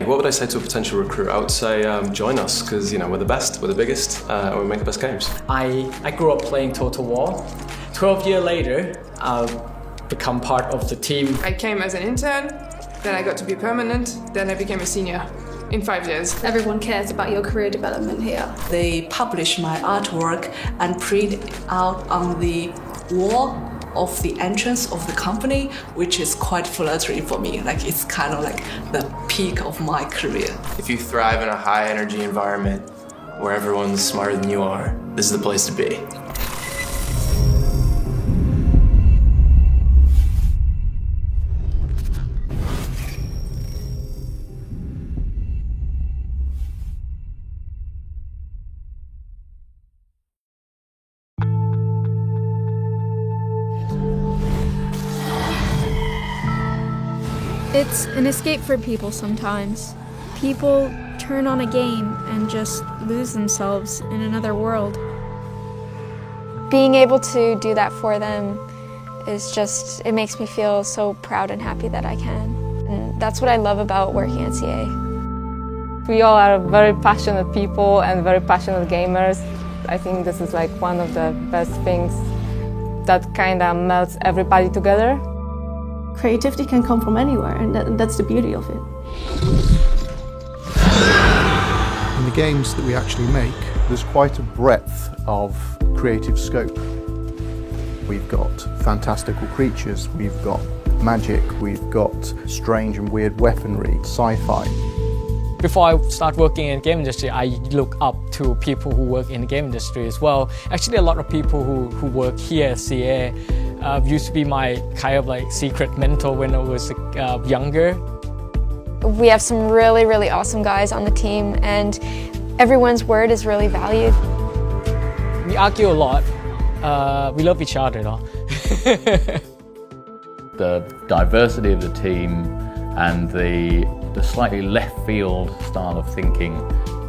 What would I say to a potential recruit? I would say join us, because we're the best, we're the biggest, and we make the best games.
I grew up playing Total War. 12 years later, I've become part of the team.
I came as an intern, then I got to be permanent, then I became a senior in 5 years.
Everyone cares about your career development here.
They publish my artwork and print out on the wall of the entrance of the company, which is quite flattering for me. Like, it's kind of like the peak of my career.
If you thrive in a high energy environment where everyone's smarter than you are, this is the place to be.
It's an escape for people sometimes. People turn on a game and just lose themselves in another world.
Being able to do that for them is just, it makes me feel so proud and happy that I can. And that's what I love about working at CA.
We all are very passionate people and very passionate gamers. I think this is like one of the best things that kind of melts everybody together.
Creativity can come from anywhere, and that's the beauty of it.
In the games that we actually make, there's quite a breadth of creative scope. We've got fantastical creatures, we've got magic, we've got strange and weird weaponry, sci-fi.
Before I start working in the game industry, I look up to people who work in the game industry as well. Actually, a lot of people who work here at CA used to be my kind of like secret mentor when I was younger.
We have some really, really awesome guys on the team, and everyone's word is really valued.
We argue a lot. We love each other, though.
The diversity of the team and the slightly left field style of thinking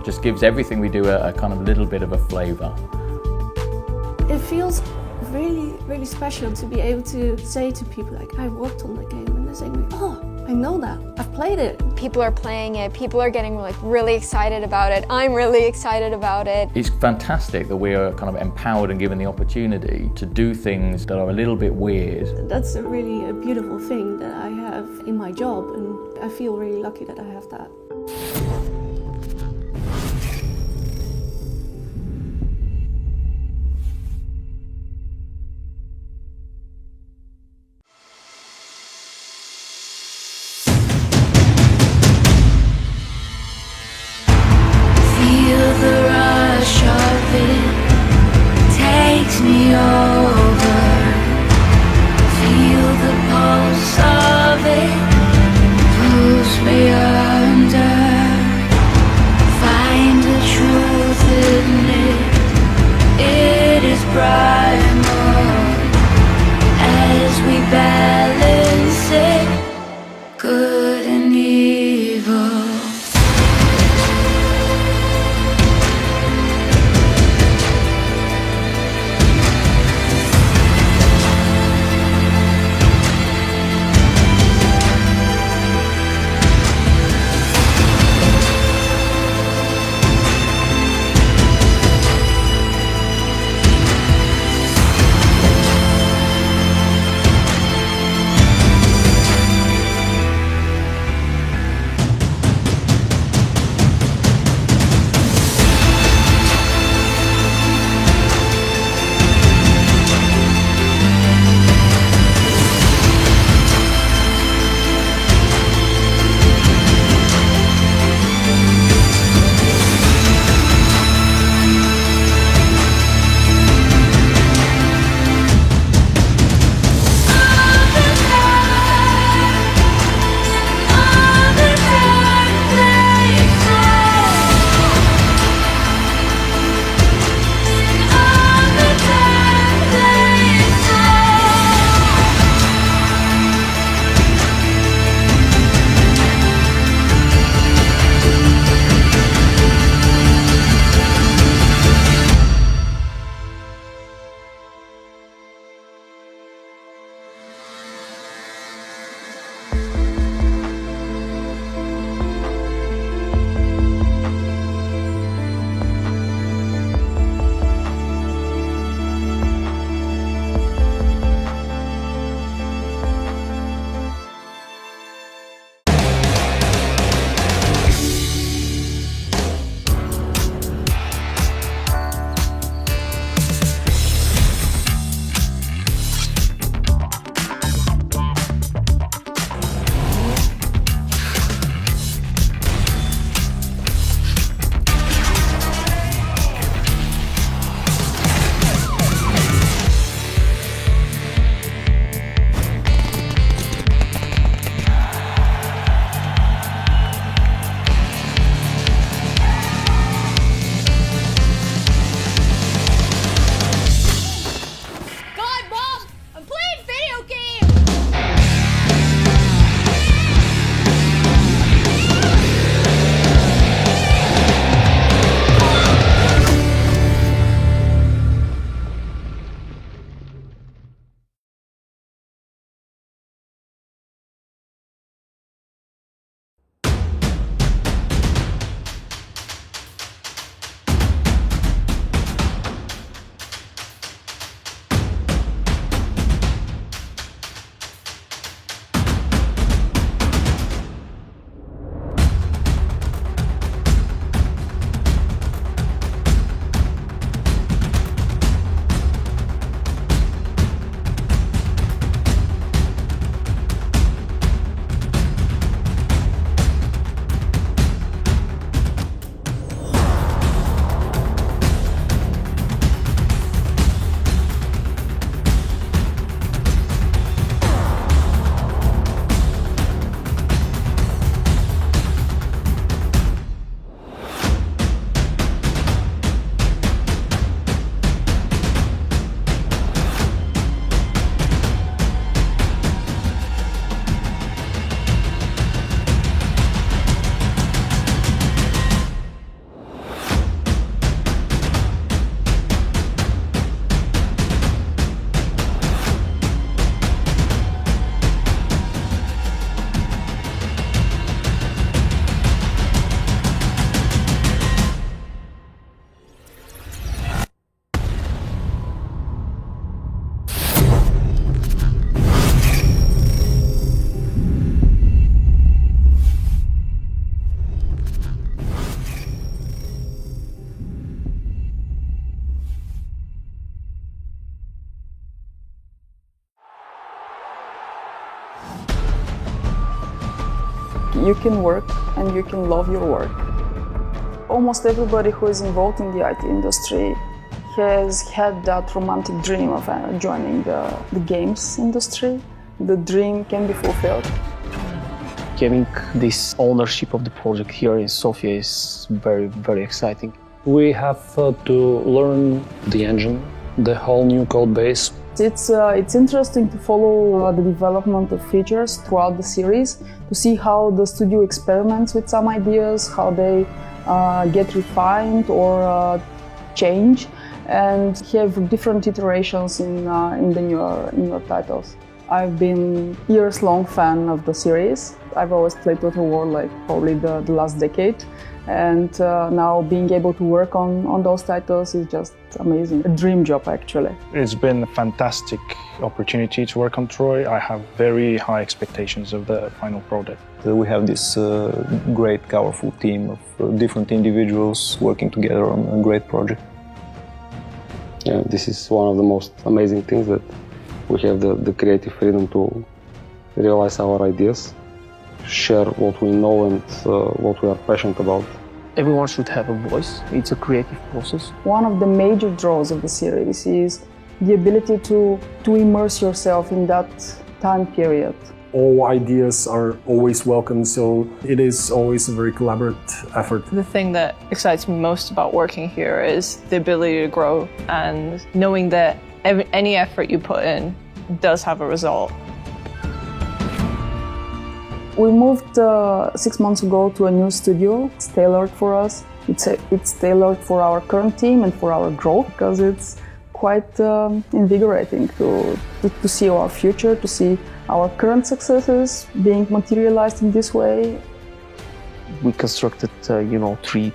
just gives everything we do a kind of little bit of a flavour.
It feels really, really special to be able to say to people like, I worked on the game, and they're saying, oh, I know that, I've played it.
People are playing it, people are getting like really excited about it, I'm really excited about it.
It's fantastic that we are kind of empowered and given the opportunity to do things that are a little bit weird.
That's a really beautiful thing that I have in my job, and I feel really lucky that I have that.
Takes me over, feel the pulse of it, pulls me under.
you can work and you can love your work. Almost everybody who is involved in the IT industry has had that romantic dream of joining the games industry. The dream can be fulfilled.
Having this ownership of the project here in Sofia is very, very exciting.
We have to learn the engine, the whole new code base.
It's interesting to follow the development of features throughout the series, to see how the studio experiments with some ideas, how they get refined or change, and have different iterations in the newer titles. I've been years-long fan of the series. I've always played Total War like probably the last decade, and now being able to work on those titles is just amazing. A dream job, actually.
It's been a fantastic opportunity to work on Troy. I have very high expectations of the final product.
We have this great, powerful team of different individuals working together on a great project.
Yeah, this is one of the most amazing things, that we have the creative freedom to realize our ideas, share what we know and what we are passionate about.
Everyone should have a voice. It's a creative process.
One of the major draws of the series is the ability to immerse yourself in that time period.
All ideas are always welcome, so it is always a very collaborative effort.
The thing that excites me most about working here is the ability to grow and knowing that any effort you put in does have a result.
We moved 6 months ago to a new studio. It's tailored for us. It's tailored for our current team and for our growth, because it's quite invigorating to see our future, to see our current successes being materialized in this way.
We constructed,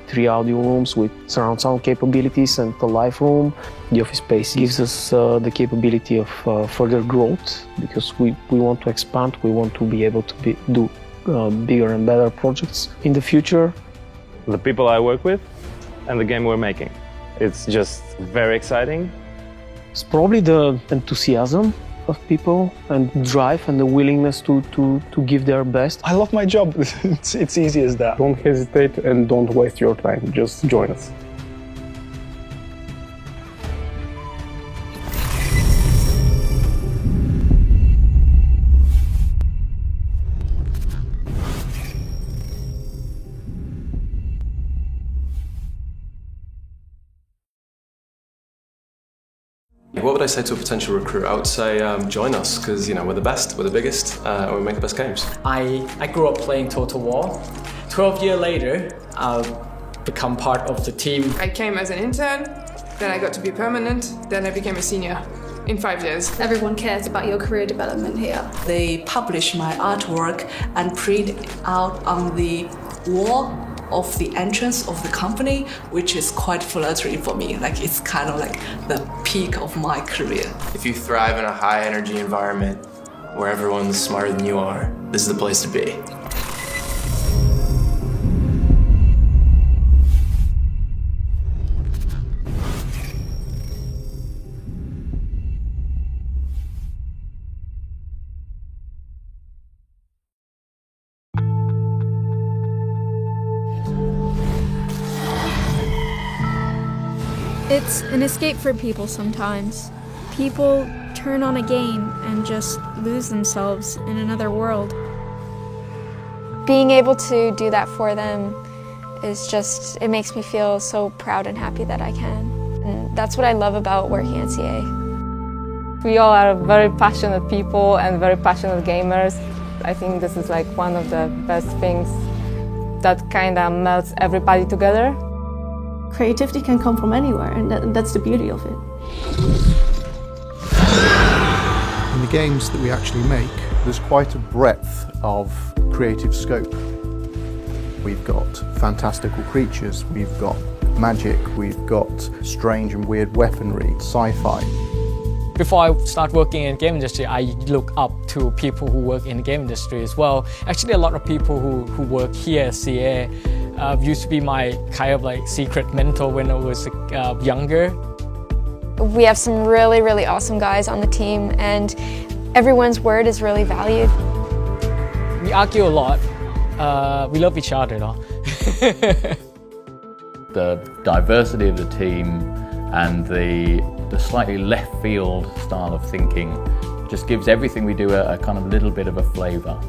three audio rooms with surround sound capabilities and the live room. The office space gives us the capability of further growth, because we want to expand. We want to be able to do bigger and better projects in the future.
The people I work with and the game we're making. It's just very exciting.
It's probably the enthusiasm of people and drive and the willingness to give their best.
I love my job. It's easy as that. Don't hesitate and don't waste your time. Just join us.
What would I say to a potential recruit? I would say join us, because we're the best, we're the biggest, and we make the best games.
I grew up playing Total War. 12 years later, I've become part of the team.
I came as an intern, then I got to be permanent, then I became a senior in 5 years.
Everyone cares about your career development here.
They publish my artwork and print out on the wall of the entrance of the company, which is quite flattering for me. Like, it's kind of like the peak of my career.
If you thrive in a high energy environment where everyone's smarter than you are, this is the place to be.
It's an escape for people sometimes. People turn on a game and just lose themselves in another world.
Being able to do that for them is just, it makes me feel so proud and happy that I can. And that's what I love about working at CA.
We all are very passionate people and very passionate gamers. I think this is like one of the best things that kind of melts everybody together.
Creativity can come from anywhere, and that's the beauty of it.
In the games that we actually make, there's quite a breadth of creative scope. We've got fantastical creatures, we've got magic, we've got strange and weird weaponry, sci-fi.
Before I start working in the game industry, I look up to people who work in the game industry as well. Actually, a lot of people who work here at CA used to be my kind of like secret mentor when I was younger.
We have some really, really awesome guys on the team, and everyone's word is really valued.
We argue a lot, We love each other, though.
The diversity of the team and the slightly left field style of thinking just gives everything we do a kind of little bit of a flavour.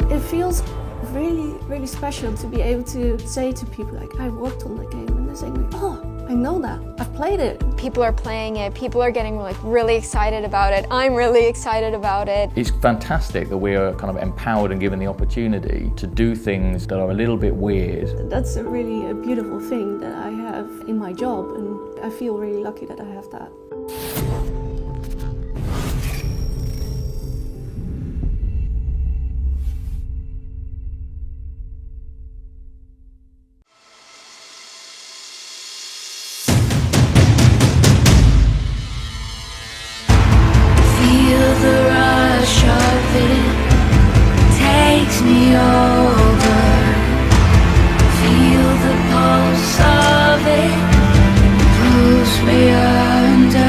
It feels really, really special to be able to say to people like, I worked on the game, and they're saying, oh, I know that, I've played it.
People are playing it, people are getting like really excited about it, I'm really excited about it.
It's fantastic that we are kind of empowered and given the opportunity to do things that are a little bit weird.
That's a really beautiful thing that I have in my job, and I feel really lucky that I have that.
Feel the rush of it, takes me over. Feel the pulse of it, pulls me under.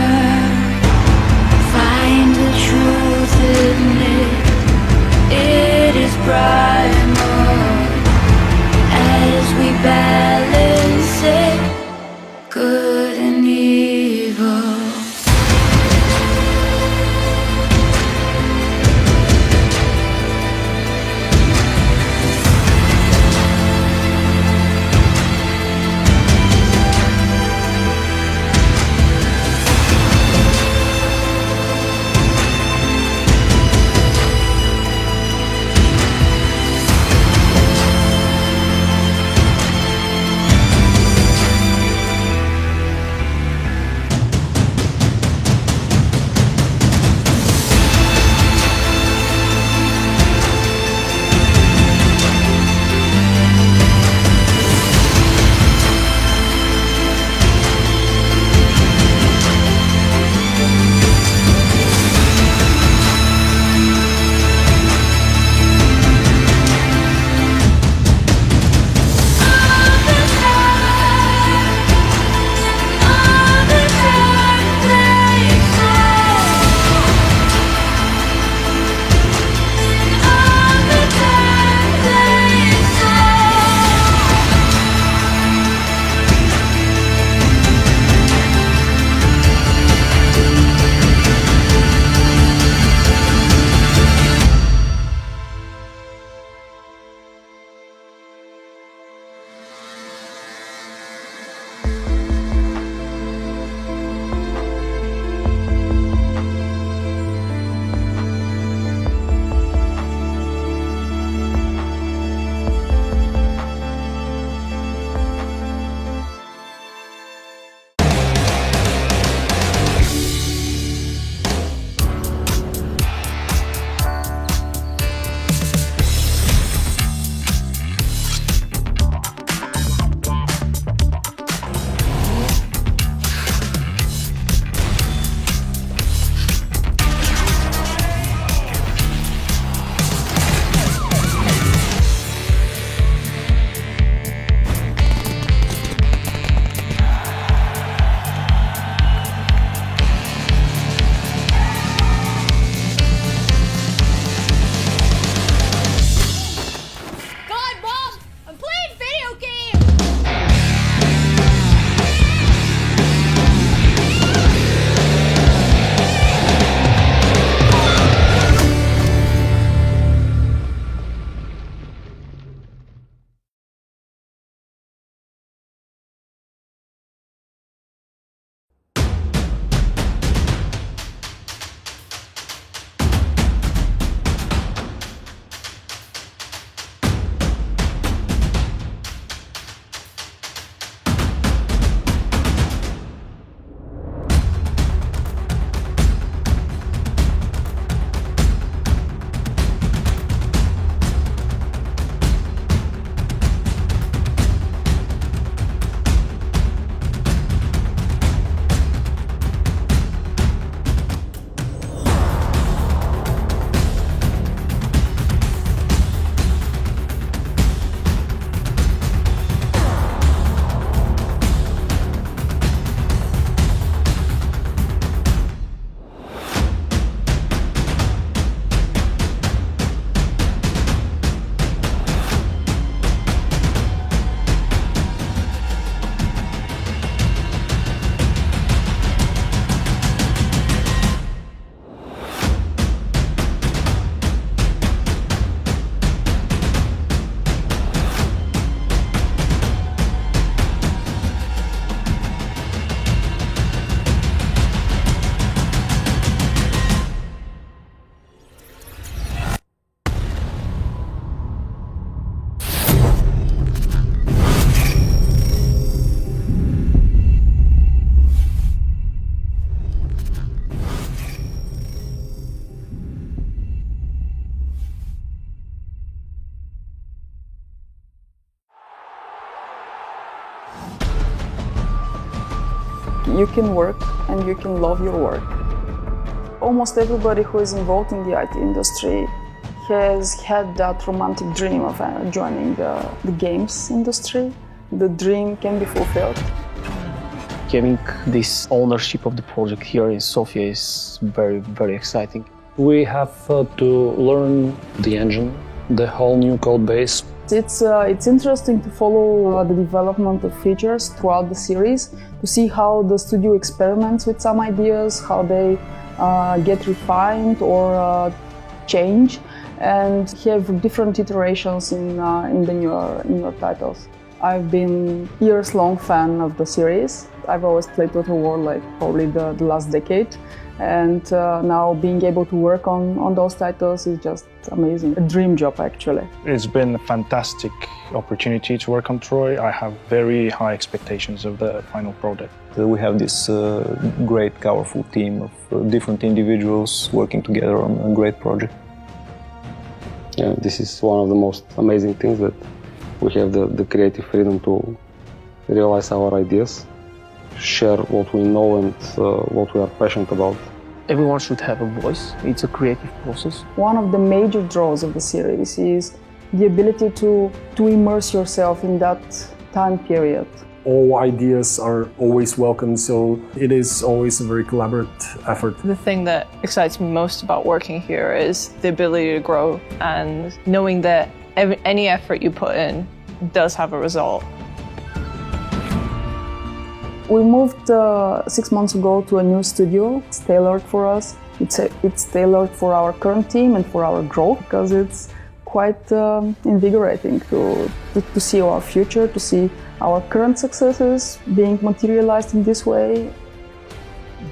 You can work and you can love your work. Almost everybody who is involved in the IT industry has had that romantic dream of joining the games industry. The dream can be fulfilled.
Having this ownership of the project here in Sofia is very, very exciting.
We have to learn the engine, the whole new code base.
It's interesting to follow the development of features throughout the series, to see how the studio experiments with some ideas, how they get refined or change, and have different iterations in the newer titles. I've been years-long fan of the series. I've always played Total War like probably the last decade, and now being able to work on those titles is just amazing. A dream job, actually.
It's been a fantastic opportunity to work on Troy. I have very high expectations of the final product.
We have this great, powerful team of different individuals working together on a great project.
Yeah, this is one of the most amazing things, that we have the creative freedom to realize our ideas, share what we know and what we are passionate about.
Everyone should have a voice. It's a creative process.
One of the major draws of the series is the ability to immerse yourself in that time period.
All ideas are always welcome, so it is always a very collaborative effort.
The thing that excites me most about working here is the ability to grow and knowing that any effort you put in does have a result.
We moved 6 months ago to a new studio. It's tailored for us. It's tailored for our current team and for our growth, because it's quite invigorating to see our future, to see our current successes being materialized in this way.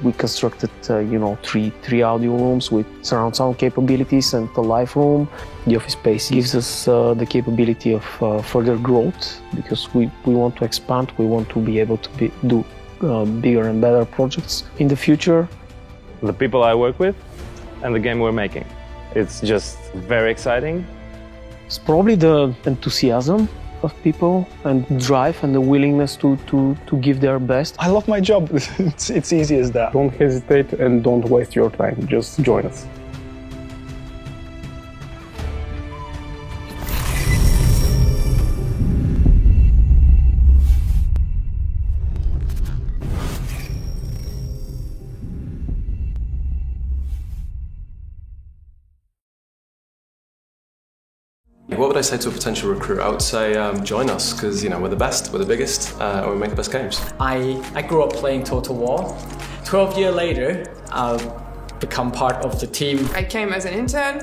We constructed, three audio rooms with surround sound capabilities and a live room. The office space gives us the capability of further growth, because we want to expand. We want to be able to do bigger and better projects in the future.
The people I work with and the game we're making. It's just very exciting.
It's probably the enthusiasm of people and drive and the willingness to give their best.
I love my job. It's easy as that. Don't hesitate and don't waste your time. Just join us.
What would I say to a potential recruit? I would say join us, because we're the best, we're the biggest, and we make the best games.
I grew up playing Total War. 12 years later, I've become part of the team.
I came as an intern,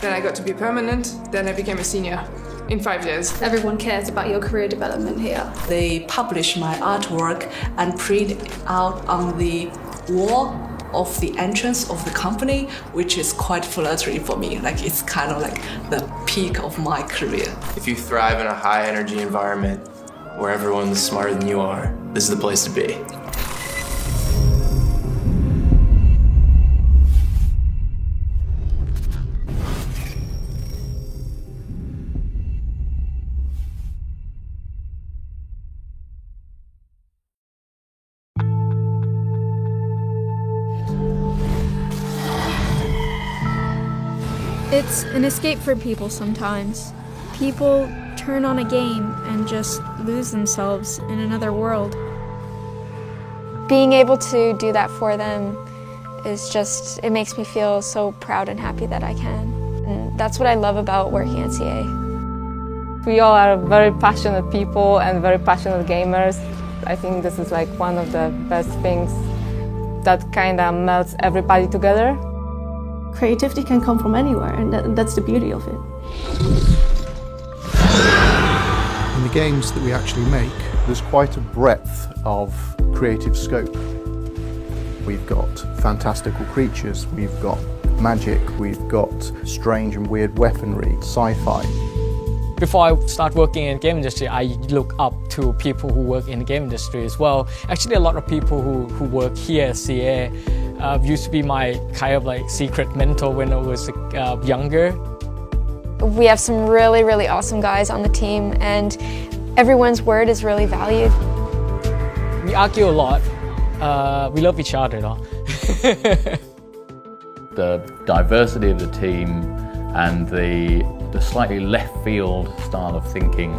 then I got to be permanent, then I became a senior in 5 years.
Everyone cares about your career development here.
They publish my artwork and print out on the wall of the entrance of the company, which is quite flattering for me. Like, it's kind of like the peak of my career.
If you thrive in a high energy environment where everyone's smarter than you are, this is the place to be.
It's an escape for people sometimes. People turn on a game and just lose themselves in another world.
Being able to do that for them is just, it makes me feel so proud and happy that I can. And that's what I love about working at CA.
We all are very passionate people and very passionate gamers. I think this is like one of the best things that kind of melts everybody together.
Creativity can come from anywhere, and that's the beauty of it.
In the games that we actually make, there's quite a breadth of creative scope. We've got fantastical creatures, we've got magic, we've got strange and weird weaponry, sci-fi.
Before I start working in the game industry, I look up to people who work in the game industry as well. Actually, a lot of people who work here at CA used to be my kind of like secret mentor when I was younger.
We have some really, really awesome guys on the team, and everyone's word is really valued.
argue a lot. We love each other, though.
The diversity of the team and the slightly left field style of thinking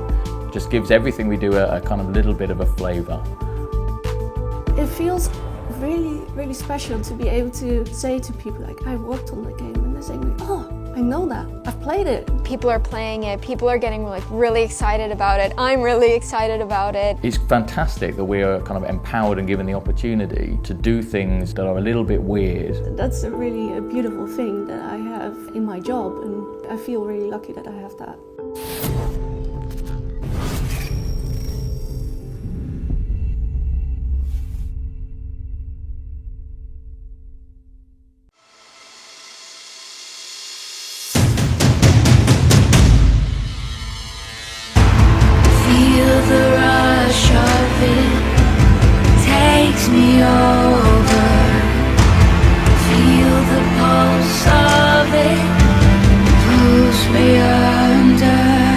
just gives everything we do a kind of little bit of a flavour.
It feels really, really special to be able to say to people like, I worked on the game, and they're saying, oh, I know that, I've played it.
People are playing it, people are getting like really excited about it, I'm really excited about it.
It's fantastic that we are kind of empowered and given the opportunity to do things that are a little bit weird.
That's a really beautiful thing that I have in my job, and I feel really lucky that I have that.
Feel the rush of it takes me over. Feel the pulse of it pulls me under.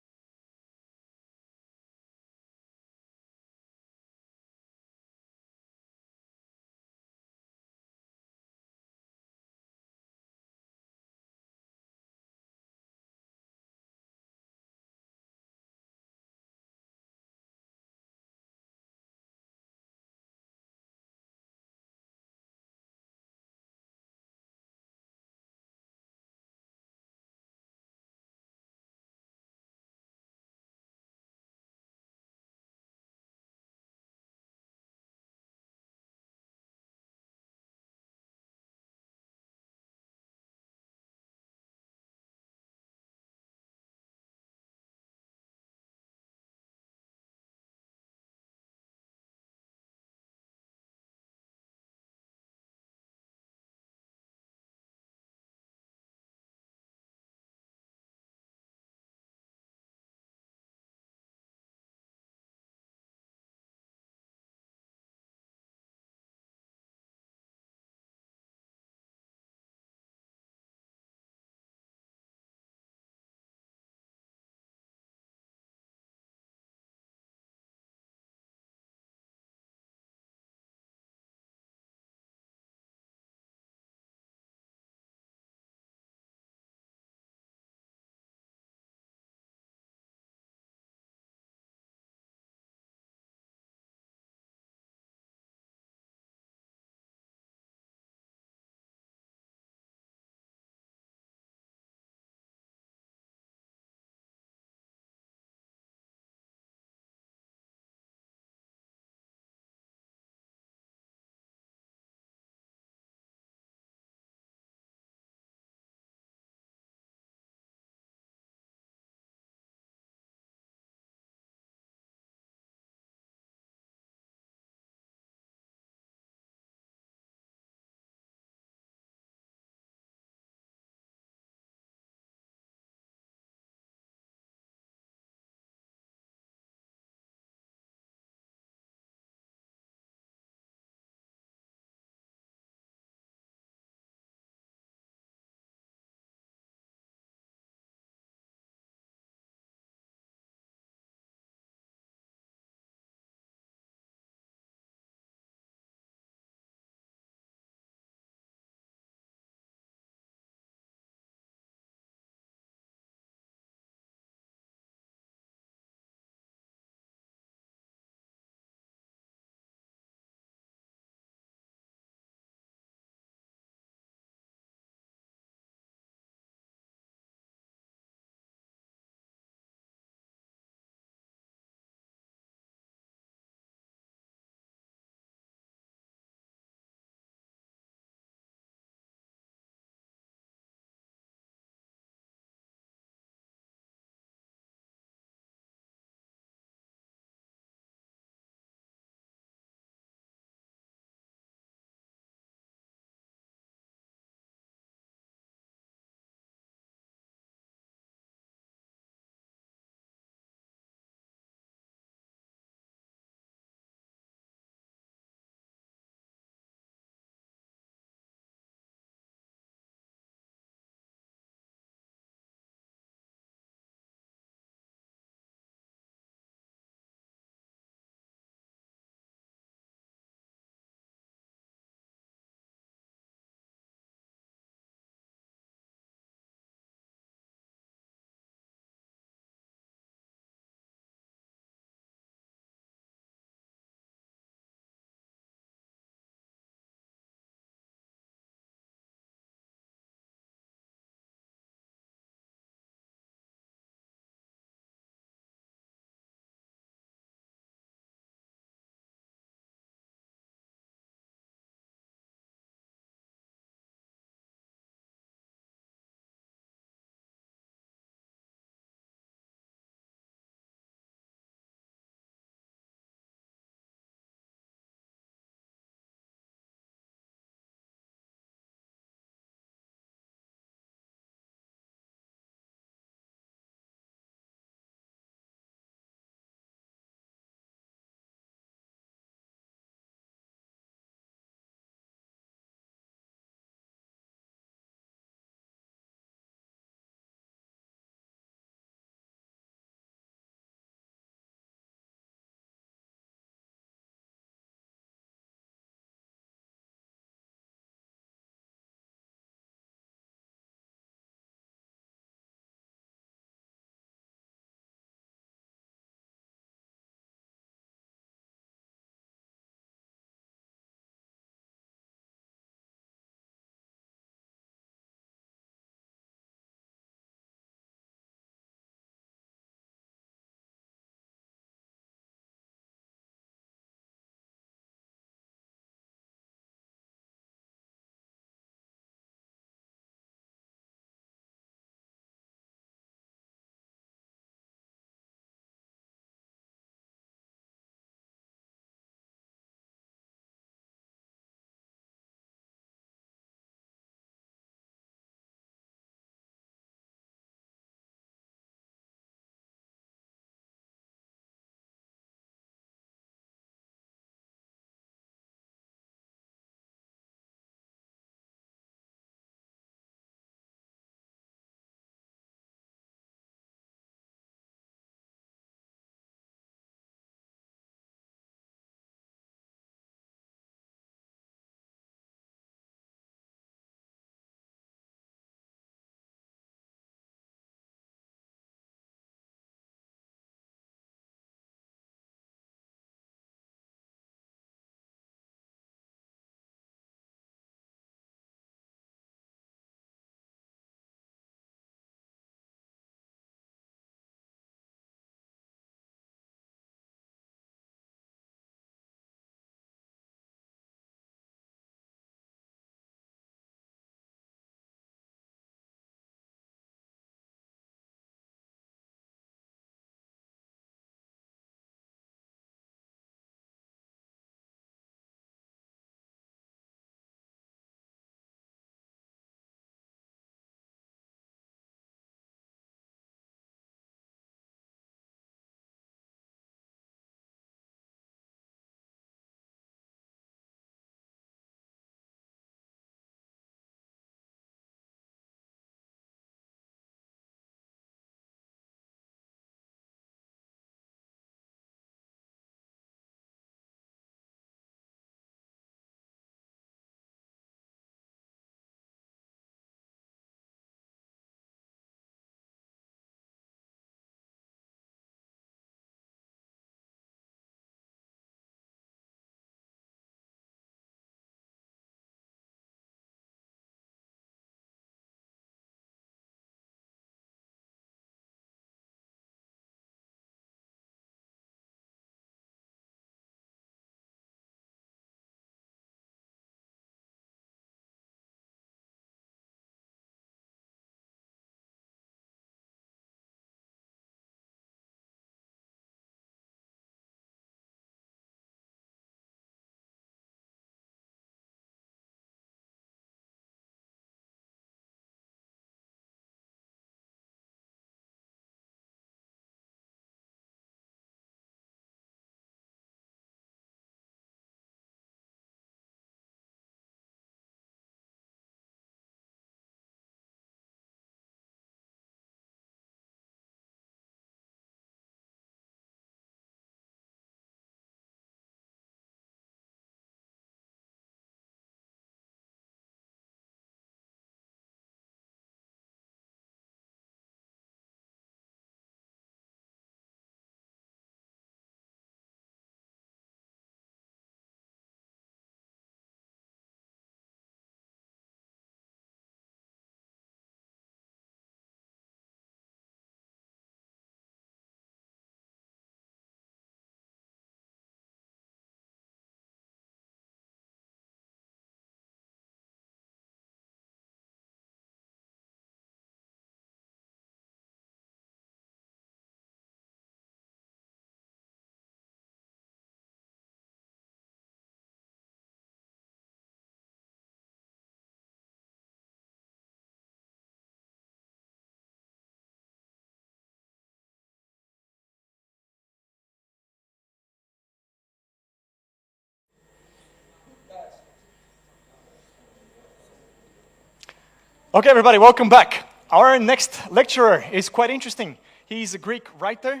Okay, everybody, welcome back. Our next lecturer is quite interesting. He's a Greek writer,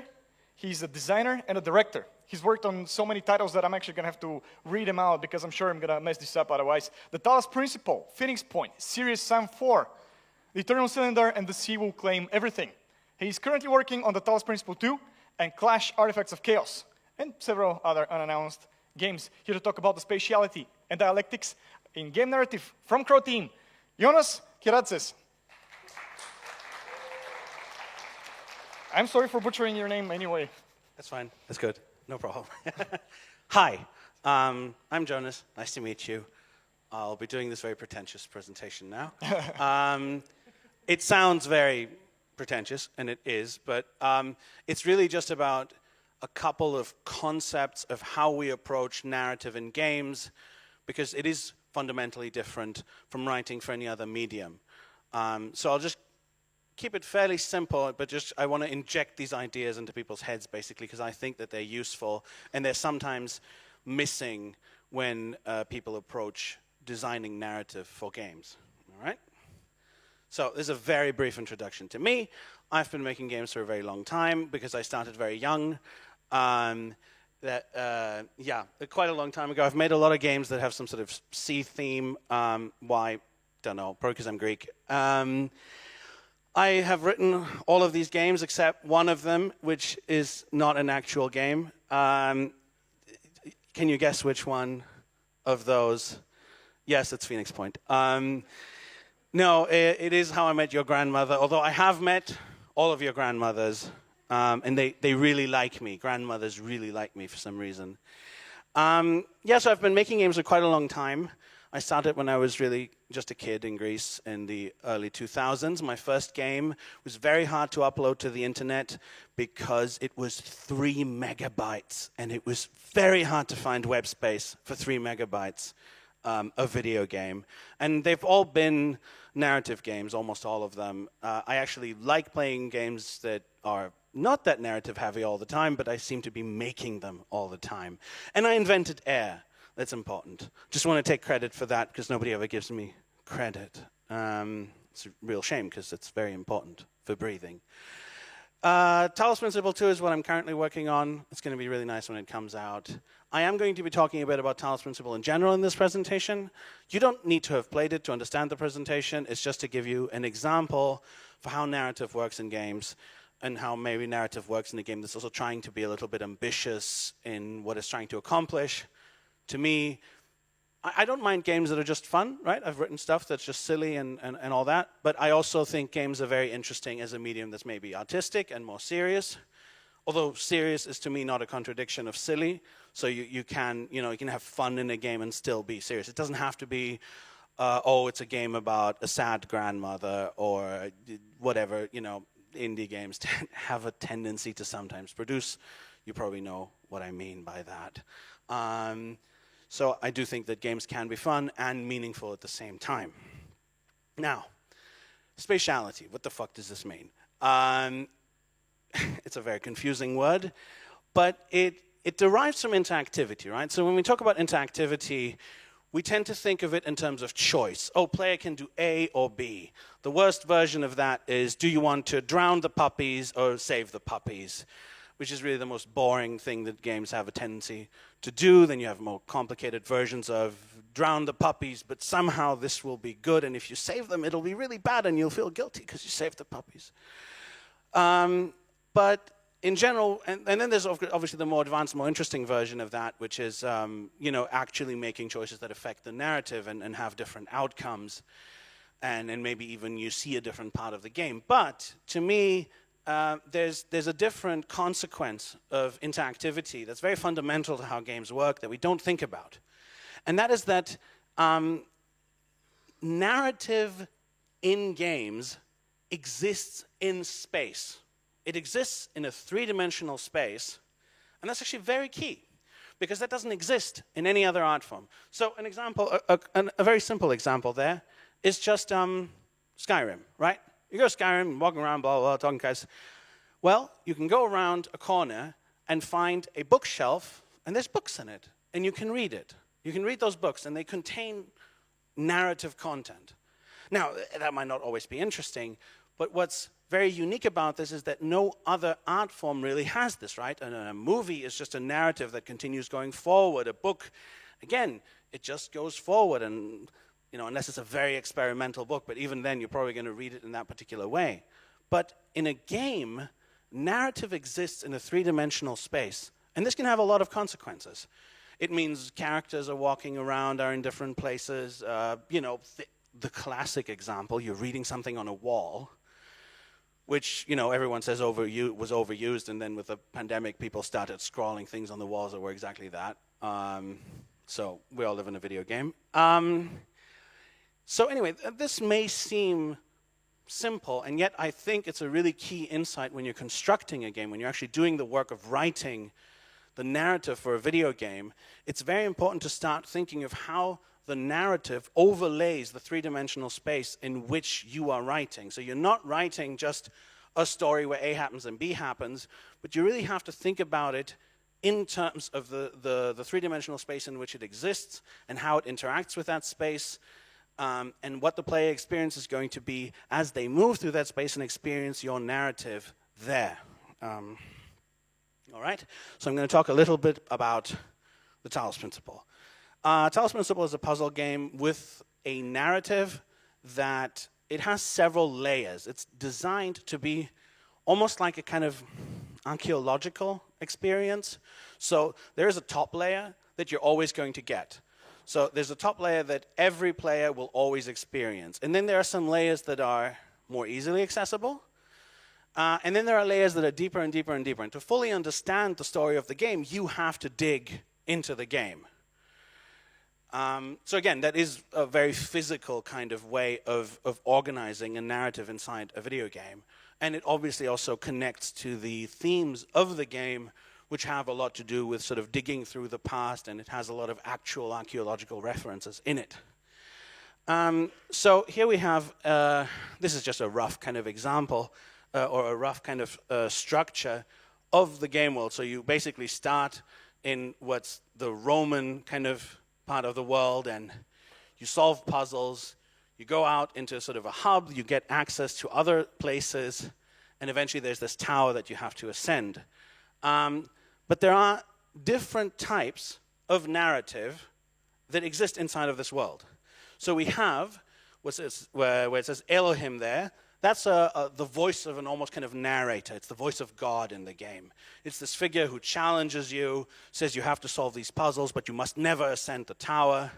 he's a designer, and a director. He's worked on so many titles that I'm actually going to have to read them out because I'm sure I'm going to mess this up otherwise. The Talos Principle, Phoenix Point, Serious Sam 4, The Eternal Cylinder, and The Sea Will Claim Everything. He's currently working on the Talos Principle 2 and Clash Artifacts of Chaos, and several other unannounced games. Here to talk about the spatiality and dialectics in game narrative from Crow Team, Jonas Kiratses. I'm sorry for butchering your name anyway.
That's fine. That's good. No problem. Hi, I'm Jonas. Nice to meet you. I'll be doing this very pretentious presentation now. It sounds very pretentious, and it is, but it's really just about a couple of concepts of how we approach narrative in games, because it is fundamentally different from writing for any other medium. So I'll just keep it fairly simple, but just I want to inject these ideas into people's heads, basically, because I think that they're useful, and they're sometimes missing when people approach designing narrative for games. All right? So this is a very brief introduction to me. I've been making games for a very long time because I started very young. Quite a long time ago. I've made a lot of games that have some sort of sea theme. Why? Don't know. Probably because I'm Greek. I have written all of these games except one of them, which is not an actual game. Can you guess which one of those? Yes, it's Phoenix Point. No, it is How I Met Your Grandmother, although I have met all of your grandmothers, and they really like me. Grandmothers really like me for some reason. So I've been making games for quite a long time. I started when I was really just a kid in Greece in the early 2000s. My first game was very hard to upload to the internet because it was 3 megabytes, and it was very hard to find web space for 3 megabytes. A video game. And they've all been narrative games, almost all of them. I actually like playing games that are not that narrative heavy all the time, but I seem to be making them all the time. And I invented air. That's important. Just want to take credit for that because nobody ever gives me credit. It's a real shame because it's very important for breathing. Talos Principle 2 is what I'm currently working on. It's going to be really nice when it comes out. I am going to be talking a bit about Talos Principle in general in this presentation. You don't need to have played it to understand the presentation. It's just to give you an example for how narrative works in games and how maybe narrative works in a game that's also trying to be a little bit ambitious in what it's trying to accomplish. To me, I don't mind games that are just fun, right? I've written stuff that's just silly and all that, but I also think games are very interesting as a medium that's maybe artistic and more serious. Although serious is to me not a contradiction of silly, so you can have fun in a game and still be serious. It doesn't have to be, it's a game about a sad grandmother or whatever. Indie games have a tendency to sometimes produce. You probably know what I mean by that. So I do think that games can be fun and meaningful at the same time. Now, spatiality. What the fuck does this mean? It's a very confusing word, but it derives from interactivity, right? So when we talk about interactivity, we tend to think of it in terms of choice. Oh, player can do A or B. The worst version of that is, do you want to drown the puppies or save the puppies? Which is really the most boring thing that games have a tendency to do. Then you have more complicated versions of drown the puppies, but somehow this will be good, and if you save them, it'll be really bad, and you'll feel guilty because you saved the puppies. But in general, and then there's obviously the more advanced, more interesting version of that, which is actually making choices that affect the narrative and have different outcomes, and maybe even you see a different part of the game. But to me, there's a different consequence of interactivity that's very fundamental to how games work that we don't think about. And that is that narrative in games exists in space. It exists in a 3-dimensional space, and that's actually very key, because that doesn't exist in any other art form. So an example, a very simple example there, is just Skyrim, right? You go to Skyrim, walking around, blah, blah, blah, talking guys. Well, you can go around a corner and find a bookshelf, and there's books in it, and you can read it. You can read those books, and they contain narrative content. Now, that might not always be interesting, but what's very unique about this is that no other art form really has this, right? And a movie is just a narrative that continues going forward. A book, again, it just goes forward, and unless it's a very experimental book, but even then you're probably going to read it in that particular way. But in a game, narrative exists in a three-dimensional space, and this can have a lot of consequences. It means characters are walking around, are in different places. The classic example, you're reading something on a wall, which, everyone says was overused, and then with the pandemic, people started scrawling things on the walls that were exactly that. So we all live in a video game. So anyway, this may seem simple, and yet I think it's a really key insight when you're constructing a game, when you're actually doing the work of writing the narrative for a video game. It's very important to start thinking of how the narrative overlays the three-dimensional space in which you are writing. So you're not writing just a story where A happens and B happens, but you really have to think about it in terms of the three-dimensional space in which it exists and how it interacts with that space, and what the player experience is going to be as they move through that space and experience your narrative there. All right, so I'm going to talk a little bit about the Talos Principle. Talos Principle is a puzzle game with a narrative that it has several layers. It's designed to be almost like a kind of archaeological experience. So there is a top layer that you're always going to get. So there's a top layer that every player will always experience. And then there are some layers that are more easily accessible. And then there are layers that are deeper and deeper and deeper. And to fully understand the story of the game, you have to dig into the game. So again, that is a very physical kind of way of organizing a narrative inside a video game. And it obviously also connects to the themes of the game, which have a lot to do with sort of digging through the past, and it has a lot of actual archaeological references in it. So here we have, this is just a rough kind of example, or a rough kind of structure of the game world. So you basically start in what's the Roman kind of part of the world, and you solve puzzles, you go out into sort of a hub, you get access to other places, and eventually there's this tower that you have to ascend. But there are different types of narrative that exist inside of this world. So we have where it says Elohim there. That's the voice of an almost kind of narrator. It's the voice of God in the game. It's this figure who challenges you, says you have to solve these puzzles, but you must never ascend the tower.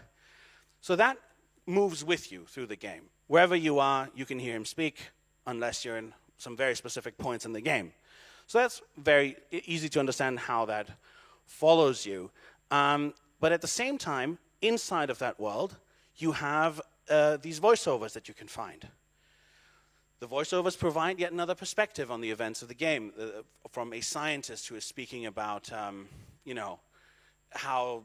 So that moves with you through the game. Wherever you are, you can hear him speak, unless you're in some very specific points in the game. So that's very easy to understand how that follows you. But at the same time, inside of that world, you have these voiceovers that you can find. The voiceovers provide yet another perspective on the events of the game, from a scientist who is speaking about, how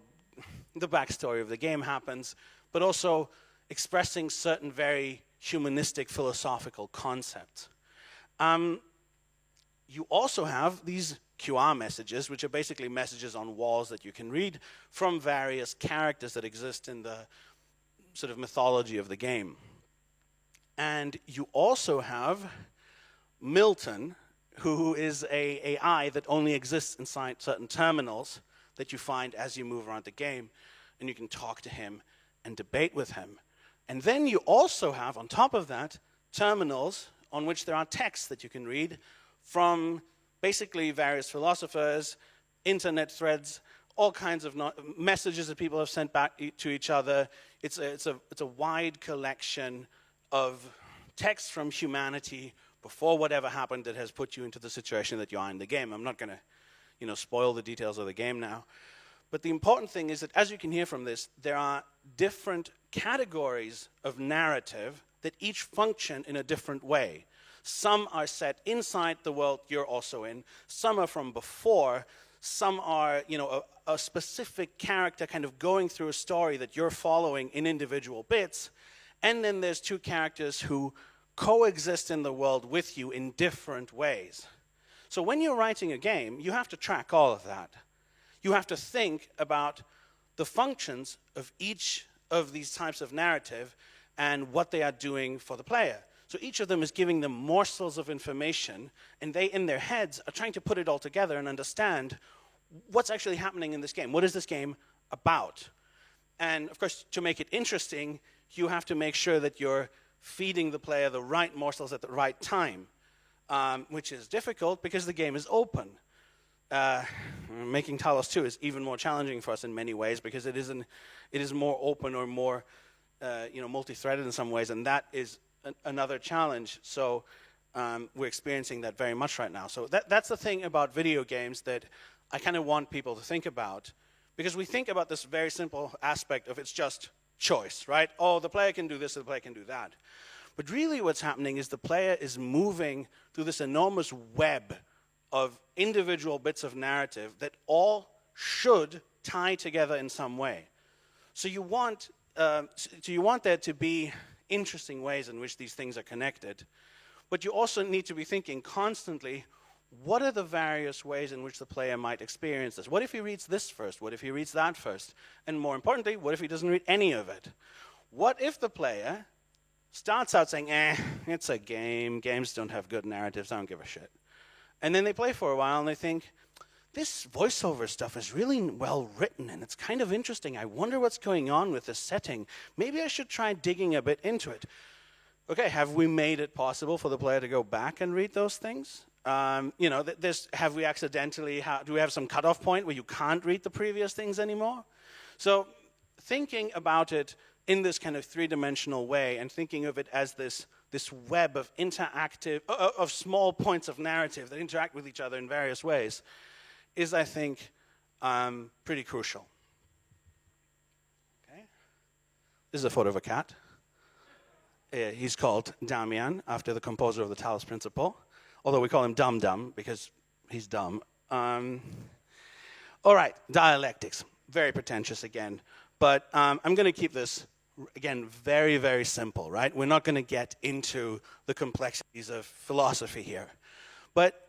the backstory of the game happens, but also expressing certain very humanistic philosophical concepts. You also have these QR messages, which are basically messages on walls that you can read from various characters that exist in the sort of mythology of the game. And you also have Milton, who is an AI that only exists inside certain terminals that you find as you move around the game, and you can talk to him and debate with him. And then you also have, on top of that, terminals on which there are texts that you can read from basically various philosophers, internet threads, all kinds of messages that people have sent back to each other. It's a wide collection of texts from humanity before whatever happened that has put you into the situation that you are in the game. I'm not going to, spoil the details of the game now. But the important thing is that, as you can hear from this, there are different categories of narrative that each function in a different way. Some are set inside the world you're also in. Some are from before. Some are, a specific character kind of going through a story that you're following in individual bits. And then there's two characters who coexist in the world with you in different ways. So when you're writing a game, you have to track all of that. You have to think about the functions of each of these types of narrative and what they are doing for the player. So each of them is giving them morsels of information, and they, in their heads, are trying to put it all together and understand what's actually happening in this game. What is this game about? And of course, to make it interesting, you have to make sure that you're feeding the player the right morsels at the right time, which is difficult because the game is open. Making Talos 2 is even more challenging for us in many ways because it is more open or more multi-threaded in some ways, and that is another challenge. So we're experiencing that very much right now. So that's the thing about video games that I kind of want people to think about, because we think about this very simple aspect of it's just choice, right? Oh, the player can do this, the player can do that. But really what's happening is the player is moving through this enormous web of individual bits of narrative that all should tie together in some way. So you want there to be interesting ways in which these things are connected, but you also need to be thinking constantly, what are the various ways in which the player might experience this? What if he reads this first? What if he reads that first? And more importantly, what if he doesn't read any of it? What if the player starts out saying, it's a game, games don't have good narratives, I don't give a shit. And then they play for a while and they think, this voiceover stuff is really well written and it's kind of interesting. I wonder what's going on with this setting. Maybe I should try digging a bit into it. Okay, have we made it possible for the player to go back and read those things? Have we accidentally, do we have some cutoff point where you can't read the previous things anymore? So thinking about it in this kind of three-dimensional way and thinking of it as this web of of small points of narrative that interact with each other in various ways is, I think, pretty crucial. Okay. This is a photo of a cat. He's called Damian, after the composer of the Talos Principle, although we call him Dum Dum because he's dumb. All right, dialectics. Very pretentious again. But I'm going to keep this, again, very, very simple, right? We're not going to get into the complexities of philosophy here. But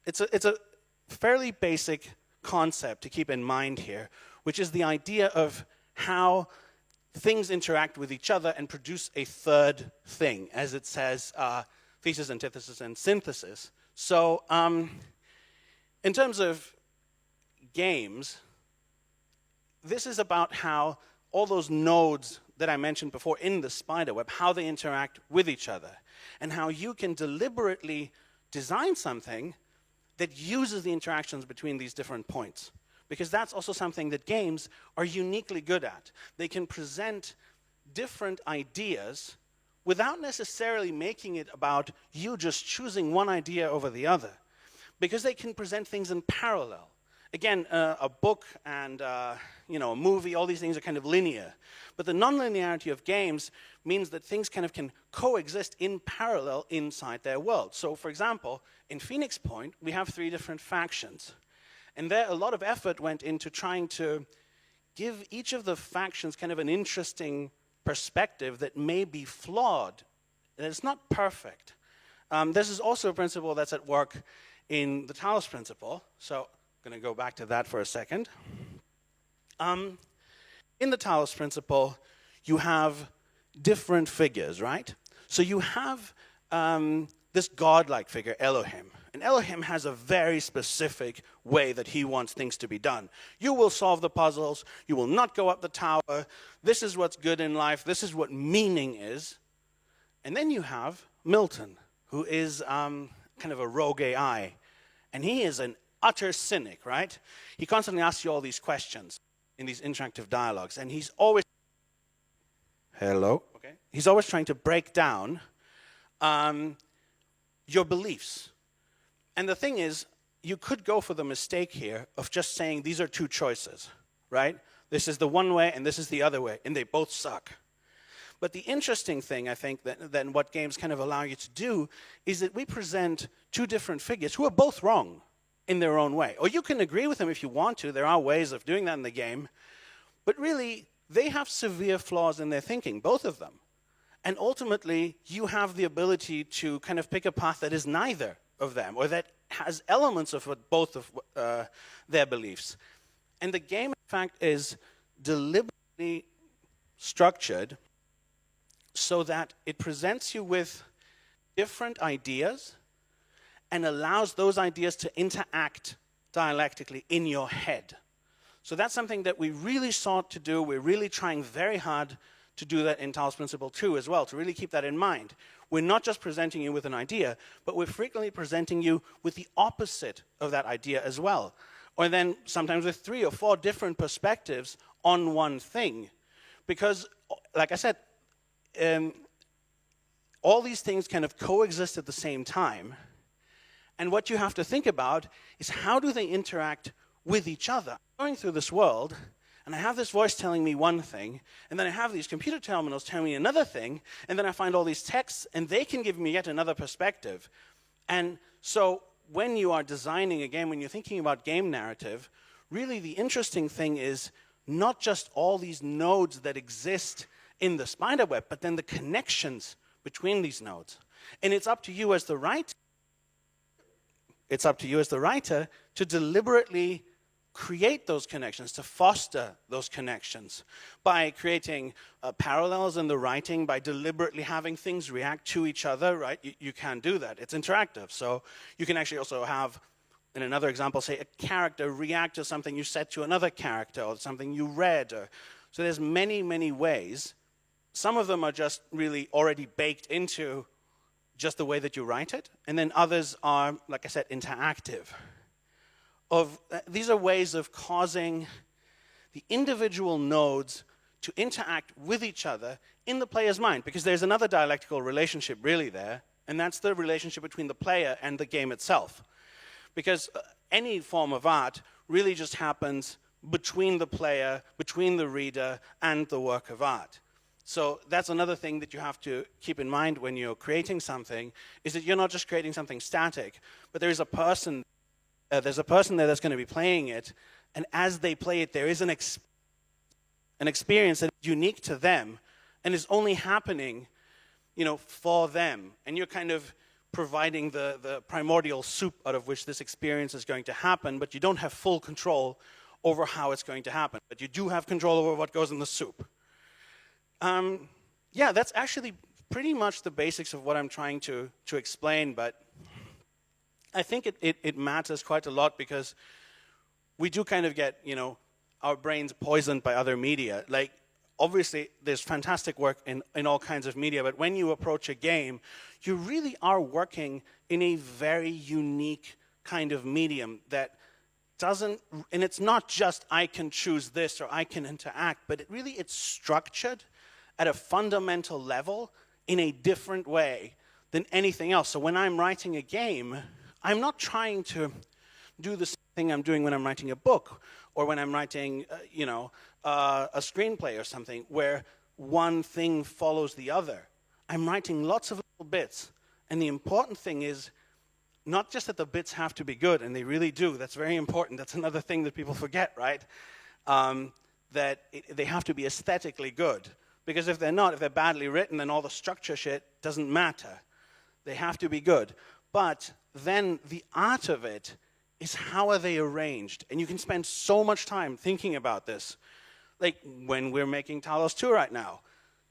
it's a fairly basic concept to keep in mind here, which is the idea of how things interact with each other and produce a third thing, as it says, thesis, antithesis, and synthesis. So in terms of games, this is about how all those nodes that I mentioned before in the spider web, how they interact with each other, and how you can deliberately design something that uses the interactions between these different points. Because that's also something that games are uniquely good at. They can present different ideas without necessarily making it about you just choosing one idea over the other, because they can present things in parallel. Again, a book and a movie, all these things are kind of linear. But the nonlinearity of games means that things kind of can coexist in parallel inside their world. So, for example, in Phoenix Point, we have 3 different factions. And there, a lot of effort went into trying to give each of the factions kind of an interesting perspective that may be flawed, and it's not perfect. This is also a principle that's at work in the Talos Principle. So I'm going to go back to that for a second. In the Talos Principle, you have different figures, right? So you have this godlike figure, Elohim. And Elohim has a very specific way that he wants things to be done. You will solve the puzzles. You will not go up the tower. This is what's good in life. This is what meaning is. And then you have Milton, who is kind of a rogue AI. And he is an utter cynic, right? He constantly asks you all these questions in these interactive dialogues. And he's always... Hello? Okay. He's always trying to break down your beliefs. And the thing is, you could go for the mistake here of just saying these are 2 choices, right? This is the one way and this is the other way, and they both suck. But the interesting thing, I think, that what games kind of allow you to do is that we present 2 different figures who are both wrong in their own way. Or you can agree with them if you want to. There are ways of doing that in the game. But really, they have severe flaws in their thinking, both of them. And ultimately, you have the ability to kind of pick a path that is neither of them, or that has elements of both of their beliefs. And the game, in fact, is deliberately structured so that it presents you with different ideas and allows those ideas to interact dialectically in your head. So that's something that we really sought to do. We're really trying very hard to do that in Talos Principle 2 as well, to really keep that in mind. We're not just presenting you with an idea, but we're frequently presenting you with the opposite of that idea as well. Or then sometimes with 3 or 4 different perspectives on one thing. Because, like I said, all these things kind of coexist at the same time. And what you have to think about is how do they interact with each other? Going through this world, and I have this voice telling me one thing, and then I have these computer terminals telling me another thing, and then I find all these texts, and they can give me yet another perspective. And so when you are designing a game, when you're thinking about game narrative, really the interesting thing is not just all these nodes that exist in the spider web, but then the connections between these nodes. And it's up to you as the writer, to deliberately create those connections, to foster those connections by creating parallels in the writing, by deliberately having things react to each other, right? You can do that. It's interactive. So you can actually also have, in another example, say a character react to something you said to another character or something you read. So there's many, many ways. Some of them are just really already baked into just the way that you write it, and then others are, like I said, interactive. These are ways of causing the individual nodes to interact with each other in the player's mind, because there's another dialectical relationship really there, and that's the relationship between the player and the game itself. Because any form of art really just happens between the player, between the reader, and the work of art. So that's another thing that you have to keep in mind when you're creating something, is that you're not just creating something static, but there's a person there that's going to be playing it, and as they play it, there is an experience that is unique to them and is only happening, for them. And you're kind of providing the primordial soup out of which this experience is going to happen, but you don't have full control over how it's going to happen. But you do have control over what goes in the soup. Yeah, that's actually pretty much the basics of what I'm trying to explain, but I think it matters quite a lot because we do kind of get, our brains poisoned by other media. Like, obviously, there's fantastic work in all kinds of media, but when you approach a game, you really are working in a very unique kind of medium that doesn't, and it's not just I can choose this or I can interact, but it's structured at a fundamental level in a different way than anything else. So when I'm writing a game, I'm not trying to do the same thing I'm doing when I'm writing a book or when I'm writing, a screenplay or something where one thing follows the other. I'm writing lots of little bits, and the important thing is not just that the bits have to be good, and they really do. That's very important. That's another thing that people forget, right? They have to be aesthetically good. Because if they're not, if they're badly written, then all the structure shit doesn't matter. They have to be good. But then the art of it is how are they arranged? And you can spend so much time thinking about this. Like when we're making Talos 2 right now.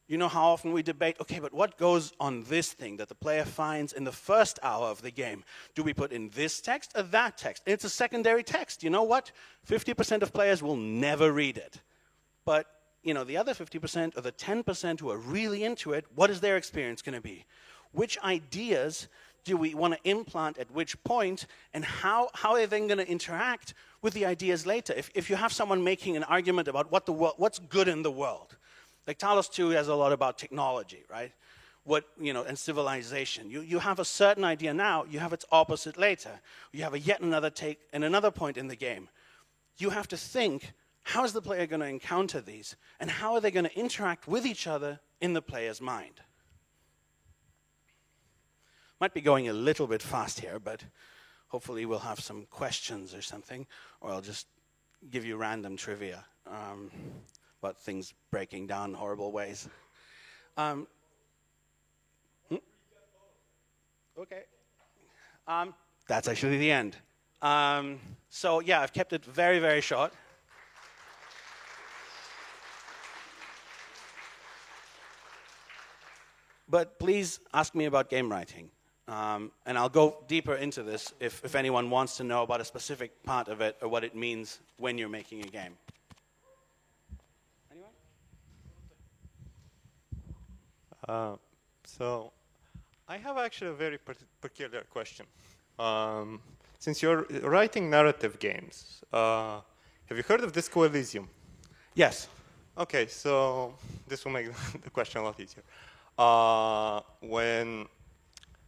You know how often we debate, okay, but what goes on this thing that the player finds in the first hour of the game? Do we put in this text or that text? It's a secondary text. You know what? 50% of players will never read it. But the other 50% or the 10% who are really into it, what is their experience going to be? Which ideas do we want to implant at which point, and how are they then going to interact with the ideas later? If you have someone making an argument about what's good in the world, like Talos 2 has a lot about technology, right? And civilization. You have a certain idea now, you have its opposite later. You have yet another take and another point in the game. You have to think, how is the player going to encounter these? And how are they going to interact with each other in the player's mind? Might be going a little bit fast here, but hopefully we'll have some questions or something, or I'll just give you random trivia about things breaking down in horrible ways. Okay. That's actually the end. So yeah, I've kept it very, very short. But please ask me about game writing. And I'll go deeper into this if anyone wants to know about a specific part of it or what it means when you're making a game.
So I have actually a very peculiar question. Since you're writing narrative games, have you heard of Disco Elysium?
Yes.
Okay, so this will make the question a lot easier.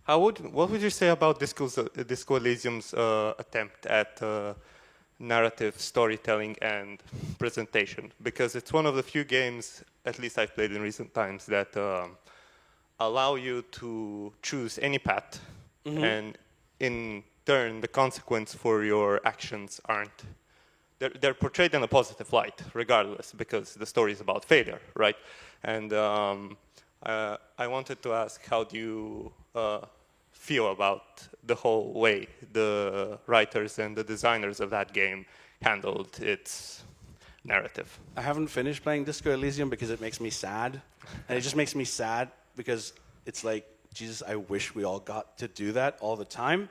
What would you say about Disco Elysium's attempt at narrative storytelling and presentation? Because it's one of the few games, at least I've played in recent times, that allow you to choose any path, and in turn, the consequence for your actions aren't. They're portrayed in a positive light, regardless, because the story is about failure, right? And I wanted to ask, how do you feel about the whole way the writers and the designers of that game handled its narrative?
I haven't finished playing Disco Elysium because it makes me sad. And it just makes me sad because it's like, Jesus, I wish we all got to do that all the time.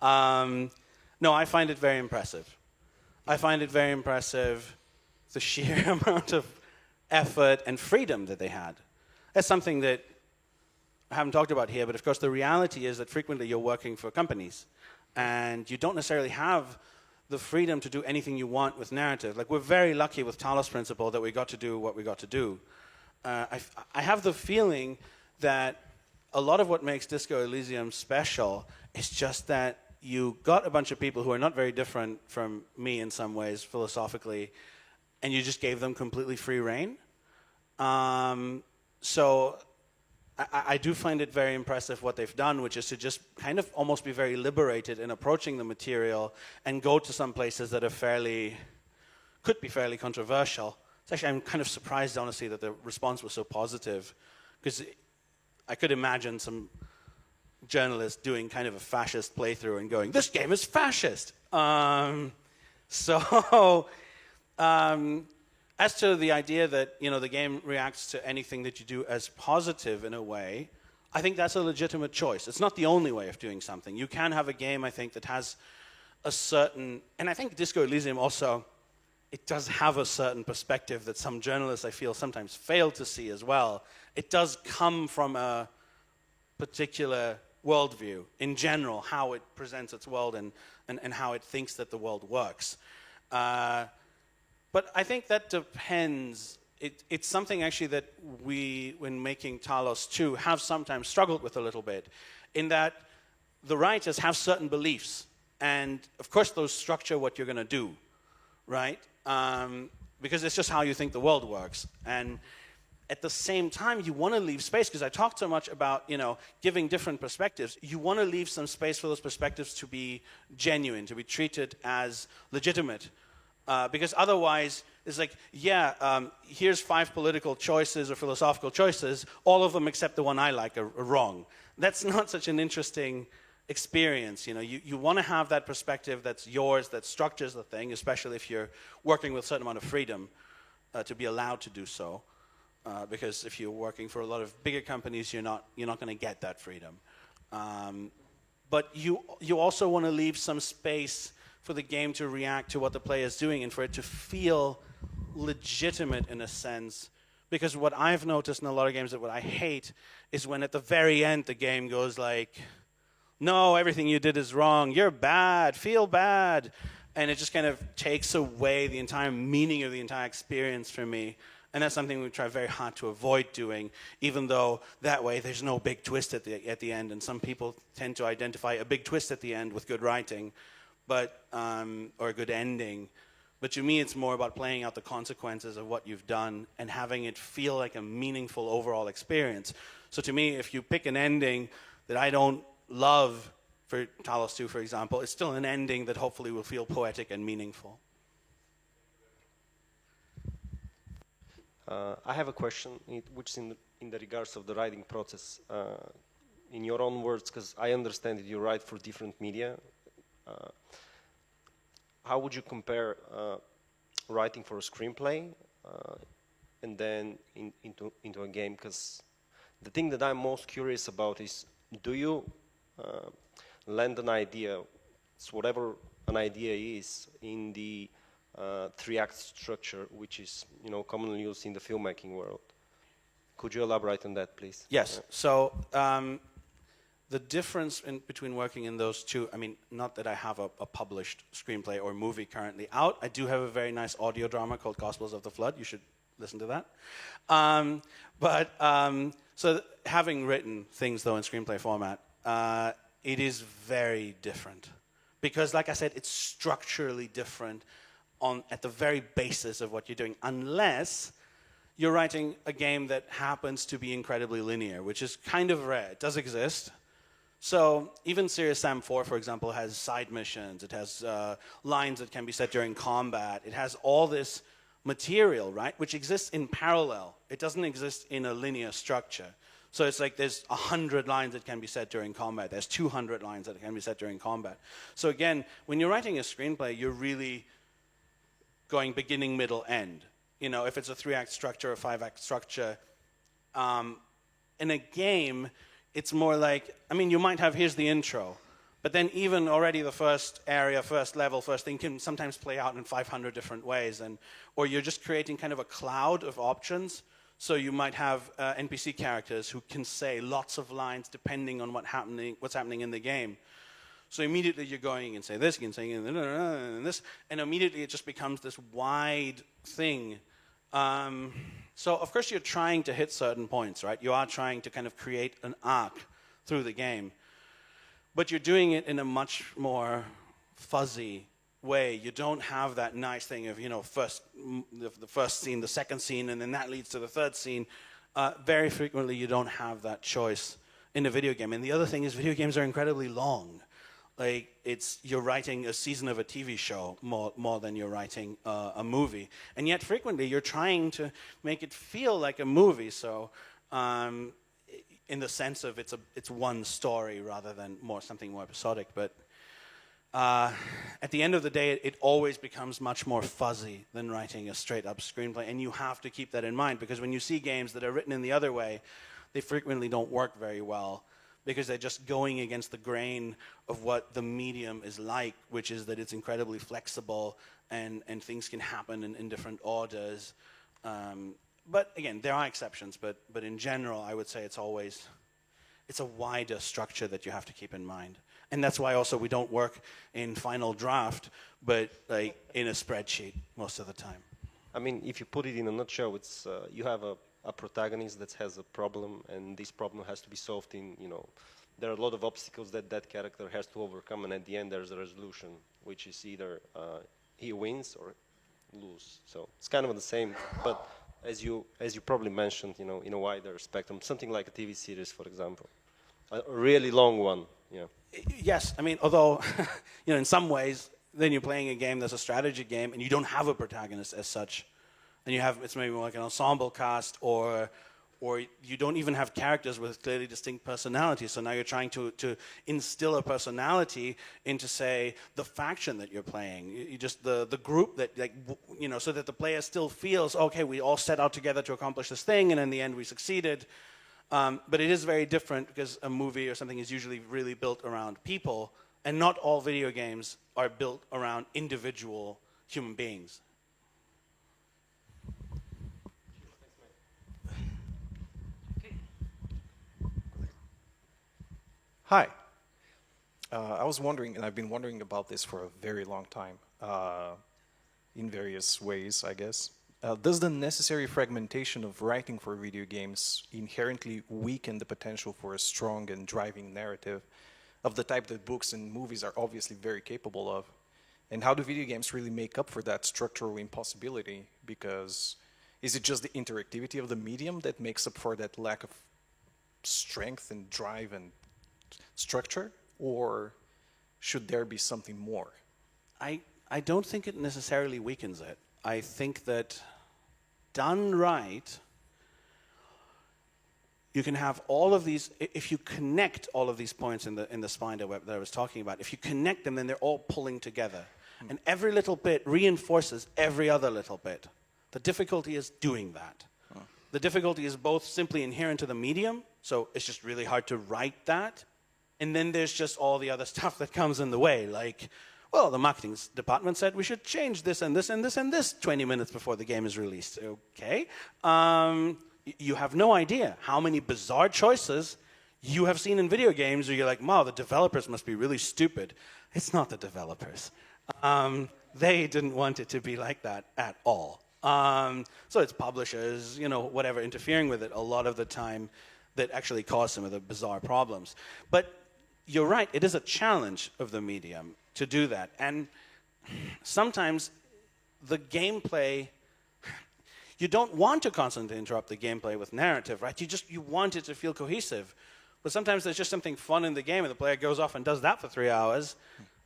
No, I find it very impressive. I find it very impressive, the sheer amount of effort and freedom that they had. That's something that I haven't talked about here, but of course the reality is that frequently you're working for companies and you don't necessarily have the freedom to do anything you want with narrative. Like, we're very lucky with Talos Principle that we got to do what we got to do. I have the feeling that a lot of what makes Disco Elysium special is just that you got a bunch of people who are not very different from me in some ways philosophically, and you just gave them completely free rein. So I do find it very impressive what they've done, which is to just kind of almost be very liberated in approaching the material and go to some places that are could be fairly controversial. It's actually, I'm kind of surprised, honestly, that the response was so positive, because I could imagine some journalists doing kind of a fascist playthrough and going, this game is fascist. As to the idea that, you know, the game reacts to anything that you do as positive in a way, I think that's a legitimate choice. It's not the only way of doing something. You can have a game, I think, that has a certain, and I think Disco Elysium also, it does have a certain perspective that some journalists, I feel, sometimes fail to see as well. It does come from a particular worldview, in general, how it presents its world and how it thinks that the world works. But I think that depends. It's something actually that we, when making Talos 2, have sometimes struggled with a little bit, in that the writers have certain beliefs, and of course those structure what you're going to do, right? Because it's just how you think the world works. And at the same time, you want to leave space, because I talked so much about, you know, giving different perspectives. You want to leave some space for those perspectives to be genuine, to be treated as legitimate. Because otherwise, it's like, here's 5 political choices or philosophical choices. All of them except the one I like are wrong. That's not such an interesting experience. You know, you want to have that perspective that's yours, that structures the thing, especially if you're working with a certain amount of freedom to be allowed to do so. Because if you're working for a lot of bigger companies, you're not going to get that freedom. But you also want to leave some space for the game to react to what the player is doing and for it to feel legitimate in a sense. Because what I've noticed in a lot of games, that what I hate is when at the very end the game goes like, no, everything you did is wrong, you're bad, feel bad. And it just kind of takes away the entire meaning of the entire experience for me. And that's something we try very hard to avoid doing, even though that way there's no big twist at the end. And some people tend to identify a big twist at the end with good writing, but or a good ending. But to me, it's more about playing out the consequences of what you've done and having it feel like a meaningful overall experience. So to me, if you pick an ending that I don't love for Talos 2, for example, it's still an ending that hopefully will feel poetic and meaningful.
I have a question, which is in the regards of the writing process. In your own words, because I understand that you write for different media, how would you compare writing for a screenplay and then into a game? Because The thing that I'm most curious about is, do you lend an idea, it's whatever an idea is, in the three-act structure, which is commonly used in the filmmaking world? Could you elaborate on that, please?
Yes. So the difference between working in those two, I mean, not that I have a published screenplay or movie currently out. I do have a very nice audio drama called Gospels of the Flood. You should listen to that. So having written things, though, in screenplay format, it is very different. Because, like I said, it's structurally different at the very basis of what you're doing, unless you're writing a game that happens to be incredibly linear, which is kind of rare. It does exist. So even Serious Sam 4, for example, has side missions. It has lines that can be set during combat. It has all this material, right, which exists in parallel. It doesn't exist in a linear structure. So it's like there's 100 lines that can be set during combat. There's 200 lines that can be set during combat. So again, when you're writing a screenplay, you're really going beginning, middle, end. If it's a 3-act structure or 5-act structure. In a game, it's more like, I mean, you might have, here's the intro, but then even already the first area, first level, first thing can sometimes play out in 500 different ways. Or you're just creating kind of a cloud of options. So you might have NPC characters who can say lots of lines depending on what's happening in the game. So immediately you're going and say this, you can say and this, and immediately it just becomes this wide thing. So of course you're trying to hit certain points, right? You are trying to kind of create an arc through the game. But you're doing it in a much more fuzzy way. You don't have that nice thing of, the first scene, the second scene, and then that leads to the third scene. Very frequently you don't have that choice in a video game. And the other thing is video games are incredibly long. Like, you're writing a season of a TV show more than you're writing a movie. And yet frequently you're trying to make it feel like a movie. So in the sense of it's one story rather than something more episodic. But at the end of the day, it always becomes much more fuzzy than writing a straight-up screenplay. And you have to keep that in mind, because when you see games that are written in the other way, they frequently don't work very well, because they're just going against the grain of what the medium is like, which is that it's incredibly flexible and things can happen in different orders. But again, there are exceptions, but in general, I would say it's a wider structure that you have to keep in mind. And that's why also we don't work in final draft, but like in a spreadsheet most of the time.
I mean, if you put it in a nutshell, it's you have a protagonist that has a problem, and this problem has to be solved in, there are a lot of obstacles that character has to overcome, and at the end there's a resolution, which is either he wins or lose. So it's kind of the same, but as you probably mentioned, in a wider spectrum, something like a TV series, for example, a really long one. Yeah.
Yes, I mean, although, in some ways, then you're playing a game that's a strategy game, and you don't have a protagonist as such, and it's maybe more like an ensemble cast, or you don't even have characters with clearly distinct personalities. So now you're trying to instill a personality into, say, the faction that you're playing. You just the group that, so that the player still feels, okay, we all set out together to accomplish this thing, and in the end we succeeded. But it is very different, because a movie or something is usually really built around people, and not all video games are built around individual human beings.
Hi. I was wondering, and I've been wondering about this for a very long time, in various ways, I guess. Does the necessary fragmentation of writing for video games inherently weaken the potential for a strong and driving narrative of the type that books and movies are obviously very capable of? And how do video games really make up for that structural impossibility? Because is it just the interactivity of the medium that makes up for that lack of strength and drive and structure? Or should there be something more?
I don't think it necessarily weakens it. I think that done right, you can have all of these, if you connect all of these points in the spider web that I was talking about, if you connect them, then they're all pulling together. And every little bit reinforces every other little bit. The difficulty is doing that. The difficulty is both simply inherent to the medium, So it's just really hard to write that. And then there's just all the other stuff that comes in the way, like, well, the marketing department said we should change this and this and this and this 20 minutes before the game is released. Okay. You have no idea how many bizarre choices you have seen in video games where you're like, wow, the developers must be really stupid. It's not the developers. They didn't want it to be like that at all. So it's publishers, whatever, interfering with it a lot of the time that actually cause some of the bizarre problems. But you're right, it is a challenge of the medium to do that. And sometimes the gameplay, you don't want to constantly interrupt the gameplay with narrative, right? You want it to feel cohesive. But sometimes there's just something fun in the game and the player goes off and does that for 3 hours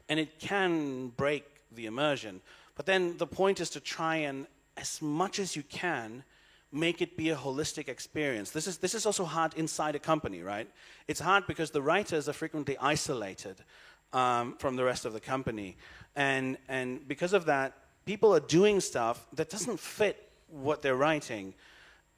and it can break the immersion. But then the point is to try and, as much as you can, make it be a holistic experience. This is also hard inside a company, right? It's hard because the writers are frequently isolated from the rest of the company. And because of that, people are doing stuff that doesn't fit what they're writing.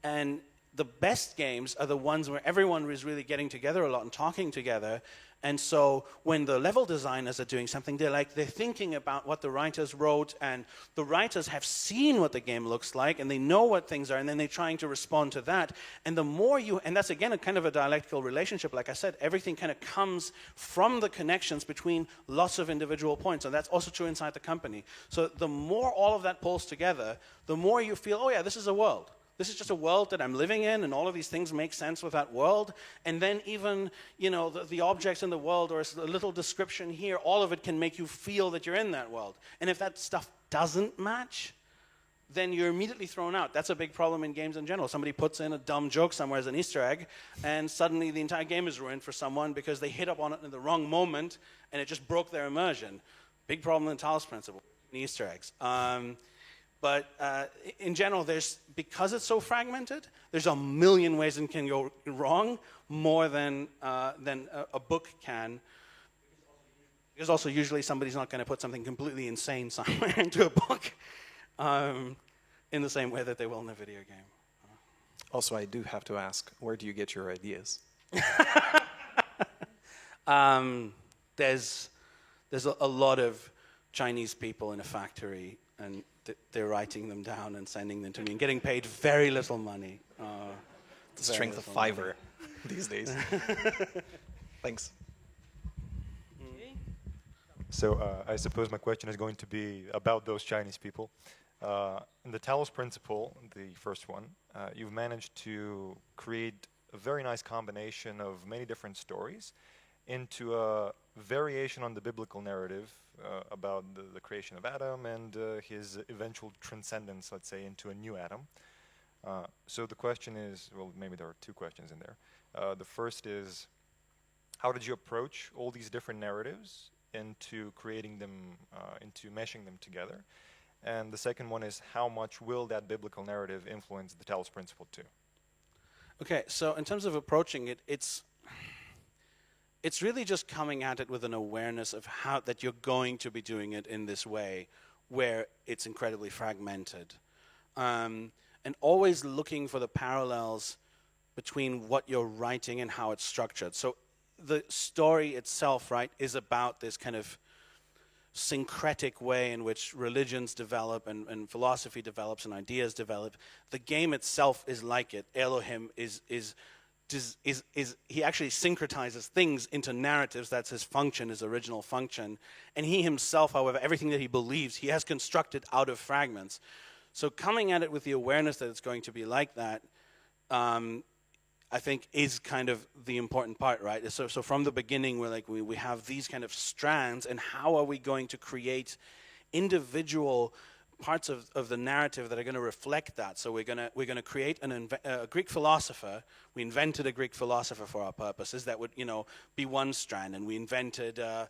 And the best games are the ones where everyone is really getting together a lot and talking together. And so when the level designers are doing something, they're thinking about what the writers wrote, and the writers have seen what the game looks like, and they know what things are, and then they're trying to respond to that. And the more and that's again a kind of a dialectical relationship. Like I said, everything kind of comes from the connections between lots of individual points, and that's also true inside the company. So the more all of that pulls together, the more you feel, oh yeah, this is a world. This is just a world that I'm living in, and all of these things make sense with that world. And then even, the objects in the world, or a little description here, all of it can make you feel that you're in that world. And if that stuff doesn't match, then you're immediately thrown out. That's a big problem in games in general. Somebody puts in a dumb joke somewhere as an Easter egg, and suddenly the entire game is ruined for someone because they hit up on it in the wrong moment, and it just broke their immersion. Big problem in Talos Principle, Easter eggs. But in general, because it's so fragmented, there's a million ways it can go wrong, more than a book can. Because also usually somebody's not going to put something completely insane somewhere into a book in the same way that they will in a video game.
Also, I do have to ask, where do you get your ideas?
There's a lot of Chinese people in a factory, and they're writing them down and sending them to me and getting paid very little money.
The strength of Fiverr these days. Thanks.
So I suppose my question is going to be about those Chinese people. In the Talos Principle, the first one, you've managed to create a very nice combination of many different stories into a variation on the biblical narrative about the creation of Adam and his eventual transcendence, let's say, into a new Adam. So the question is, well, maybe there are two questions in there. The first is, how did you approach all these different narratives into creating them, into meshing them together? And the second one is, how much will that biblical narrative influence the Talos Principle too?
Okay, so in terms of approaching it, it's really just coming at it with an awareness of how that you're going to be doing it in this way, where it's incredibly fragmented, and always looking for the parallels between what you're writing and how it's structured. So the story itself, right, is about this kind of syncretic way in which religions develop and philosophy develops and ideas develop. The game itself is like it. Elohim is he actually syncretizes things into narratives. That's his function, his original function. And he himself, however, everything that he believes, he has constructed out of fragments. So coming at it with the awareness that it's going to be like that, I think is kind of the important part, right? So from the beginning, we have these kind of strands, and how are we going to create individual parts of the narrative that are going to reflect that? So we're going to create a Greek philosopher. We invented a Greek philosopher for our purposes. That would be one strand, and we invented a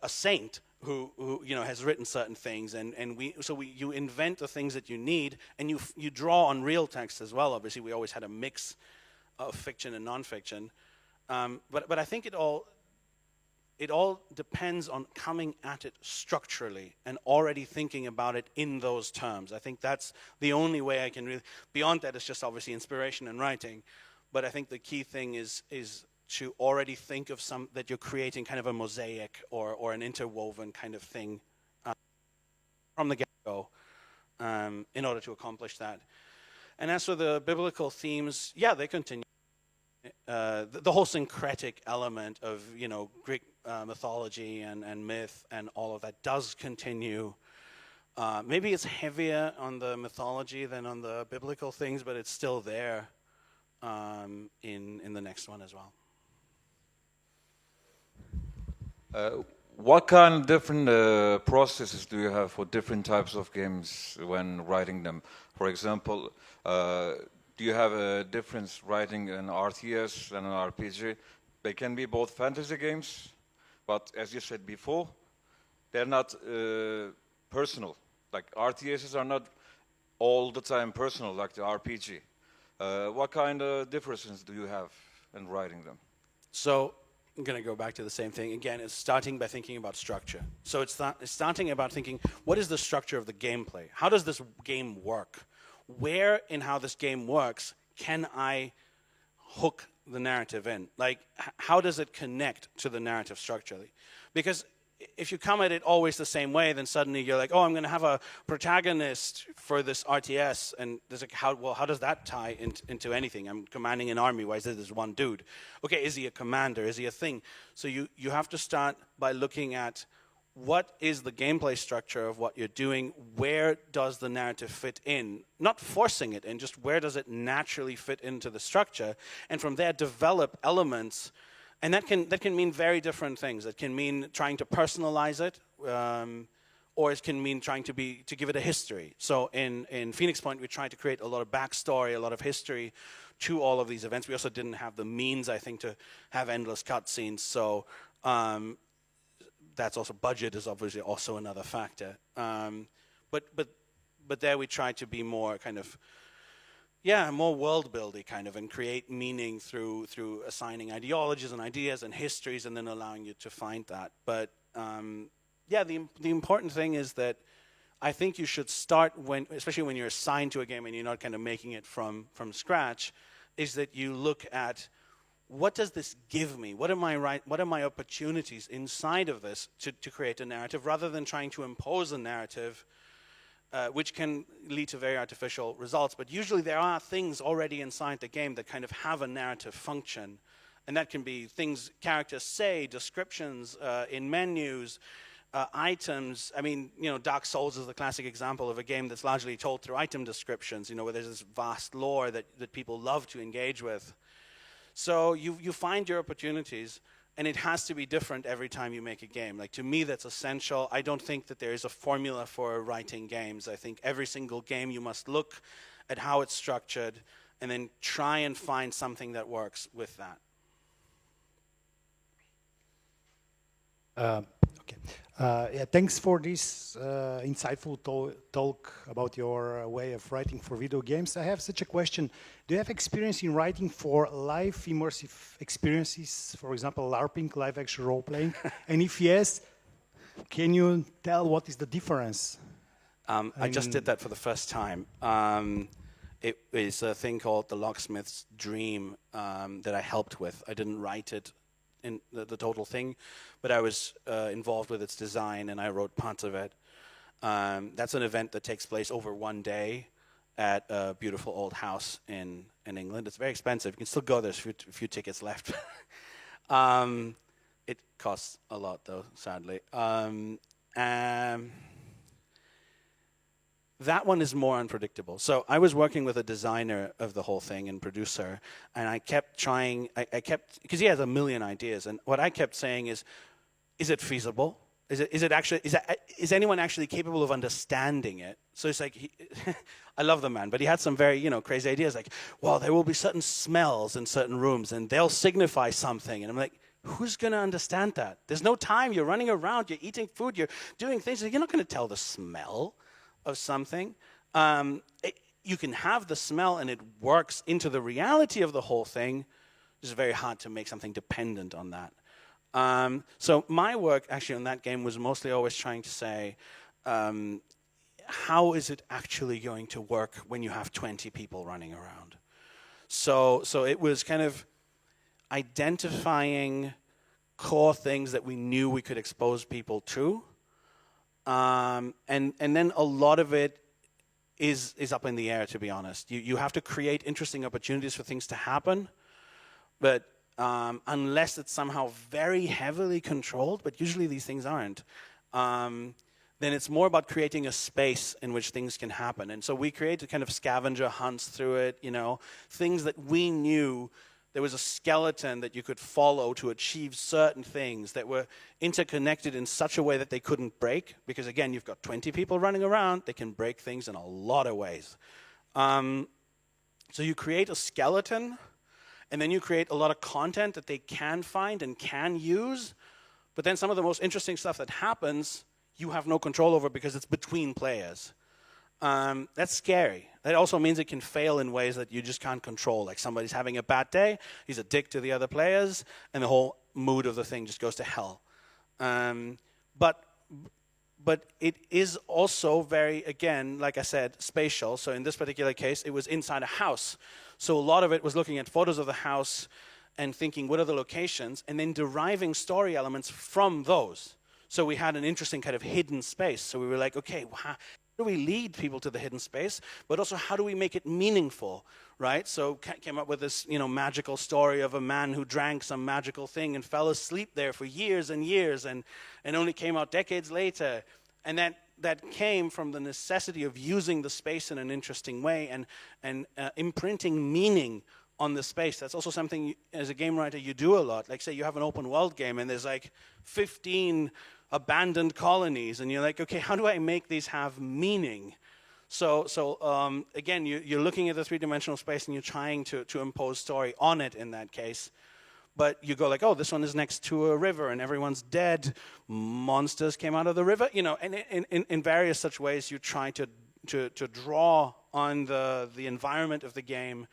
saint who has written certain things, and you invent the things that you need, and you draw on real text as well. Obviously, we always had a mix of fiction and nonfiction, but I think it all depends on coming at it structurally and already thinking about it in those terms. I think that's the only way I can really. Beyond that, it's just obviously inspiration and writing. But I think the key thing is to already think of that you're creating kind of a mosaic or an interwoven kind of thing from the get-go in order to accomplish that. And as for the biblical themes, yeah, they continue. The whole syncretic element of Greek mythology and myth and all of that does continue. Maybe it's heavier on the mythology than on the biblical things, but it's still there in the next one as well.
What kind of different processes do you have for different types of games when writing them? For example, do you have a difference writing an RTS and an RPG? They can be both fantasy games, but as you said before, they're not personal. Like RTSs are not all the time personal like the RPG. What kind of differences do you have in writing them?
So I'm going to go back to the same thing. Again, it's starting by thinking about structure. So it's starting about thinking, what is the structure of the gameplay? How does this game work? Where in how this game works can I hook the narrative in? Like, how does it connect to the narrative structurally? Because if you come at it always the same way, then suddenly you're like, oh, I'm going to have a protagonist for this RTS, and there's like, how does that tie into anything? I'm commanding an army. Why is there this one dude? Okay, is he a commander? Is he a thing? So you have to start by looking at what is the gameplay structure of what you're doing? Where does the narrative fit in? Not forcing it in, just where does it naturally fit into the structure? And from there, develop elements. And that can mean very different things. It can mean trying to personalize it, or it can mean trying to give it a history. So in Phoenix Point, we tried to create a lot of backstory, a lot of history to all of these events. We also didn't have the means, I think, to have endless cutscenes. So that's also, budget is obviously also another factor. But there we try to be more kind of, more world-building kind of, and create meaning through assigning ideologies and ideas and histories, and then allowing you to find that. But the important thing is that I think you should start especially when you're assigned to a game and you're not kind of making it from scratch, is that you look at, what does this give me? What are my opportunities inside of this to create a narrative, rather than trying to impose a narrative, which can lead to very artificial results. But usually there are things already inside the game that kind of have a narrative function. And that can be things characters say, descriptions in menus, items. I mean, Dark Souls is the classic example of a game that's largely told through item descriptions, where there's this vast lore that people love to engage with. So you find your opportunities, and it has to be different every time you make a game. Like, to me, that's essential. I don't think that there is a formula for writing games. I think every single game you must look at how it's structured and then try and find something that works with that.
Thanks for this insightful talk about your way of writing for video games. I have such a question. Do you have experience in writing for live immersive experiences, for example, LARPing, live action role-playing? And if yes, can you tell what is the difference?
I just did that for the first time. It is a thing called The Locksmith's Dream that I helped with. I didn't write it in the total thing, but I was involved with its design, and I wrote parts of it. That's an event that takes place over one day at a beautiful old house in England. It's very expensive. You can still go. There's a few tickets left. It costs a lot, though, sadly. That one is more unpredictable. So I was working with a designer of the whole thing and producer, and I kept trying, because he has a million ideas, and what I kept saying is it feasible? Is anyone actually capable of understanding it? So it's like, I love the man, but he had some very, crazy ideas, like, well, there will be certain smells in certain rooms, and they'll signify something, and I'm like, who's going to understand that? There's no time. You're running around, you're eating food, you're doing things, you're not going to tell the smell of something. You can have the smell and it works into the reality of the whole thing. It's very hard to make something dependent on that. So my work actually on that game was mostly always trying to say, how is it actually going to work when you have 20 people running around? So it was kind of identifying core things that we knew we could expose people to. And then a lot of it is up in the air, to be honest. You have to create interesting opportunities for things to happen, but unless it's somehow very heavily controlled, but usually these things aren't, then it's more about creating a space in which things can happen. And so we created kind of scavenger hunts through it, things that we knew there was a skeleton that you could follow to achieve certain things that were interconnected in such a way that they couldn't break. Because again, you've got 20 people running around, they can break things in a lot of ways. So you create a skeleton, and then you create a lot of content that they can find and can use. But then some of the most interesting stuff that happens, you have no control over because it's between players. That's scary. That also means it can fail in ways that you just can't control. Like somebody's having a bad day, he's a dick to the other players, and the whole mood of the thing just goes to hell. But it is also very, again, like I said, spatial. So in this particular case, it was inside a house. So a lot of it was looking at photos of the house and thinking, what are the locations? And then deriving story elements from those. So we had an interesting kind of hidden space. So we were like, okay, how do we lead people to the hidden space? But also, how do we make it meaningful, right? So came up with this, magical story of a man who drank some magical thing and fell asleep there for years and years and only came out decades later. And that came from the necessity of using the space in an interesting way and imprinting meaning on the space. That's also something, as a game writer, you do a lot. Like, say you have an open world game and there's like 15 abandoned colonies, and you're like, okay, how do I make these have meaning? So again, you're looking at the three-dimensional space and you're trying to impose story on it in that case. But you go like, oh, this one is next to a river and everyone's dead. Monsters came out of the river, and in various such ways you try to draw on the environment of the game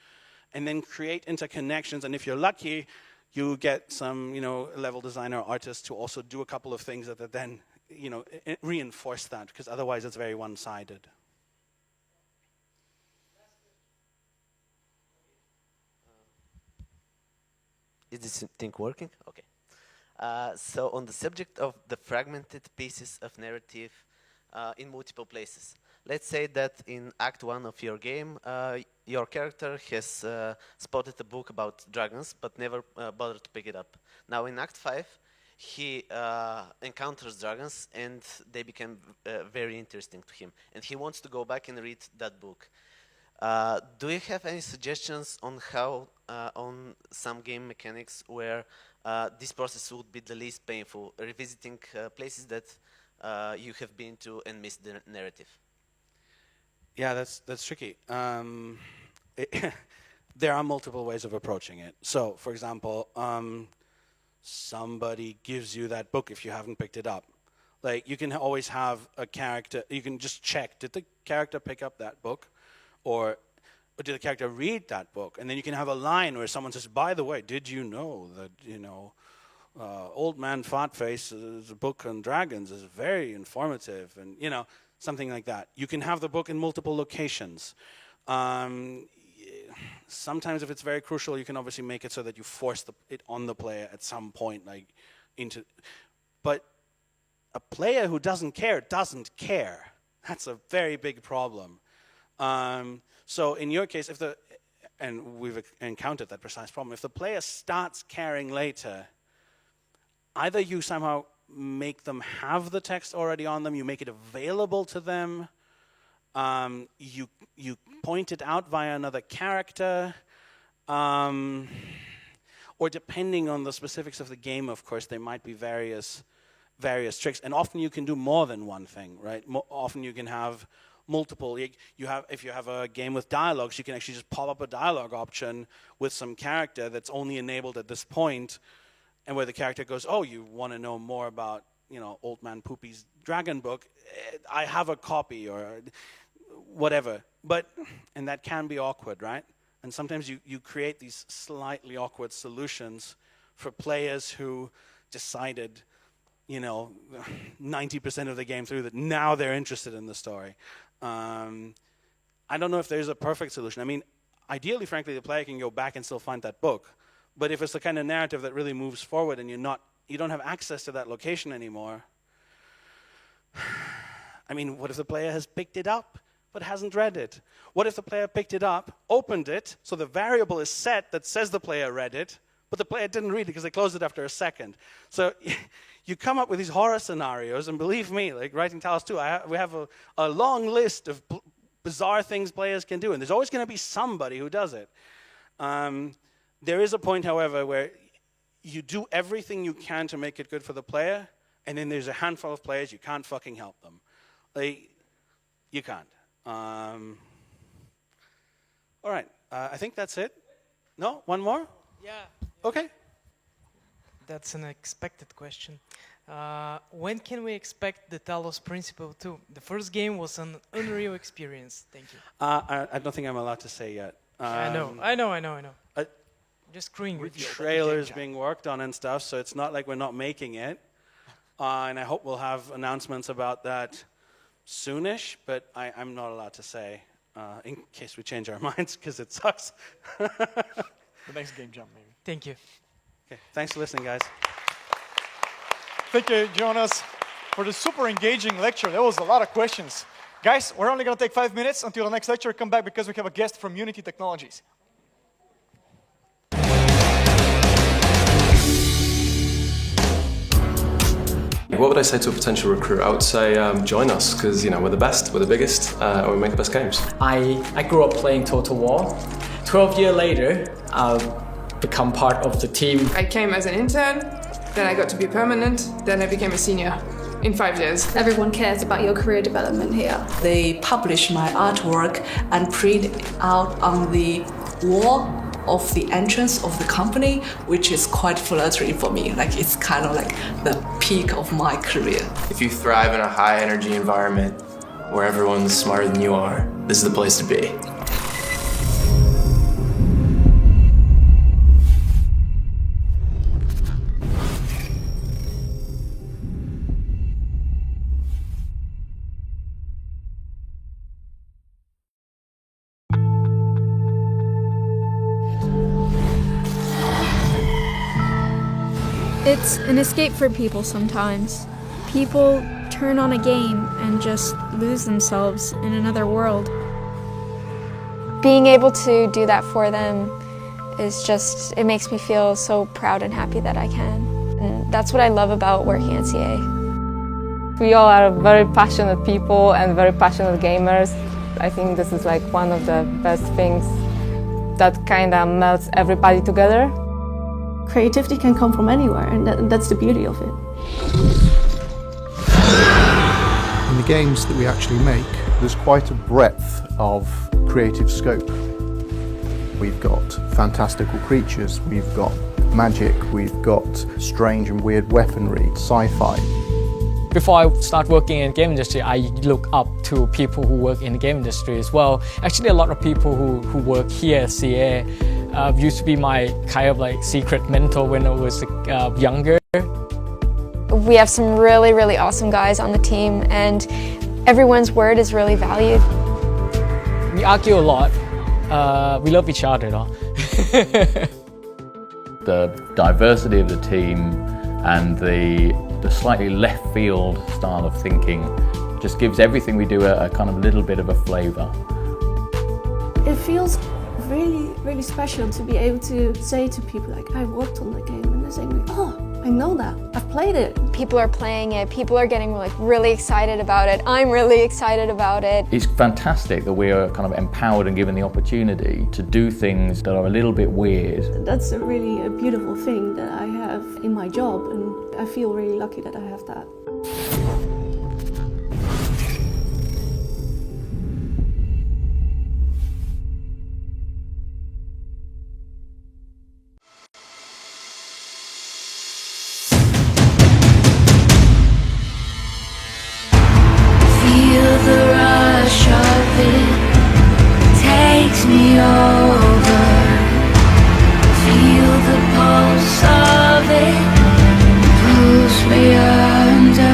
and then create interconnections. And if you're lucky, you get some, level designer or artist to also do a couple of things that then, reinforce that, because otherwise it's very one-sided.
Is this thing working? Okay. So on the subject of the fragmented pieces of narrative in multiple places, let's say that in Act 1 of your game, your character has spotted a book about dragons, but never bothered to pick it up. Now in Act 5, he encounters dragons, and they become very interesting to him. And he wants to go back and read that book. Do you have any suggestions on how, on some game mechanics, where this process would be the least painful, revisiting places that you have been to and missed the narrative?
Yeah, that's tricky. There are multiple ways of approaching it. So, for example, somebody gives you that book if you haven't picked it up. Like, you can always have a character, you can just check, did the character pick up that book? Or did the character read that book? And then you can have a line where someone says, by the way, did you know that, Old Man Fartface's book on dragons is very informative, and, something like that. You can have the book in multiple locations. Sometimes if it's very crucial, you can obviously make it so that you force it on the player at some point, but a player who doesn't care. That's a very big problem. So in your case, and we've encountered that precise problem, if the player starts caring later, either you somehow make them have the text already on them, you make it available to them, you point it out via another character, or depending on the specifics of the game, of course, there might be various tricks, and often you can do more than one thing, right? Often you can have multiple. If you have a game with dialogues, you can actually just pop up a dialogue option with some character that's only enabled at this point, and where the character goes, oh, you want to know more about, Old Man Poopy's dragon book? I have a copy, or whatever. And that can be awkward, right? And sometimes you create these slightly awkward solutions for players who decided, 90% of the game through that now they're interested in the story. I don't know if there's a perfect solution. I mean, ideally, frankly, the player can go back and still find that book. But if it's the kind of narrative that really moves forward and you don't have access to that location anymore, I mean, what if the player has picked it up but hasn't read it? What if the player picked it up, opened it, so the variable is set that says the player read it, but the player didn't read it because they closed it after a second? So you come up with these horror scenarios, and believe me, like writing Talos 2, we have a long list of bizarre things players can do, and there's always going to be somebody who does it. There is a point, however, where you do everything you can to make it good for the player, and then there's a handful of players you can't fucking help them. You can't. All right, I think that's it. No, one more?
Yeah.
Okay.
That's an expected question. When can we expect the Talos Principle 2? The first game was an unreal experience. Thank you.
I don't think I'm allowed to say yet.
I know. Just screwing with you.
Trailers being worked on and stuff, so it's not like we're not making it. And I hope we'll have announcements about that soonish, but I'm not allowed to say in case we change our minds, because it sucks.
The next game jump, maybe.
Thank you.
Okay, thanks for listening, guys.
Thank you, Jonas, for the super engaging lecture. There was a lot of questions. Guys, we're only going to take 5 minutes until the next lecture. Come back because we have a guest from Unity Technologies.
What would I say to a potential recruit? I would say join us, because we're the best, we're the biggest, and we make the best games.
I grew up playing Total War. 12 years later, I've become part of the team.
I came as an intern, then I got to be permanent, then I became a senior in 5 years.
Everyone cares about your career development here.
They publish my artwork and print it out on the wall of the entrance of the company, which is quite flattering for me. Like, it's kind of like the peak of my career.
If you thrive in a high energy environment where everyone's smarter than you are, this is the place to be.
It's an escape for people sometimes. People turn on a game and just lose themselves in another world.
Being able to do that for them is just, it makes me feel so proud and happy that I can. And that's what I love about working at CA.
We all are very passionate people and very passionate gamers. I think this is like one of the best things that kind of melts everybody together.
Creativity can come from anywhere, and that's the beauty of it.
In the games that we actually make, there's quite a breadth of creative scope. We've got fantastical creatures, we've got magic, we've got strange and weird weaponry, sci-fi.
Before I start working in the game industry, I look up to people who work in the game industry as well. Actually, a lot of people who work here at CA used to be my kind of like secret mentor when I was younger.
We have some really, really awesome guys on the team, and everyone's word is really valued.
We argue a lot. We love each other though.
The diversity of the team and the slightly left field style of thinking just gives everything we do a kind of little bit of a flavour.
It feels really, really special to be able to say to people like, I worked on the game, and they're saying, oh, I know that, I've played it.
People are playing it, people are getting like really excited about it, I'm really excited about it.
It's fantastic that we are kind of empowered and given the opportunity to do things that are a little bit weird.
That's a really beautiful thing that I have in my job, and I feel really lucky that I have that.
Feel the rush of it, takes me over. Feel the pulse of it, pulls me under.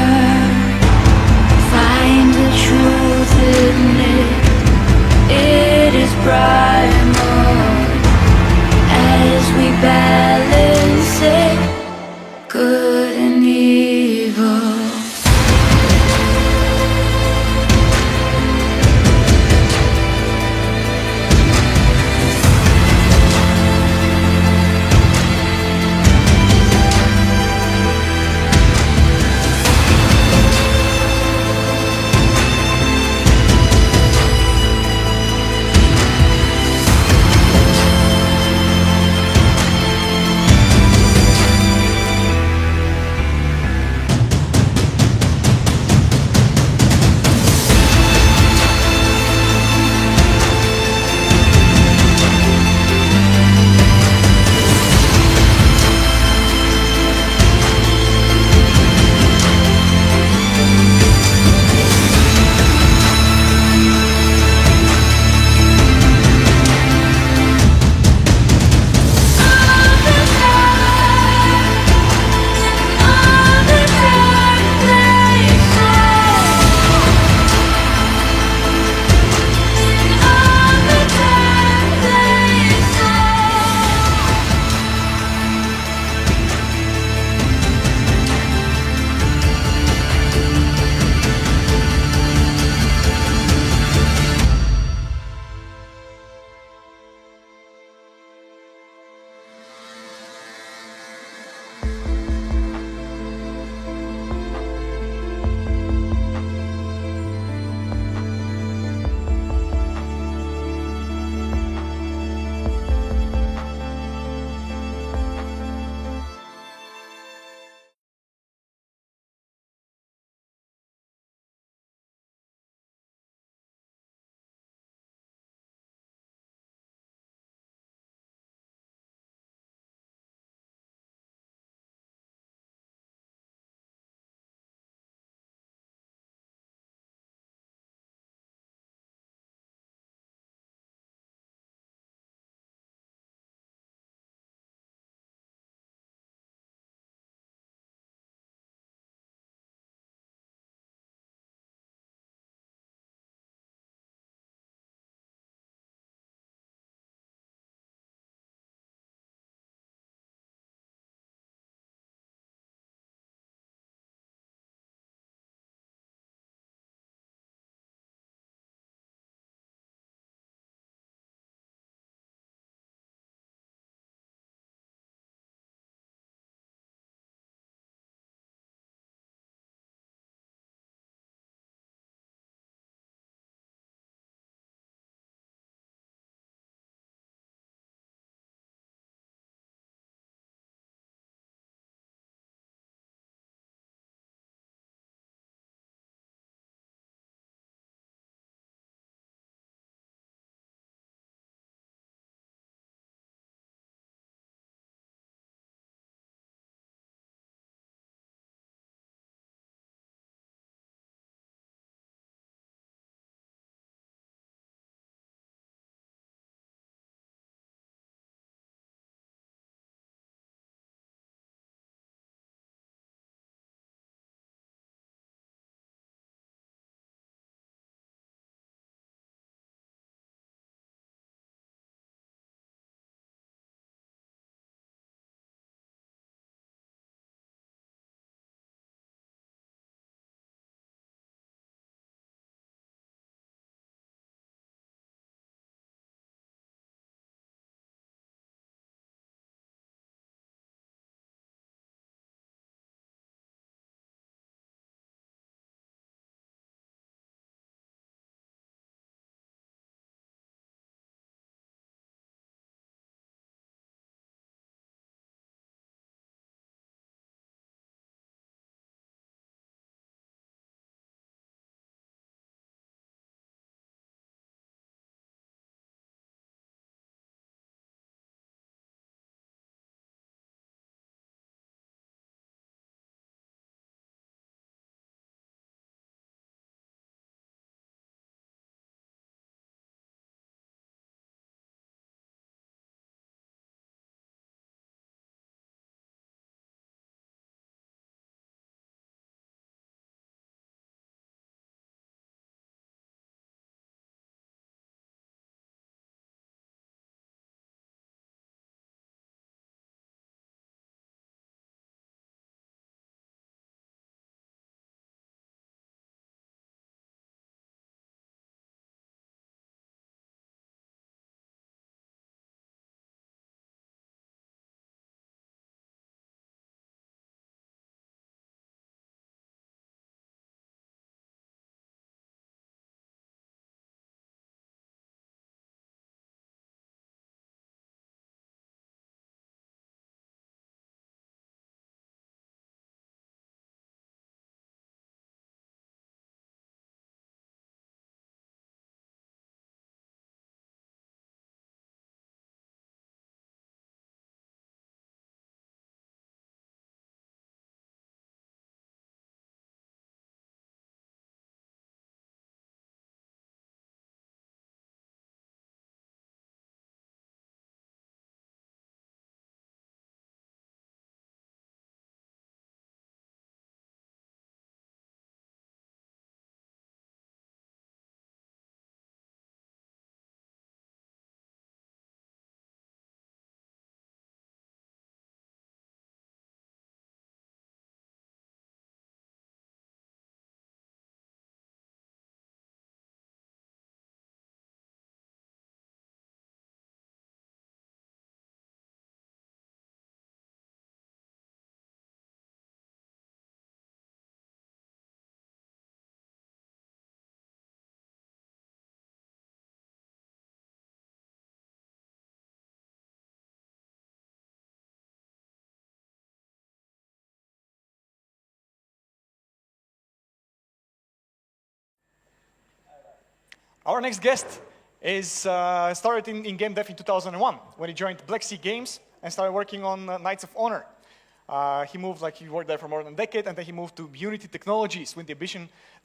Our next guest is started in game dev in 2001 when he joined Black Sea Games and started working on Knights of Honor. He moved, he worked there for more than a decade, and then he moved to Unity Technologies with the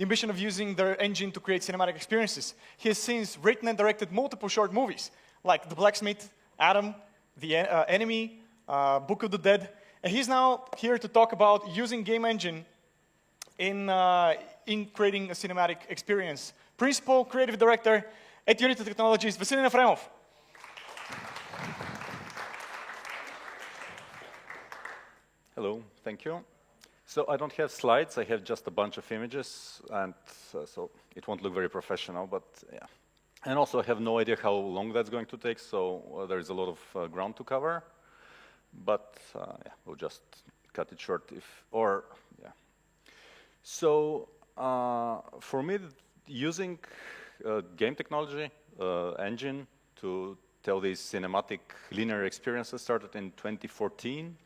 ambition of using their engine to create cinematic experiences. He has since written and directed multiple short movies, like The Blacksmith, Adam, The Enemy, Book of the Dead, and he's now here to talk about using game engine in creating a cinematic experience. Principal Creative Director at Unity Technologies, Vasily Nefremov.
Hello, thank you. So I don't have slides, I have just a bunch of images, and so it won't look very professional, but yeah. And also I have no idea how long that's going to take, so there is a lot of ground to cover. But yeah, we'll just cut it short yeah. So for me, using game technology engine to tell these cinematic linear experiences started in 2014.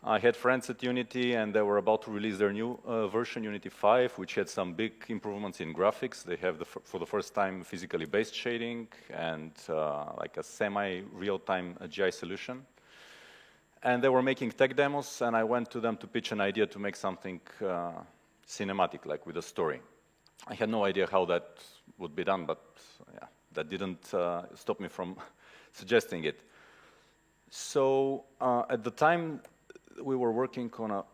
I had friends at Unity, and they were about to release their new version, Unity 5, which had some big improvements in graphics. They have, for the first time, physically based shading and like a semi-real-time GI solution. And they were making tech demos, and I went to them to pitch an idea to make something cinematic, like with a story. I had no idea how that would be done, but yeah, that didn't stop me from suggesting it. So at the time, we were working on a,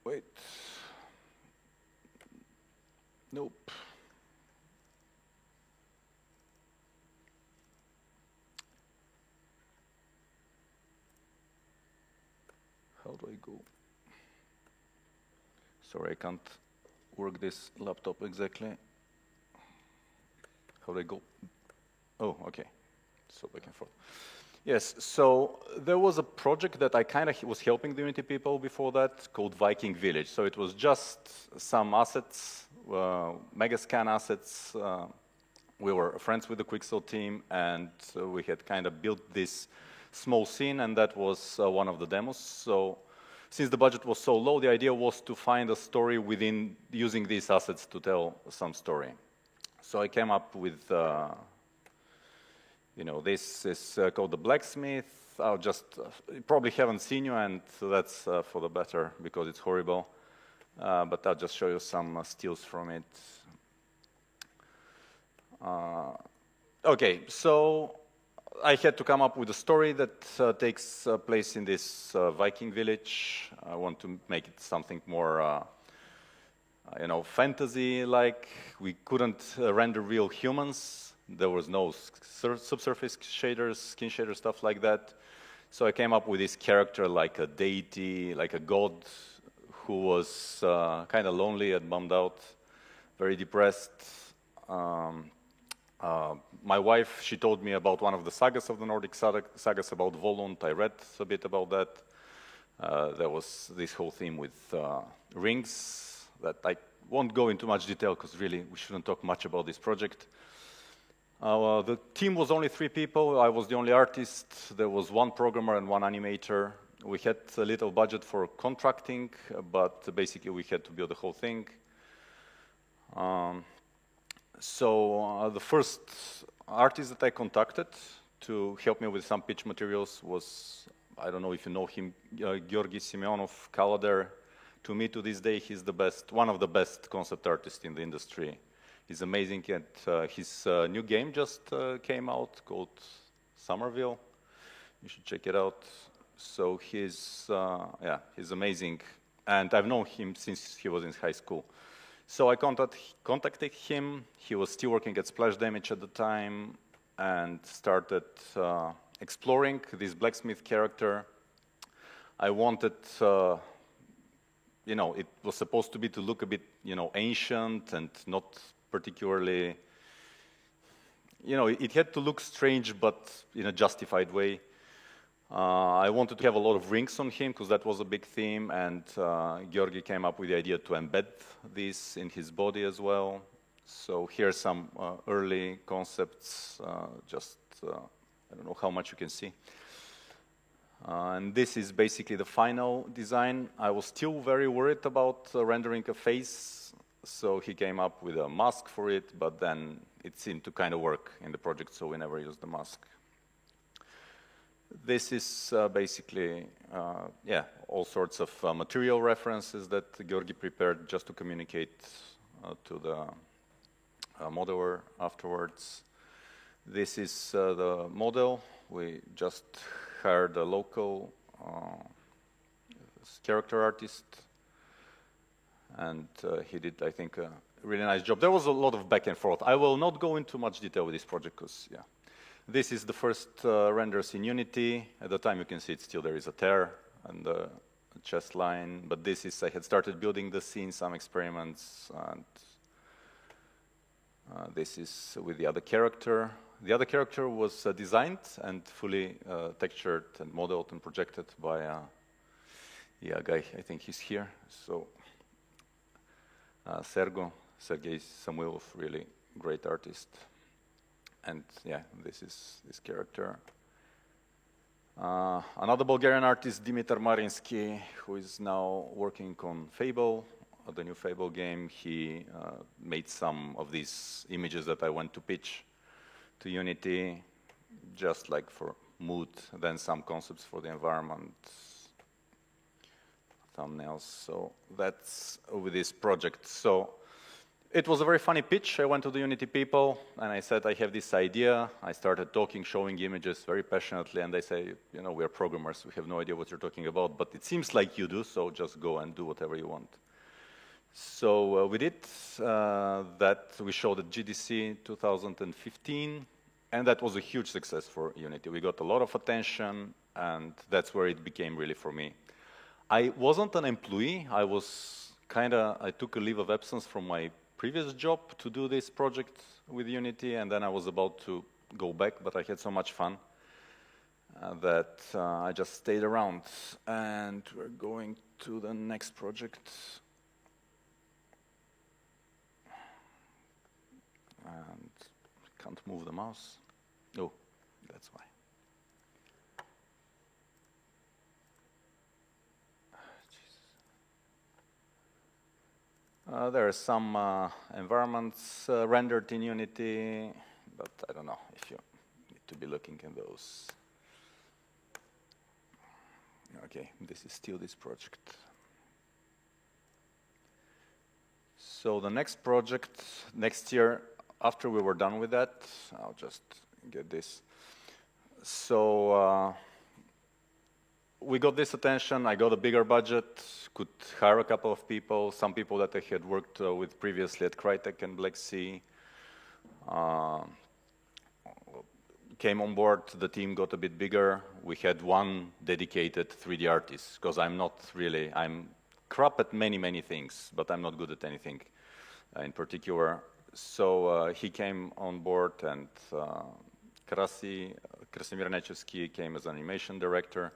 wait, nope. How do I go? Sorry, I can't work this laptop exactly. How do I go? Oh, okay, so back and forth. Yes, so there was a project that I kind of was helping the Unity people before that called Viking Village. So it was just some assets, Megascan assets. We were friends with the Quixel team, and we had kind of built this small scene, and that was one of the demos. So since the budget was so low, the idea was to find a story within using these assets to tell some story. So I came up with this is called The Blacksmith. I'll just, probably haven't seen you, and that's for the better because it's horrible. But I'll just show you some stills from it. Okay, so I had to come up with a story that takes place in this Viking village. I want to make it something more, fantasy-like. We couldn't render real humans. There was no subsurface shaders, skin shaders, stuff like that. So I came up with this character like a deity, like a god, who was kind of lonely and bummed out, very depressed. My wife, she told me about one of the sagas of the Nordic sagas about Volund. I read a bit about that. There was this whole theme with rings that I won't go into much detail because really we shouldn't talk much about this project. The team was only 3 people. I was the only artist. There was 1 programmer and 1 animator. We had a little budget for contracting, but basically we had to build the whole thing. So the first artist that I contacted to help me with some pitch materials was, I don't know if you know him, Georgi Simeonov, Kalader. To me, to this day, he's the best, one of the best concept artists in the industry. He's amazing, and his new game just came out called Somerville. You should check it out. So he's amazing, and I've known him since he was in high school. So I contacted him. He was still working at Splash Damage at the time, and started exploring this blacksmith character. I wanted, it was supposed to be to look a bit, ancient and not particularly, it had to look strange, but in a justified way. I wanted to have a lot of rings on him because that was a big theme, and Georgi came up with the idea to embed this in his body as well. So here's some early concepts, I don't know how much you can see. And this is basically the final design. I was still very worried about rendering a face So he came up with a mask for it, but then it seemed to kind of work in the project, so we never used the mask. This is basically, all sorts of material references that Georgi prepared just to communicate to the modeler afterwards. This is the model. We just hired a local character artist, and he did, I think, a really nice job. There was a lot of back and forth. I will not go into much detail with this project because, this is the first renders in Unity. At the time, you can see it still there is a tear and the chest line. But this is, I had started building the scene, some experiments, and this is with the other character. The other character was designed and fully textured and modeled and projected by a guy, I think he's here. So Sergei Samuilov, really great artist. And this is this character. Another Bulgarian artist, Dimitar Marinsky, who is now working on Fable, the new Fable game. He made some of these images that I went to pitch to Unity, just like for mood, then some concepts for the environment, thumbnails. So that's with this project. So it was a very funny pitch. I went to the Unity people and I said, I have this idea. I started talking, showing images very passionately, and they say, we are programmers, we have no idea what you're talking about, but it seems like you do, so just go and do whatever you want. So we did that. We showed at GDC 2015, and that was a huge success for Unity. We got a lot of attention, and that's where it became really for me. I wasn't an employee. I took a leave of absence from my previous job to do this project with Unity, and then I was about to go back, but I had so much fun that I just stayed around. And we're going to the next project. And can't move the mouse. Oh, that's why. There are some environments rendered in Unity, but I don't know if you need to be looking in those. Okay, this is still this project. So the next project, next year, after we were done with that, I'll just get this. So we got this attention, I got a bigger budget, could hire a couple of people, some people that I had worked with previously at Crytek and Black Sea. Came on board, the team got a bit bigger. We had one dedicated 3D artist, because I'm crap at many things, but I'm not good at anything in particular. So he came on board, and Krasimir Nechevsky came as animation director.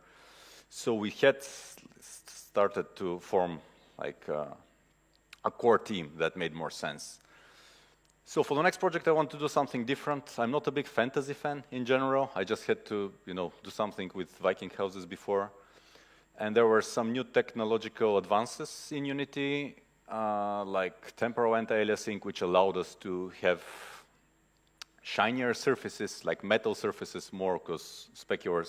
So we had started to form like a core team that made more sense. So for the next project, I want to do something different. I'm not a big fantasy fan in general. I just had to, do something with Viking houses before. And there were some new technological advances in Unity, like temporal anti-aliasing, which allowed us to have shinier surfaces, like metal surfaces more, because specular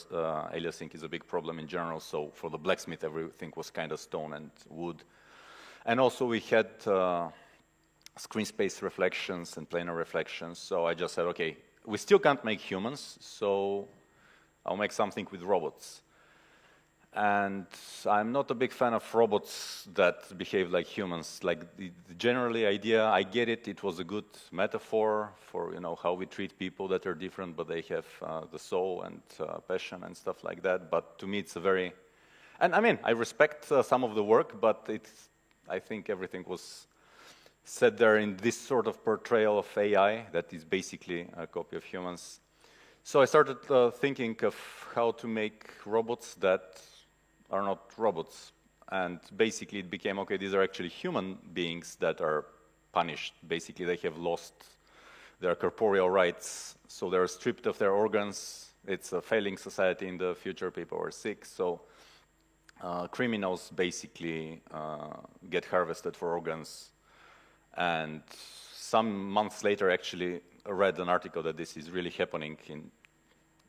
aliasing is a big problem in general. So for the blacksmith, everything was kind of stone and wood. And also we had screen space reflections and planar reflections. So I just said, okay, we still can't make humans, so I'll make something with robots. And I'm not a big fan of robots that behave like humans. Like the generally idea, I get it. It was a good metaphor for how we treat people that are different, but they have the soul and passion and stuff like that. But to me, it's a very, and I mean, I respect some of the work, but I think everything was set there in this sort of portrayal of AI that is basically a copy of humans. So I started thinking of how to make robots that are not robots. And basically it became, okay, these are actually human beings that are punished. Basically they have lost their corporeal rights, so they're stripped of their organs. It's a failing society in the future, people are sick, so criminals basically get harvested for organs. And some months later, actually, I read an article that this is really happening in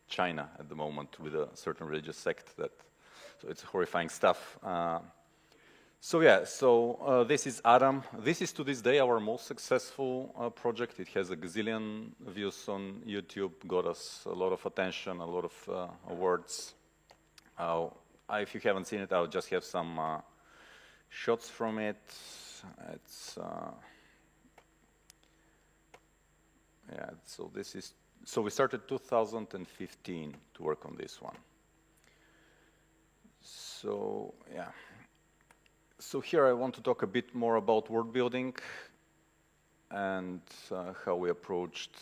China at the moment with a certain religious sect. So it's horrifying stuff. This is Adam. This is to this day our most successful project. It has a gazillion views on YouTube, got us a lot of attention, a lot of awards. If you haven't seen it, I'll just have some shots from it. So we started 2015 to work on this one. So here I want to talk a bit more about world building and how we approached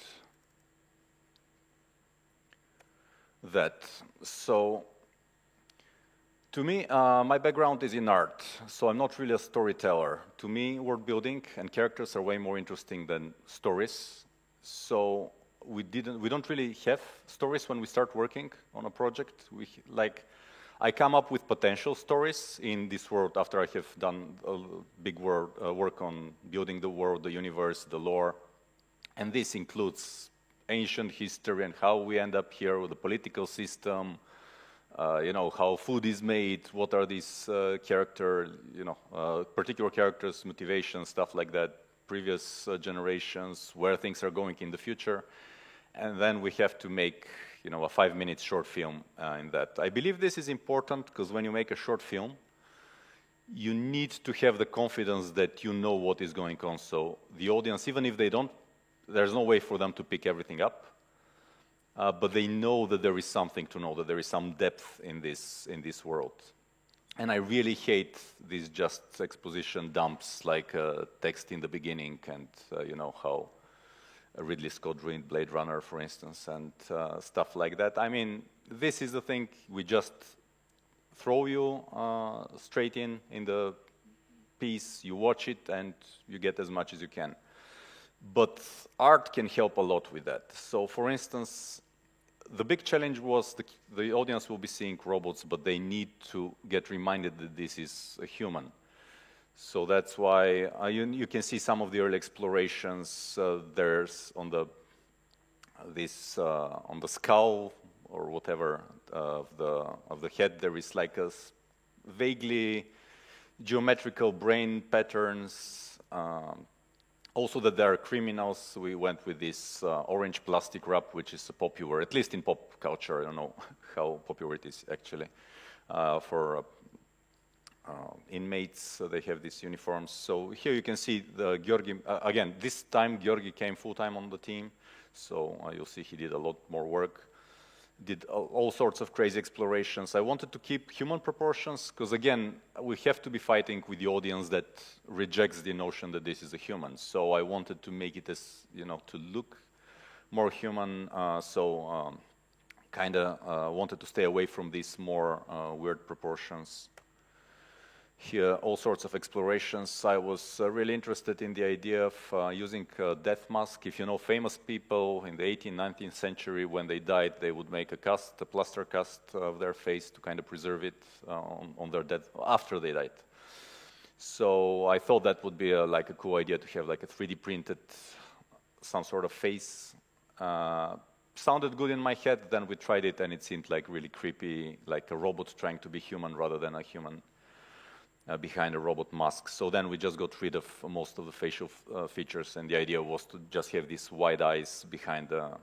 that. So to me, my background is in art, so I'm not really a storyteller. To me, world building and characters are way more interesting than stories. So we don't really have stories when we start working on a project. I come up with potential stories in this world after I have done a big work on building the world, the universe, the lore. And this includes ancient history and how we end up here with the political system, how food is made, what are these particular characters, motivations, stuff like that, previous generations, where things are going in the future. And then we have to make a 5-minute short film in that. I believe this is important because when you make a short film, you need to have the confidence that you know what is going on. So the audience, even if they don't, there's no way for them to pick everything up, but they know that there is something to know, that there is some depth in this world. And I really hate these just exposition dumps like text in the beginning and how Ridley Scott ruined Blade Runner, for instance, and stuff like that. I mean, this is the thing, we just throw you straight in the piece, you watch it, and you get as much as you can. But art can help a lot with that. So, for instance, the big challenge was the audience will be seeing robots, but they need to get reminded that this is a human. So that's why you can see some of the early explorations. There's on the skull or whatever of the head. There is like a vaguely geometrical brain patterns. Also, that there are criminals. We went with this orange plastic wrap, which is popular, at least in pop culture. I don't know how popular it is actually for. Inmates, they have these uniforms. So here you can see the Georgi, again, this time Georgi came full-time on the team, so you'll see he did a lot more work, did all sorts of crazy explorations. I wanted to keep human proportions, because again, we have to be fighting with the audience that rejects the notion that this is a human. So I wanted to make it as, to look more human, kind of wanted to stay away from these more weird proportions. Here, all sorts of explorations. I was really interested in the idea of using a death mask. If you know famous people in the 18th, 19th century, when they died, they would make a plaster cast of their face to kind of preserve it on their death after they died. So I thought that would be like a cool idea to have like a 3D printed some sort of face. Sounded good in my head. Then we tried it, and it seemed like really creepy, like a robot trying to be human rather than a human. Behind a robot mask. So then we just got rid of most of the facial features, and the idea was to just have these wide eyes behind the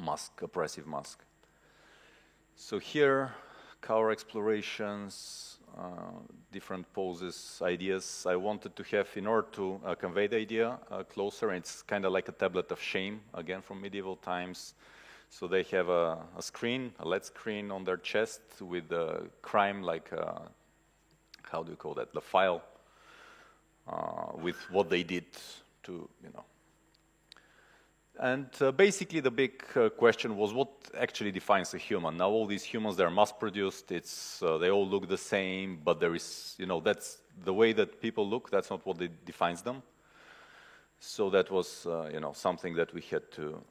mask, oppressive mask. So here, color explorations, different poses, ideas. I wanted to have, in order to convey the idea closer, it's kind of like a tablet of shame, again from medieval times. So they have a screen, a LED screen on their chest with the crime, like how do you call that, the file with what they did to, And basically the big question was what actually defines a human. Now all these humans, they're mass-produced, they all look the same, but there is, that's the way that people look, that's not what defines them. So that was, something that we had to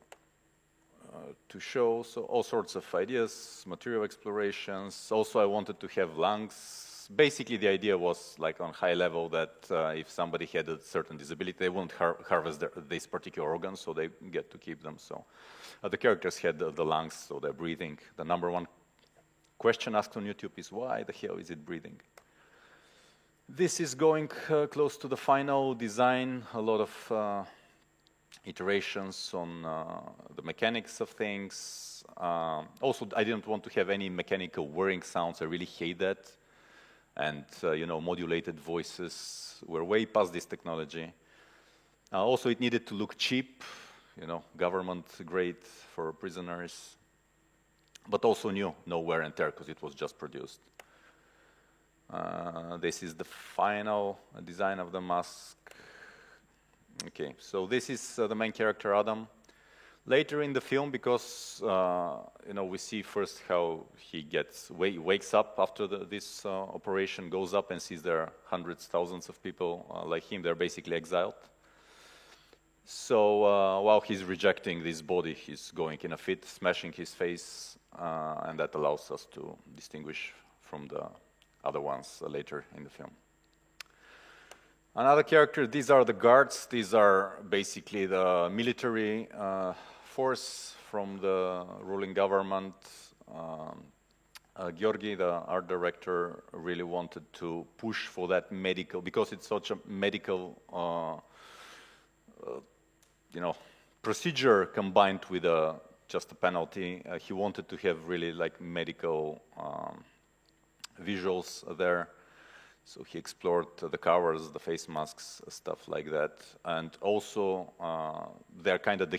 show. So all sorts of ideas, material explorations. Also I wanted to have lungs, basically the idea was like on high level that if somebody had a certain disability, they won't harvest this particular organ, so they get to keep them. So the characters had the lungs, so they're breathing. The number one question asked on YouTube is, why the hell is it breathing? This is going close to the final design, a lot of iterations on the mechanics of things. Also, I didn't want to have any mechanical whirring sounds. I really hate that. And, you know, modulated voices. We're way past this technology. Also, it needed to look cheap, you know, government grade for prisoners. But also new, no wear and tear, because it was just produced. This is the final design of the mask. Okay, so this is the main character, Adam. Later in the film, because you know, we see first how he wakes up after this operation, goes up and sees there are hundreds, thousands of people like him. They're basically exiled. So while he's rejecting this body, he's going in a fit, smashing his face, and that allows us to distinguish from the other ones later in the film. Another character, these are the guards. These are basically the military force from the ruling government. Georgi, the art director, really wanted to push for that medical, because it's such a medical you know, procedure combined with just a penalty. He wanted to have really like medical visuals there. So he explored the covers, the face masks, stuff like that. And also, they're kind of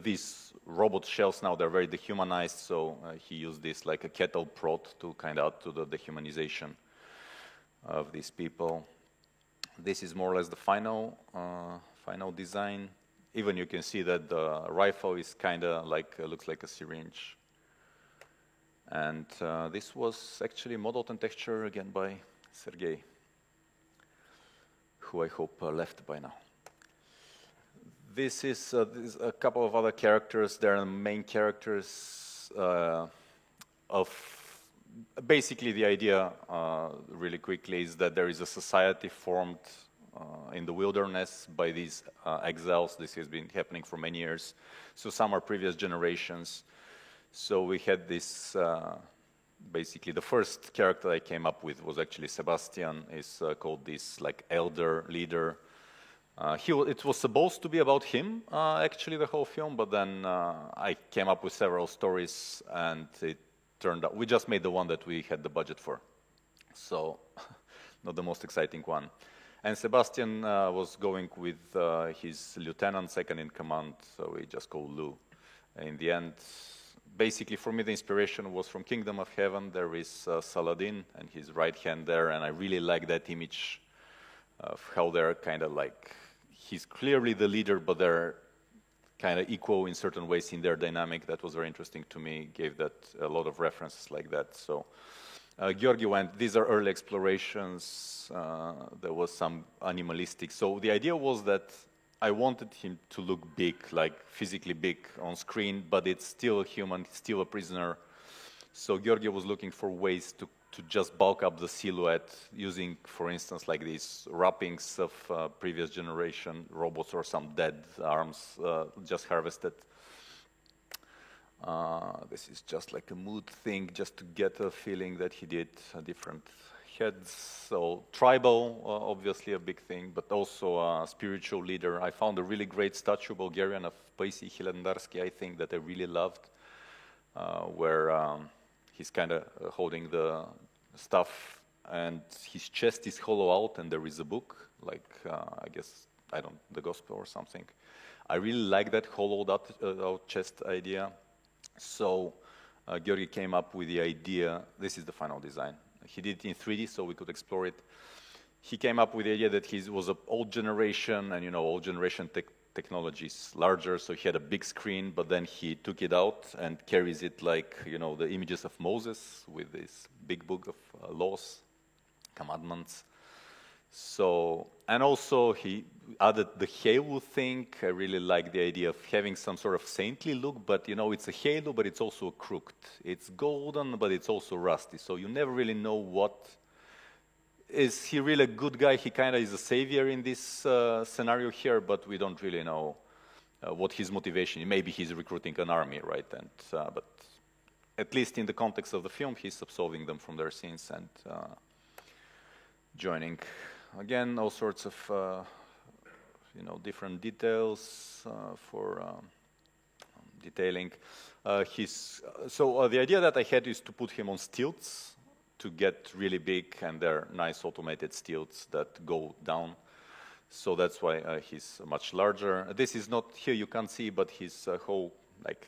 these robot shells now, they're very dehumanized. So he used this like a kettle prod to kind of add to the dehumanization of these people. This is more or less the final design. Even you can see that the rifle is kind of like, looks like a syringe. And this was actually modeled and textured again by Sergey, who I hope left by now. This is a couple of other characters. They're the main characters of basically the idea, really quickly, is that there is a society formed in the wilderness by these exiles. This has been happening for many years. So some are previous generations. So we had this, basically the first character I came up with was actually Sebastian, is called this like elder leader. It was supposed to be about him, actually, the whole film, but then I came up with several stories and it turned out, we just made the one that we had the budget for. So, not the most exciting one. And Sebastian was going with his lieutenant, second in command, so we just called Lou. In the end, basically for me the inspiration was from Kingdom of Heaven. There is Saladin and his right hand there, and I really like that image of how they're kind of like, he's clearly the leader, but they're kind of equal in certain ways in their dynamic. That was very interesting to me, gave that a lot of references like that. So Georgi went, these are early explorations, there was some animalistic. So the idea was that I wanted him to look big, like physically big on screen, but it's still a human, still a prisoner. So Georgi was looking for ways to just bulk up the silhouette using, for instance, like these wrappings of previous generation robots or some dead arms just harvested. This is just like a mood thing, just to get a feeling that he did different heads. So tribal, obviously a big thing, but also a spiritual leader. I found a really great statue, Bulgarian, of Paisi Hilandarsky, I think, that I really loved, where he's kind of holding the stuff and his chest is hollow out and there is a book, like, I guess, the gospel or something. I really like that hollowed out chest idea. So Georgi came up with the idea, this is the final design. He did it in 3D so we could explore it. He came up with the idea that he was an old generation, and you know, old generation technology is larger, so he had a big screen, but then he took it out and carries it like, you know, the images of Moses with this big book of laws, commandments. So, and also he added the halo thing. I really like the idea of having some sort of saintly look, but you know, it's a halo, but it's also crooked. It's golden, but it's also rusty. So you never really know what is he really a good guy? He kind of is a savior in this scenario here, but we don't really know what his motivation is. Maybe he's recruiting an army, right? And but at least in the context of the film, he's absolving them from their sins and joining. Again, all sorts of different details for detailing. The idea that I had is to put him on stilts to get really big, and they're nice automated stilts that go down. So that's why he's much larger. This is not here, you can't see, but his whole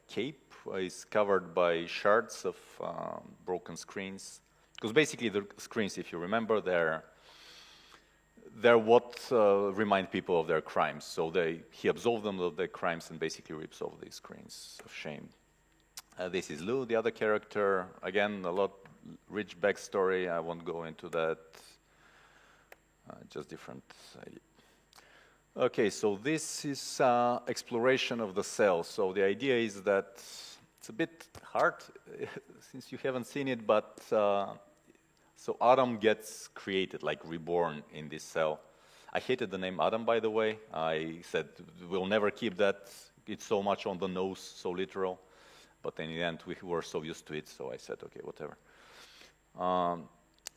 cape is covered by shards of broken screens. Because basically the screens, if you remember, they're what remind people of their crimes. So he absolved them of their crimes and basically rips off these screens of shame. This is Lou, the other character. Again, a lot rich backstory. I won't go into that. Just different. Okay, so this is exploration of the cell. So the idea is that it's a bit hard since you haven't seen it, but so Adam gets created, like reborn in this cell. I hated the name Adam, by the way. I said we'll never keep that. It's so much on the nose, so literal. But in the end, we were so used to it, so I said, okay, whatever.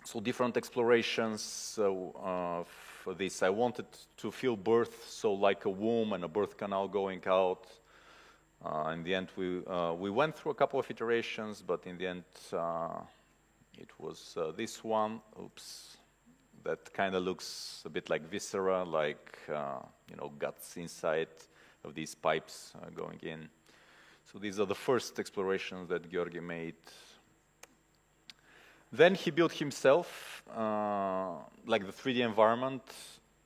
So different explorations. For this, I wanted to feel birth, so like a womb and a birth canal going out. In the end, we went through a couple of iterations, but in the end, it was this one. Oops, that kind of looks a bit like viscera, like guts inside of these pipes going in. So these are the first explorations that Georgi made. Then he built himself, like the 3D environment,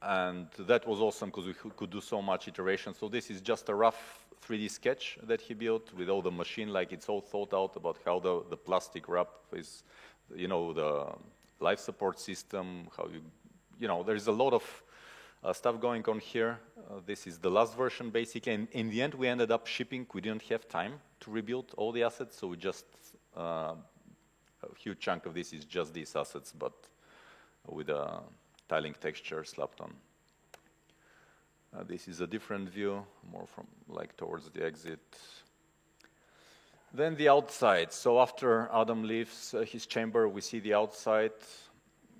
and that was awesome because we could do so much iteration. So this is just a rough 3D sketch that he built with all the machine, like it's all thought out about how the plastic wrap is, the life support system, how there's a lot of stuff going on here. This is the last version, basically. And in the end, we ended up shipping. We didn't have time to rebuild all the assets, so we just, a huge chunk of this is just these assets, but with a tiling texture slapped on. This is a different view, more from towards the exit. Then the outside. So after Adam leaves his chamber, we see the outside,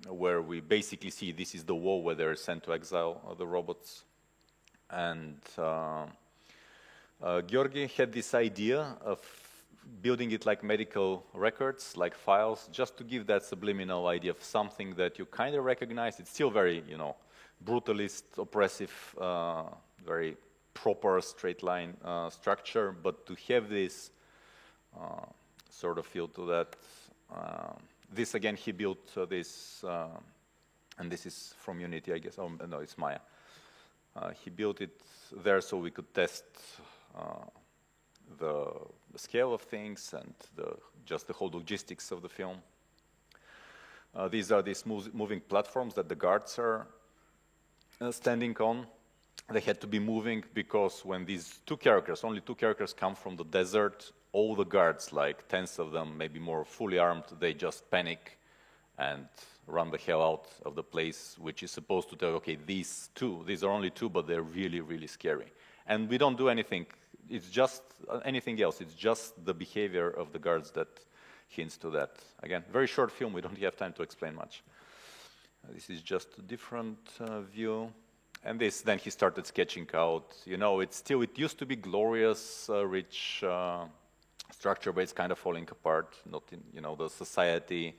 where we basically see this is the wall where they're sent to exile, the robots. And Georgi had this idea of building it like medical records, like files, just to give that subliminal idea of something that you kind of recognize. It's still very, brutalist, oppressive, very proper straight line structure, but to have this sort of feel to that. This again, he built this, and this is from Unity, I guess. Oh, no, it's Maya. He built it there so we could test the scale of things and just the whole logistics of the film. These are these moving platforms that the guards are standing on. They had to be moving because when these only two characters come from the desert, all the guards, like tens of them, maybe more fully armed, they just panic and run the hell out of the place, which is supposed to tell, okay, these are only two, but they're really, really scary. And we don't do anything. It's just anything else. It's just the behavior of the guards that hints to that. Again, very short film. We don't have time to explain much. This is just a different view. And then he started sketching out. It used to be glorious, rich structure, but it's kind of falling apart. Not in, the society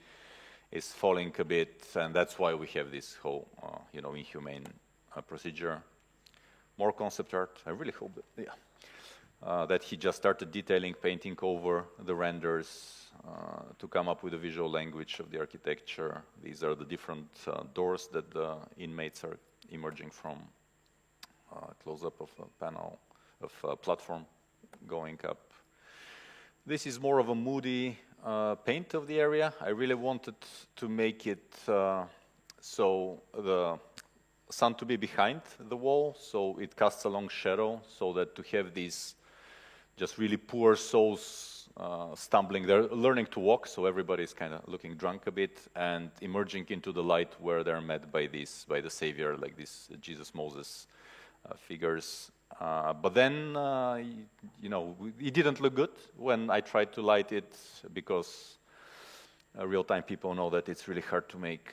is falling a bit, and that's why we have this whole, inhumane procedure. More concept art. I really hope that he just started detailing, painting over the renders to come up with a visual language of the architecture. These are the different doors that the inmates are emerging from. Close-up of a panel of a platform going up. This is more of a moody paint of the area. I really wanted to make it so the sun to be behind the wall, so it casts a long shadow, so that to have these just really poor souls stumbling. They're learning to walk, so everybody's kind of looking drunk a bit and emerging into the light where they're met by the Savior, like these Jesus, Moses figures. But then, you know, it didn't look good when I tried to light it because real-time people know that it's really hard to make,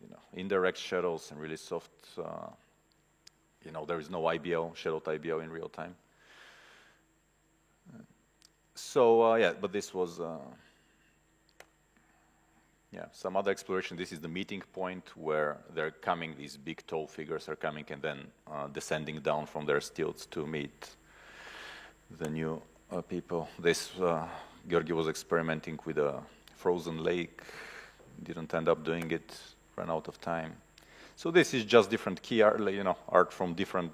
you know, indirect shadows and really soft. You know, there is no IBO, shadowed IBO in real time. So yeah, but this was yeah, some other exploration. This is the meeting point where they're coming, these big tall figures are coming and then descending down from their stilts to meet the new people. This, Georgi was experimenting with a frozen lake, didn't end up doing it, ran out of time. So this is just different key art, you know, art from different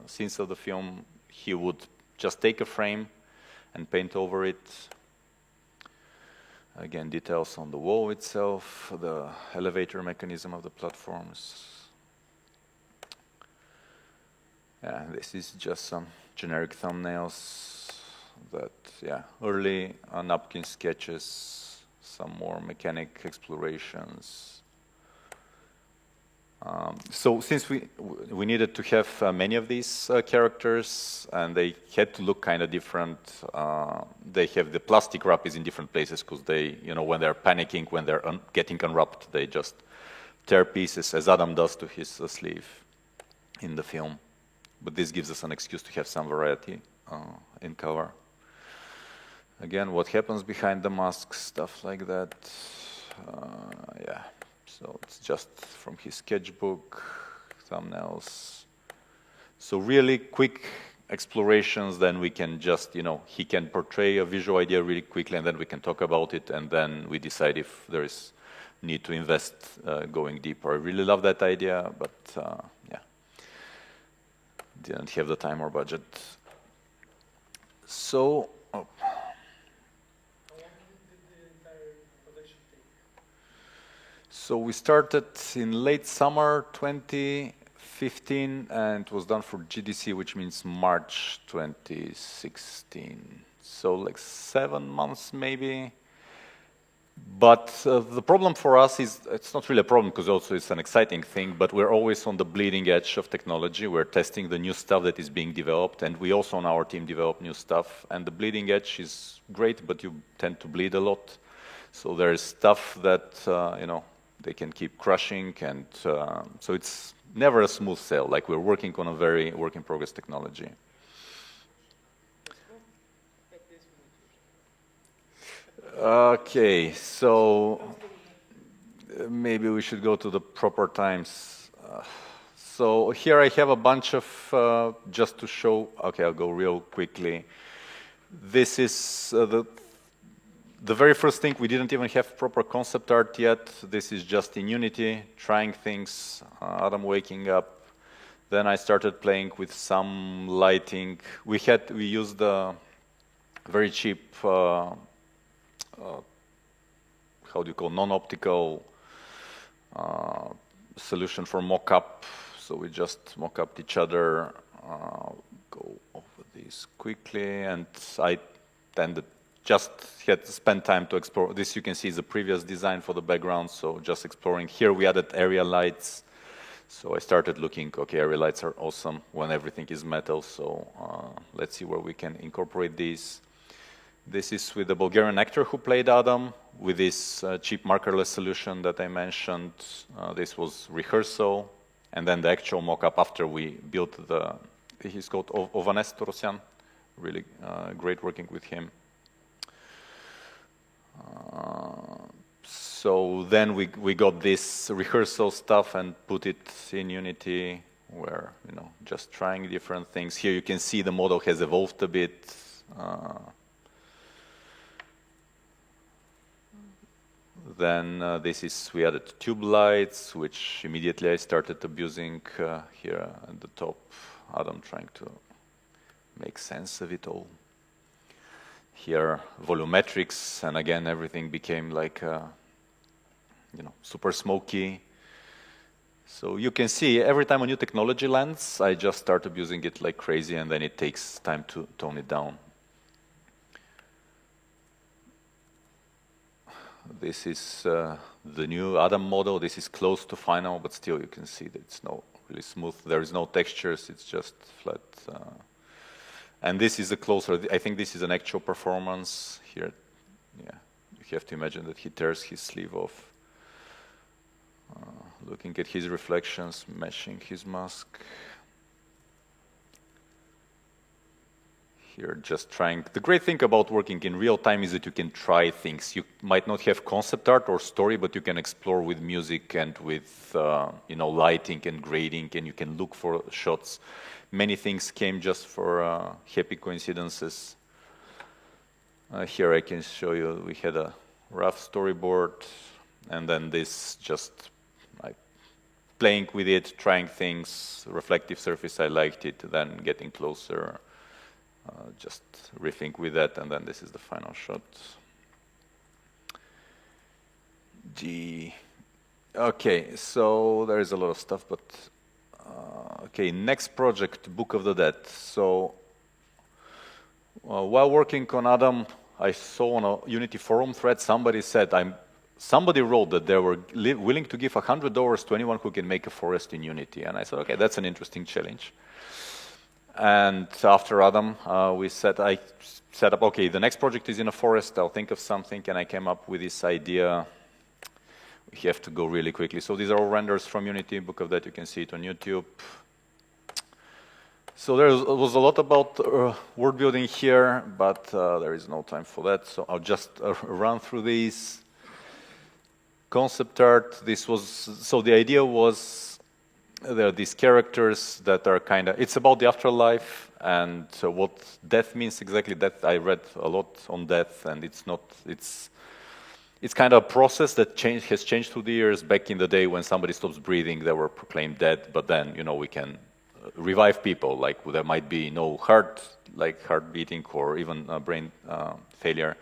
scenes of the film. He would just take a frame and paint over it. Again, details on the wall itself, the elevator mechanism of the platforms. Yeah, this is just some generic thumbnails that, yeah, early napkin sketches, some more mechanic explorations. So since we needed to have many of these characters and they had to look kind of different, they have the plastic wrap is in different places because they, you know, when they're panicking, when they're getting unwrapped, they just tear pieces as Adam does to his sleeve in the film. But this gives us an excuse to have some variety in cover. Again, what happens behind the mask, stuff like that. Yeah. So it's just from his sketchbook, thumbnails. So really quick explorations, then we can just, you know, he can portray a visual idea really quickly and then we can talk about it and then we decide if there is need to invest going deeper. I really love that idea, but yeah, didn't have the time or budget. So, So we started in late summer 2015 and it was done for GDC, which means March 2016. So like 7 months maybe. But the problem for us is, it's not really a problem because also it's an exciting thing, but we're always on the bleeding edge of technology. We're testing the new stuff that is being developed and we also on our team develop new stuff. And the bleeding edge is great, but you tend to bleed a lot. So there's stuff that, you know, they can keep crushing, and so it's never a smooth sail. Like we're working on a very work in progress technology. Okay, so maybe we should go to the proper times. So here I have a bunch of, just to show, okay, I'll go real quickly. This is the very first thing, we didn't even have proper concept art yet. This is just in Unity, trying things, Adam waking up. Then I started playing with some lighting. We used a very cheap, how do you call, non-optical solution for mock-up. So we just mock-upped each other. Go over these quickly, and I tended just had to spend time to explore. This you can see is the previous design for the background, so just exploring. Here we added area lights. So I started looking, okay, area lights are awesome when everything is metal, so let's see where we can incorporate these. This is with the Bulgarian actor who played Adam, with this cheap markerless solution that I mentioned. This was rehearsal, and then the actual mock-up after we built he's called Ovanes Torosyan, really great working with him. So then we got this rehearsal stuff and put it in Unity, where, you know, just trying different things. Here you can see the model has evolved a bit. Then we added tube lights, which immediately I started abusing here at the top. Adam trying to make sense of it all. Here, volumetrics, and again, everything became like, you know, super smoky. So you can see every time a new technology lands, I just start abusing it like crazy, and then it takes time to tone it down. this is the new Adam model. This is close to final, but still you can see that it's not really smooth. There is no textures, it's just flat. And this is a closer, I think this is an actual performance here. Yeah, you have to imagine that he tears his sleeve off. Looking at his reflections, meshing his mask. Here, just trying. The great thing about working in real time is that you can try things. You might not have concept art or story, but you can explore with music and with lighting and grading, and you can look for shots. Many things came just for happy coincidences. Here I can show you, we had a rough storyboard, and then this just playing with it, trying things, reflective surface, I liked it, then getting closer, just riffing with that, and then this is the final shot. Okay, so there is a lot of stuff, but okay, next project, Book of the Dead. So while working on Adam, I saw on a Unity forum thread somebody said, somebody wrote that they were willing to give $100 to anyone who can make a forest in Unity. And I said, okay, that's an interesting challenge. And after Adam, I set up, okay, the next project is in a forest, I'll think of something, and I came up with this idea. We have to go really quickly. So these are all renders from Unity, Book of Dead, you can see it on YouTube. So there was a lot about word building here, but there is no time for that, so I'll just run through these. Concept art, so the idea was, there are these characters that are it's about the afterlife and what death means exactly. Death, I read a lot on death, and it's kind of a process that has changed through the years. Back in the day when somebody stops breathing, they were proclaimed dead, but then, we can revive people, like there might be no heart beating or even brain failure.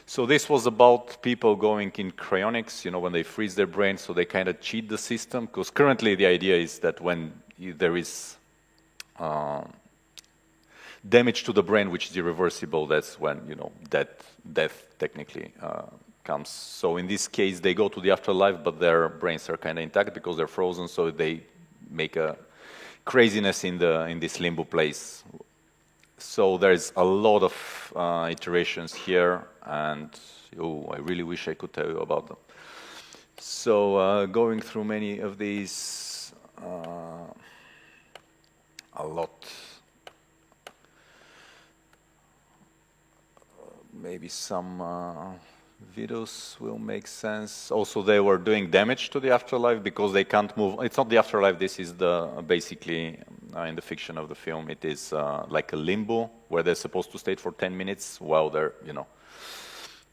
So this was about people going in cryonics, when they freeze their brain, so they kind of cheat the system, because currently the idea is that when there is damage to the brain, which is irreversible, that's when, death technically comes. So in this case, they go to the afterlife, but their brains are kind of intact because they're frozen, so they make a craziness in this limbo place. So there's a lot of iterations here, and I really wish I could tell you about them. So going through many of these, a lot. Maybe some videos will make sense. Also, they were doing damage to the afterlife because they can't move. It's not the afterlife. This is basically in the fiction of the film. It is like a limbo where they're supposed to stay for 10 minutes while they're,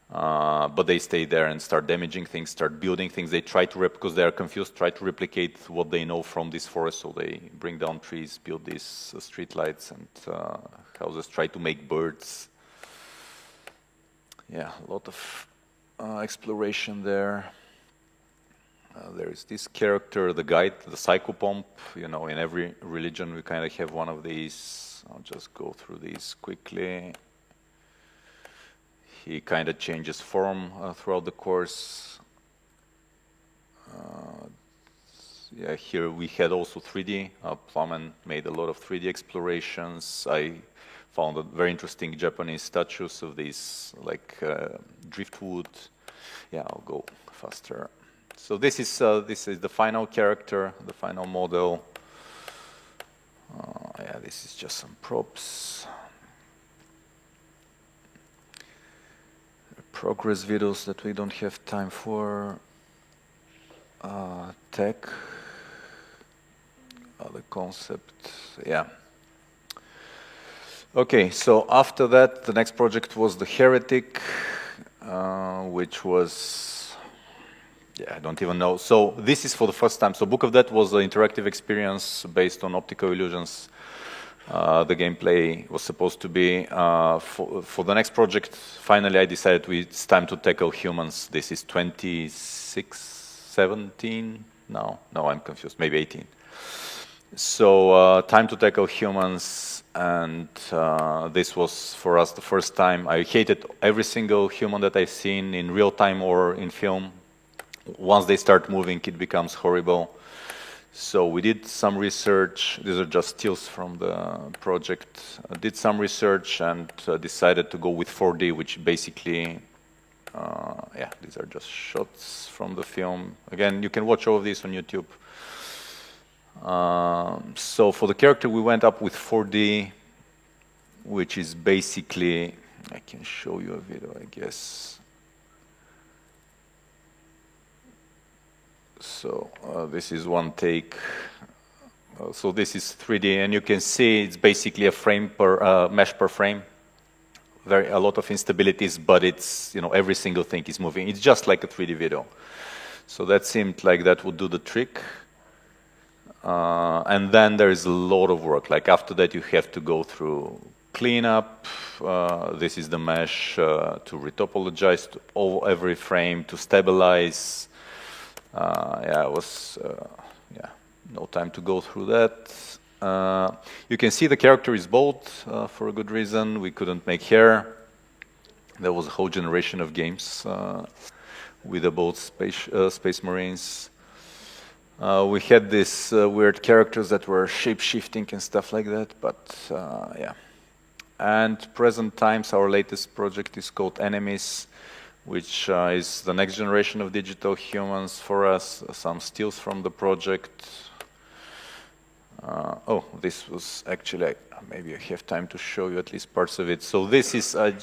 but they stay there and start damaging things, start building things. They try to because they are confused, try to replicate what they know from this forest. So they bring down trees, build these street lights and houses, try to make birds. Yeah, a lot of exploration there. There is this character, the guide, the psychopomp. In every religion we kind of have one of these. I'll just go through these quickly. He kind of changes form throughout the course. Yeah, here we had also 3D. Plumman made a lot of 3D explorations. I found very interesting Japanese statues of these, like driftwood. Yeah, I'll go faster. So this is the final character, the final model. Yeah, this is just some props. Progress videos that we don't have time for. Tech. Other concept. Yeah. Okay, so after that, the next project was The Heretic, which was, I don't even know. So this is for the first time. So Book of Dead was an interactive experience based on optical illusions. The gameplay was supposed to be. For the next project, finally I decided it's time to tackle humans. This is 26, 17? No, I'm confused, maybe 18. So Time to Tackle Humans, and this was for us the first time. I hated every single human that I've seen in real time or in film. Once they start moving, it becomes horrible. So we did some research. These are just stills from the project. Did some research and decided to go with 4D, which basically, yeah, these are just shots from the film. Again, you can watch all of these on YouTube. So for the character, we went up with 4D, which is basically, I can show you a video, I guess. So this is one take. So this is 3D, and you can see it's basically a frame per mesh per frame. A lot of instabilities, but it's, you know, every single thing is moving. It's just like a 3D video. So that seemed like that would do the trick. And then there is a lot of work. Like after that, you have to go through cleanup. This is the mesh to retopologize to every frame, to stabilize. Yeah, it was yeah, no time to go through that. You can see the character is bald for a good reason. We couldn't make hair. There was a whole generation of games with the bald space marines. We had these weird characters that were shape-shifting and stuff like that, but yeah. And present times, our latest project is called Enemies, which is the next generation of digital humans for us. Some stills from the project. Oh, this was actually, maybe I have time to show you at least parts of it. So this is, a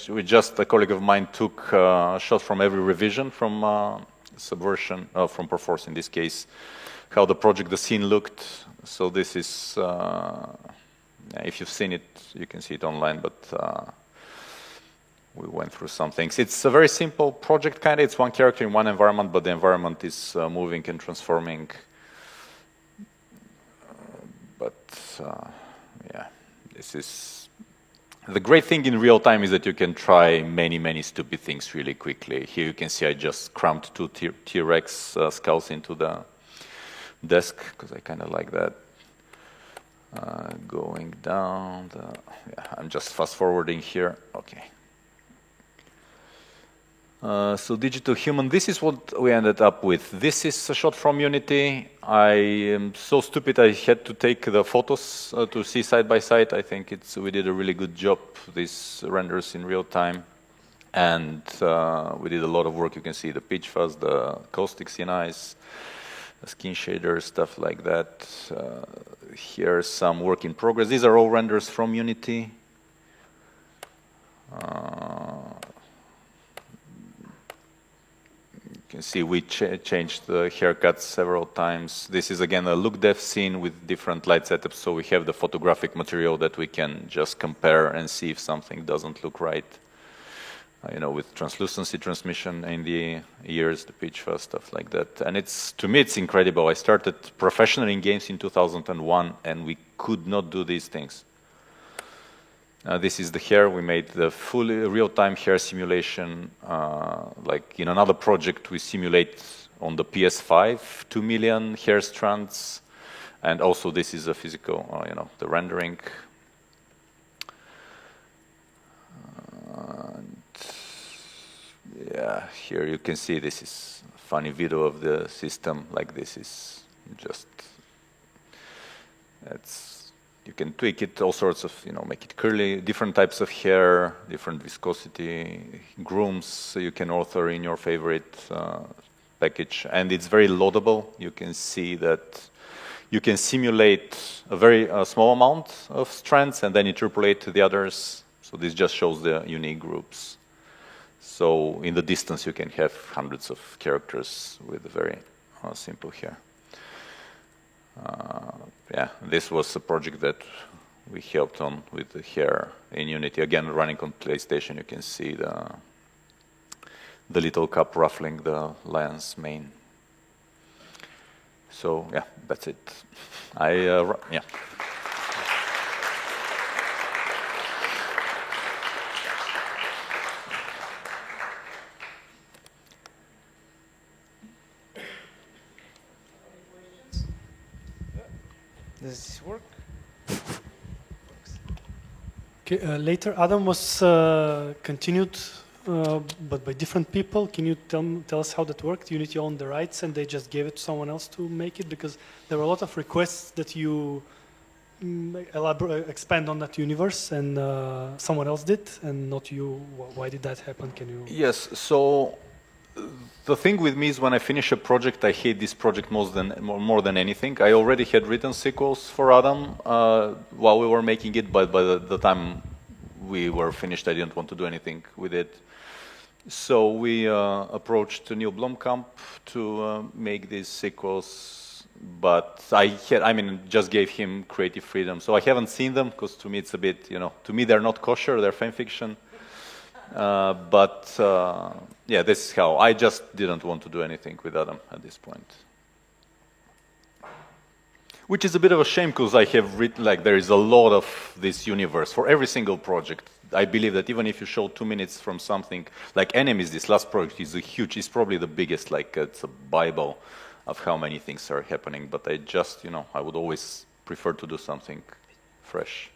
colleague of mine took a shot from every revision from Subversion, from Perforce in this case, how the project, the scene looked. So this is, if you've seen it, you can see it online, but we went through some things. It's a very simple project, kind of. It's one character in one environment, but the environment is moving and transforming. But yeah, this is... The great thing in real time is that you can try many, many stupid things really quickly. Here you can see I just crammed two T-Rex skulls into the desk, because I kind of like that. Going down, yeah, I'm just fast forwarding here. Okay. So digital human, this is what we ended up with. This is a shot from Unity. I am so stupid I had to take the photos to see side by side. I think we did a really good job, these renders in real time. And we did a lot of work. You can see the pitch fuzz, the caustic CNIs, skin shaders, stuff like that. Here's some work in progress. These are all renders from Unity. You can see we changed the haircuts several times. This is again a look depth scene with different light setups, so we have the photographic material that we can just compare and see if something doesn't look right. You know, with translucency transmission in the ears, the pitch fuzz, stuff like that. And to me, it's incredible. I started professionally in games in 2001, and we could not do these things. This is the hair. We made the fully real-time hair simulation. Like in another project, we simulate on the PS5 2 million hair strands. And also this is a physical, you know, the rendering. Yeah, here you can see this is a funny video of the system. Like this is just, you can tweak it, all sorts of, you know, make it curly, different types of hair, different viscosity, grooms, so you can author in your favorite package. And it's very loadable. You can see that you can simulate a very small amount of strands and then interpolate to the others. So this just shows the unique groups. So in the distance, you can have hundreds of characters with very simple hair. Yeah, this was a project that we helped on with the hair in Unity. Again, running on PlayStation, you can see the little cup ruffling the lion's mane. So yeah, that's it. Yeah.
Does this work?
Okay, later, Adam was continued, but by different people. Can you tell us how that worked? Unity owned the rights, and they just gave it to someone else to make it, because there were a lot of requests that you expand on that universe, and someone else did, and not you. Why did that happen? Can you?
Yes. So the thing with me is when I finish a project, I hate this project more than anything. I already had written sequels for Adam while we were making it, but by the time we were finished, I didn't want to do anything with it. So we approached Neil Blomkamp to make these sequels, but just gave him creative freedom. So I haven't seen them because to me it's a bit, to me they're not kosher, they're fan fiction. Yeah, this is how. I just didn't want to do anything with Adam at this point. Which is a bit of a shame because I have written, there is a lot of this universe for every single project. I believe that even if you show 2 minutes from something, like Enemies, this last project is it's probably the biggest, it's a Bible of how many things are happening. But I just, I would always prefer to do something fresh.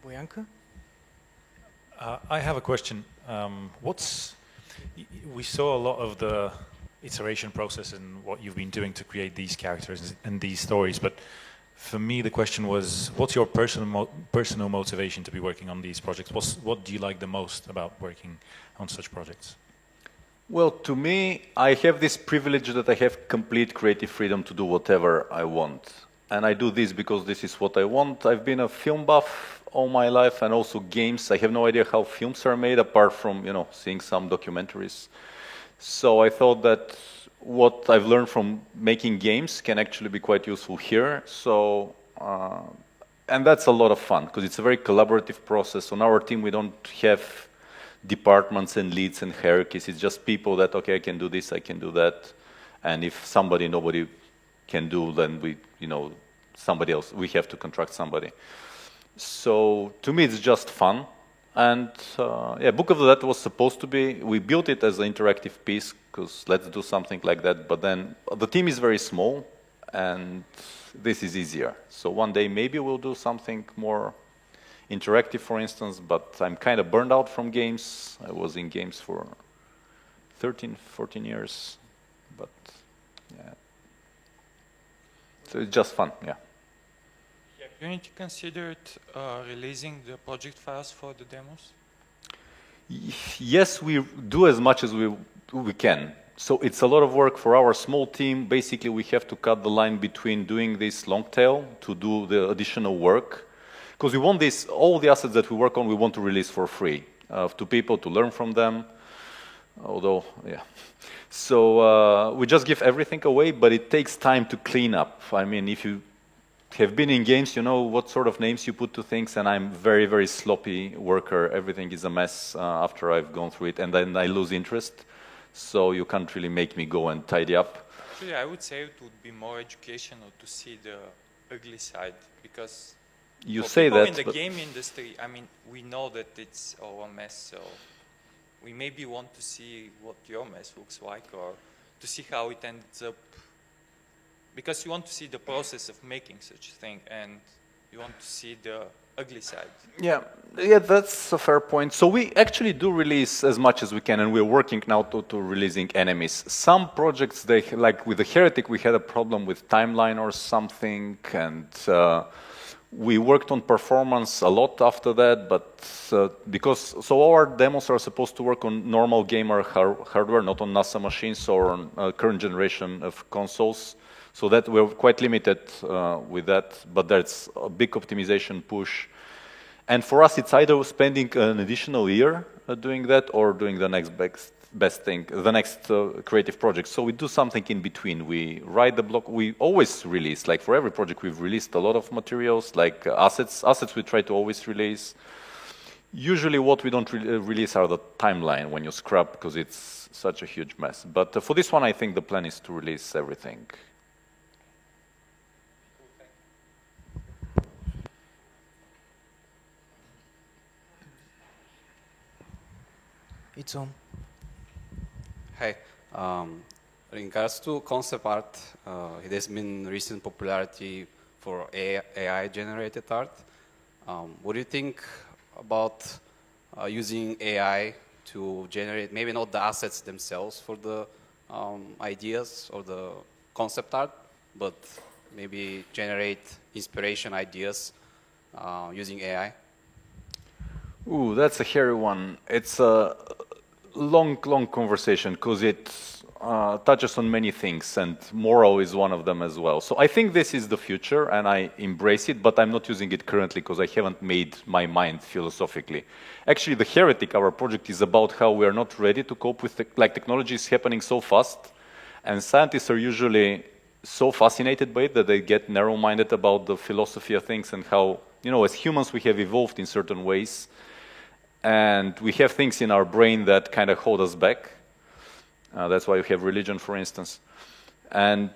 Bojanka?
I have a question. We saw a lot of the iteration process and what you've been doing to create these characters and these stories, but for me the question was, what's your personal motivation to be working on these projects? What do you like the most about working on such projects?
Well, to me, I have this privilege that I have complete creative freedom to do whatever I want. And I do this because this is what I want. I've been a film buff all my life, and also games. I have no idea how films are made apart from, seeing some documentaries. So I thought that what I've learned from making games can actually be quite useful here. So, and that's a lot of fun because it's a very collaborative process. On our team, we don't have departments and leads and hierarchies. It's just people that, okay, I can do this, I can do that. And if nobody can do, then somebody else, we have to contract somebody. So to me, it's just fun. And Book of the Dead was supposed to be, we built it as an interactive piece because let's do something like that. But then the team is very small and this is easier. So one day maybe we'll do something more interactive, for instance, but I'm kind of burned out from games. I was in games for 13, 14 years, but yeah. So it's just fun, yeah.
Unity considered releasing the project files for the demos?
Yes, we do as much as we can. So it's a lot of work for our small team. Basically, we have to cut the line between doing this long tail to do the additional work. Because we want all the assets that we work on, we want to release for free to people to learn from them. Although, yeah. So we just give everything away, but it takes time to clean up. I mean, if you have been in games, you know what sort of names you put to things, and I'm very, very sloppy worker. Everything is a mess after I've gone through it, and then I lose interest. So you can't really make me go and tidy up.
Actually, I would say it would be more educational to see the ugly side, because
you
for
say
people
that,
in the
but
game industry, I mean, we know that it's all a mess, so we maybe want to see what your mess looks like, or to see how it ends up. Because you want to see the process of making such a thing, and you want to see the ugly side. Yeah,
that's a fair point. So we actually do release as much as we can, and we're working now to releasing Enemies. Some projects, like with the Heretic, we had a problem with timeline or something, and we worked on performance a lot after that, but so our demos are supposed to work on normal gamer hardware, not on NASA machines or on current generation of consoles. So that we're quite limited with that, but that's a big optimization push. And for us, it's either spending an additional year doing that or doing the next best thing, the next creative project. So we do something in between. We write the block. We always release, like for every project, we've released a lot of materials, like assets. Assets we try to always release. Usually what we don't release are the timeline when you scrub, because it's such a huge mess. But for this one, I think the plan is to release everything.
It's on.
Hi.
In regards to concept art, it has been recent popularity for AI-generated art. What do you think about using AI to generate, maybe not the assets themselves for the ideas or the concept art, but maybe generate inspiration ideas using AI?
Ooh, that's a hairy one. It's a long conversation because it touches on many things, and moral is one of them as well. So I think this is the future, and I embrace it, but I'm not using it currently because I haven't made my mind philosophically. Actually, the Heretic, our project, is about how we are not ready to cope with technology is happening so fast, and scientists are usually so fascinated by it that they get narrow-minded about the philosophy of things and how, as humans we have evolved in certain ways, and we have things in our brain that kind of hold us back. That's why we have religion, for instance. And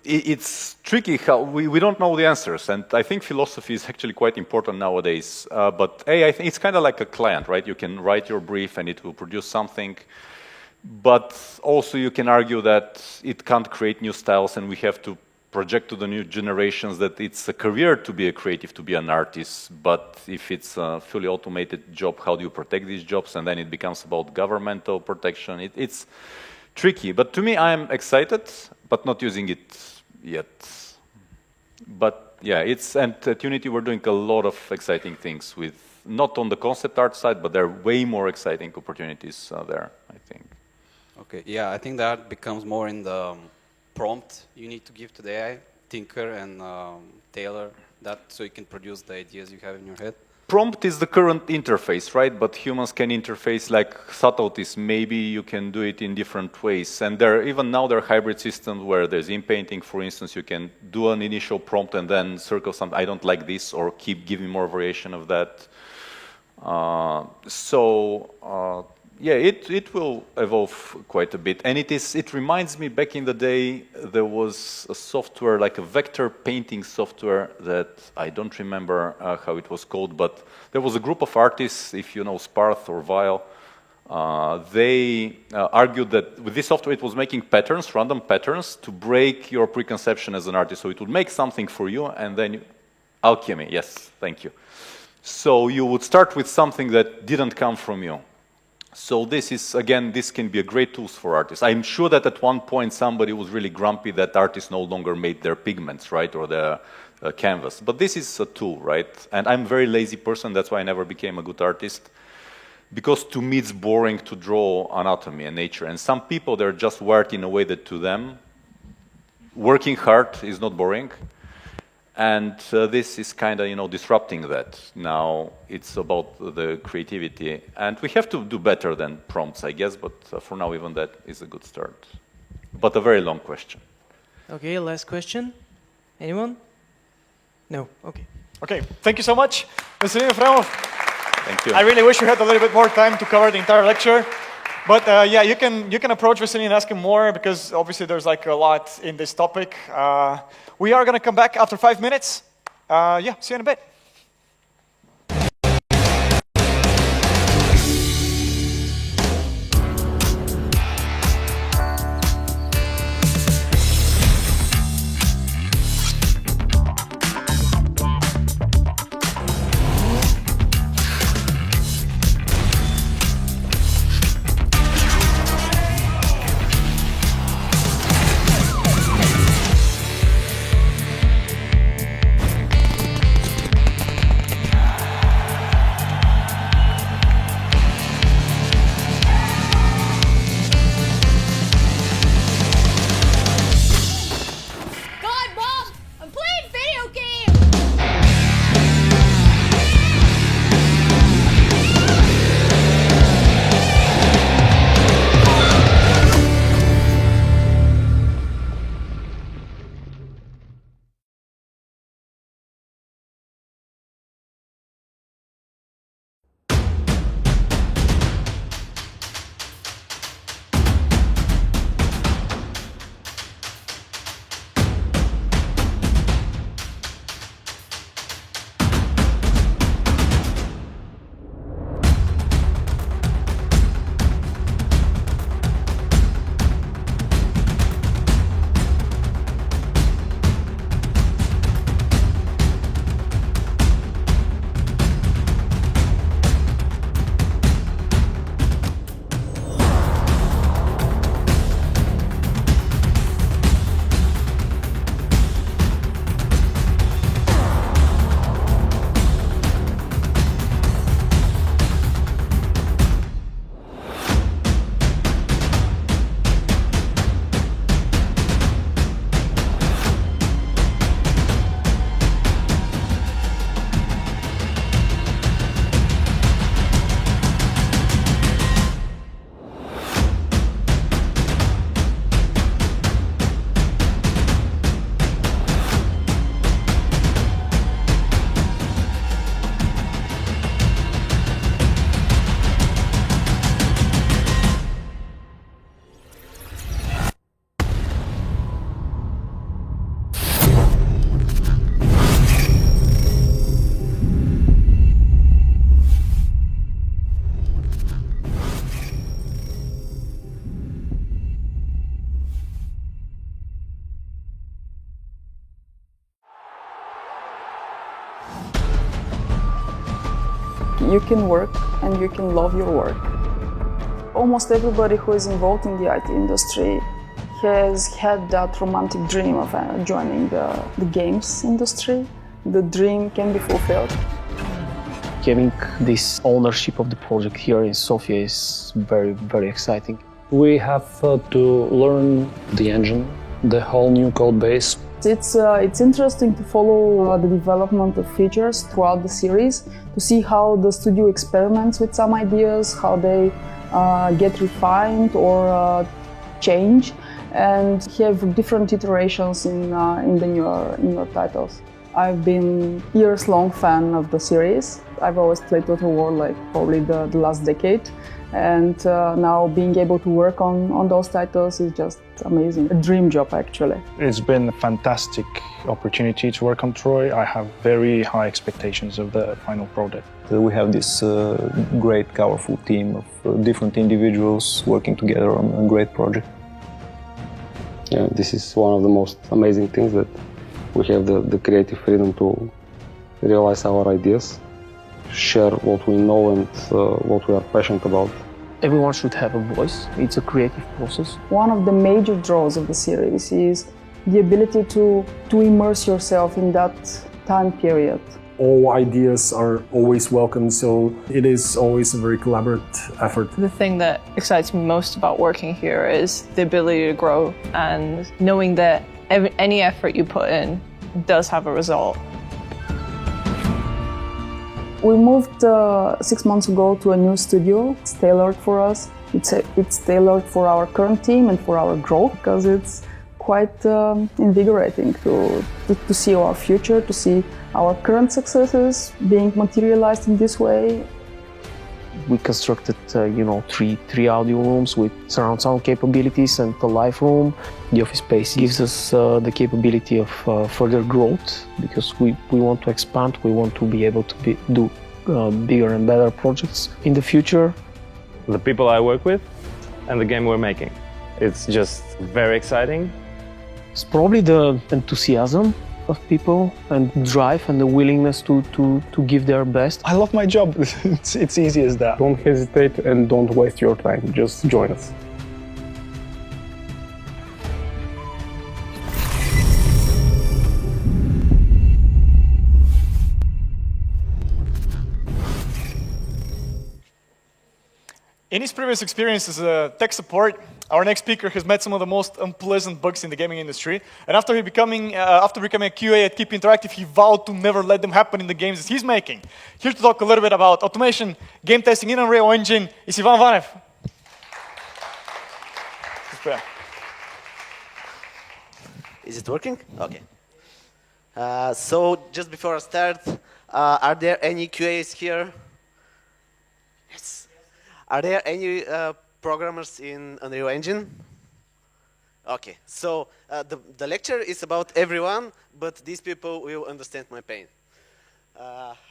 it's tricky how we don't know the answers. And I think philosophy is actually quite important nowadays. But I think it's kind of like a client, right? You can write your brief and it will produce something. But also you can argue that it can't create new styles, and we have to project to the new generations that it's a career to be a creative, to be an artist. But if it's a fully automated job, how do you protect these jobs? And then it becomes about governmental protection. It's tricky. But to me, I'm excited, but not using it yet. But yeah, and at Unity we're doing a lot of exciting things with, not on the concept art side, but there are way more exciting opportunities there, I think.
Okay, yeah, I think that becomes more in the prompt you need to give to the AI, tinker and tailor that so you can produce the ideas you have in your head.
Prompt is the current interface, right? But humans can interface like subtleties. Maybe you can do it in different ways. And even now there are hybrid systems where there's in-painting, for instance. You can do an initial prompt and then circle something, I don't like this, or keep giving more variation of that. Yeah, it will evolve quite a bit. And it reminds me, back in the day, there was a software, like a vector painting software that I don't remember how it was called, but there was a group of artists, if you know Sparth or Vile, they argued that with this software it was making patterns, random patterns, to break your preconception as an artist. So it would make something for you, and then alchemy, yes, thank you. So you would start with something that didn't come from you. So this can be a great tool for artists. I'm sure that at one point somebody was really grumpy that artists no longer made their pigments, right, or their canvas. But this is a tool, right? And I'm a very lazy person, that's why I never became a good artist. Because to me it's boring to draw anatomy and nature. And some people, they're just wired in a way that to them, working hard is not boring. And this is kind of, disrupting that. Now it's about the creativity. And we have to do better than prompts, I guess, but for now even that is a good start. But a very long question.
Okay, last question. Anyone? No, okay.
Okay, thank you so much, Mr. Efremov.
Thank you.
I really wish we had a little bit more time to cover the entire lecture. But yeah, you can approach Vasily and ask him more, because obviously there's like a lot in this topic. We are going to come back after 5 minutes. Yeah, see you in a bit.
you can work and you can love your work. Almost everybody who is involved in the IT industry has had that romantic dream of joining the games industry. The dream can be fulfilled.
Having this ownership of the project here in Sofia is very, very exciting.
We have to learn the engine, the whole new code base.
It's interesting to follow the development of features throughout the series, to see how the studio experiments with some ideas, how they get refined or change, and have different iterations in the newer titles. I've been years-long fan of the series. I've always played Total War like probably the last decade, and now being able to work on those titles is just amazing. A dream job, actually.
It's been a fantastic opportunity to work on Troy. I have very high expectations of the final product.
We have this great, powerful team of different individuals working together on a great project.
Yeah, this is one of the most amazing things, that we have the creative freedom to realize our ideas, share what we know and what we are passionate about.
Everyone should have a voice. It's a creative process.
One of the major draws of the series is the ability to immerse yourself in that time period.
All ideas are always welcome, so it is always a very collaborative effort.
The thing that excites me most about working here is the ability to grow and knowing that any effort you put in does have a result.
We moved 6 months ago to a new studio. It's tailored for us. It's tailored for our current team and for our growth, because it's quite invigorating to see our future, to see our current successes being materialized in this way.
We constructed, three audio rooms with surround sound capabilities and a live room. The office space gives us the capability of further growth, because we want to expand. We want to be able to do bigger and better projects in the future.
The people I work with and the game we're making. It's just very exciting.
It's probably the enthusiasm of people and drive and the willingness to give their best.
I love my job. It's easy as that.
Don't hesitate and don't waste your time. Just join us.
In his previous experience as a tech support, our next speaker has met some of the most unpleasant bugs in the gaming industry. And after becoming a QA at Keep Interactive, he vowed to never let them happen in the games that he's making. Here to talk a little bit about automation, game testing in Unreal Engine is Ivan Vanev.
Is it working? Okay. So just before I start, are there any QAs here? Yes. Are there any programmers in Unreal Engine? Okay, so the lecture is about everyone, but these people will understand my pain.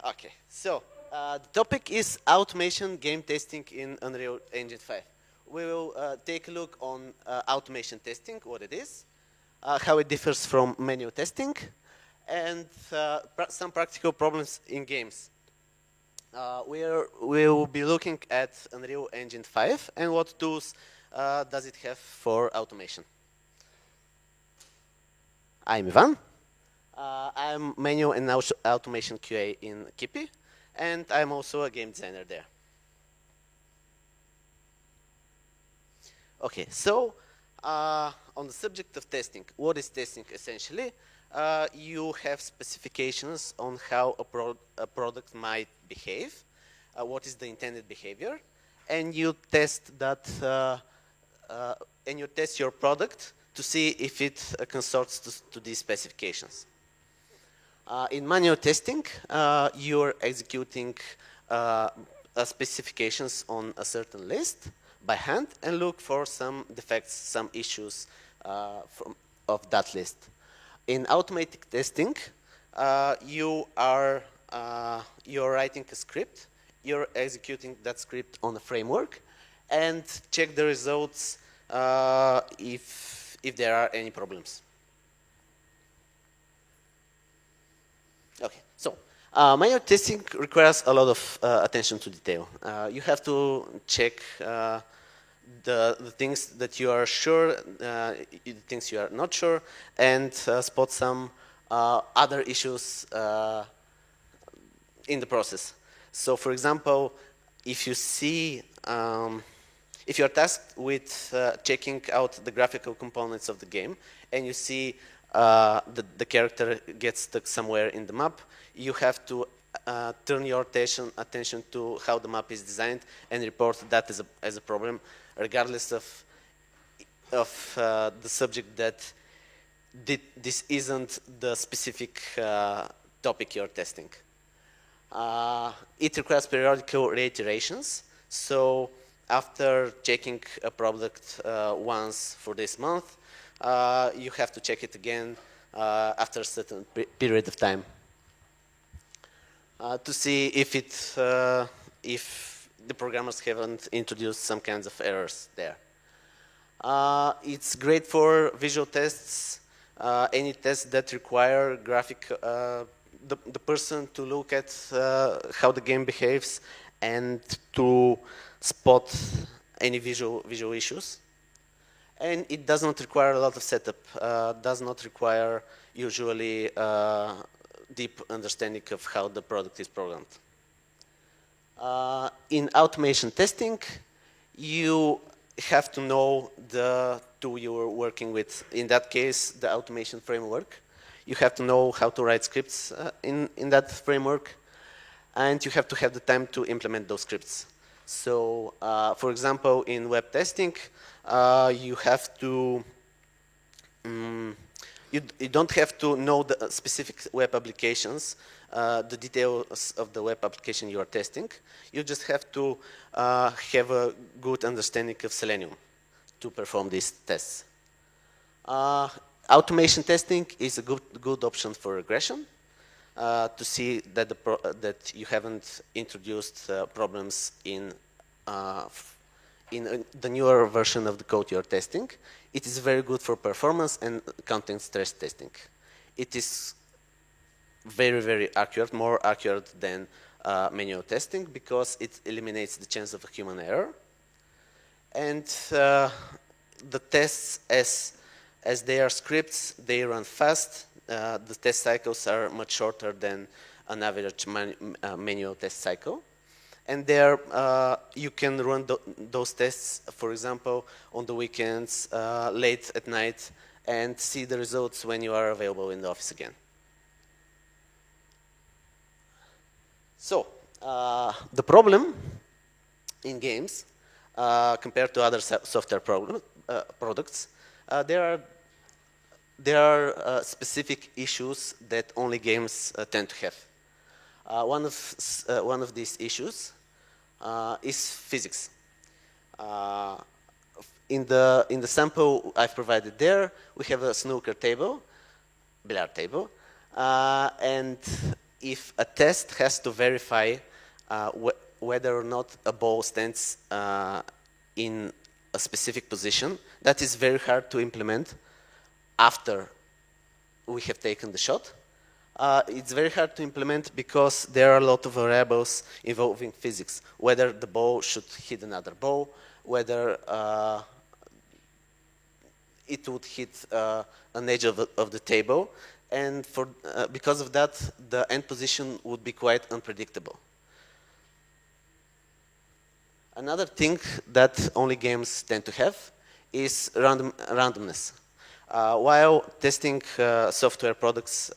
Okay, so the topic is automation game testing in Unreal Engine 5. We will take a look on automation testing, what it is, how it differs from manual testing, and some practical problems in games. We will be looking at Unreal Engine 5 and what tools does it have for automation. I'm Ivan. I'm manual and automation QA in Kipi, and I'm also a game designer there. Okay, so on the subject of testing, what is testing essentially? You have specifications on how a product might behave, what is the intended behavior, and you test that, and you test your product to see if it consorts to these specifications. In manual testing, you're executing specifications on a certain list by hand and look for some defects, some issues of that list. In automatic testing, you're writing a script, you're executing that script on a framework, and check the results if there are any problems. Okay, so Manual testing requires a lot of attention to detail. You have to check the things that you are sure, the things you are not sure, and spot some other issues in the process. So, for example, if you see, if you are tasked with checking out the graphical components of the game, and you see the character gets stuck somewhere in the map, you have to turn your attention to how the map is designed and report that as a problem, regardless of the subject that this isn't the specific topic you're testing. It requires periodical reiterations. So after checking a product once for this month, you have to check it again after a certain period of time to see if the programmers haven't introduced some kinds of errors there. It's great for visual tests, any tests that require graphic, the person to look at how the game behaves and to spot any visual issues. And it does not require a lot of setup, does not require usually deep understanding of how the product is programmed. In automation testing, you have to know the tool you're working with. In that case, the automation framework. You have to know how to write scripts in that framework, and you have to have the time to implement those scripts. So, for example, in web testing, you have to you don't have to know the specific web applications, the details of the web application you are testing. You just have to have a good understanding of Selenium to perform these tests. Automation testing is a good option for regression to see that that you haven't introduced problems in the newer version of the code you're testing. It is very good for performance and content stress testing. It is very, very accurate, more accurate than manual testing because it eliminates the chance of a human error. And the tests, as they are scripts, they run fast. The test cycles are much shorter than an average manual test cycle. And there, you can run those tests, for example, on the weekends, late at night, and see the results when you are available in the office again. So, the problem in games, compared to other software products, there are specific issues that only games tend to have. One of these issues is physics. In the sample I've provided there, we have a snooker table, billiard table, and if a test has to verify whether or not a ball stands in a specific position, that is very hard to implement after we have taken the shot. It's very hard to implement because there are a lot of variables involving physics, whether the ball should hit another ball, whether it would hit an edge of the table, and because of that, the end position would be quite unpredictable. Another thing that only games tend to have is randomness. While testing software products,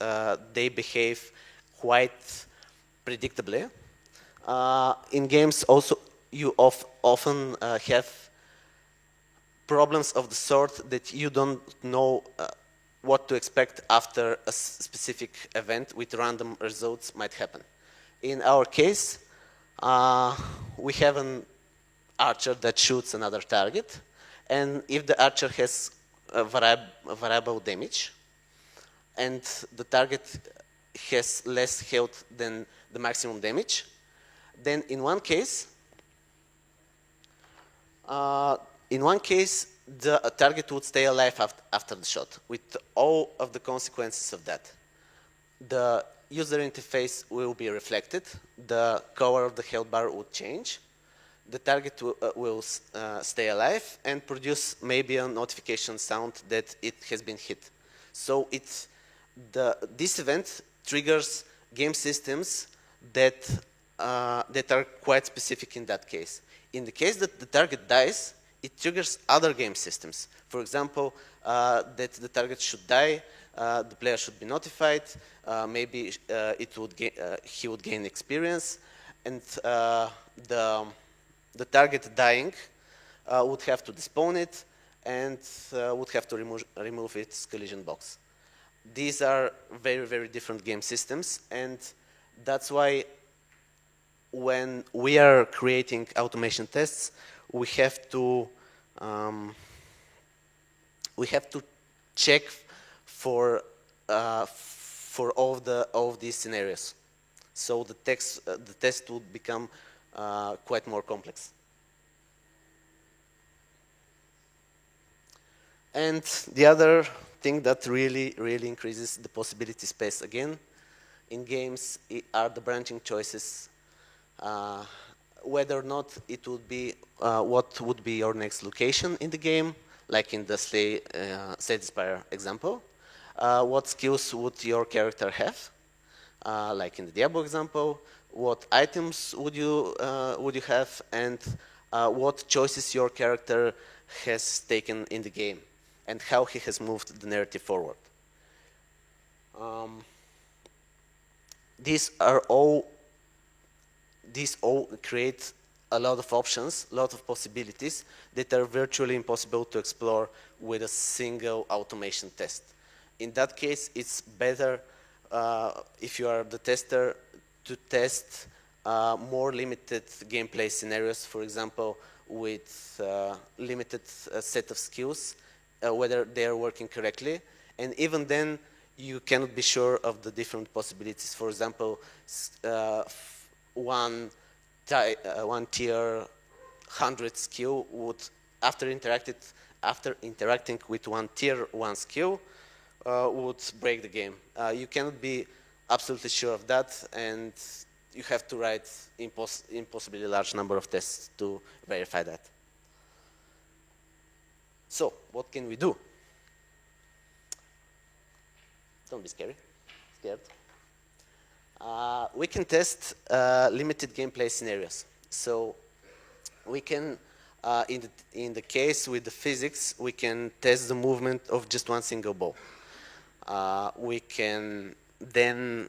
they behave quite predictably. In games also, you often have problems of the sort that you don't know what to expect after a specific event with random results might happen. In our case, we have an archer that shoots another target, and if the archer has a variable damage, and the target has less health than the maximum damage, then in one case, the target would stay alive after the shot, with all of the consequences of that. The user interface will be reflected. The color of the health bar would change. The target will stay alive and produce maybe a notification sound that it has been hit. So this event triggers game systems that are quite specific in that case. In the case that the target dies, it triggers other game systems. For example, that the target should die, the player should be notified, maybe he would gain experience, and the target dying would have to despawn it and would have to remove its collision box. These are very, very different game systems, and that's why when we are creating automation tests, we have to check for all of these scenarios. So the test would become quite more complex. And the other thing that really increases the possibility space again in games are the branching choices. Whether or not it would be what would be your next location in the game, like in the Slay Spire example. What skills would your character have, like in the Diablo example? What items would you have, and what choices your character has taken in the game, and how he has moved the narrative forward. These all create a lot of options, a lot of possibilities that are virtually impossible to explore with a single automation test. In that case, it's better if you are the tester to test more limited gameplay scenarios, for example, with limited set of skills, whether they are working correctly. And even then, you cannot be sure of the different possibilities. For example, one tier 100 skill would, after interacting with one tier 1 skill, would break the game. You cannot be absolutely sure of that, and you have to write impossibly large number of tests to verify that. So, what can we do? Don't be scared. We can test limited gameplay scenarios. So we can, in the case with the physics, we can test the movement of just one single ball. We can then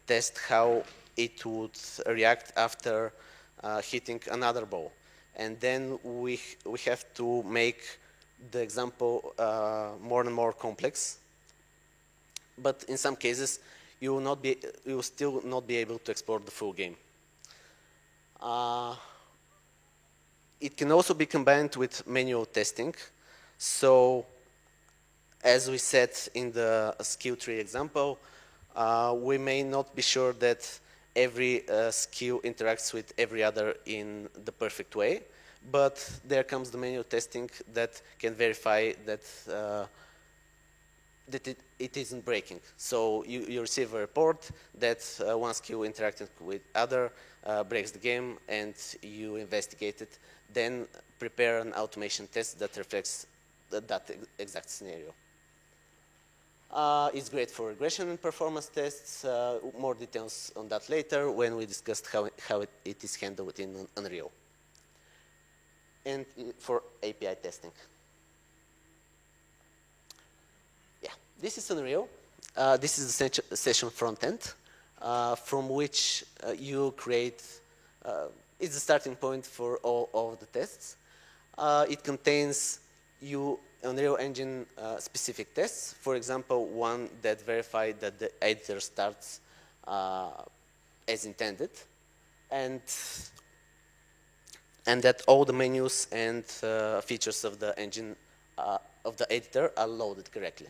test how it would react after hitting another ball. And then we have to make the example more and more complex. But in some cases, you will still not be able to explore the full game. It can also be combined with manual testing. So, as we said in the skill tree example, we may not be sure that every skill interacts with every other in the perfect way, but there comes the manual testing that can verify that it isn't breaking. So you receive a report that one skill interacting with other breaks the game, and you investigate it, then prepare an automation test that reflects that exact scenario. It's great for regression and performance tests. More details on that later when we discussed how it is handled in Unreal. And for API testing. Yeah, this is Unreal. This is the session front end from which you create, it's the starting point for all of the tests. It contains Unreal Engine specific tests. For example, one that verified that the editor starts as intended, and that all the menus and features of the engine of the editor are loaded correctly.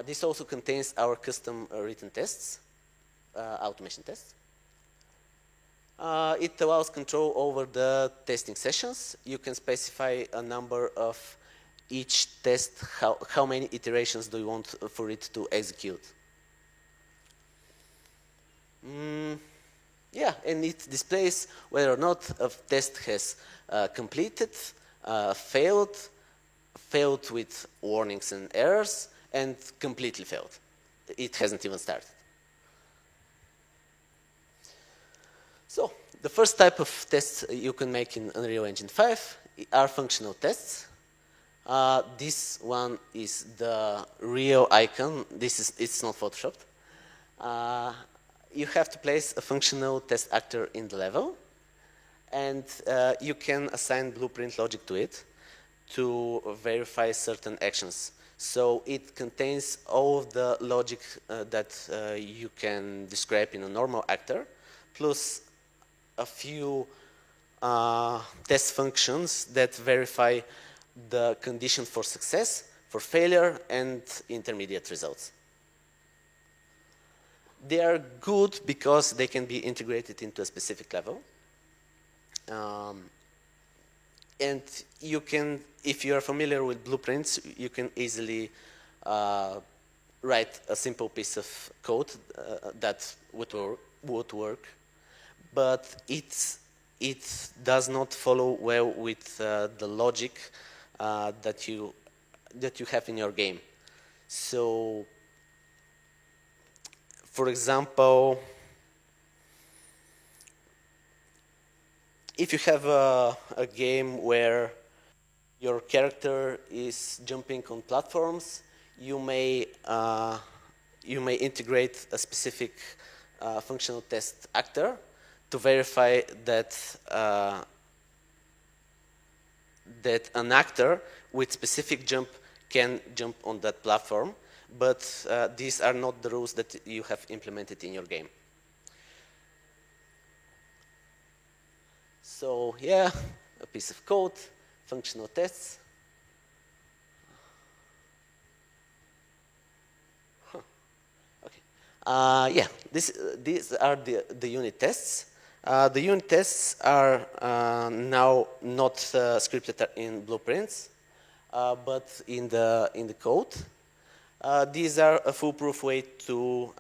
This also contains our custom written tests, automation tests. It allows control over the testing sessions. You can specify a number of each test, how many iterations do you want for it to execute. Yeah, and it displays whether or not a test has completed, failed, failed with warnings and errors, and completely failed. It hasn't even started. So, the first type of tests you can make in Unreal Engine 5 are functional tests. This one is the real icon. It's not photoshopped. You have to place a functional test actor in the level, and you can assign blueprint logic to it to verify certain actions. So it contains all of the logic that you can describe in a normal actor, plus a few test functions that verify the condition for success, for failure, and intermediate results. They are good because they can be integrated into a specific level. And you can, if you are familiar with blueprints, you can easily write a simple piece of code that would work. But it does not follow well with the logic that you have in your game. So, for example, if you have a game where your character is jumping on platforms, you may integrate a specific functional test actor to verify that that an actor with specific jump can jump on that platform, but these are not the rules that you have implemented in your game. So yeah, a piece of code, functional tests. Okay. Yeah, these are the unit tests. The unit tests are now not scripted in blueprints, but in the code. These are a foolproof way to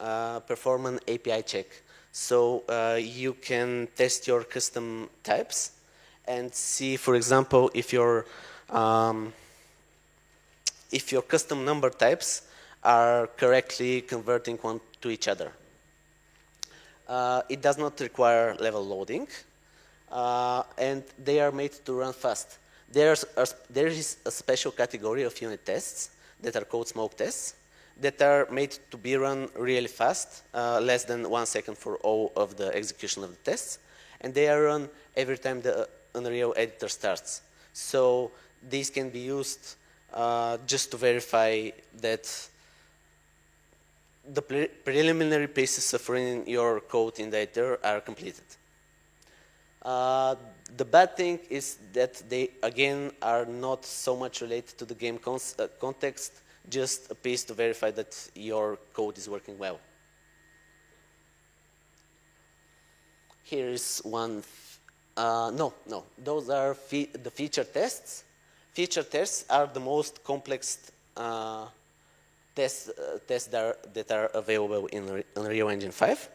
perform an API check. So you can test your custom types and see, for example, if your custom number types are correctly converting one to each other. It does not require level loading, and they are made to run fast. There is a special category of unit tests that are called smoke tests that are made to be run really fast, less than 1 second for all of the execution of the tests, and they are run every time the Unreal editor starts. So these can be used just to verify that the preliminary pieces of running your code in the editor are completed. The bad thing is that they, again, are not so much related to the game context, just a piece to verify that your code is working well. Here is one. No, those are the feature tests. Feature tests are the most complex tests that are available in Unreal Engine 5.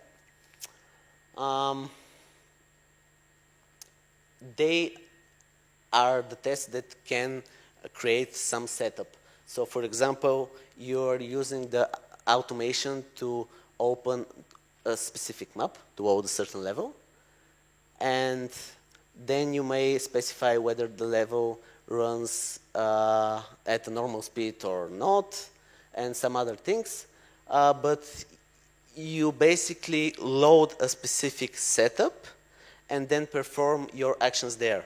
They are the tests that can create some setup. So, for example, you're using the automation to open a specific map to load a certain level, and then you may specify whether the level runs at a normal speed or not, and some other things. But you basically load a specific setup and then perform your actions there.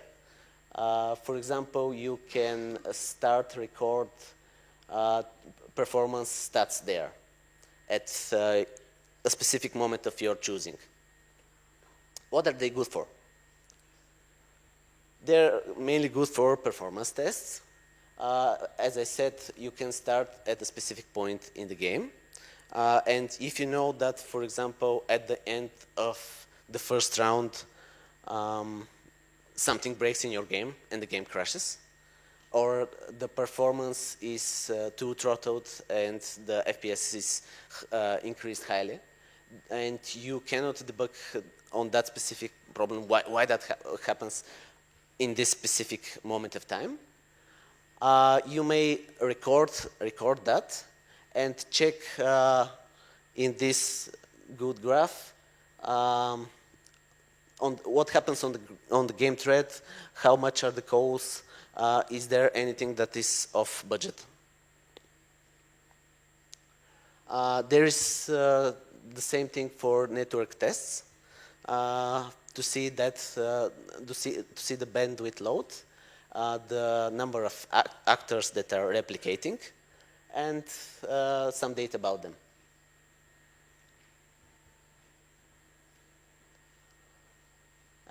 For example, you can start record performance stats there at a specific moment of your choosing. What are they good for? They're mainly good for performance tests. As I said, you can start at a specific point in the game. And if you know that, for example, at the end of the first round, something breaks in your game and the game crashes, or the performance is too throttled and the FPS is increased highly, and you cannot debug on that specific problem, why that happens in this specific moment of time. You may record that and check in this good graph on what happens on the game thread, how much are the calls, is there anything that is off budget. There is the same thing for network tests to see that to see the bandwidth load, the number of actors that are replicating, and some data about them.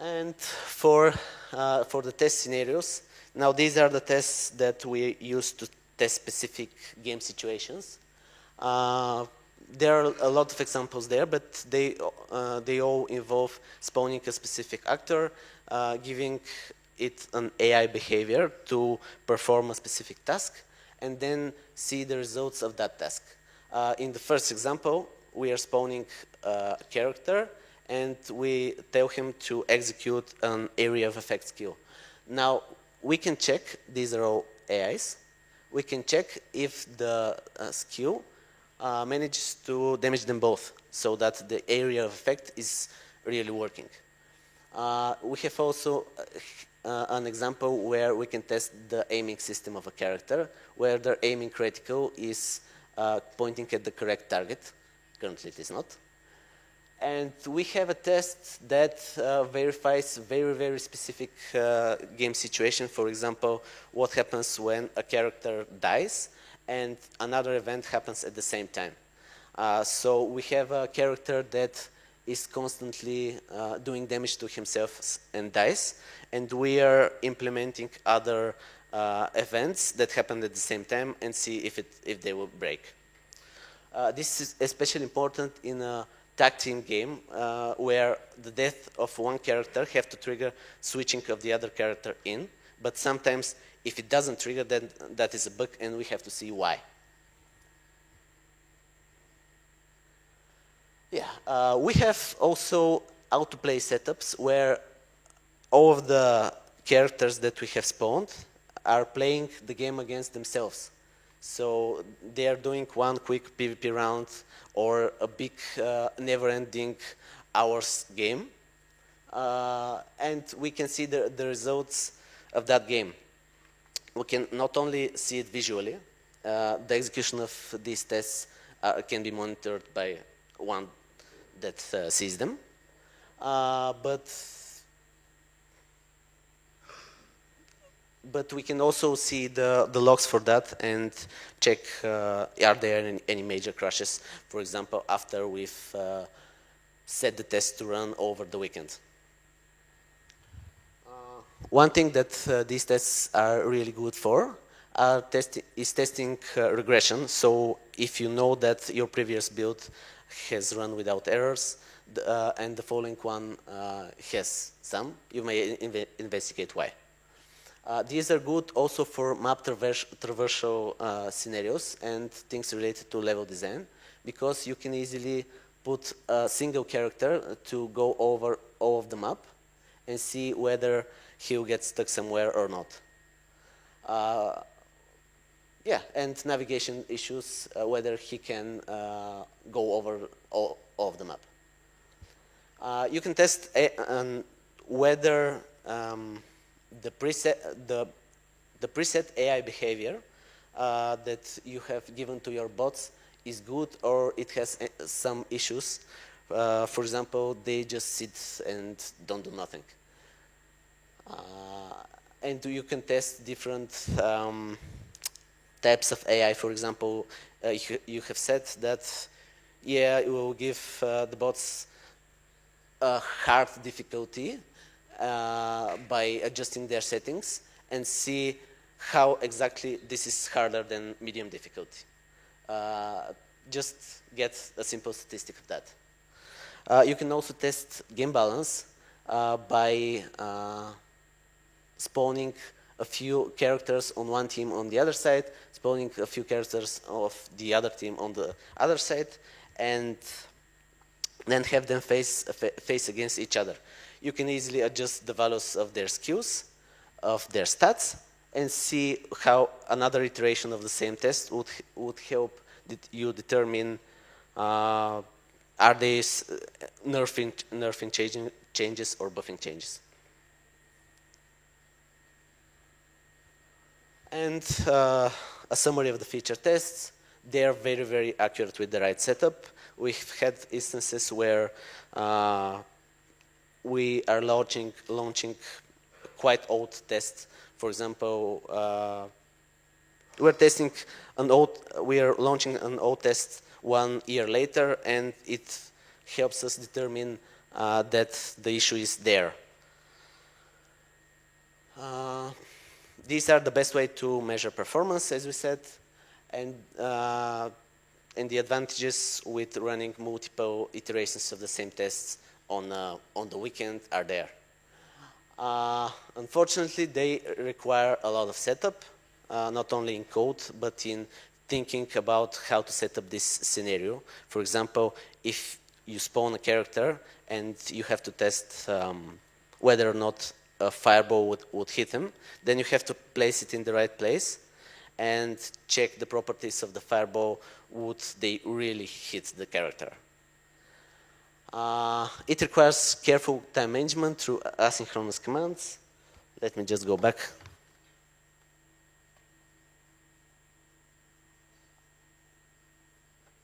And for the test scenarios, now these are the tests that we use to test specific game situations. There are a lot of examples there, but they all involve spawning a specific actor, giving it an AI behavior to perform a specific task, and then see the results of that task. In the first example, we are spawning a character, and we tell him to execute an area of effect skill. Now, we can check, these are all AIs, we can check if the skill manages to damage them both, so that the area of effect is really working. We have also an example where we can test the aiming system of a character, where the aiming reticle is pointing at the correct target. Currently it is not. And we have a test that verifies very, very specific game situation. For example, what happens when a character dies and another event happens at the same time. So we have a character that is constantly doing damage to himself and dies, and we are implementing other events that happen at the same time and see if they will break. This is especially important in a tag team game where the death of one character have to trigger switching of the other character in, but sometimes if it doesn't trigger, then that is a bug and we have to see why. Yeah, we have also autoplay setups where all of the characters that we have spawned are playing the game against themselves. So they are doing one quick PvP round or a big never-ending hours game. And we can see the results of that game. We can not only see it visually, the execution of these tests can be monitored by one that sees them, but we can also see the logs for that and check are there any major crashes, for example, after we've set the test to run over the weekend. One thing that these tests are really good for is testing regression. So if you know that your previous build has run without errors and the following one has some, you may investigate why. These are good also for map traversal scenarios and things related to level design, because you can easily put a single character to go over all of the map and see whether he'll get stuck somewhere or not. Yeah, and navigation issues, whether he can go over all of the map. You can test whether the preset AI behavior that you have given to your bots is good or it has some issues. For example, they just sit and don't do nothing. And you can test different types of AI. For example, you have said that, yeah, it will give the bots a hard difficulty by adjusting their settings and see how exactly this is harder than medium difficulty. Just get a simple statistic of that. You can also test game balance by spawning a few characters on one team on the other side, spawning a few characters of the other team on the other side, and then have them face against each other. You can easily adjust the values of their skills, of their stats, and see how another iteration of the same test would help you determine are they nerfing changes or buffing changes. And a summary of the feature tests. They are very, very accurate with the right setup. We've had instances where we are launching quite old tests. For example, we are launching an old test 1 year later, and it helps us determine that the issue is there. These are the best way to measure performance, as we said, and the advantages with running multiple iterations of the same tests on the weekend are there. Unfortunately, they require a lot of setup, not only in code, but in thinking about how to set up this scenario. For example, if you spawn a character and you have to test whether or not a fireball would hit him, then you have to place it in the right place and check the properties of the fireball, would they really hit the character. It requires careful time management through asynchronous commands. Let me just go back.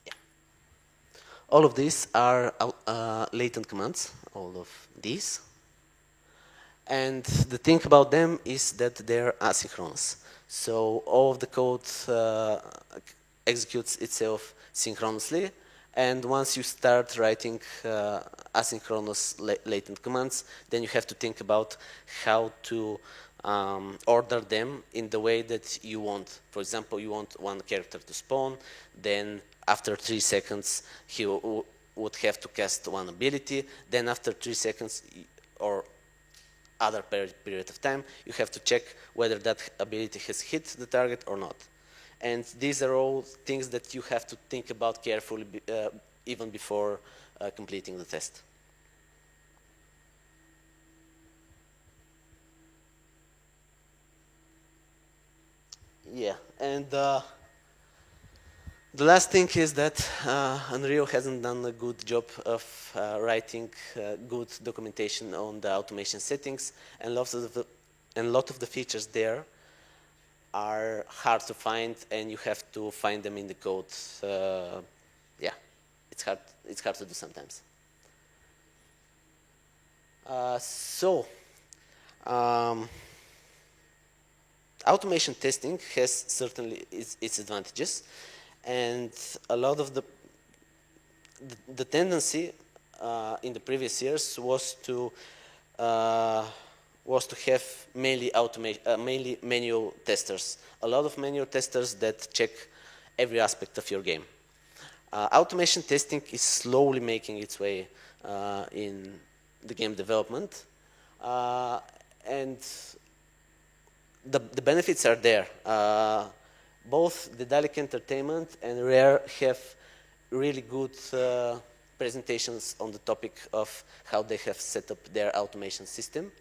Yeah. All of these are latent commands, all of these. And the thing about them is that they're asynchronous. So all of the code executes itself synchronously. And once you start writing asynchronous latent commands, then you have to think about how to order them in the way that you want. For example, you want one character to spawn, then after 3 seconds he would have to cast one ability, then after 3 seconds or other period of time, you have to check whether that ability has hit the target or not. And these are all things that you have to think about carefully even before completing the test. Yeah, and the last thing is that Unreal hasn't done a good job of writing good documentation on the automation settings, and a lot of the features there are hard to find, and you have to find them in the code. Yeah, it's hard to do sometimes. Automation testing has certainly its advantages, and a lot of the tendency in the previous years was to have mainly manual testers. A lot of manual testers that check every aspect of your game. Automation testing is slowly making its way in the game development, and the benefits are there. Both Daedalic Entertainment and Rare have really good presentations on the topic of how they have set up their automation system.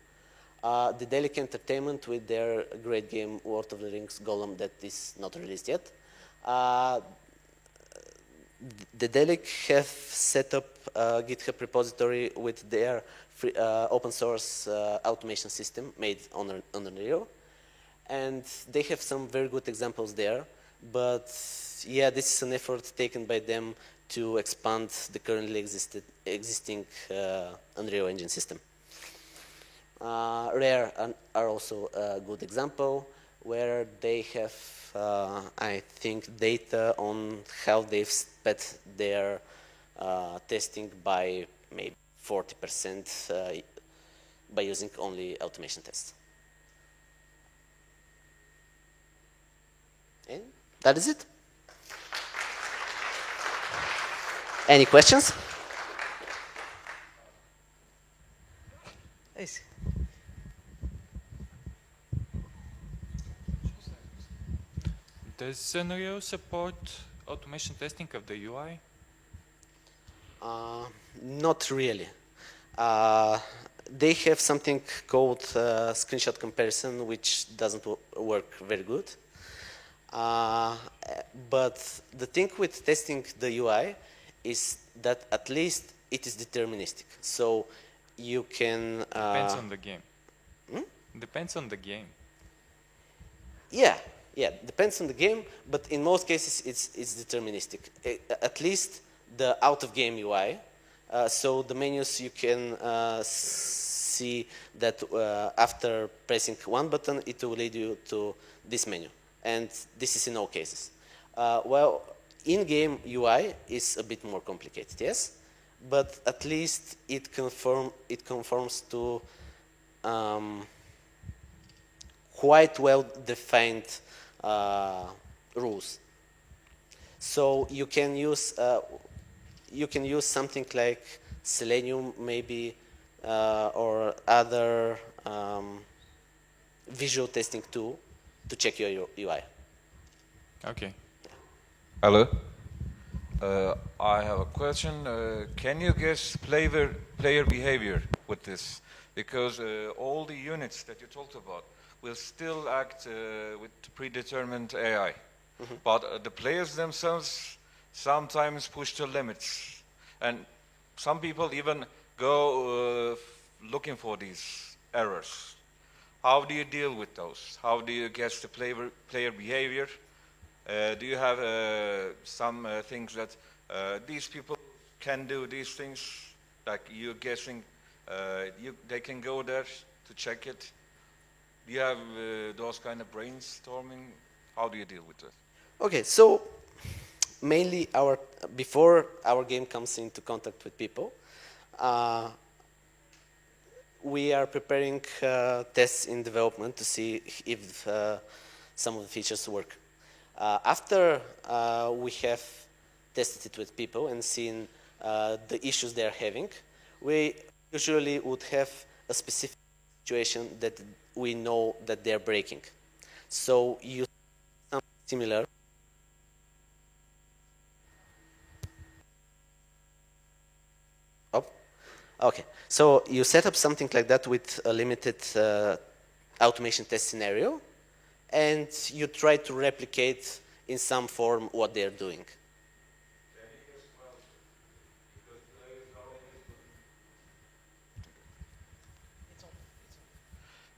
Daedalic Entertainment with their great game Lord of the Rings Golem that is not released yet. Daedalic have set up a GitHub repository with their free, open source automation system made on Unreal. And they have some very good examples there, but yeah, this is an effort taken by them to expand the currently existing Unreal Engine system. Rare are also a good example where they have, I think, data on how they've sped their testing by maybe 40% by using only automation tests. And that is it. Any questions?
Nice.
Does Unreal support automation testing of the UI?
Not really. They have something called screenshot comparison, which doesn't work very good. But the thing with testing the UI is that at least it is deterministic. So you can...
Depends on the game.
Hmm?
Depends on the game.
Yeah, depends on the game, but in most cases it's deterministic. At least the out-of-game UI. So the menus, you can see that after pressing one button, it will lead you to this menu. And this is in all cases. Well, in-game UI is a bit more complicated, yes, but at least it conforms to quite well-defined rules. So you can use something like Selenium, maybe, or other visual testing tool to check your UI.
Okay.
Hello. I have a question. Can you guess player behavior with this? Because all the units that you talked about will still act with predetermined AI.
Mm-hmm.
But the players themselves sometimes push the limits. And some people even go looking for these errors. How do you deal with those? How do you guess the player behavior? Do you have some things that these people can do these things? Like you're guessing, they can go there to check it. Do you have those kind of brainstorming? How do you deal with that?
Okay, so mainly before our game comes into contact with people, we are preparing tests in development to see if some of the features work. After we have tested it with people and seen the issues they are having, we usually would have a specific situation that we know that they are breaking. So you something similar. Okay, so you set up something like that with a limited automation test scenario, and you try to replicate in some form what they're doing.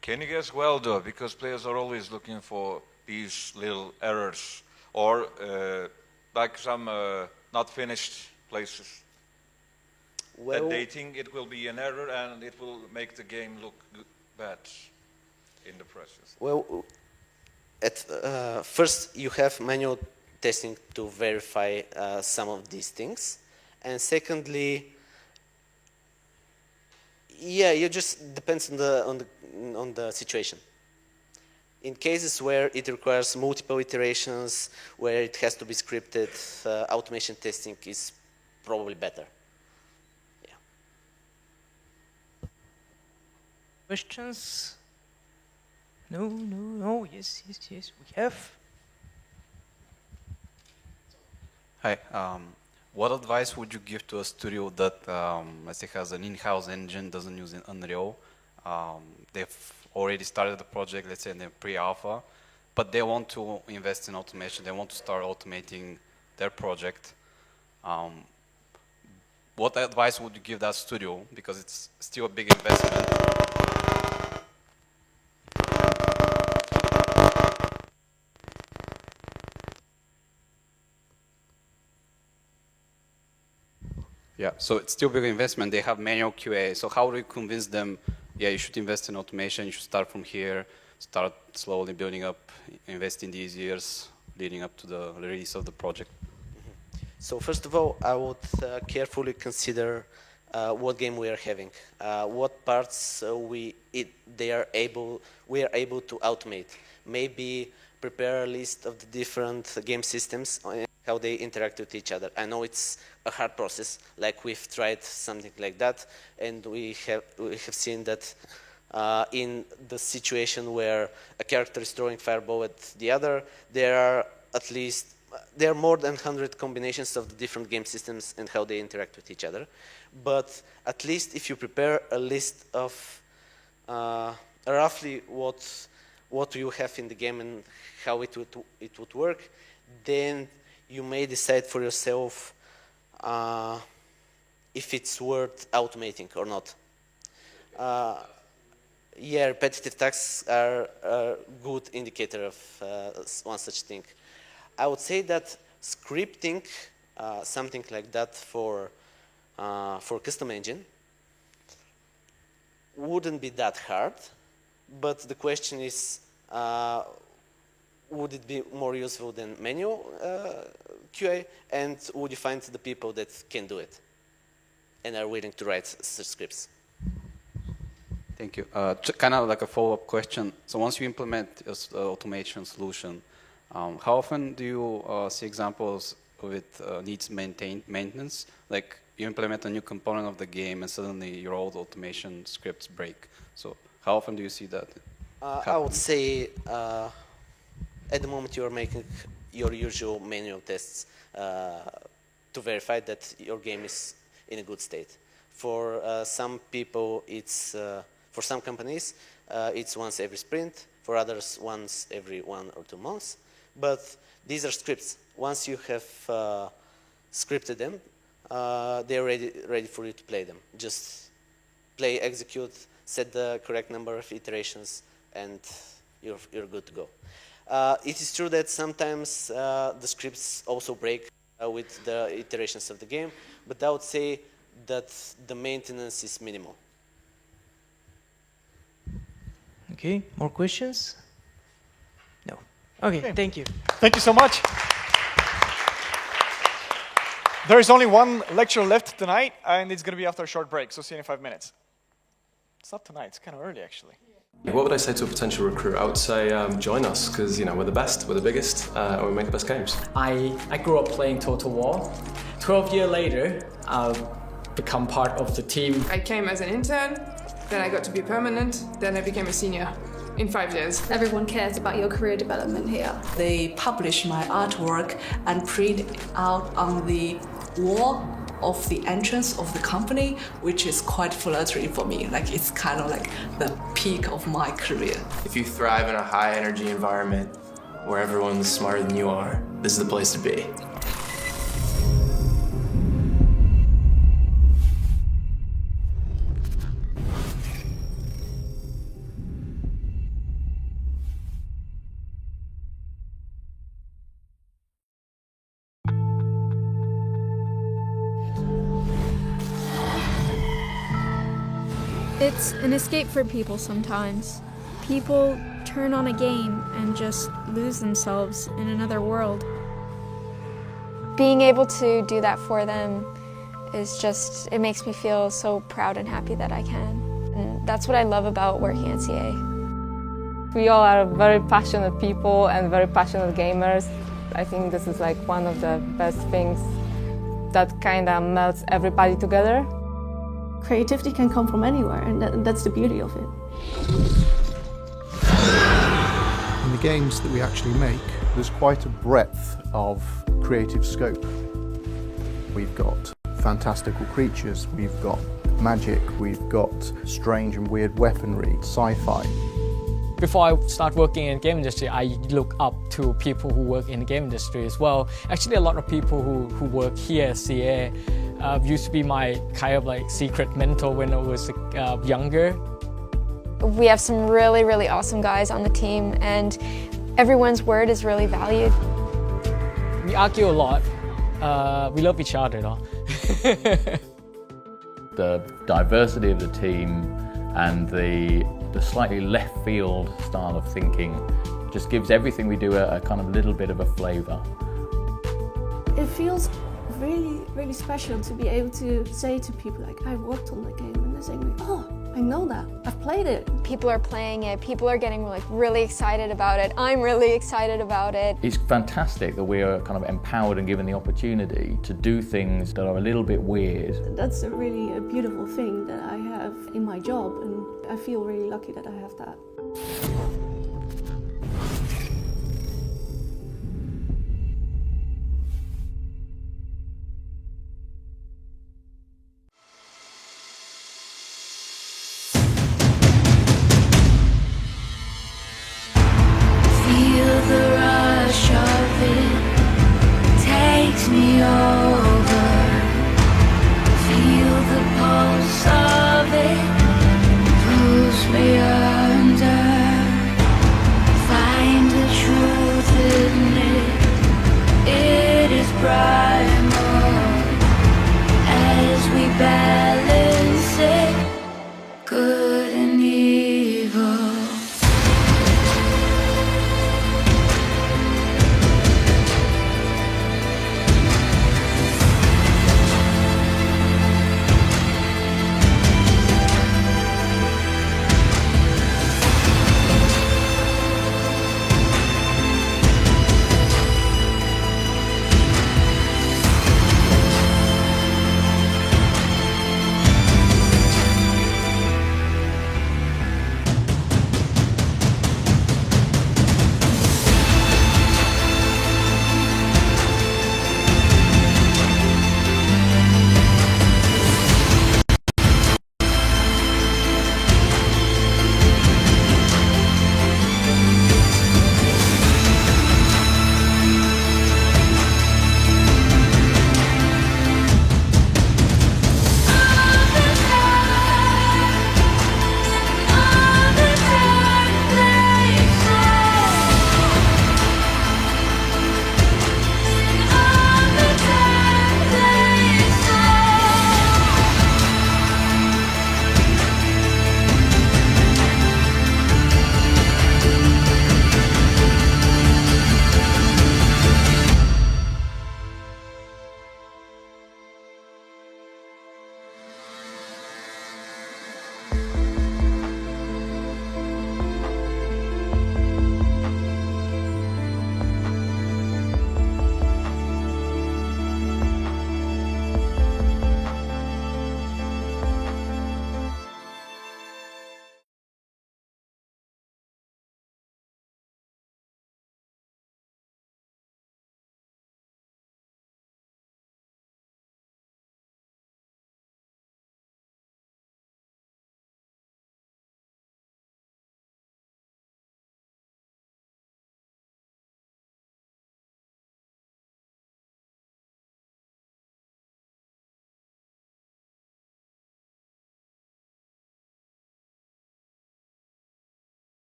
Can you guess well though, because players are always looking for these little errors or like some not finished places.
Well,
that they think it will be an error and it will make the game look bad in the process.
Well, at first you have manual testing to verify some of these things, and secondly, yeah, it just depends on the situation. In cases where it requires multiple iterations, where it has to be scripted, automation testing is probably better.
Questions? No, yes, we have.
Hi, what advice would you give to a studio that, let's say, has an in-house engine, doesn't use Unreal? They've already started the project, let's say in the pre-alpha, but they want to invest in automation, they want to start automating their project. What advice would you give that studio? Because it's still a big investment. Yeah, so it's still a big investment. They have manual QA. So how do you convince them, yeah, you should invest in automation, you should start from here, start slowly building up, invest in these years, leading up to the release of the project?
So first of all, I would carefully consider what game we are having, what parts we are able to automate. Maybe prepare a list of the different game systems and how they interact with each other. I know it's a hard process. Like we've tried something like that, and we have seen that in the situation where a character is throwing fireball at the other, there are at least there are more than 100 combinations of the different game systems and how they interact with each other. But at least if you prepare a list of roughly what you have in the game and how it would work, then you may decide for yourself if it's worth automating or not. Yeah, repetitive tasks are a good indicator of one such thing. I would say that scripting something like that for custom engine wouldn't be that hard, but the question is, would it be more useful than manual QA, and would you find the people that can do it and are willing to write such scripts?
Thank you. Kind of like a follow-up question. So once you implement this automation solution, how often do you see examples of it needs maintenance? Like you implement a new component of the game and suddenly your old automation scripts break. So how often do you see that happen?
I would say at the moment you are making your usual manual tests to verify that your game is in a good state. For some people, it's for some companies, it's once every sprint. For others, once every 1 or 2 months. But these are scripts. Once you have scripted them, they're ready for you to play them. Just play, execute, set the correct number of iterations, and you're good to go. It is true that sometimes the scripts also break with the iterations of the game, but I would say that the maintenance is minimal.
Okay, more questions? No. Okay, thank you.
Thank you so much. There is only one lecture left tonight, and it's going to be after a short break, so see you in 5 minutes. It's not tonight, it's kind of early, actually.
What would I say to a potential recruit? I would say join us, because we're the best, we're the biggest, and we make the best games.
I grew up playing Total War. 12 years later, I've become part of the team.
I came as an intern, then I got to be permanent, then I became a senior in 5 years.
Everyone cares about your career development here.
They publish my artwork and print out on the wall of the entrance of the company, which is quite flattering for me. Like it's kind of like the peak of my career.
If you thrive in a high energy environment where everyone's smarter than you are, this is the place to be.
It's an escape for people sometimes. People turn on a game and just lose themselves in another world. Being able to do that for them is just, it makes me feel so proud and happy that I can. And that's what I love about working at CA.
We all are very passionate people and very passionate gamers. I think this is like one of the best things that kind of melts everybody together.
Creativity can come from anywhere, and that's the beauty of it.
In the games that we actually make, there's quite a breadth of creative scope. We've got fantastical creatures, we've got magic, we've got strange and weird weaponry, sci-fi.
Before I start working in the game industry, I look up to people who work in the game industry as well. Actually, a lot of people who work here at CA used to be my kind of like secret mentor when I was younger.
We have some really, really awesome guys on the team, and everyone's word is really valued.
We argue a lot. We love each other, though.
The diversity of the team and the slightly left field style of thinking just gives everything we do a kind of little bit of a flavour.
It feels really, really special to be able to say to people like, I worked on the game, and they're saying, oh, I know that, I've played it.
People are playing it, people are getting like really excited about it, I'm really excited about it.
It's fantastic that we are kind of empowered and given the opportunity to do things that are a little bit weird.
That's a really beautiful thing that I have in my job, and I feel really lucky that I have that.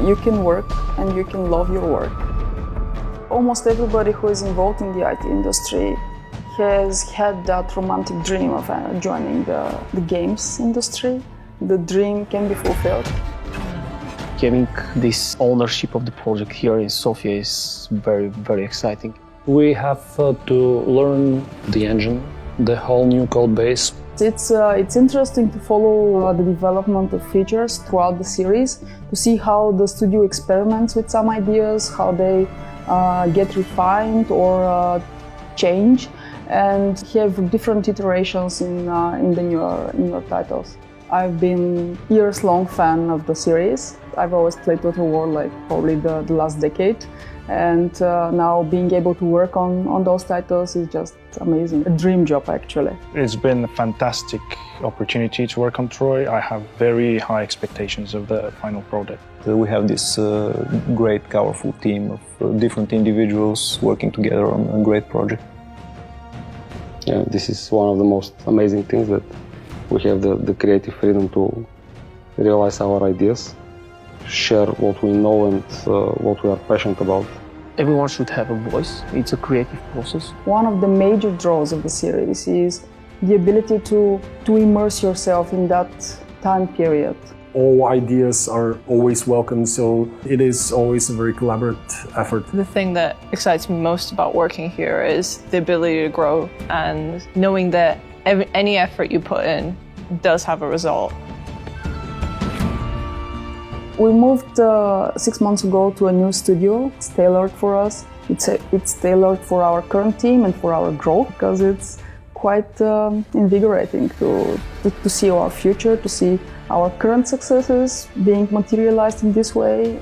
you can work and you can love your work. Almost everybody who is involved in the IT industry has had that romantic dream of joining the games industry. The dream can be fulfilled.
Having this ownership of the project here in Sofia is very, very exciting.
We have to learn the engine, the whole new code base.
It's interesting to follow the development of features throughout the series, to see how the studio experiments with some ideas, how they get refined or change, and have different iterations in the newer titles. I've been years-long fan of the series. I've always played Total War like probably the last decade, and now being able to work on those titles is just amazing. A dream job, actually.
It's been a fantastic opportunity to work on Troy. I have very high expectations of the final product.
We have this great, powerful team of different individuals working together on a great project.
Yeah, this is one of the most amazing things, that we have the creative freedom to realize our ideas, share what we know and what we are passionate about.
Everyone should have a voice. It's a creative process.
One of the major draws of the series is the ability to immerse yourself in that time period.
All ideas are always welcome, so it is always a very collaborative effort.
The thing that excites me most about working here is the ability to grow and knowing that any effort you put in does have a result.
We moved 6 months ago to a new studio. It's tailored for us. It's tailored for our current team and for our growth, because it's quite invigorating to see our future, to see our current successes being materialized in this way.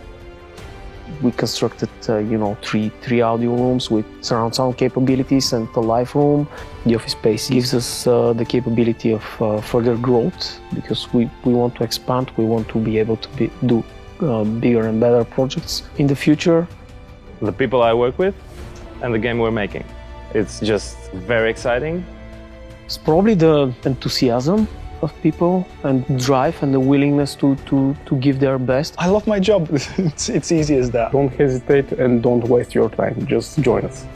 We constructed, three audio rooms with surround sound capabilities and a live room. The office space gives us the capability of further growth, because we want to expand. We want to be able to do bigger and better projects in the future.
The people I work with and the game we're making. It's just very exciting.
It's probably the enthusiasm of people and drive and the willingness to give their best.
I love my job. It's easy as that.
Don't hesitate and don't waste your time. Just join us.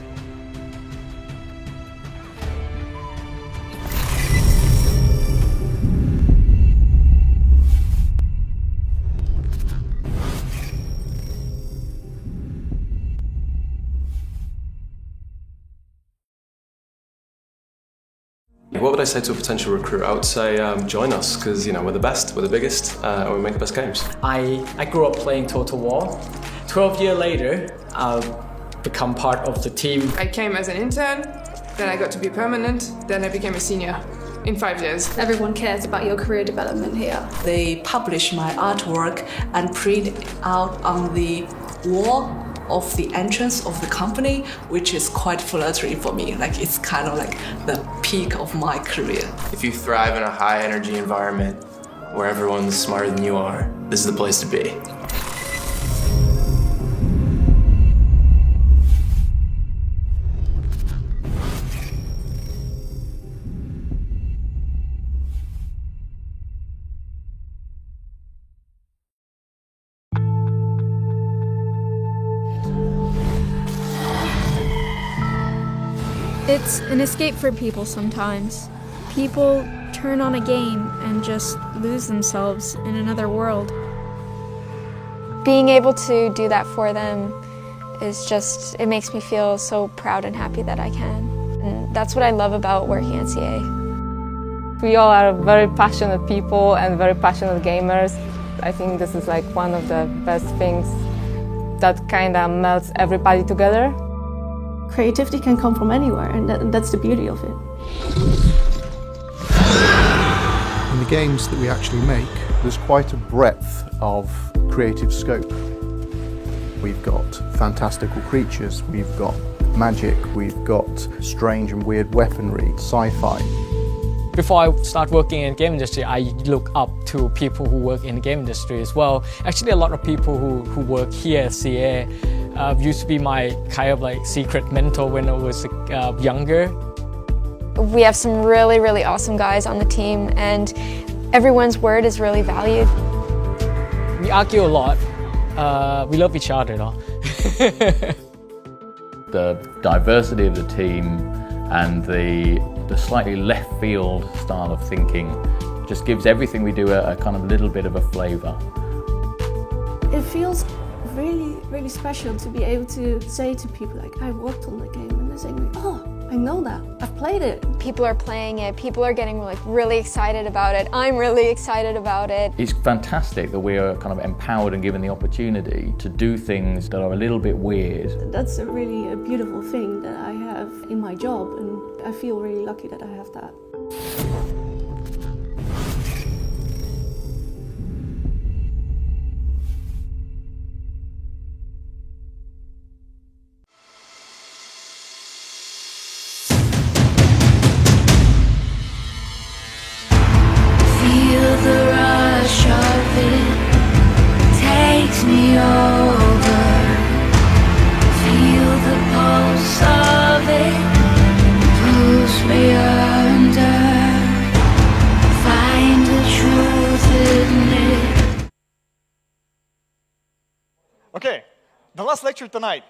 What would I say to a potential recruit? I would say join us, because we're the best, we're the biggest, and we make the best games.
I grew up playing Total War. 12 years later, I've become part of the team.
I came as an intern, then I got to be permanent, then I became a senior in 5 years.
Everyone cares about your career development here.
They publish my artwork and print out on the wall of the entrance of the company, which is quite flattering for me. Like, it's kind of like the peak of my career.
If you thrive in a high energy environment where everyone's smarter than you are, this is the place to be.
It's an escape for people sometimes. People turn on a game and just lose themselves in another world. Being able to do that for them is just, it makes me feel so proud and happy that I can. And that's what I love about working at CA.
We all are very passionate people and very passionate gamers. I think this is like one of the best things that kind of melts everybody together.
Creativity can come from anywhere, and that's the beauty of it.
In the games that we actually make, there's quite a breadth of creative scope. We've got fantastical creatures, we've got magic, we've got strange and weird weaponry, sci-fi.
Before I start working in the game industry, I look up to people who work in the game industry as well. Actually, a lot of people who work here at CA used to be my kind of like secret mentor when I was younger.
We have some really, really awesome guys on the team, and everyone's word is really valued.
We argue a lot, We love each other, no?
The diversity of the team and the slightly left field style of thinking just gives everything we do a kind of little bit of a flavour.
It feels really, really special to be able to say to people like, I worked on the game, and they're saying, oh, I know that, I've played it.
People are playing it, people are getting like really excited about it, I'm really excited about it.
It's fantastic that we are kind of empowered and given the opportunity to do things that are a little bit weird.
That's a really beautiful thing that I have in my job, and I feel really lucky that I have that.
Okay, the last lecture today,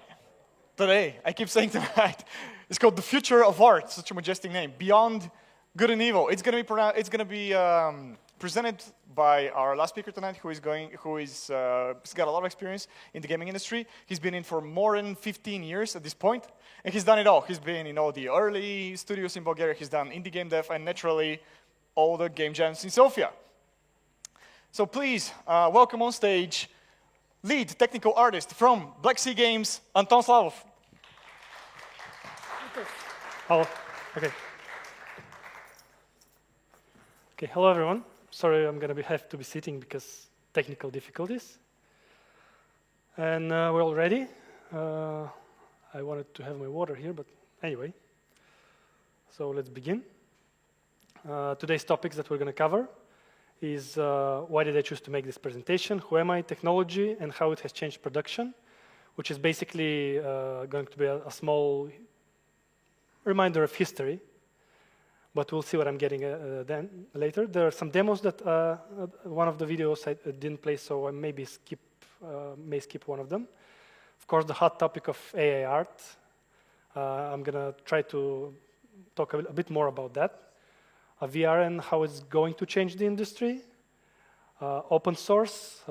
I keep saying tonight, is called The Future of Art, such a majestic name, Beyond Good and Evil. It's going to be presented by our last speaker tonight, he's got a lot of experience in the gaming industry. He's been in for more than 15 years at this point, and he's done it all. He's been in all the early studios in Bulgaria, he's done indie game dev, and naturally, all the game jams in Sofia. So please, welcome on stage, lead technical artist from Black Sea Games, Anton Slavov.
Oh, okay. Okay, hello everyone. Sorry, I'm gonna have to be sitting because technical difficulties. And we're all ready. I wanted to have my water here, but anyway. So let's begin. Today's topics that we're gonna cover is why did I choose to make this presentation, who am I, technology, and how it has changed production, which is basically going to be a small reminder of history, but we'll see what I'm getting then later. There are some demos that one of the videos I didn't play, so I may skip one of them. Of course, the hot topic of AI art. I'm gonna try to talk a bit more about that. VR and how it's going to change the industry. Open source,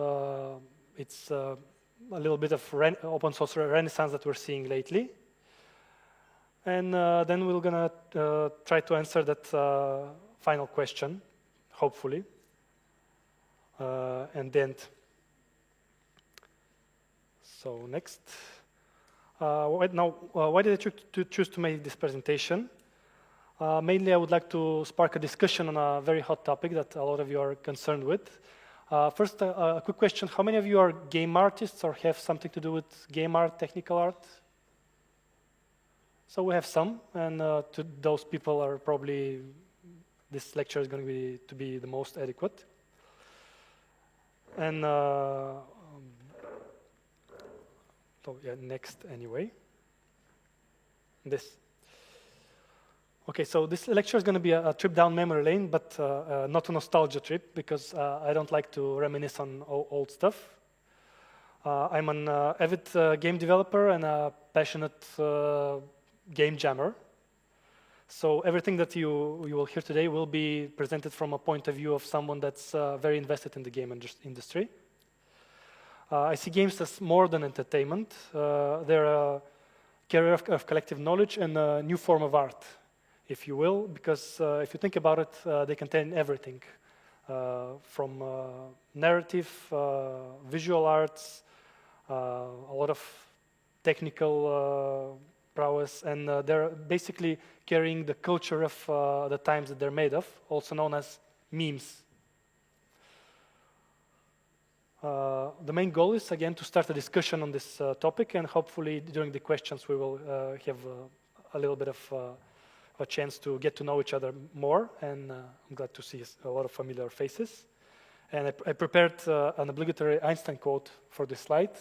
it's a little bit of open source renaissance that we're seeing lately. And then we're gonna try to answer that final question, hopefully, and then. So next, why did I choose to make this presentation? Mainly, I would like to spark a discussion on a very hot topic that a lot of you are concerned with. First, a quick question. How many of you are game artists or have something to do with game art, technical art? So we have some, and to those people are probably, this lecture is going to be the most adequate. And, so yeah, next anyway. This. Okay, so this lecture is going to be a trip down memory lane, but not a nostalgia trip, because I don't like to reminisce on old stuff. I'm an avid game developer and a passionate game jammer. So everything that you will hear today will be presented from a point of view of someone that's very invested in the game industry. I see games as more than entertainment. They're a carrier of collective knowledge and a new form of art, if you will, because if you think about it, they contain everything from narrative, visual arts, a lot of technical prowess, and they're basically carrying the culture of the times that they're made of, also known as memes. The main goal is, again, to start a discussion on this topic, and hopefully during the questions we will have a little bit of a chance to get to know each other more, and I'm glad to see a lot of familiar faces. And I prepared an obligatory Einstein quote for this slide,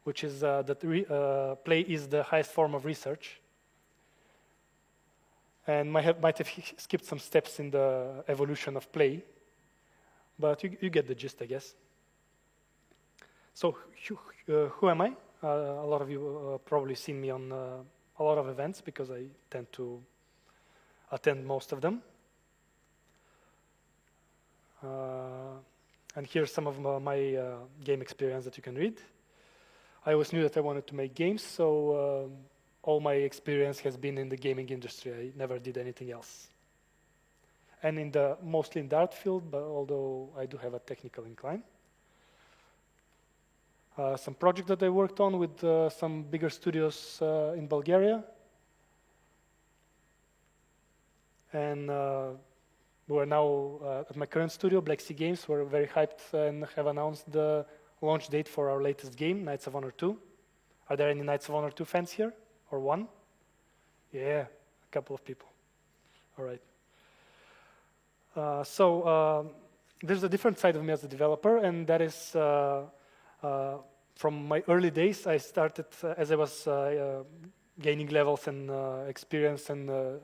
which is that play is the highest form of research. And might have skipped some steps in the evolution of play, but you get the gist, I guess. So who am I? A lot of you probably seen me on a lot of events because I tend to attend most of them. And here's some of my game experience that you can read. I always knew that I wanted to make games, so all my experience has been in the gaming industry. I never did anything else. And mostly in the art field, but although I do have a technical incline. Some projects that I worked on with some bigger studios in Bulgaria. And we're now at my current studio, Black Sea Games. We're very hyped and have announced the launch date for our latest game, Knights of Honor 2. Are there any Knights of Honor 2 fans here? Or one? Yeah, a couple of people. All right. There's a different side of me as a developer, and that is from my early days. I started as I was gaining levels and experience in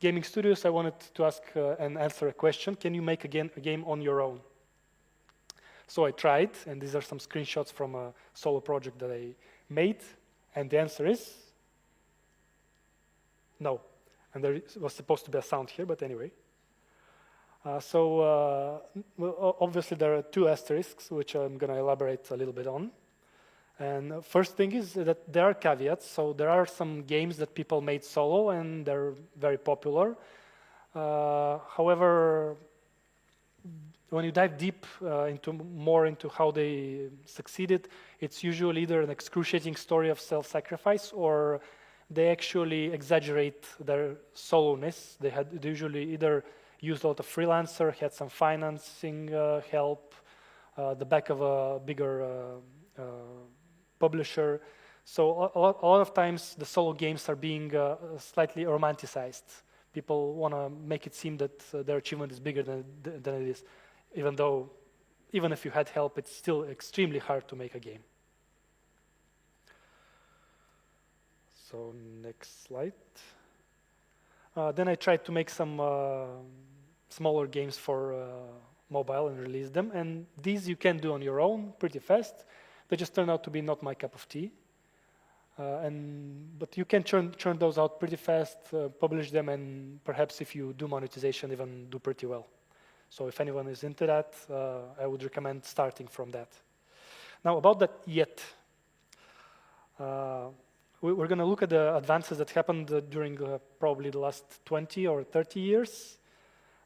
gaming studios. I wanted to ask and answer a question: can you make a game on your own? So I tried, and these are some screenshots from a solo project that I made, and the answer is no. And there was supposed to be a sound here, but anyway. Well, obviously there are two asterisks, which I'm going to elaborate a little bit on. And first thing is that there are caveats. So there are some games that people made solo, and they're very popular. However, when you dive deep into how they succeeded, it's usually either an excruciating story of self-sacrifice, or they actually exaggerate their solo-ness. They usually either used a lot of freelancer, had some financing help, the back of a bigger publisher. So a lot of times the solo games are being slightly romanticized. People want to make it seem that their achievement is bigger than it is, even if you had help, it's still extremely hard to make a game. So next slide. Then I tried to make some smaller games for mobile and release them. And these you can do on your own pretty fast. They just turned out to be not my cup of tea. But you can churn those out pretty fast, publish them, and perhaps if you do monetization, even do pretty well. So if anyone is into that, I would recommend starting from that. Now about that yet. We're going to look at the advances that happened during probably the last 20 or 30 years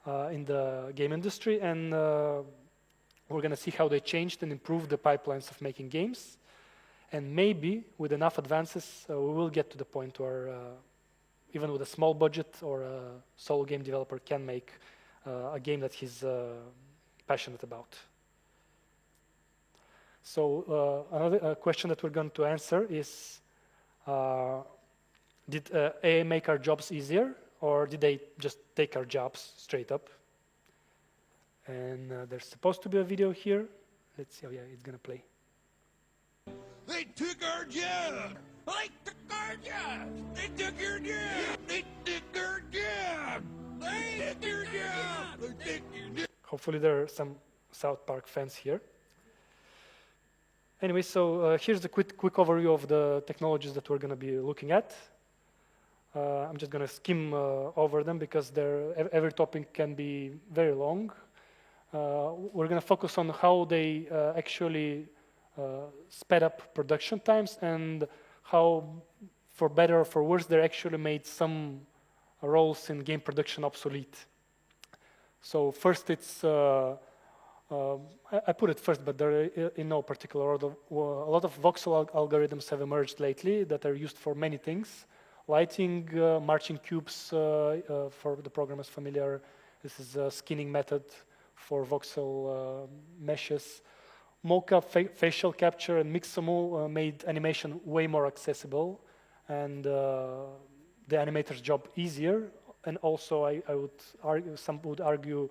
in the game industry, and we're going to see how they changed and improved the pipelines of making games. And maybe with enough advances, we will get to the point where even with a small budget or a solo game developer can make a game that he's passionate about. So another question that we're going to answer is, did AI make our jobs easier, or did they just take our jobs straight up? And there's supposed to be a video here. Let's see. Oh yeah, it's going to play.
They took our job! They took our job! They took your job! They took our job! They took your job! They took your job!
Hopefully there are some South Park fans here. Anyway, so here's a quick overview of the technologies that we're going to be looking at. I'm just going to skim over them because every topic can be very long. We're going to focus on how they actually sped up production times and how, for better or for worse, they actually made some roles in game production obsolete. So first it's I put it first, but they're in no particular order. A lot of voxel algorithms have emerged lately that are used for many things. Lighting, marching cubes, for the programmers familiar. This is a skinning method for voxel meshes. Mocap, facial capture, and Mixamo made animation way more accessible and the animator's job easier. And also, I would argue, some would argue,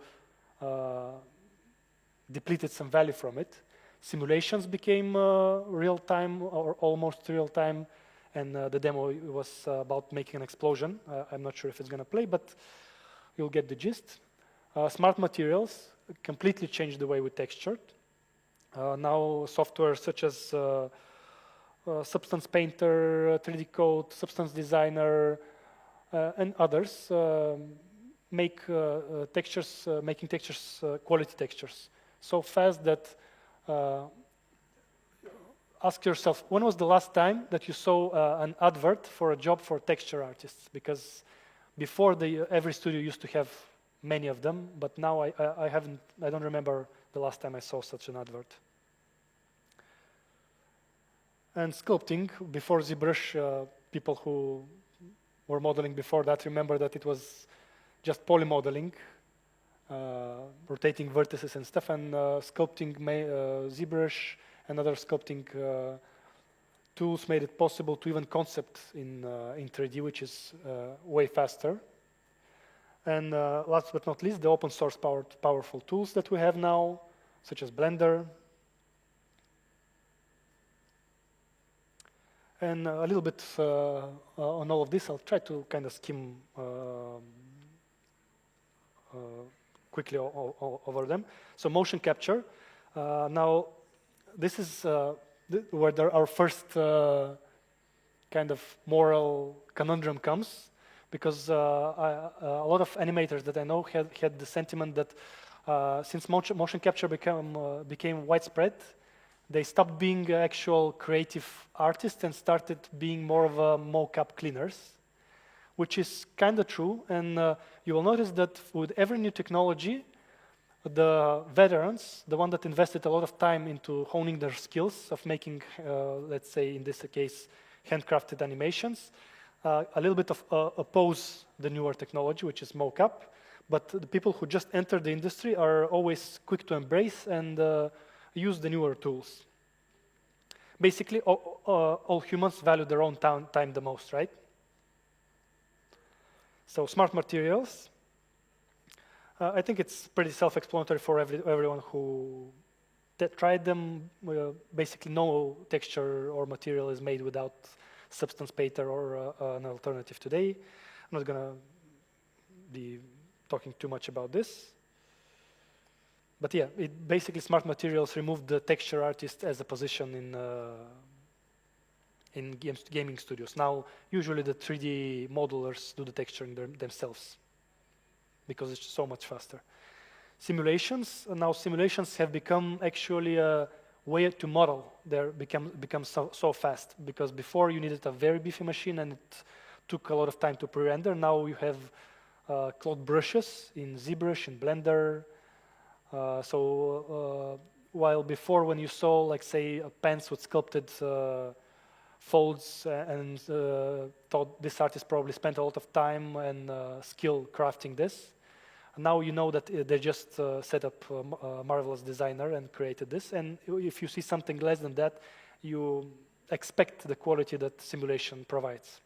depleted some value from it. Simulations became real-time or almost real-time, and the demo was about making an explosion. I'm not sure if it's going to play, but you'll get the gist. Smart materials completely changed the way we textured. Now software such as Substance Painter, 3D Code, Substance Designer, and others make textures, making textures quality textures so fast that ask yourself, when was the last time that you saw an advert for a job for texture artists? Because before every studio used to have many of them, but now I don't remember the last time I saw such an advert. And sculpting, before ZBrush, people who were modeling before that remember that it was just polymodeling, rotating vertices and stuff, and sculpting ZBrush and other sculpting tools made it possible to even concept in 3D, which is way faster. And last but not least, the open source powerful tools that we have now, such as Blender. And a little bit on all of this, I'll try to kind of skim quickly over them. So motion capture. Now, this is where our first kind of moral conundrum comes, because a lot of animators that I know had the sentiment that since motion capture became widespread, they stopped being actual creative artists and started being more of a mocap cleaners, which is kind of true. And you will notice that with every new technology, the veterans, the one that invested a lot of time into honing their skills of making, let's say in this case, handcrafted animations, a little bit oppose the newer technology, which is mocap. But the people who just entered the industry are always quick to embrace and use the newer tools. Basically, all humans value their own time the most, right? So smart materials. I think it's pretty self-explanatory for everyone who tried them. Basically, no texture or material is made without Substance Painter or an alternative today. I'm not going to be talking too much about this. But yeah, basically smart materials removed the texture artist as a position in gaming studios. Now, usually the 3D modelers do the texturing themselves because it's so much faster. Simulations. Now simulations have become actually a way to model. They become so fast, because before you needed a very beefy machine and it took a lot of time to pre-render. Now you have cloud brushes in ZBrush, in Blender. While before, when you saw, like, say, pants with sculpted folds and thought this artist probably spent a lot of time and skill crafting this, now you know that they just set up a marvelous designer and created this. And if you see something less than that, you expect the quality that simulation provides.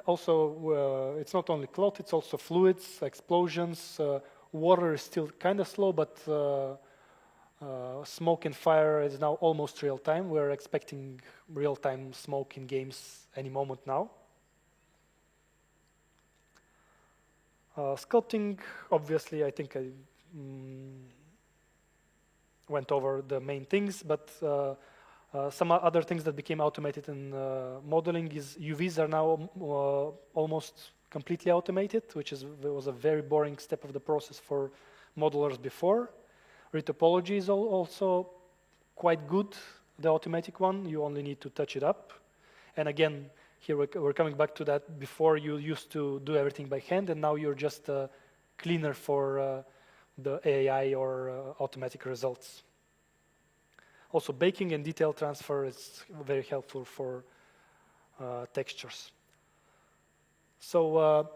Also, it's not only cloth, it's also fluids, explosions. Water is still kind of slow, but smoke and fire is now almost real time. We're expecting real time smoke in games any moment now. Sculpting, obviously, I think I went over the main things, but some other things that became automated in modeling is UVs are now almost completely automated, which was a very boring step of the process for modelers before. Retopology is also quite good, the automatic one. You only need to touch it up. And again, here we're coming back to that. Before you used to do everything by hand, and now you're just a cleaner for the AI or automatic results. Also, baking and detail transfer is very helpful for textures. So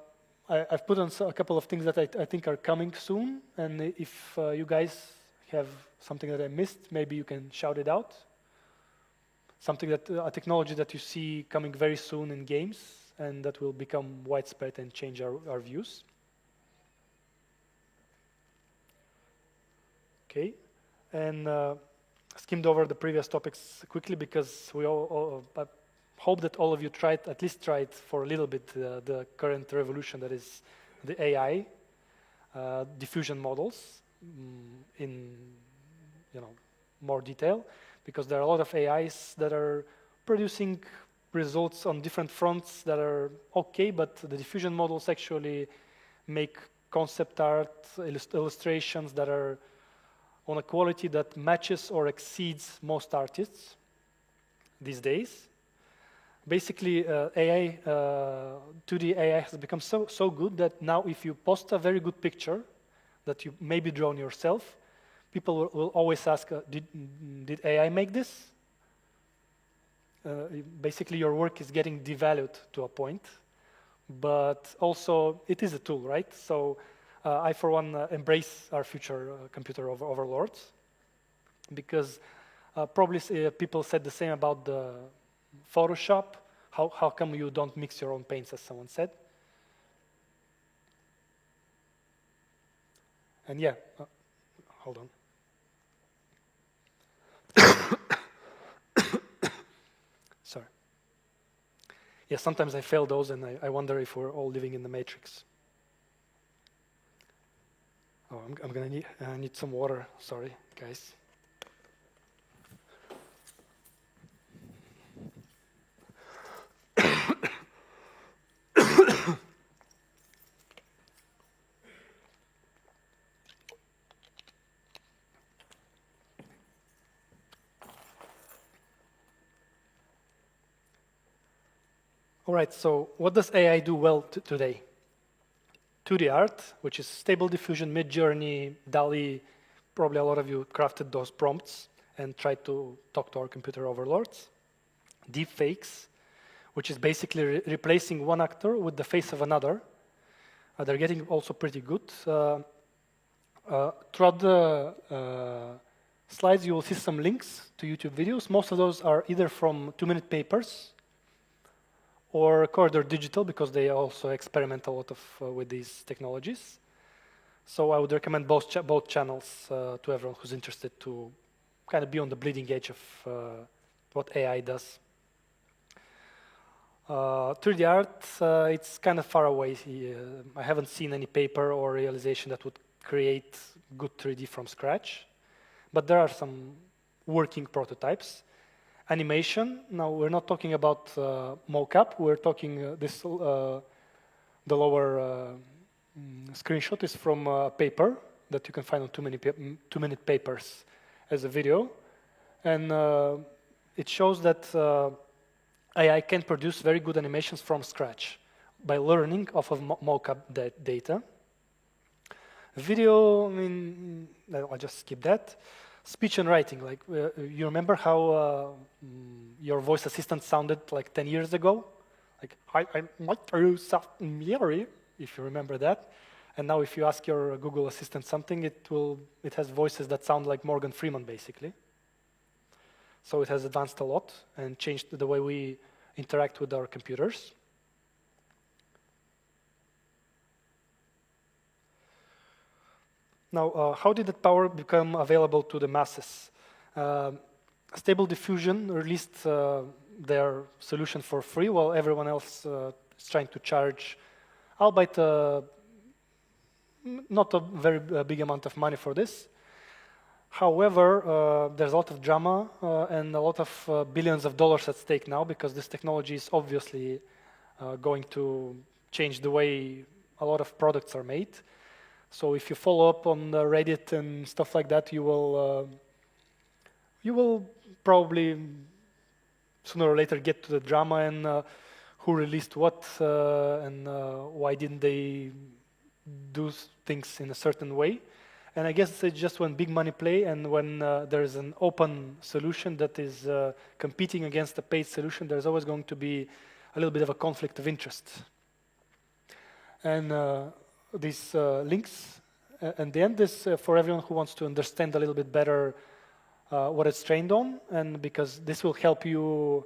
I've put on a couple of things that I think are coming soon. And if you guys have something that I missed, maybe you can shout it out. Something that, a technology that you see coming very soon in games and that will become widespread and change our views. Okay, and skimmed over the previous topics quickly because we all hope that all of you at least tried for a little bit the current revolution that is the AI, diffusion models in more detail, because there are a lot of AIs that are producing results on different fronts that are okay, but the diffusion models actually make concept art, illustrations that are on a quality that matches or exceeds most artists these days. Basically, 2D AI has become so good that now if you post a very good picture that you maybe drawn yourself, people will always ask, did AI make this? Basically, your work is getting devalued to a point, but also it is a tool, right? So I, for one, embrace our future computer overlords, because probably people said the same about the Photoshop. How come you don't mix your own paints, as someone said? And yeah, hold on. Sorry. Yeah, sometimes I fail those, and I wonder if we're all living in the Matrix. Oh, I'm gonna need some water. Sorry, guys. All right, so what does AI do well today? 2D art, which is Stable Diffusion, Midjourney, DALL-E. Probably a lot of you crafted those prompts and tried to talk to our computer overlords. Deepfakes, which is basically replacing one actor with the face of another. They're getting also pretty good. Throughout the slides, you will see some links to YouTube videos. Most of those are either from 2-minute papers or Corridor Digital, because they also experiment a lot with these technologies. So I would recommend both channels to everyone who's interested to kind of be on the bleeding edge of what AI does. 3D art, it's kind of far away. I haven't seen any paper or realization that would create good 3D from scratch, but there are some working prototypes. Animation, now we're not talking about mocap, we're talking the lower screenshot is from a paper that you can find on 2-minute papers as a video. And it shows that AI can produce very good animations from scratch by learning off of mocap data. Video, I mean, I'll just skip that. Speech and writing, like you remember how your voice assistant sounded like 10 years ago? Like, what are you familiar, if you remember that. And now if you ask your Google Assistant something, it has voices that sound like Morgan Freeman, basically. So it has advanced a lot and changed the way we interact with our computers. Now, how did that power become available to the masses? Stable Diffusion released their solution for free, while everyone else is trying to charge, albeit not a very big amount of money for this. However, there's a lot of drama and a lot of billions of dollars at stake now, because this technology is obviously going to change the way a lot of products are made. So if you follow up on Reddit and stuff like that, you will probably sooner or later get to the drama and who released what and why didn't they do things in a certain way. And I guess it's just when big money play and when there is an open solution that is competing against a paid solution, there's always going to be a little bit of a conflict of interest. And these links, and the end is for everyone who wants to understand a little bit better what it's trained on, and because this will help you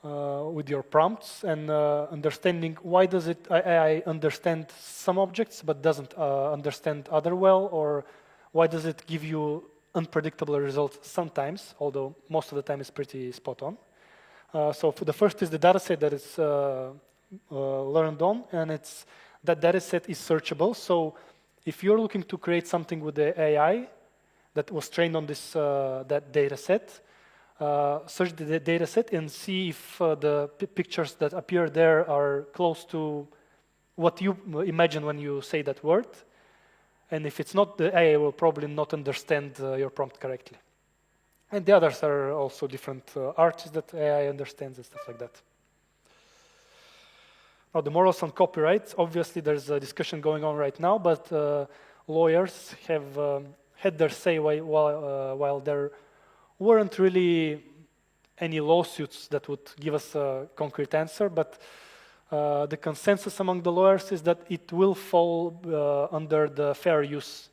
with your prompts and understanding why does AI understand some objects but doesn't understand other well, or why does it give you unpredictable results sometimes, although most of the time it's pretty spot on. So for the first is the data set that it's learned on, and that data set is searchable. So if you're looking to create something with the AI, that was trained on this that data set. Search the data set and see if the pictures that appear there are close to what you imagine when you say that word. And if it's not, the AI will probably not understand your prompt correctly. And the others are also different artists that AI understands and stuff like that. Now, the morals on copyright, obviously there's a discussion going on right now, but lawyers have had their say while there weren't really any lawsuits that would give us a concrete answer, but the consensus among the lawyers is that it will fall under the fair use.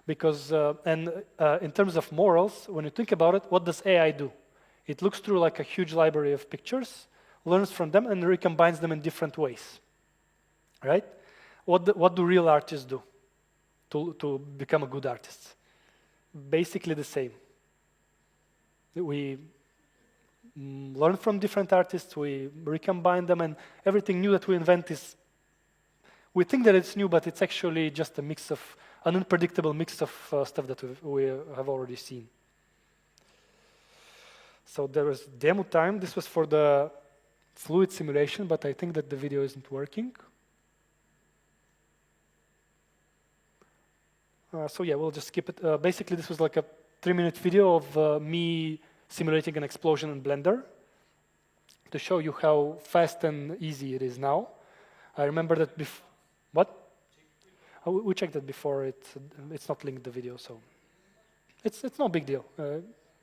Because, in terms of morals, when you think about it, what does AI do? It looks through like a huge library of pictures, learns from them, and recombines them in different ways, right? What do real artists do to become a good artist? Basically the same. We learn from different artists, we recombine them, and everything new that we invent is, we think that it's new, but it's actually just a mix of, an unpredictable mix of stuff that we have already seen. So there was demo time. This was for the fluid simulation, but I think that the video isn't working. So yeah, we'll just skip it. Basically, this was like a 3-minute video of me simulating an explosion in Blender to show you how fast and easy it is now. I remember that before. What? We checked that before. It's not linked to the video, so it's no big deal.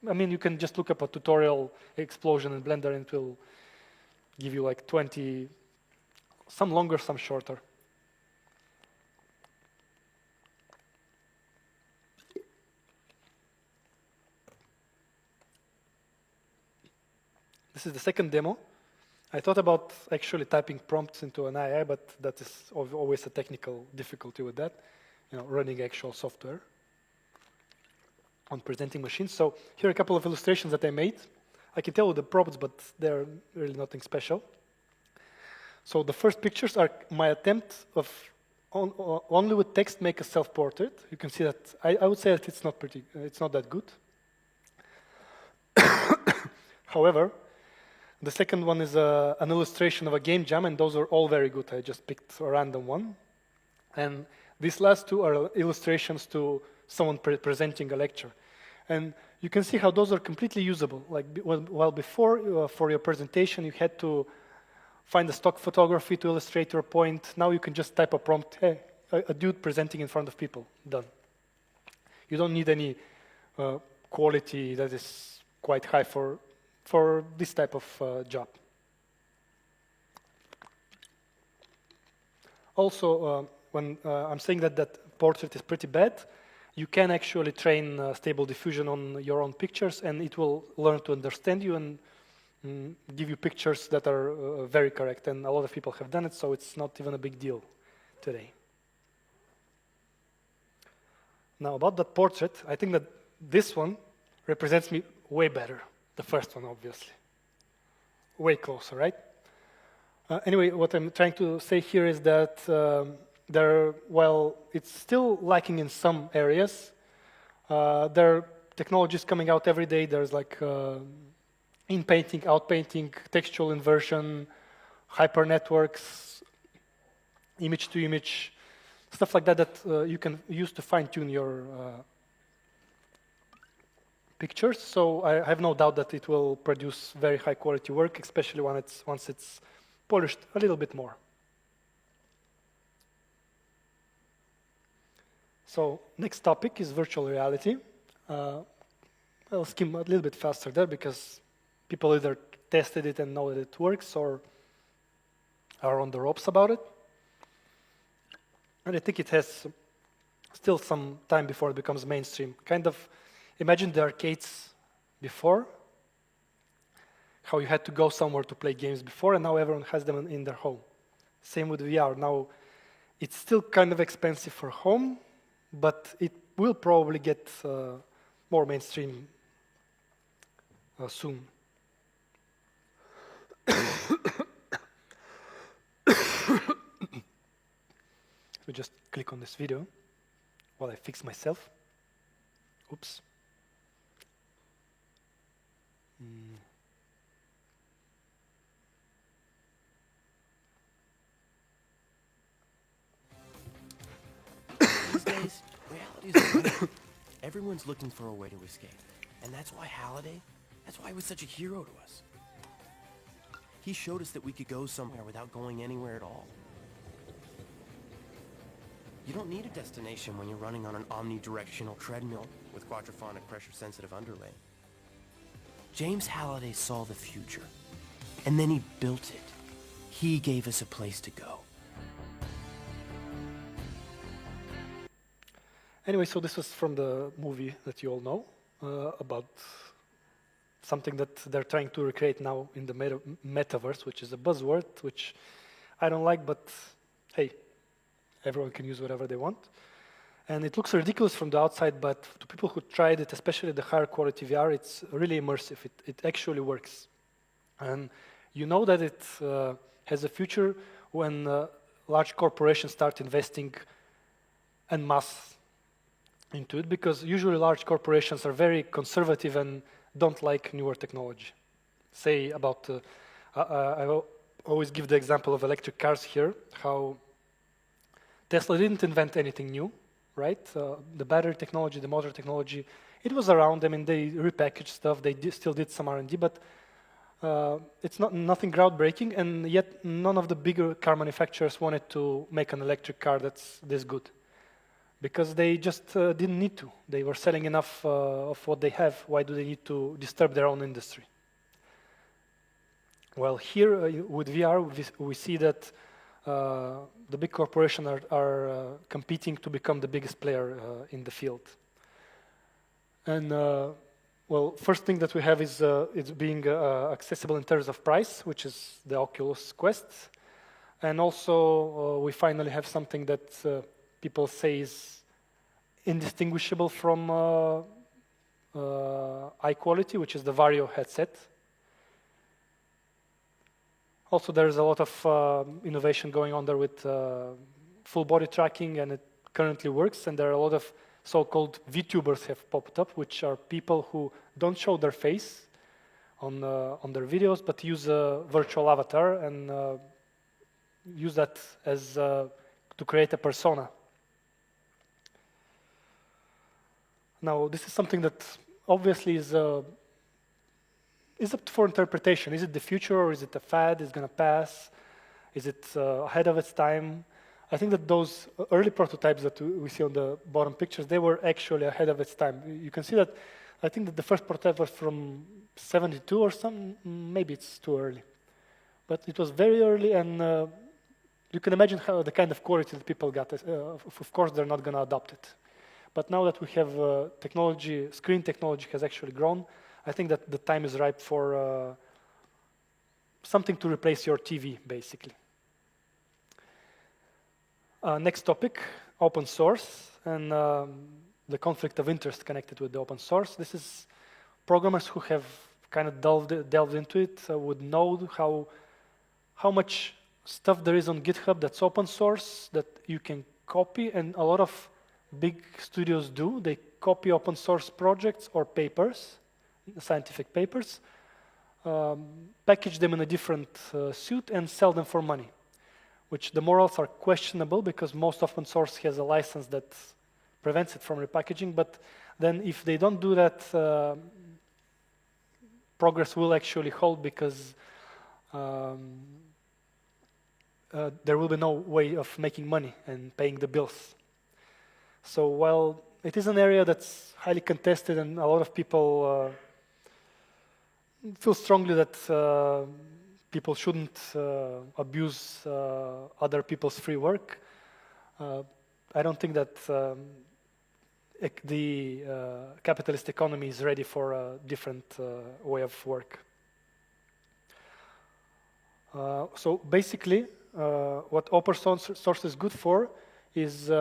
I mean, you can just look up a tutorial explosion in Blender, and it will give you like 20, some longer, some shorter. This is the second demo. I thought about actually typing prompts into an AI, but that is always a technical difficulty with that, running actual software on presenting machines. So here are a couple of illustrations that I made. I can tell you the prompts, but they're really nothing special. So the first pictures are my attempt of only with text make a self-portrait. You can see that I would say that it's not that good. However, the second one is an illustration of a game jam, and those are all very good. I just picked a random one. And these last two are illustrations to someone presenting a lecture. And you can see how those are completely usable. Like, while before, for your presentation, you had to find a stock photography to illustrate your point. Now you can just type a prompt, hey, a dude presenting in front of people, done. You don't need any quality that is quite high for this type of job. Also, when I'm saying that portrait is pretty bad, you can actually train stable diffusion on your own pictures, and it will learn to understand you and give you pictures that are very correct. And a lot of people have done it, so it's not even a big deal today. Now, about that portrait, I think that this one represents me way better. The first one, obviously. Way closer, right? Anyway, what I'm trying to say here is that while it's still lacking in some areas, there are technologies coming out every day. There's like in-painting, out-painting, textual inversion, hyper networks, image-to-image, stuff like that you can use to fine-tune your pictures. So I have no doubt that it will produce very high-quality work, especially once it's polished a little bit more. So next topic is virtual reality. I'll skim a little bit faster there because people either tested it and know that it works or are on the ropes about it. And I think it has still some time before it becomes mainstream. Kind of imagine the arcades before, how you had to go somewhere to play games before, and now everyone has them in their home. Same with VR. Now, it's still kind of expensive for home, but it will probably get more mainstream soon. We just click on this video while I fix myself. Oops.
These days, reality's weird. Everyone's looking for a way to escape. And that's why Halliday, that's why he was such a hero to us. He showed us that we could go somewhere without going anywhere at all. You don't need a destination when you're running on an omnidirectional treadmill with quadraphonic pressure-sensitive underlay. James Halliday saw the future, and then he built it. He gave us a place to go.
Anyway, so this was from the movie that you all know about something that they're trying to recreate now in the metaverse, which is a buzzword, which I don't like, but hey, everyone can use whatever they want. And it looks ridiculous from the outside, but to people who tried it, especially the higher quality VR, it's really immersive. It actually works. And you know that it has a future when large corporations start investing en masse into it, because usually large corporations are very conservative and don't like newer technology. Say about, I always give the example of electric cars here, how Tesla didn't invent anything new, right? The battery technology, the motor technology, it was around them, and they repackaged stuff. They still did some R&D, but it's nothing groundbreaking, and yet none of the bigger car manufacturers wanted to make an electric car that's this good, because they just didn't need to. They were selling enough of what they have. Why do they need to disturb their own industry? Well, here with VR, we see that the big corporations are competing to become the biggest player in the field. And well, first thing that we have is it's being accessible in terms of price, which is the Oculus Quest. And also, we finally have something that people say is indistinguishable from eye quality, which is the Vario headset. Also, there's a lot of innovation going on there with full body tracking, and it currently works. And there are a lot of so-called VTubers have popped up, which are people who don't show their face on their videos, but use a virtual avatar and use that as to create a persona. Now, this is something that obviously is up for interpretation. Is it the future, or is it a fad? Is it going to pass? Is it ahead of its time? I think that those early prototypes that we see on the bottom pictures, they were actually ahead of its time. You can see that, I think that the first prototype was from 72 or something. Maybe it's too early. But it was very early, and you can imagine how the kind of quality that people got. Of course, they're not going to adopt it. But now that we have technology, screen technology has actually grown, I think that the time is ripe for something to replace your TV, basically. Next topic, open source, and the conflict of interest connected with the open source. This is programmers who have kind of delved into it would know how much stuff there is on GitHub that's open source that you can copy, and a lot of big studios do. They copy open source projects or papers, scientific papers, package them in a different suit and sell them for money, which the morals are questionable because most open source has a license that prevents it from repackaging. But then if they don't do that, progress will actually hold, because there will be no way of making money and paying the bills. So while it is an area that's highly contested and a lot of people feel strongly that people shouldn't abuse other people's free work, I don't think that the capitalist economy is ready for a different way of work. So basically, what open source is good for is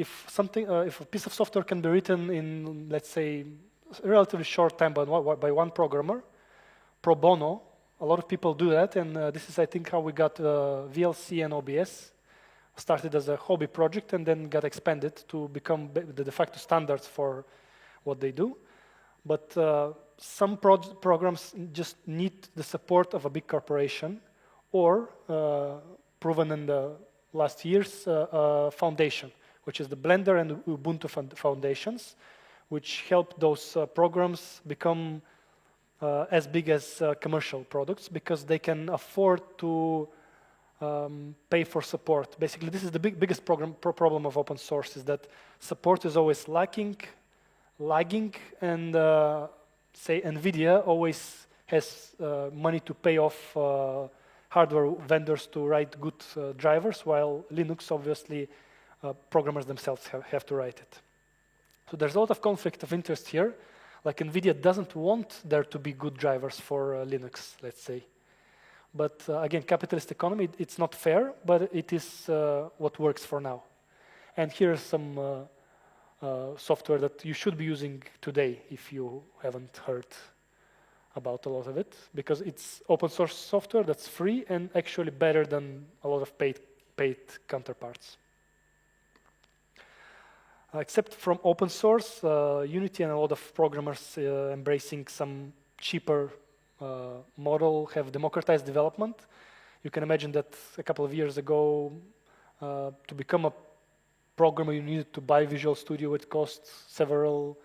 if a piece of software can be written in, let's say, a relatively short time by one programmer, pro bono. A lot of people do that, and this is, I think, how we got VLC and OBS. Started as a hobby project and then got expanded to become the de facto standards for what they do. But some programs just need the support of a big corporation or proven in the last years foundation, which is the Blender and Ubuntu foundations, which help those programs become as big as commercial products because they can afford to pay for support. Basically, this is the biggest problem of open source, is that support is always lagging, and say NVIDIA always has money to pay off hardware vendors to write good drivers, while Linux, obviously, programmers themselves have to write it. So there's a lot of conflict of interest here. Like NVIDIA doesn't want there to be good drivers for Linux, let's say. But again, capitalist economy, it's not fair, but it is what works for now. And here's some software that you should be using today if you haven't heard about a lot of it, because it's open source software that's free and actually better than a lot of paid counterparts. Except from open source, Unity and a lot of programmers embracing some cheaper model have democratized development. You can imagine that a couple of years ago, to become a programmer, you needed to buy Visual Studio. It cost several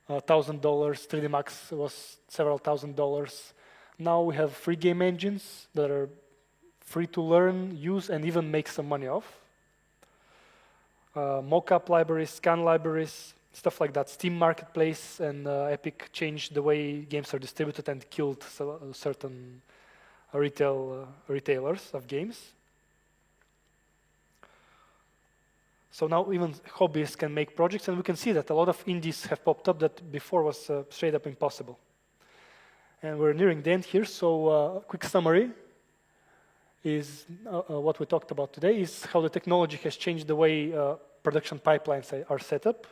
$1,000. 3D Max was several $1,000s. Now we have free game engines that are free to learn, use, and even make some money off. Mockup libraries, scan libraries, stuff like that. Steam Marketplace and Epic changed the way games are distributed and killed certain retailers of games. So now even hobbyists can make projects, and we can see that a lot of indies have popped up that before was straight up impossible. And we're nearing the end here, so quick summary is what we talked about today, is how the technology has changed the way production pipelines are set up.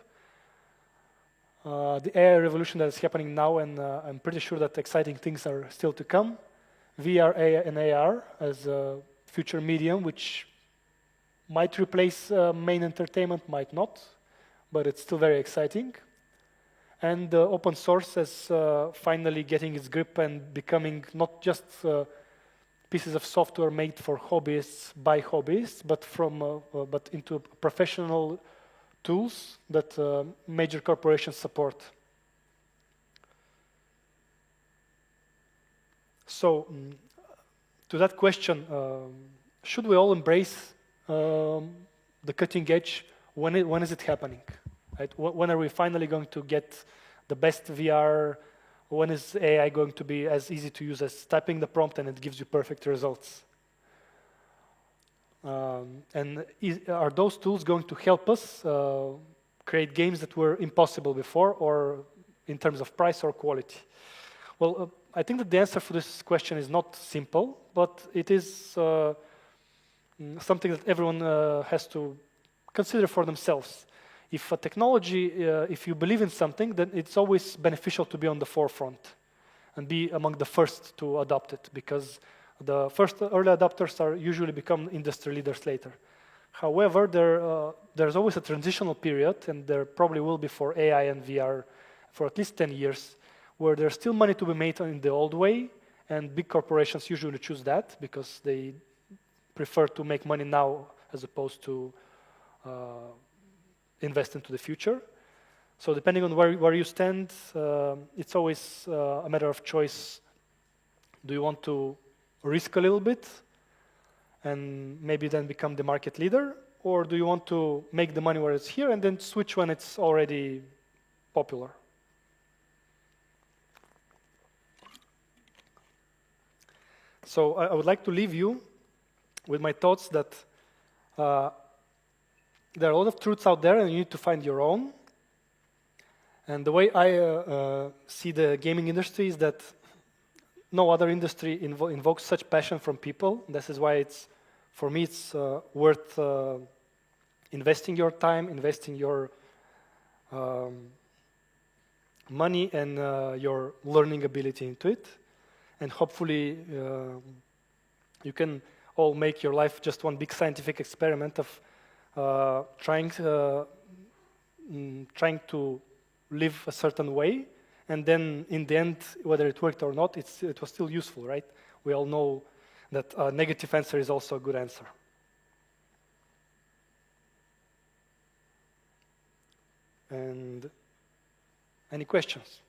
The AI revolution that is happening now, and I'm pretty sure that exciting things are still to come. VR, and AR as a future medium, which might replace main entertainment, might not, but it's still very exciting. And open source is finally getting its grip and becoming not just pieces of software made for hobbyists by hobbyists, but into professional tools that major corporations support. So, to that question, should we all embrace the cutting edge? When is it happening? Right? When are we finally going to get the best VR? When is AI going to be as easy to use as typing the prompt and it gives you perfect results? And are those tools going to help us create games that were impossible before, or in terms of price or quality? Well, I think that the answer for this question is not simple, but it is something that everyone has to consider for themselves. If a technology, if you believe in something, then it's always beneficial to be on the forefront and be among the first to adopt it, because the first early adopters are usually become industry leaders later. However, there's always a transitional period, and there probably will be for AI and VR for at least 10 years, where there's still money to be made in the old way, and big corporations usually choose that because they prefer to make money now as opposed to invest into the future. So depending on where you stand, it's always a matter of choice. Do you want to risk a little bit and maybe then become the market leader? Or do you want to make the money where it's here and then switch when it's already popular? So I would like to leave you with my thoughts that there are a lot of truths out there and you need to find your own. And the way I see the gaming industry is that no other industry invokes such passion from people. This is why for me, it's worth investing your time, investing your money and your learning ability into it. And hopefully you can all make your life just one big scientific experiment of trying to live a certain way, and then in the end, whether it worked or not, it was still useful, right? We all know that a negative answer is also a good answer. And any questions?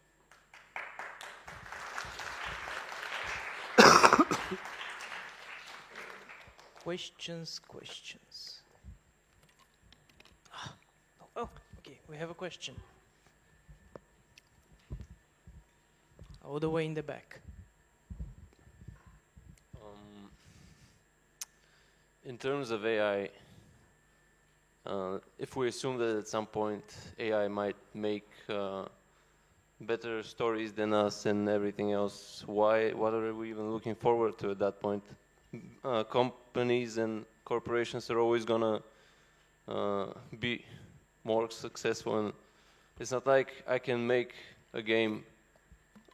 Questions. Oh, okay, we have a question. All the way in the back.
In terms of AI, if we assume that at some point AI might make better stories than us and everything else, what are we even looking forward to at that point? Companies and corporations are always gonna be more successful, and it's not like I can make a game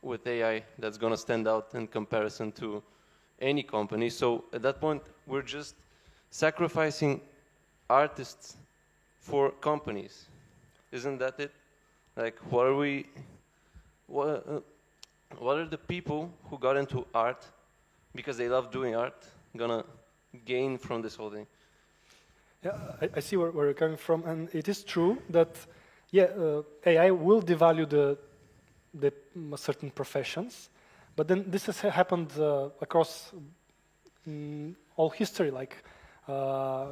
with AI that's gonna stand out in comparison to any company. So at that point, we're just sacrificing artists for companies. Isn't that it? Like, what are the people who got into art because they love doing art gonna gain from this whole thing?
Yeah, I see where you're coming from, and it is true that, yeah, AI will devalue the certain professions, but then this has happened across all history. Like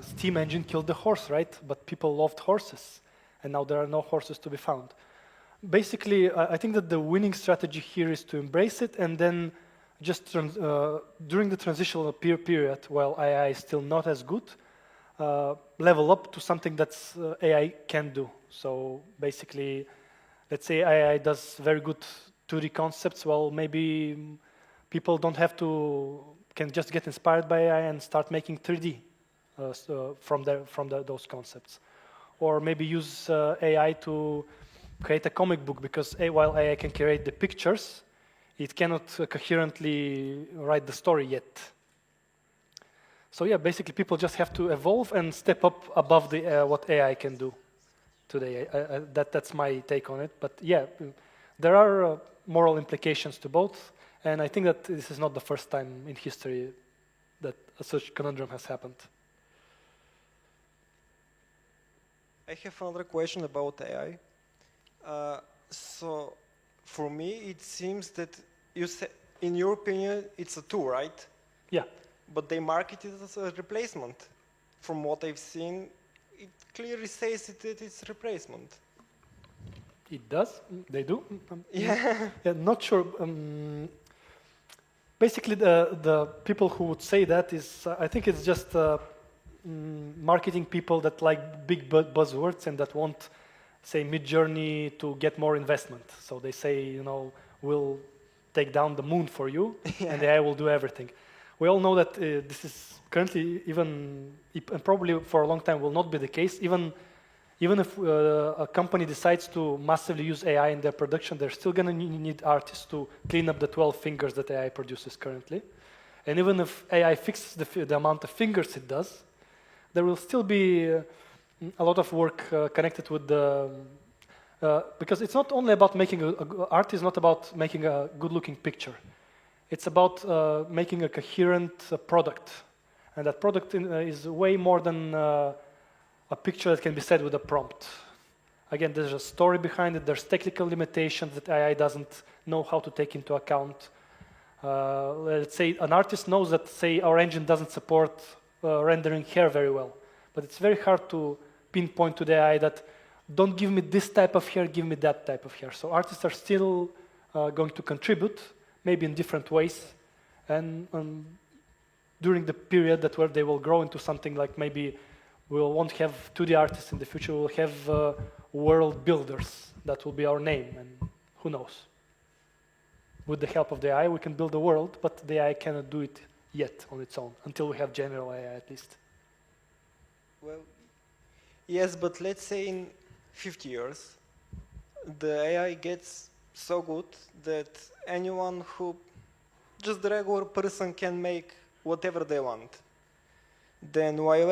steam engine killed the horse, right? But people loved horses, and now there are no horses to be found. Basically, I think that the winning strategy here is to embrace it, and then just during the transitional period, while AI is still not as good, level up to something that's AI can do. So basically, let's say AI does very good 2D concepts. Well, maybe people don't have to, can just get inspired by AI and start making 3D from those concepts. Or maybe use AI to create a comic book, because while AI can create the pictures, it cannot coherently write the story yet. So yeah, basically people just have to evolve and step up above what AI can do today. That's my take on it. But yeah, there are moral implications to both, and I think that this is not the first time in history that such conundrum has happened.
I have another question about AI. So for me, it seems that you say, in your opinion, it's a tool, right?
Yeah.
But they market it as a replacement. From what I've seen, it clearly says that it's a replacement.
It does? They do?
Yeah.
Yeah, not sure. Basically, the people who would say that is, I think it's just marketing people that like big buzzwords and that want, say, Mid-Journey to get more investment. So they say, you know, we'll take down the moon for you, and AI will do everything. We all know that this is currently and probably for a long time will not be the case. Even if a company decides to massively use AI in their production, they're still going to need artists to clean up the 12 fingers that AI produces currently. And even if AI fixes the amount of fingers it does, there will still be a lot of work connected with the... because it's not only about making art is not about making a good-looking picture. It's about making a coherent product. And that product is way more than a picture that can be said with a prompt. Again, there's a story behind it. There's technical limitations that AI doesn't know how to take into account. Let's say an artist knows that, say, our engine doesn't support rendering hair very well. But it's very hard to pinpoint to the AI that, don't give me this type of hair, give me that type of hair. So artists are still going to contribute, maybe in different ways. And during the period where they will grow into something like maybe we won't have 2D artists in the future, we'll have world builders. That will be our name, and who knows. With the help of the AI, we can build a world, but the AI cannot do it yet on its own, until we have general AI at least.
Well, yes, but let's say in 50 years, the AI gets so good that anyone who, just the regular person, can make whatever they want. Then why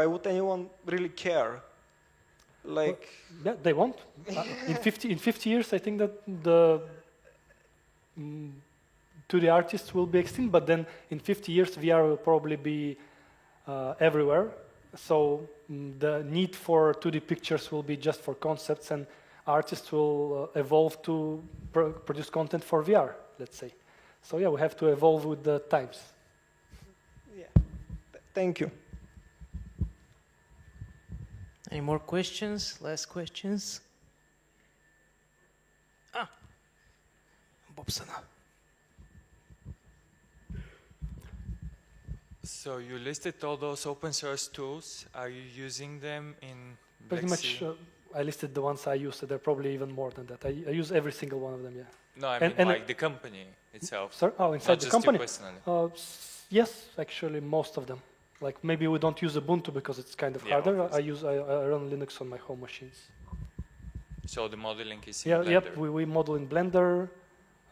would anyone really care? Like,
yeah, they won't. In 50 years, I think that the 2D artists will be extinct, but then in 50 years, VR will probably be everywhere. So the need for 2D pictures will be just for concepts, and artists will evolve to produce content for VR, let's say. So yeah, we have to evolve with the times.
yeah. Thank you.
Any more questions? Last questions? Bobsana.
So you listed all those open source tools. Are you using them in
Pretty much, I listed the ones I use. So there are probably even more than that. I use every single one of them. Yeah.
No, I mean like the company itself.
Sorry? Oh, inside
not
the
just
company.
You personally.
Yes, actually, most of them. Like maybe we don't use Ubuntu because it's kind of harder. I run Linux on my home machines.
So the modeling is in Blender.
Yep, we model in Blender.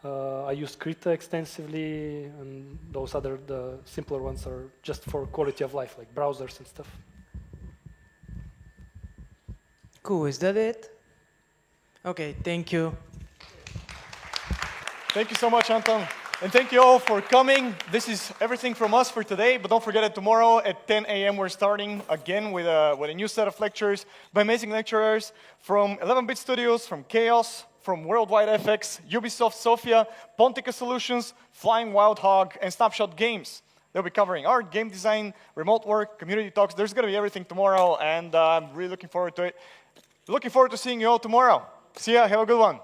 I use Krita extensively, and those the simpler ones are just for quality of life, like browsers and stuff.
Cool, is that it? Okay, thank you.
Thank you so much, Anton. And thank you all for coming. This is everything from us for today, but don't forget that tomorrow at 10 a.m. we're starting again with a new set of lectures by amazing lecturers from 11-Bit Studios, from Chaos, from Worldwide FX, Ubisoft Sofia, Pontica Solutions, Flying Wild Hog, and Snapshot Games. They'll be covering art, game design, remote work, community talks. There's going to be everything tomorrow, and I'm really looking forward to it. Looking forward to seeing you all tomorrow. See ya. Have a good one.